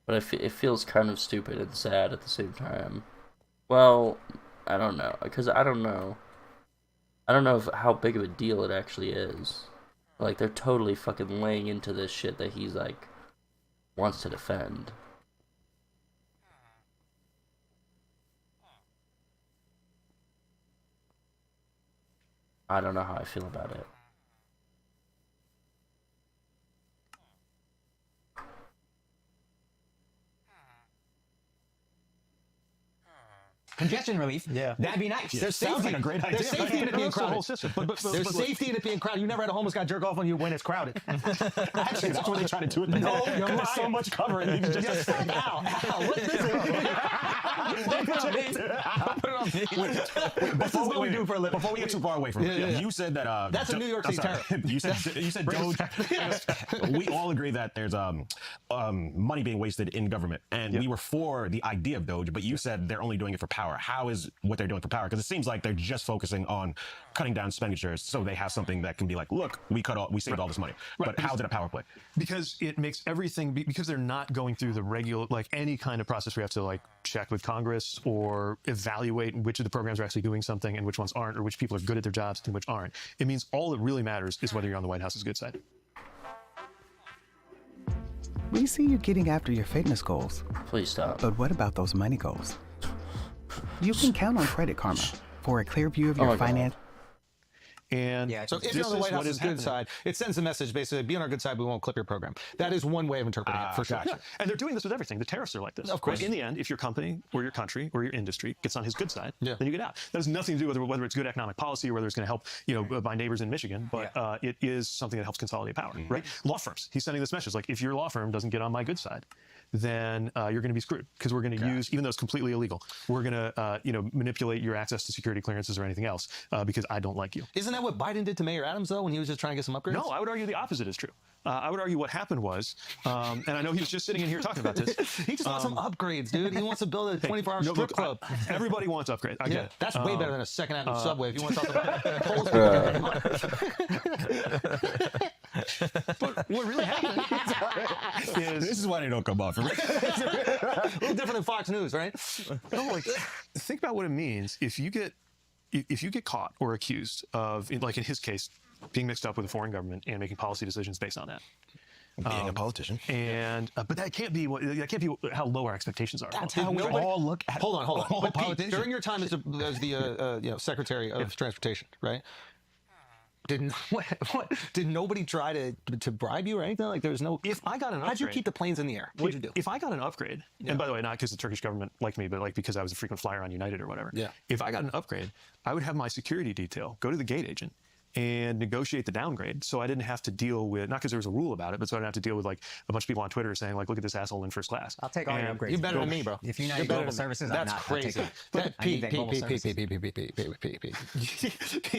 Speaker 1: but it feels kind of stupid and sad at the same time. Well, I don't know, because I don't know how big of a deal it actually is. Like, they're totally fucking laying into this shit that he's, like, wants to defend. I don't know how I feel about it.
Speaker 9: Congestion relief.
Speaker 4: Yeah.
Speaker 9: That'd be nice.
Speaker 4: There's
Speaker 12: Sounds like a great idea.
Speaker 4: There's safety in it being crowded. There's
Speaker 3: But
Speaker 4: safety in it being crowded. You never had a homeless guy jerk off on you when it's crowded.
Speaker 12: Actually, that's what they try to do it.
Speaker 4: No, you're
Speaker 12: there's so
Speaker 4: lying.
Speaker 12: much cover, and you can just
Speaker 4: Ow, what's this? This is what we do for a living.
Speaker 12: Before we get too far away from it, you said that
Speaker 4: That's a New York City tariff.
Speaker 12: You said Doge. We all agree that there's money being wasted in government, and we were for the idea of Doge, but you said they're only doing it for power. How is what they're doing for power? Because it seems like they're just focusing on cutting down expenditures so they have something that can be like, look, we saved all this money. But how's it a power play?
Speaker 3: Because it makes everything, because they're not going through the regular, like any kind of process where you have to like check with Congress or evaluate which of the programs are actually doing something and which ones aren't, or which people are good at their jobs and which aren't. It means all that really matters is whether you're on the White House's good side.
Speaker 13: We see you getting after your fitness goals.
Speaker 1: Please stop.
Speaker 13: But what about those money goals? You can count on Credit Karma for a clear view of your finance.
Speaker 3: And
Speaker 4: so if you're on the White House's good side, it sends a message basically, be on our good side, we won't clip your program. That is one way of interpreting it, for sure.
Speaker 3: Yeah. And they're doing this with everything. The tariffs are like this.
Speaker 4: Of course.
Speaker 3: Right? In the end, if your company or your country or your industry gets on his good side, then you get out. That has nothing to do with whether it's good economic policy or whether it's going to help, my neighbors in Michigan, but it is something that helps consolidate power, right? Law firms. He's sending this message like, if your law firm doesn't get on my good side, then you're going to be screwed because we're going to use, even though it's completely illegal, we're going to, manipulate your access to security clearances or anything else because I don't like you.
Speaker 4: Isn't that what Biden did to Mayor Adams, though, when he was just trying to get some upgrades?
Speaker 3: No, I would argue the opposite is true. I would argue what happened was, and I know he was just sitting in here talking about this.
Speaker 4: He just wants some upgrades, dude. He wants to build a 24-hour strip club.
Speaker 3: Everybody wants upgrades. I get it.
Speaker 4: That's way better than a 2nd Avenue subway if you want to talk about
Speaker 3: But what really happened is...
Speaker 12: This is why they don't come off.
Speaker 4: A little different than Fox News, right?
Speaker 3: No, like, think about what it means if you get caught or accused of, like in his case, being mixed up with a foreign government and making policy decisions based on that.
Speaker 12: Being a politician.
Speaker 3: And but that can't be how low our expectations are.
Speaker 4: That's how we all look at. Hold on.
Speaker 3: But
Speaker 4: Pete, during your time as the Secretary of Transportation, right? Did nobody try to bribe you or anything? Like there was no.
Speaker 3: If I got an upgrade,
Speaker 4: how'd you keep the planes in the air? What'd you do?
Speaker 3: If I got an upgrade, and by the way, not because the Turkish government liked me, but like because I was a frequent flyer on United or whatever.
Speaker 4: Yeah.
Speaker 3: If I got an upgrade, I would have my security detail go to the gate agent and negotiate the downgrade, so I didn't have to deal with, not because there was a rule about it, but so I didn't have to deal with like a bunch of people on Twitter saying like, look at this asshole in first class.
Speaker 9: I'll take all your upgrades.
Speaker 4: You're better than me, bro.
Speaker 9: If United Global Services,
Speaker 4: that's crazy.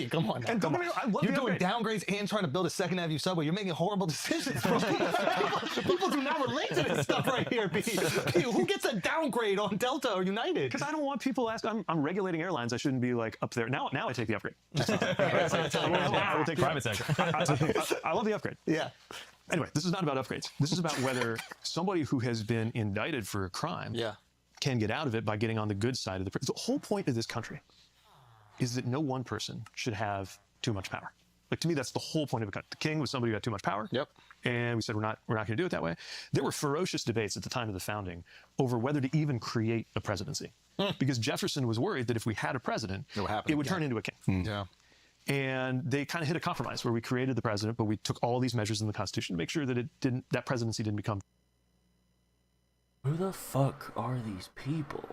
Speaker 4: Come on now. Come on. You're doing downgrades and trying to build a Second Avenue subway. You're making horrible decisions, bro. People do not relate to this stuff right here, P. Who gets a downgrade on Delta or United?
Speaker 3: Because I don't want people asking. I'm regulating airlines. I shouldn't be like up there. Now I take the upgrade. I will take
Speaker 11: private sector.
Speaker 3: I love the upgrade.
Speaker 4: Yeah.
Speaker 3: Anyway, this is not about upgrades. This is about whether somebody who has been indicted for a crime can get out of it by getting on the good side of the whole point of this country is that no one person should have too much power. Like, to me, that's the whole point of it. The king was somebody who had too much power.
Speaker 4: Yep.
Speaker 3: And we said, we're not going to do it that way. There were ferocious debates at the time of the founding over whether to even create a presidency. Because Jefferson was worried that if we had a president, it would turn into a king.
Speaker 4: Yeah.
Speaker 3: And they kind of hit a compromise where we created the president, but we took all these measures in the Constitution to make sure that that presidency didn't become.
Speaker 1: Who the fuck are these people?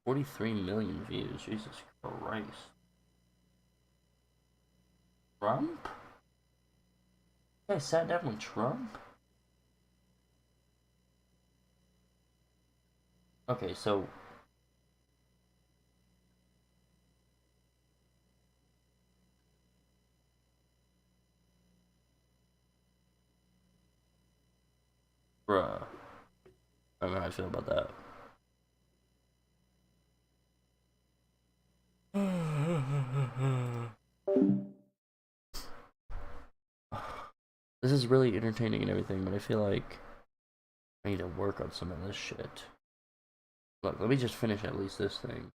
Speaker 1: $43 million views. Jesus Christ. Trump? You guys sat down with Trump? Okay, so bruh. I don't know how I feel about that. This is really entertaining and everything, but I feel like I need to work on some of this shit. Look, let me just finish at least this thing.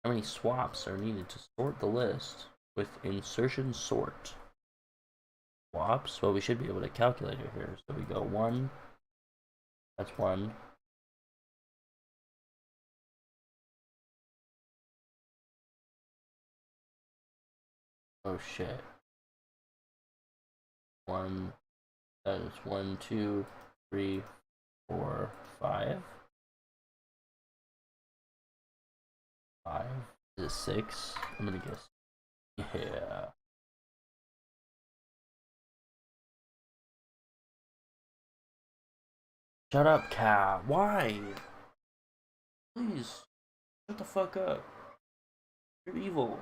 Speaker 1: How many swaps are needed to sort the list with insertion sort? Swaps? Well, we should be able to calculate it here. So we go 1. That's 1. Oh shit. 1. That is 1, 2, 3, 4, 5. 5. Is it 6? I'm gonna guess. Yeah. Shut up, cat. Why? Please. Shut the fuck up. You're evil.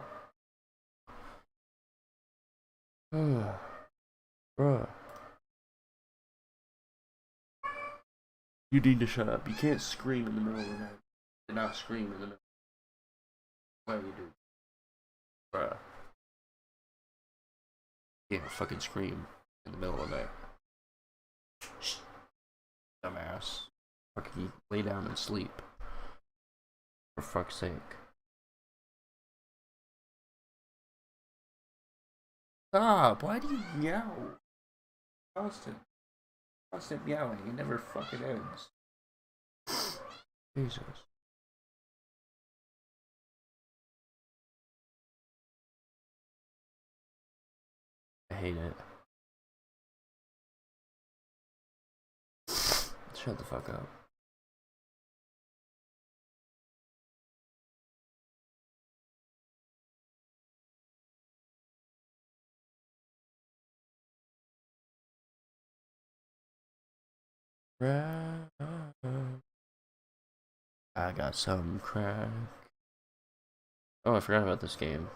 Speaker 1: Bruh. You need to shut up. You can't scream in the middle of the night. You cannot scream in the middle. Why do you do? Bruh. You can't fucking scream in the middle of the night. Shh. Dumbass. Fucking lay down and sleep. For fuck's sake. Stop! Why do you meow? Constant meowing. It never fucking ends. Jesus. I hate it. Shut the fuck up. I got some crack. Oh, I forgot about this game.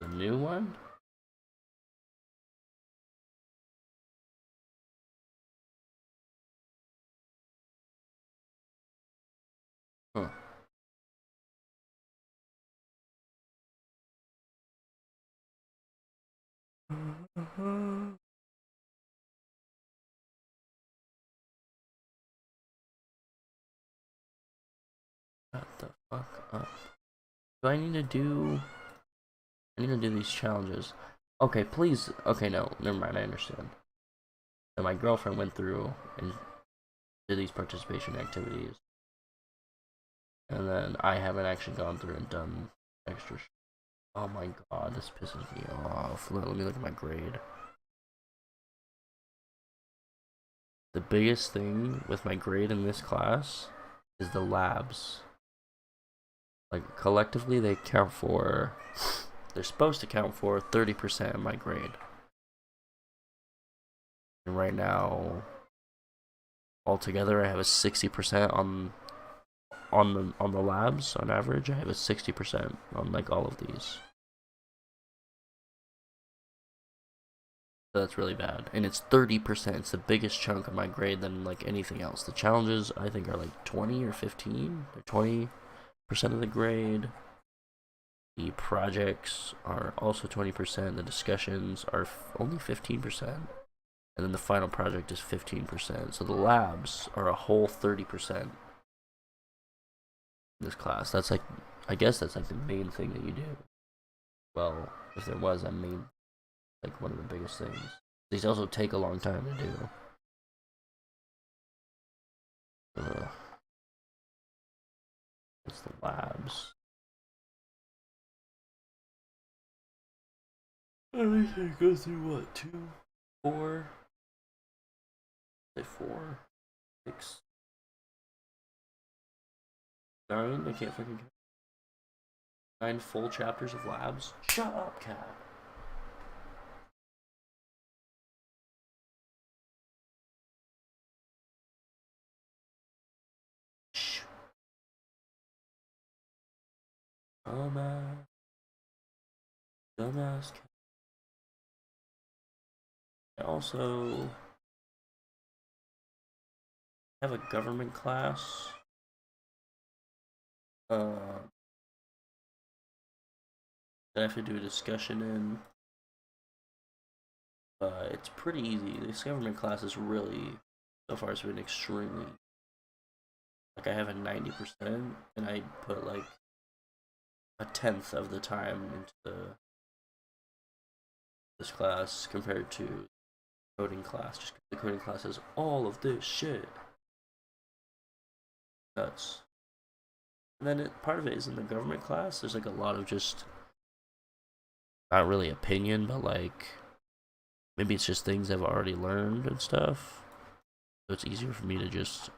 Speaker 1: The new one? Shut the fuck up. Do I need to do... I need to do these challenges. Okay, please. Okay, no. Never mind. I understand. So my girlfriend went through and did these participation activities. And then I haven't actually gone through and done extra shit. Oh my god, this pisses me off. Let me look at my grade. The biggest thing with my grade in this class is the labs. Like, collectively, they count for... They're supposed to count for 30% of my grade. And right now, altogether, I have a 60% on the labs. On average, I have a 60% on, like, all of these. So that's really bad. And it's 30%. It's the biggest chunk of my grade than, like, anything else. The challenges, I think, are, like, 20 or 15. They're 20% of the grade. The projects are also 20%. The discussions are only 15%. And then the final project is 15%. So the labs are a whole 30% in this class. That's like, I guess that's like the main thing that you do. Well, if there was a main, like one of the biggest things. These also take a long time to do. It's the labs. Everything goes through what? 2, 4, say 4, 6, 9. I can't fucking count. 9 full chapters of labs. Shut up, cat. Shh. Dumbass cat. I also have a government class. That I have to do a discussion in. It's pretty easy. This government class is really, so far, it's been extremely. Like, I have a 90%, and I put like a 10th of the time into this class compared to coding class. Just because the coding class has all of this shit. Nuts. And then part of it is in the government class. There's like a lot of just not really opinion, but like maybe it's just things I've already learned and stuff. So it's easier for me to just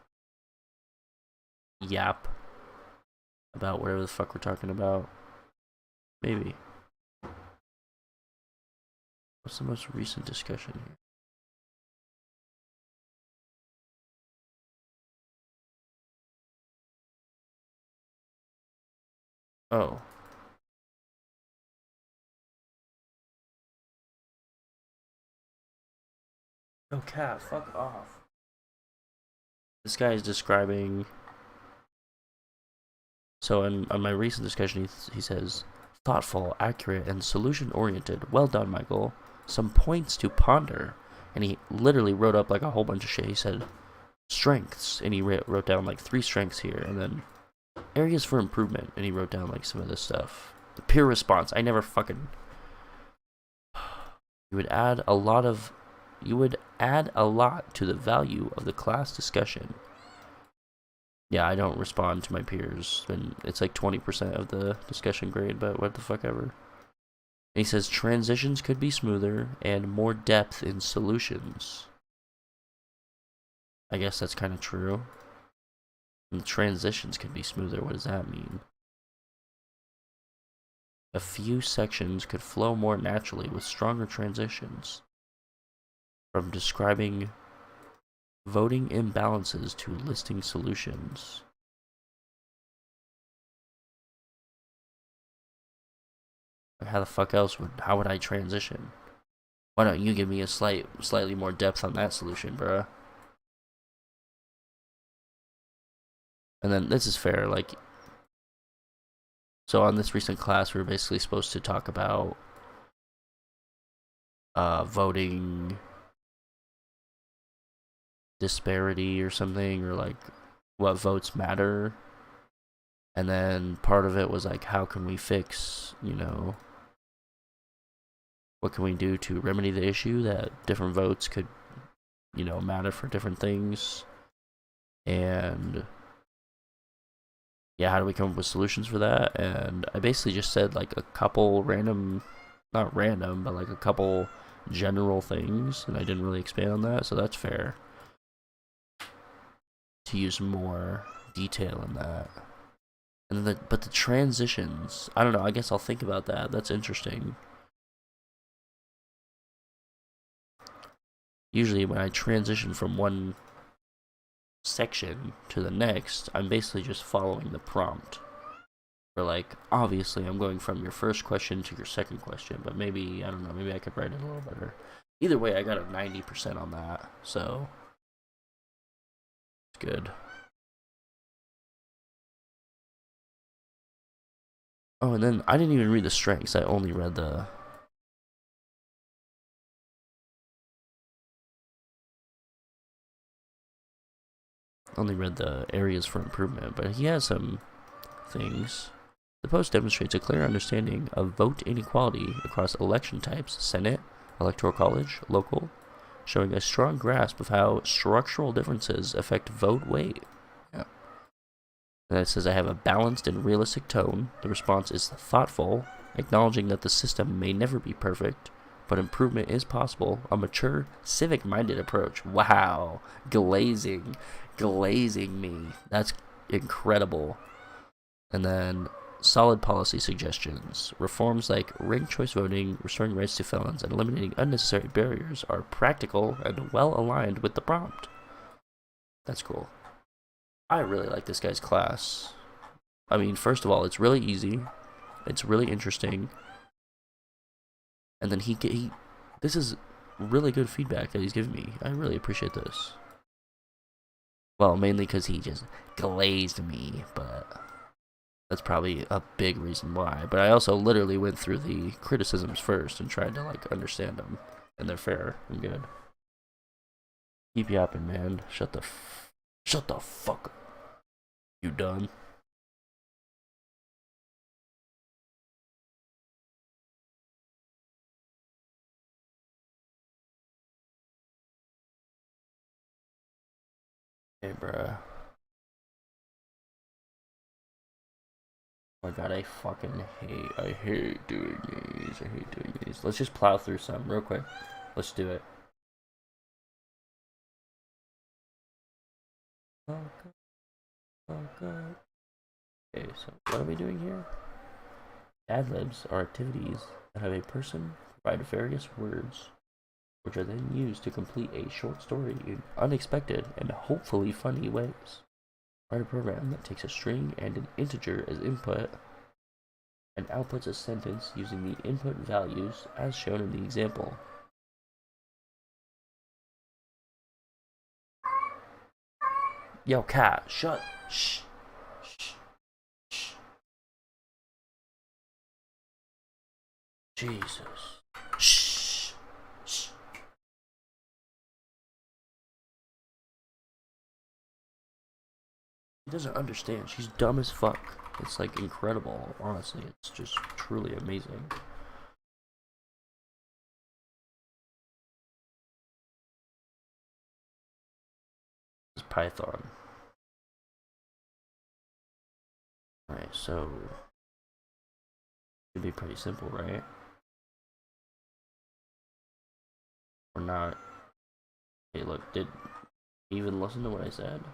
Speaker 1: yap about whatever the fuck we're talking about. Maybe. What's the most recent discussion here? Oh. Oh, cat, fuck off. This guy is describing... So on my recent discussion, he says, thoughtful, accurate, and solution-oriented. Well done, Michael. Some points to ponder. And he literally wrote up like a whole bunch of shit. He said, strengths. And he wrote down like 3 strengths here. And then areas for improvement. And he wrote down like some of this stuff. The peer response. I never fucking... You would add a lot to the value of the class discussion. Yeah, I don't respond to my peers, and it's like 20% of the discussion grade, but what the fuck ever. And he says transitions could be smoother and more depth in solutions. I guess that's kind of true. And transitions could be smoother. What does that mean? A few sections could flow more naturally with stronger transitions. From describing voting imbalances to listing solutions. How the fuck else how would I transition? Why don't you give me a slightly more depth on that solution, bruh? And then this is fair, like, so on this recent class we were basically supposed to talk about voting disparity or something, or like what votes matter. And then part of it was like, how can we fix, you know, what can we do to remedy the issue that different votes could, you know, matter for different things. And yeah, how do we come up with solutions for that? And I basically just said like a couple random, not random, but like a couple general things, and I didn't really expand on that, so that's fair. To use more detail in that. And then but the transitions, I don't know, I guess I'll think about that. That's interesting. Usually when I transition from one section to the next, I'm basically just following the prompt. Or like, obviously I'm going from your first question to your second question, but maybe, I don't know, maybe I could write it a little better. Either way, I got a 90% on that, so it's good. Oh, and then I didn't even read the strengths. I only read the areas for improvement, but he has some things. The post demonstrates a clear understanding of vote inequality across election types, Senate, Electoral College, local, showing a strong grasp of how structural differences affect vote weight. Yeah. And it says, I have a balanced and realistic tone. The response is thoughtful, acknowledging that the system may never be perfect, but improvement is possible. A mature, civic-minded approach. Wow. Glazing me. That's incredible. And then solid policy suggestions. Reforms like ranked choice voting, restoring rights to felons, and eliminating unnecessary barriers are practical and well aligned with the prompt. That's cool. I really like this guy's class. I mean, first of all, it's really easy. It's really interesting. And then this is really good feedback that he's giving me. I really appreciate this. Well, mainly because he just glazed me, but that's probably a big reason why. But I also literally went through the criticisms first and tried to like understand them, and they're fair and good. Keep yapping, man. Shut the fuck up. You done? Hey, bruh. Oh my god, I hate doing these. Let's just plow through some real quick. Let's do it. Oh god. Okay, so what are we doing here? Ad-libs are activities that have a person provide various words, which are then used to complete a short story in unexpected and hopefully funny ways. Write a program that takes a string and an integer as input and outputs a sentence using the input values as shown in the example. Yo, cat, shut. Shh. Shh. Shh. Jesus. Shh. Shh. She doesn't understand. She's dumb as fuck. It's like incredible, honestly. It's just truly amazing. It's Python. Alright, so it'd be pretty simple, right? Or not? Hey, look, did you even listen to what I said?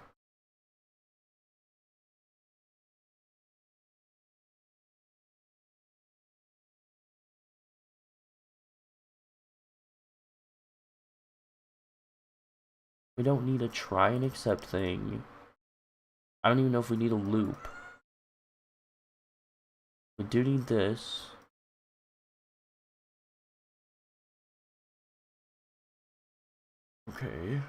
Speaker 1: We don't need a try and accept thing. I don't even know if we need a loop. We do need this. Okay.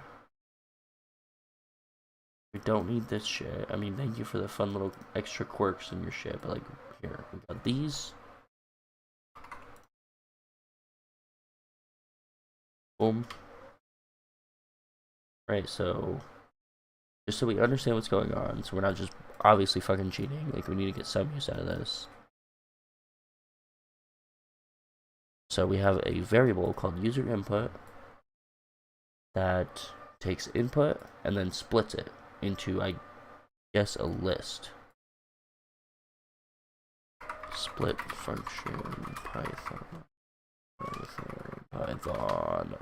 Speaker 1: We don't need this shit. I mean, thank you for the fun little extra quirks in your shit, but like, here, we got these. Boom. Right, so just so we understand what's going on, so we're not just obviously fucking cheating, like we need to get some use out of this. So we have a variable called user input that takes input and then splits it into, I guess, a list. Split function Python.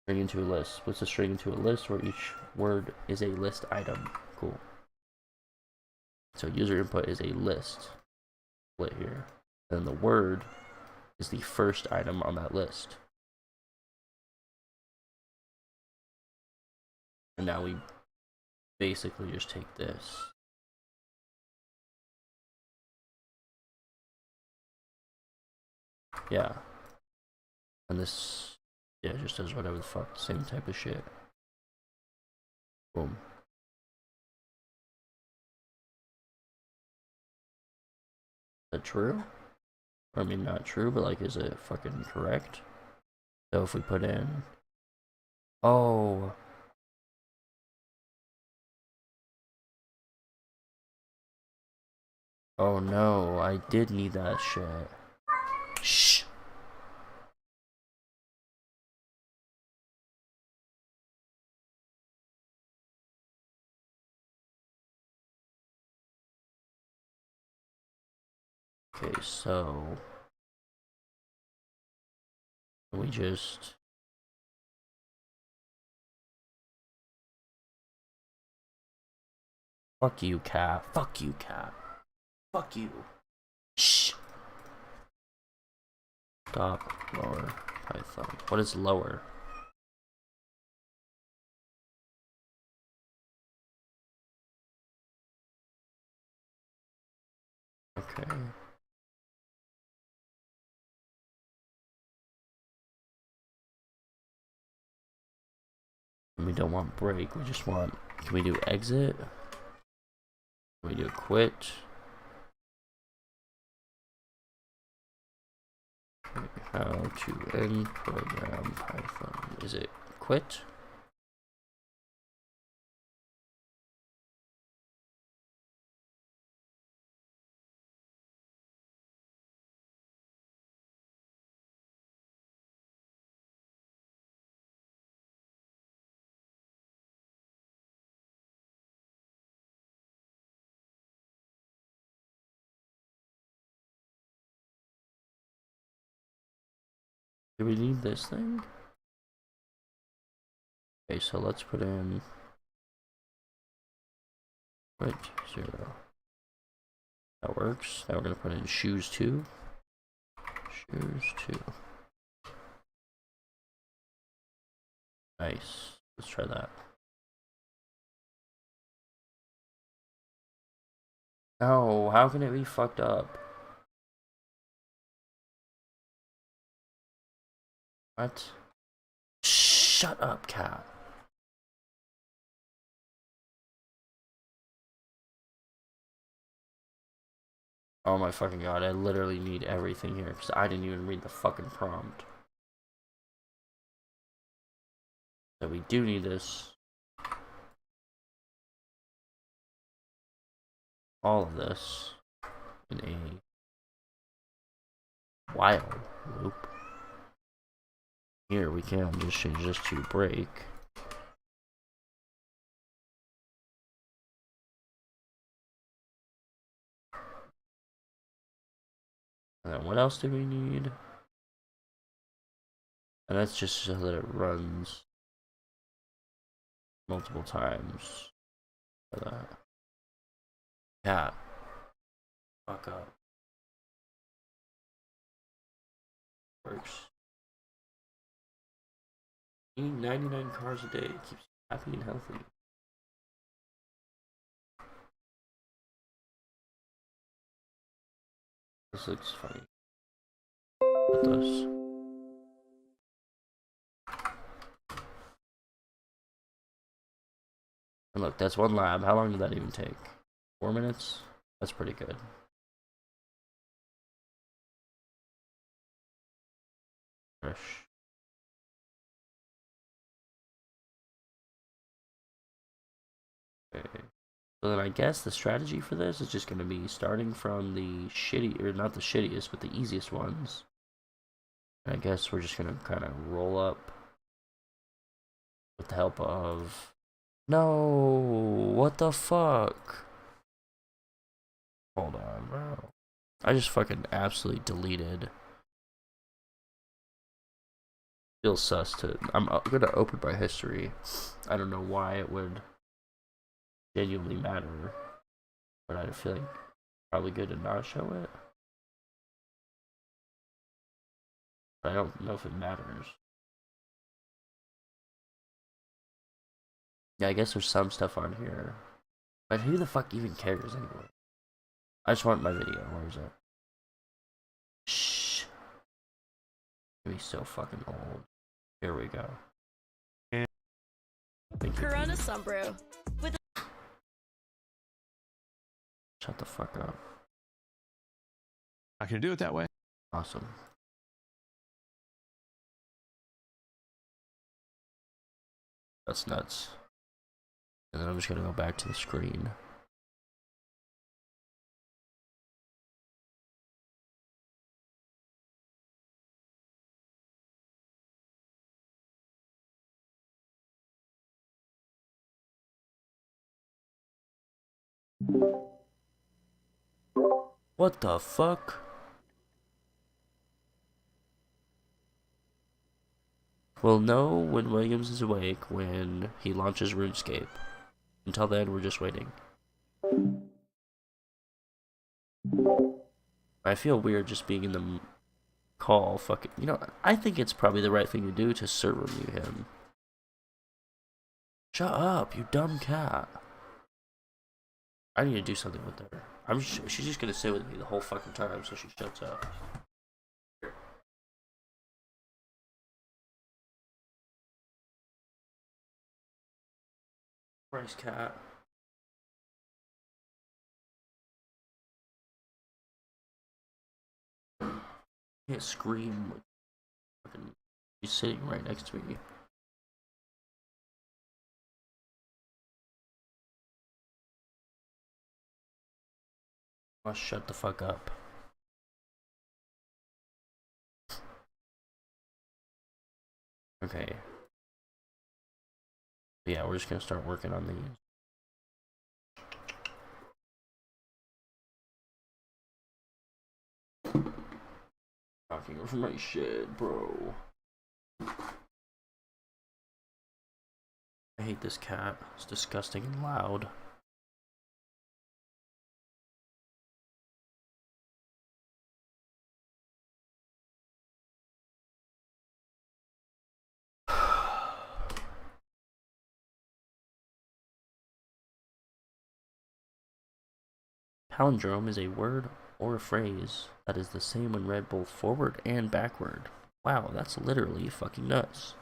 Speaker 1: String into a list. Splits a string into a list where each word is a list item. Cool. So user input is a list split here. And the word is the first item on that list. And now we basically just take this. Yeah. And this, yeah, just does whatever the fuck, same type of shit. Boom. Is that true? I mean, not true, but like, is it fucking correct? So if we put in, oh, oh no, I did need that shit. Shh. Okay, so we just fuck you, cat. Fuck you, cat. Fuck you. Shh. Stop. Lower Python. What is lower? Okay. We don't want break. We just want. Can we do exit? Can we do quit? How to end program Python. Is it quit? Do we need this thing? Okay, so let's put in quit 0. That works. Now we're gonna put in shoes 2. Shoes 2. Nice. Let's try that. No, how can it be fucked up? What? Shut up, cat. Oh my fucking god, I literally need everything here because I didn't even read the fucking prompt. So we do need this. All of this in a while loop. Here we can just change this to break. And then what else do we need? And that's just so that it runs multiple times. For that. Yeah. Fuck up. Works. Eating 99 carbs a day keeps you happy and healthy. This looks funny. Put this. And look, that's one lab. How long did that even take? 4 minutes? That's pretty good. Fresh. Okay. So then I guess the strategy for this is just going to be starting from the shitty, or not the shittiest, but the easiest ones. And I guess we're just going to kind of roll up with the help of... No! What the fuck? Hold on, bro. I just fucking absolutely deleted. Feels sus to... I'm gonna open my history. I don't know why it would genuinely matter, but I feel like probably good to not show it. But I don't know if it matters. Yeah, I guess there's some stuff on here. But who the fuck even cares anyway? I just want my video. Where is it? Shh. It'd be so fucking old. Here we go.
Speaker 2: Corona Sunbrew. With
Speaker 1: Shut the fuck up.
Speaker 3: Not gonna do it that way.
Speaker 1: Awesome. That's nuts. And then I'm just gonna go back to the screen. What the fuck? We'll know when Williams is awake when he launches RuneScape. Until then, we're just waiting. I feel weird just being in the call. Fucking, you know, I think it's probably the right thing to do to server mute him. Shut up, you dumb cat. I need to do something with her. She's just gonna sit with me the whole fucking time, so she shuts up. Christ, cat. I can't scream. Fucking, she's sitting right next to me. Must shut the fuck up. Okay. Yeah, we're just gonna start working on these. Talking over my shit, bro. I hate this cat. It's disgusting and loud. Palindrome is a word or a phrase that is the same when read both forward and backward. Wow, that's literally fucking nuts.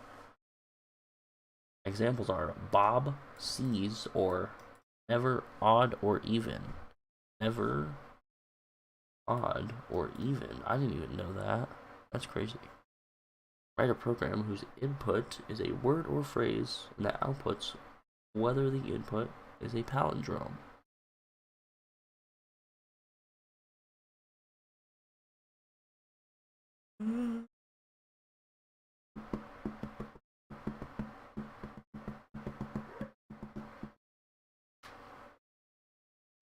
Speaker 1: Examples are Bob sees or never odd or even. Never odd or even. I didn't even know that. That's crazy. Write a program whose input is a word or phrase and that outputs whether the input is a palindrome.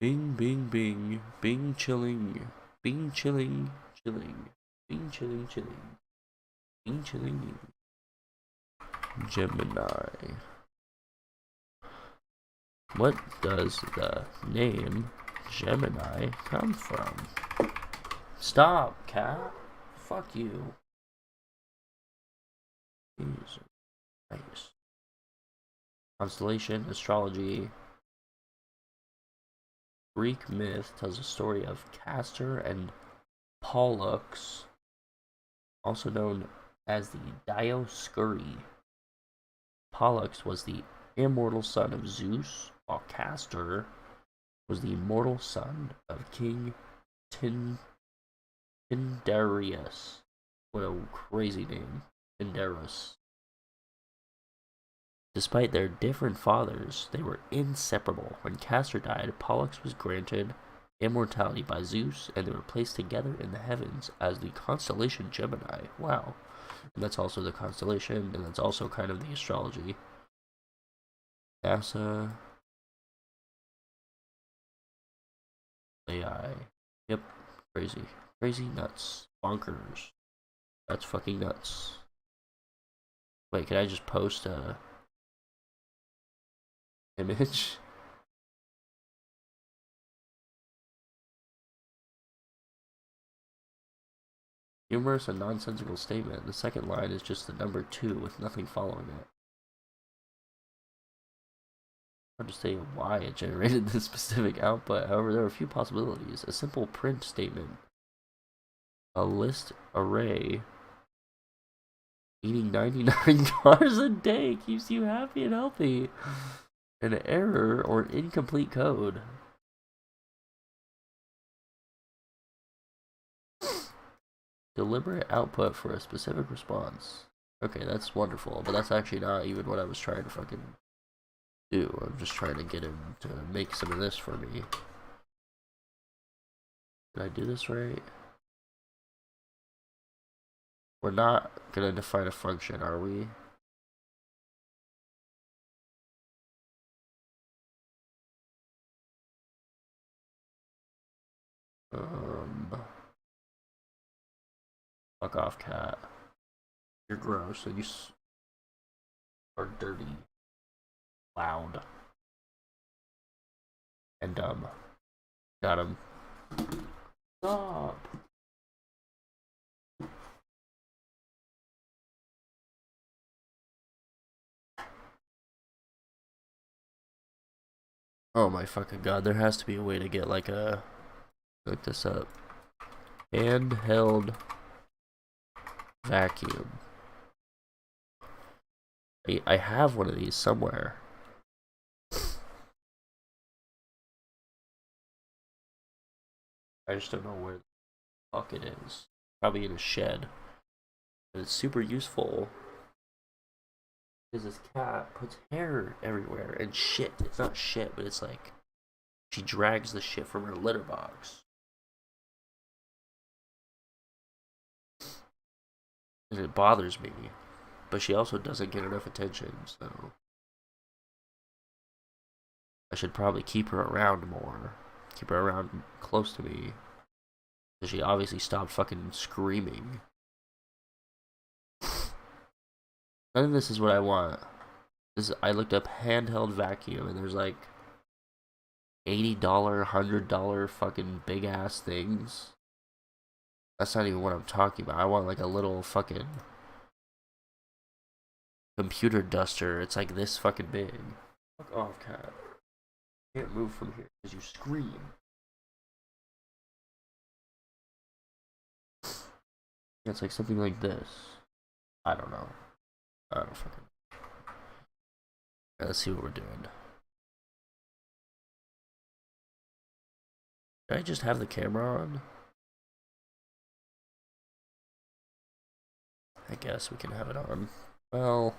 Speaker 1: Bing, bing, bing, bing, chilling, bing, chilling, chilling, bing, chilling, chilling, bing, chilling. Gemini. What does the name Gemini come from? Stop, cat. Fuck you. Jesus Christ. Constellation, astrology. Greek myth tells the story of Castor and Pollux, also known as the Dioscuri. Pollux was the immortal son of Zeus, while Castor was the immortal son of King Tyndareus. What a crazy name. Pindarus. Despite their different fathers, they were inseparable. When Castor died, Pollux was granted immortality by Zeus, and they were placed together in the heavens as the constellation Gemini. Wow. And that's also the constellation, and that's also kind of the astrology. NASA. AI. Yep. Crazy. Crazy nuts. Bonkers. That's fucking nuts. Wait, can I just post a image? Humorous and nonsensical statement. The second line is just the number 2 with nothing following it. Hard to say why it generated this specific output. However, there are a few possibilities. A simple print statement. A list array. Eating 99 cars a day keeps you happy and healthy. An error or an incomplete code. Deliberate output for a specific response. Okay, that's wonderful, but that's actually not even what I was trying to fucking do. I'm just trying to get him to make some of this for me. Did I do this right? We're not gonna define a function, are we? Fuck off, cat. You're gross, and you are dirty, loud, and dumb. Got him. Stop. Oh my fucking god, there has to be a way to get like a... Look this up. Handheld vacuum. I have one of these somewhere. I just don't know where the fuck it is. Probably in a shed. But it's super useful. Because this cat puts hair everywhere and shit. It's not shit, but it's like she drags the shit from her litter box. And it bothers me. But she also doesn't get enough attention, so I should probably keep her around more. Keep her around close to me. Because she obviously stopped fucking screaming. None of this is what I want. I looked up handheld vacuum and there's like $80, $100 fucking big ass things. That's not even what I'm talking about. I want like a little fucking computer duster. It's like this fucking big. Fuck off, cat. Can't move from here because you scream. It's like something like this. I don't know. I don't fucking... Let's see what we're doing. Did I just have the camera on? I guess we can have it on. Well...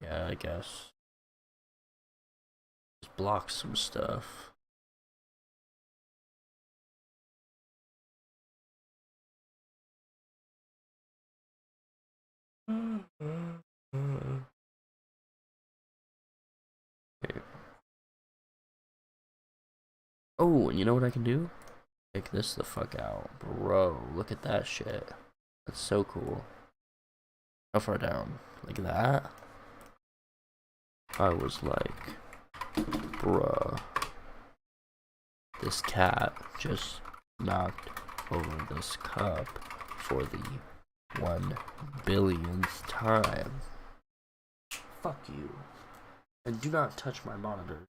Speaker 1: Yeah, I guess. Just block some stuff. Okay. Oh, and you know what I can do? Take this the fuck out. Bro, look at that shit. That's so cool. How far down? Like that? I was like, bruh. This cat just knocked over this cup for the 1 billionth time. Fuck you. And do not touch my monitor.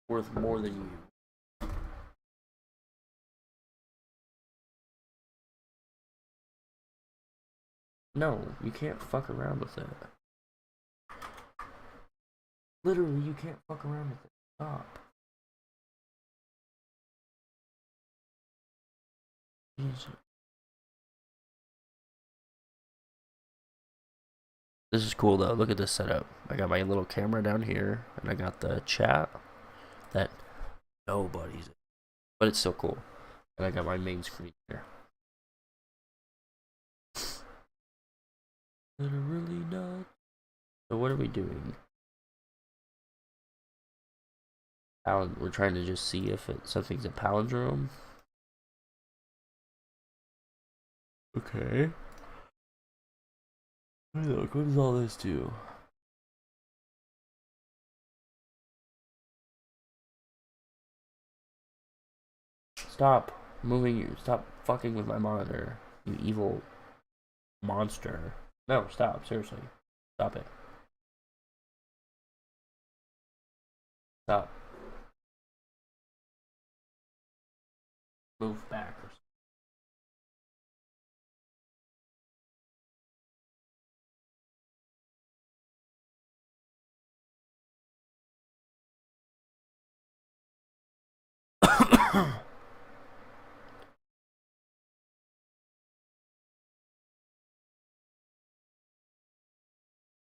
Speaker 1: Worth more than you. No, you can't fuck around with it. Literally, you can't fuck around with it. Stop. Jesus. This is cool though. Look at this setup. I got my little camera down here, and I got the chat that nobody's in. But it's still cool. And I got my main screen here. Literally not. So what are we doing? We're trying to just see if something's a palindrome. Okay. Look, what does all this do? Stop moving you. Stop fucking with my monitor, you evil monster. No, stop. Seriously. Stop it. Stop. Move back or something.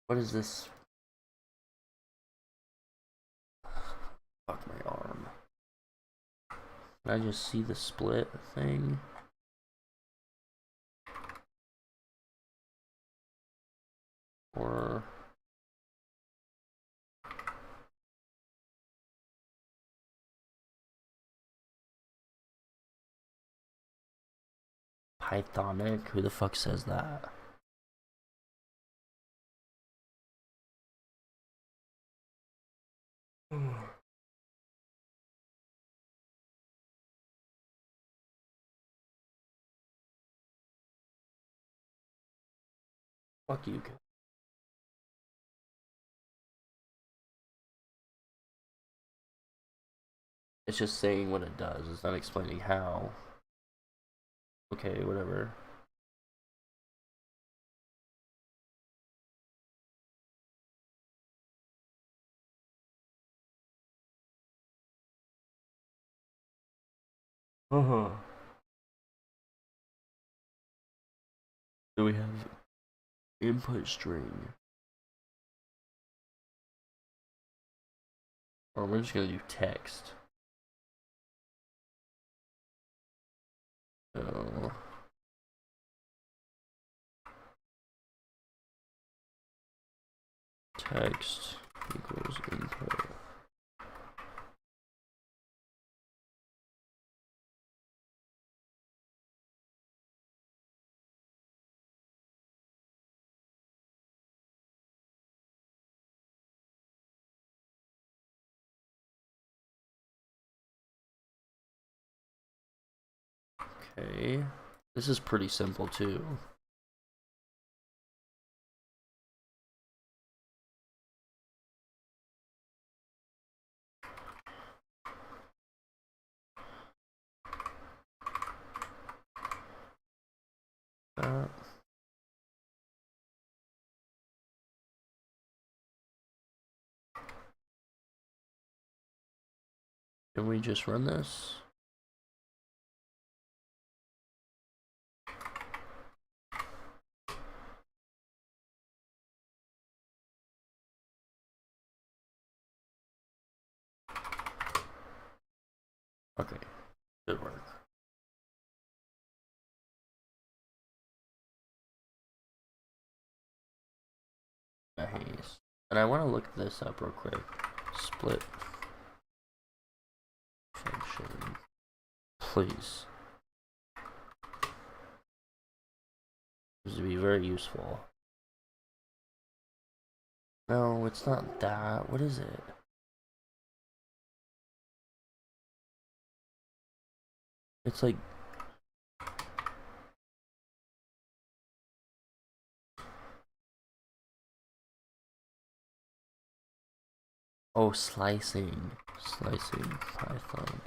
Speaker 1: What is this? Fuck my arm. Can I just see the split thing? Or Pythonic? Who the fuck says that? Fuck you. It's just saying what it does. It's not explaining how. Okay, whatever. Do we have input string? Or we're just gonna do text. So text equals input. Okay, this is pretty simple too. Uh, can we just run this? Okay, good work. Nice. And I want to look this up real quick. Split function. Please. This would be very useful. No, it's not that. What is it? It's like... Oh, slicing. Slicing Python.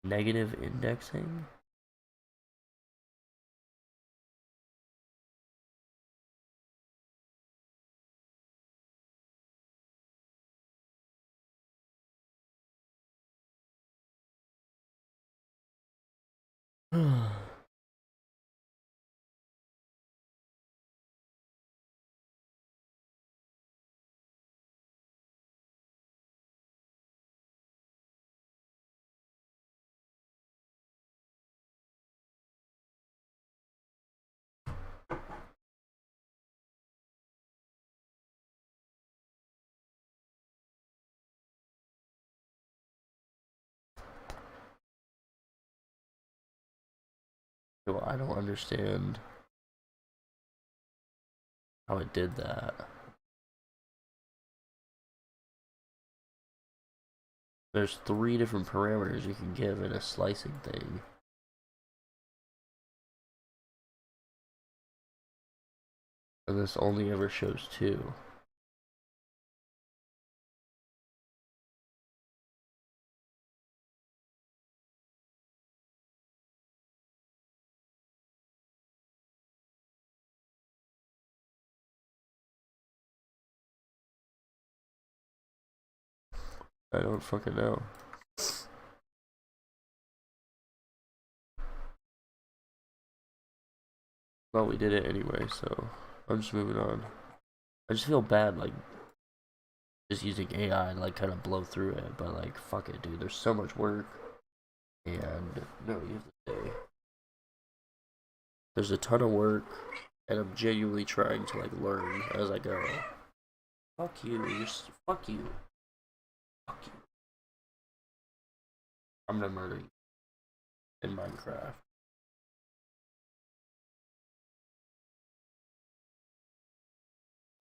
Speaker 1: Negative indexing? Well, I don't understand how it did that. There's 3 different parameters you can give in a slicing thing. And this only ever shows 2. I don't fucking know. Well, we did it anyway, so I'm just moving on. I just feel bad, like, just using AI and, like, kind of blow through it, but, like, fuck it, dude. There's so much work. And, no, you have to say. There's a ton of work, and I'm genuinely trying to, like, learn as I go. Fuck you. Fuck you. Fuck you. I'm gonna murder you in Minecraft.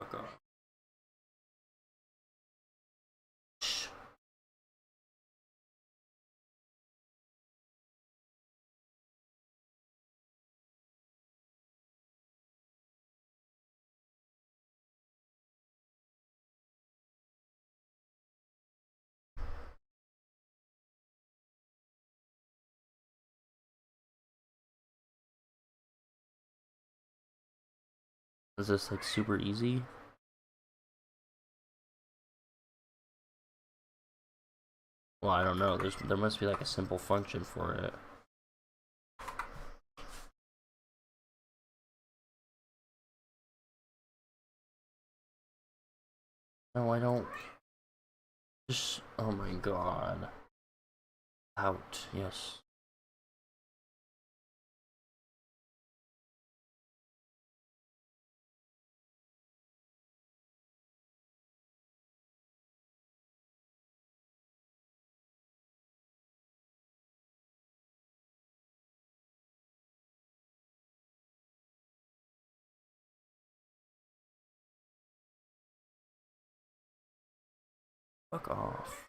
Speaker 1: Fuck off. Is this, like, super easy? Well, I don't know. There must be, like, a simple function for it. No, I don't. Just, oh my god. Out, yes. Fuck off.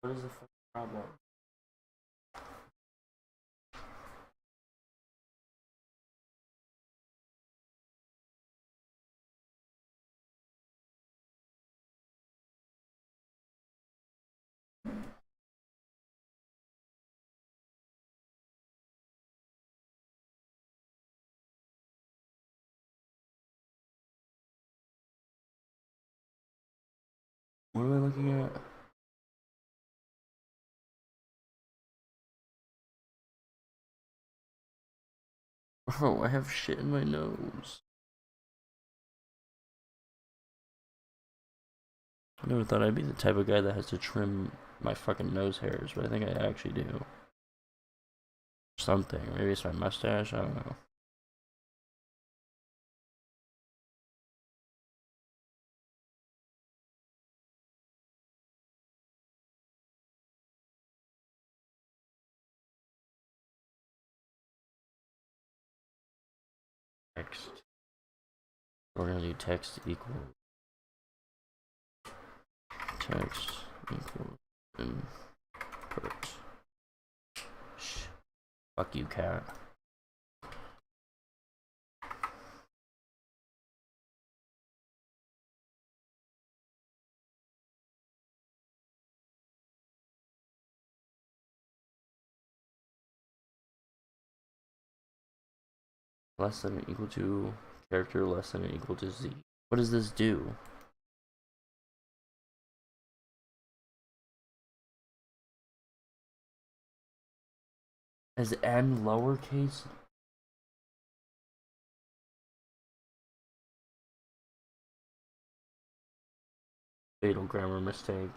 Speaker 1: What is the fucking problem? What am I looking at? Oh, I have shit in my nose. I never thought I'd be the type of guy that has to trim my fucking nose hairs, but I think I actually do. Something. Maybe it's my mustache, I don't know. Text. We're gonna do text equal. Text equal input. Fuck you, cat. less than or equal to character less than or equal to z. What does this do? Is n lowercase? Fatal grammar mistake.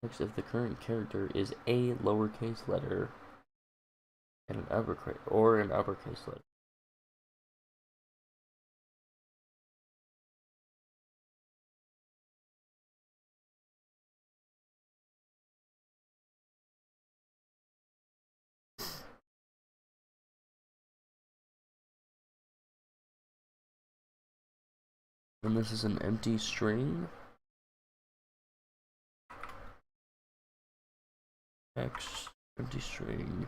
Speaker 1: Next, if the current character is a lowercase letter and an uppercase or an uppercase letter. And this is an empty string. X empty string.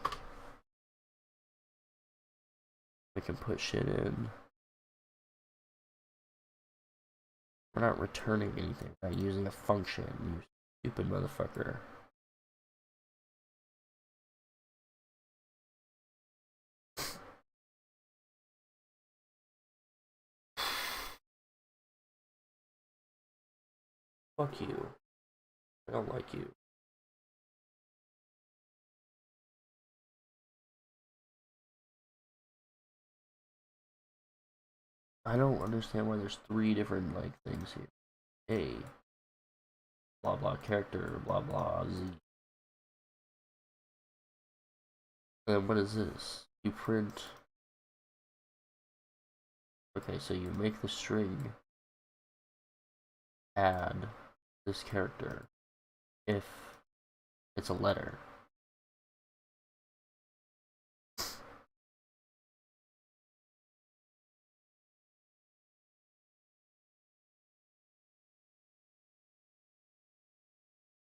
Speaker 1: I can put shit in. We're not returning anything. We're not using a function, you stupid motherfucker. Fuck you. I don't like you. I don't understand why there's 3 different like things here. A blah blah character blah blah z. And then what is this? You print. Okay, so you make the string add this character if it's a letter.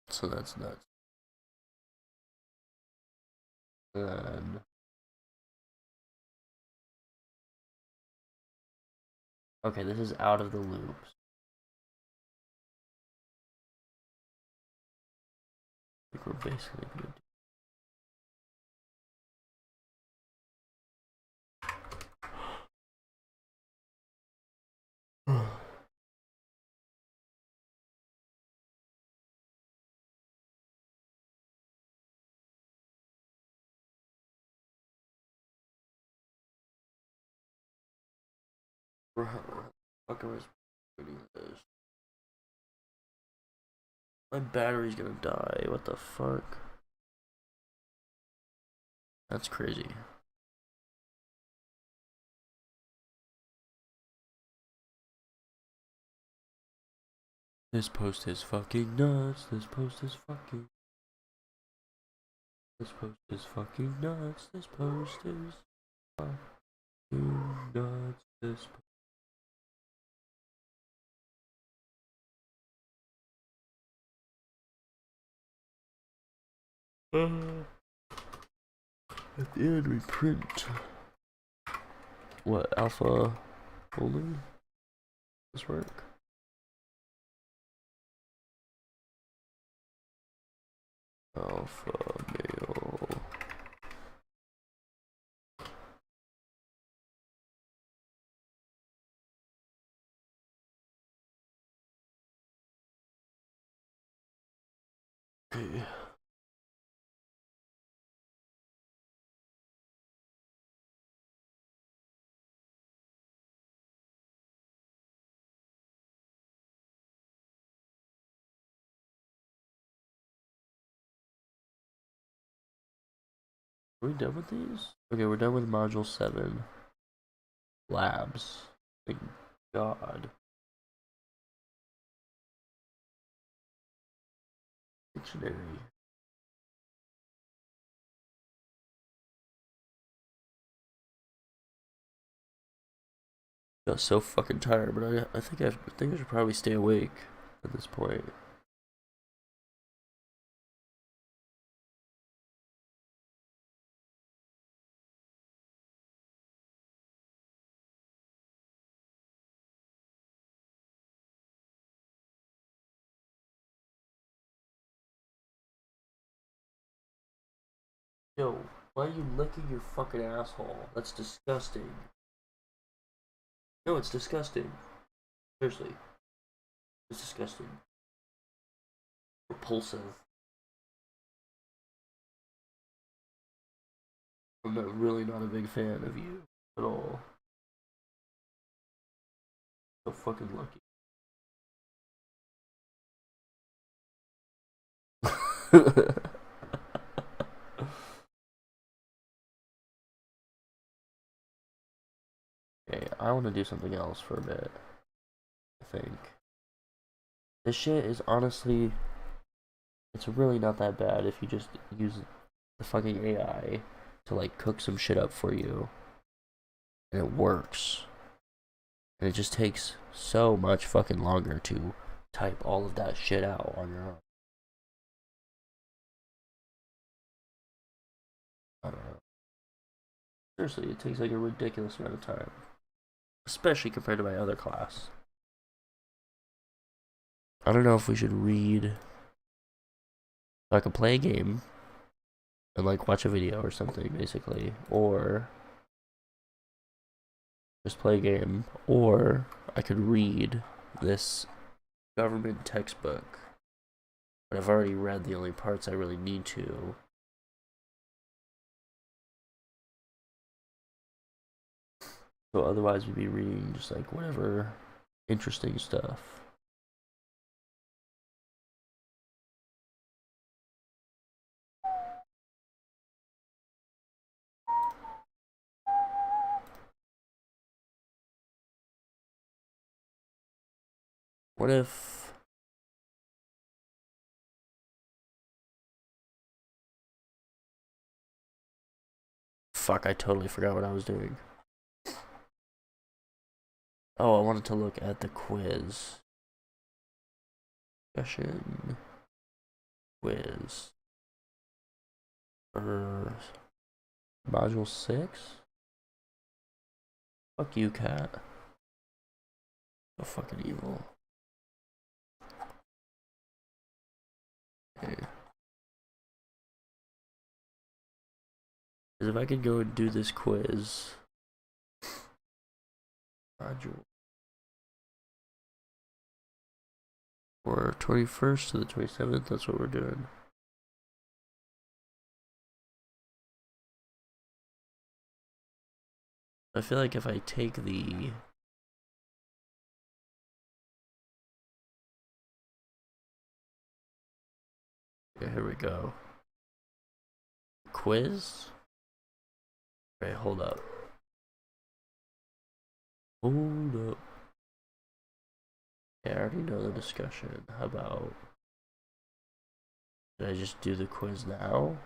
Speaker 1: So that's nuts. And okay, this is out of the loops. I think we're basically good. My battery's gonna die. What the fuck? That's crazy. This post is fucking nuts. This post is fucking. This post is fucking nuts. This post is fucking nuts. This. At the end, we print. What, alpha only? This work? Alpha male. Okay. Are we done with these? Okay, we're done with module 7. Labs. Thank God. Dictionary. Got so fucking tired, but I think I should probably stay awake at this point. Yo. Why are you licking your fucking asshole? That's disgusting. No, it's disgusting. Seriously. It's disgusting. Repulsive. Really not a big fan of you at all. So fucking lucky. Okay, I want to do something else for a bit. I think. This shit is honestly, it's really not that bad if you just use the fucking AI to like cook some shit up for you. And it works. And it just takes so much fucking longer to type all of that shit out on your own. I don't know. Seriously, it takes like a ridiculous amount of time. Especially compared to my other class. I don't know if we should read. I could play a game and like watch a video or something, basically. Or just play a game. Or I could read this government textbook. But I've already read the only parts I really need to. So otherwise we'd be reading just like whatever interesting stuff. What if fuck, I totally forgot what I was doing. Oh, I wanted to look at the quiz. Discussion. Quiz. For module 6? Fuck you, cat. So fucking evil. Okay. Because if I could go and do this quiz. Module. Or 21st to the 27th, that's what we're doing. I feel like if I take the okay, here we go. Quiz? Okay, hold up. Hold up. Yeah, I already know the discussion. How about did I just do the quiz now?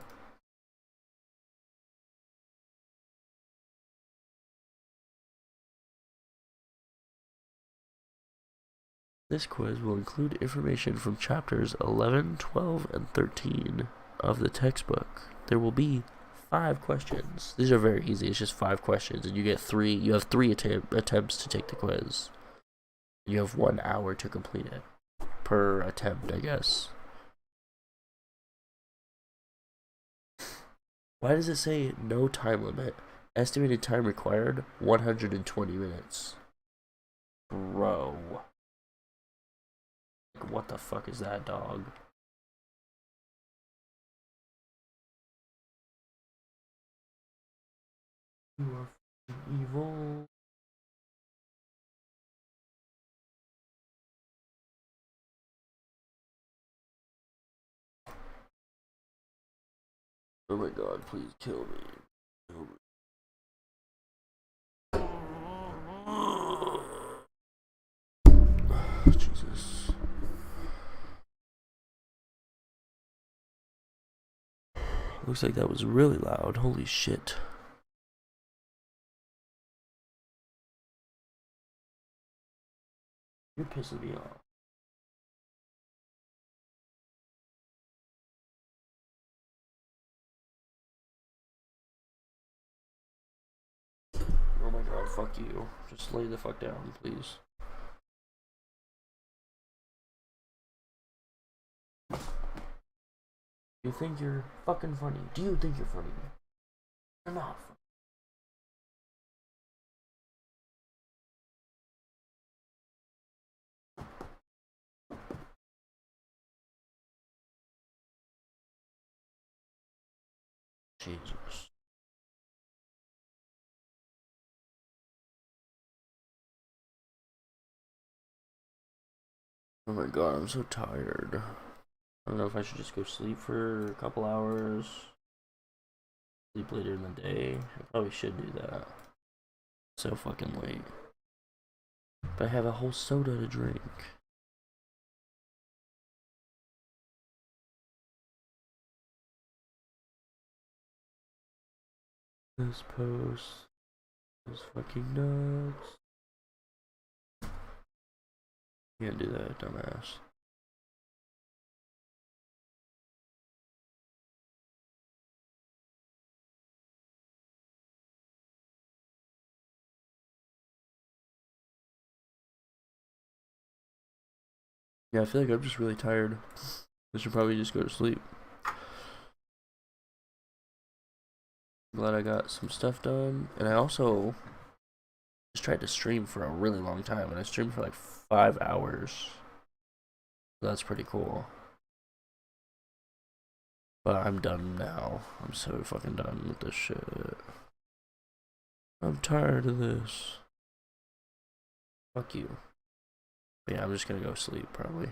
Speaker 1: This quiz will include information from chapters 11, 12, and 13 of the textbook. There will be 5 questions. These are very easy. It's just 5 questions, and you have 3 attempts to take the quiz. You have 1 hour to complete it per attempt, I guess. Why does it say no time limit? Estimated time required 120 minutes. Bro. What the fuck is that, dog? You are evil. Oh my god, please kill me. Kill me. Jesus. Looks like that was really loud. Holy shit. You're pissing me off. Oh my god, fuck you. Just lay the fuck down, please. You think you're fucking funny? Do you think you're funny? Turn off. Jesus. Oh my god, I'm so tired. I don't know if I should just go sleep for a couple hours. Sleep later in the day. I probably should do that. It's so fucking late. But I have a whole soda to drink. This post is fucking nuts. Can't do that, dumbass. Yeah, I feel like I'm just really tired. I should probably just go to sleep. Glad I got some stuff done. And I also just tried to stream for a really long time. And I streamed for like 5 hours. That's pretty cool. But I'm done now. I'm so fucking done with this shit. I'm tired of this. Fuck you. But yeah, I'm just gonna go sleep probably.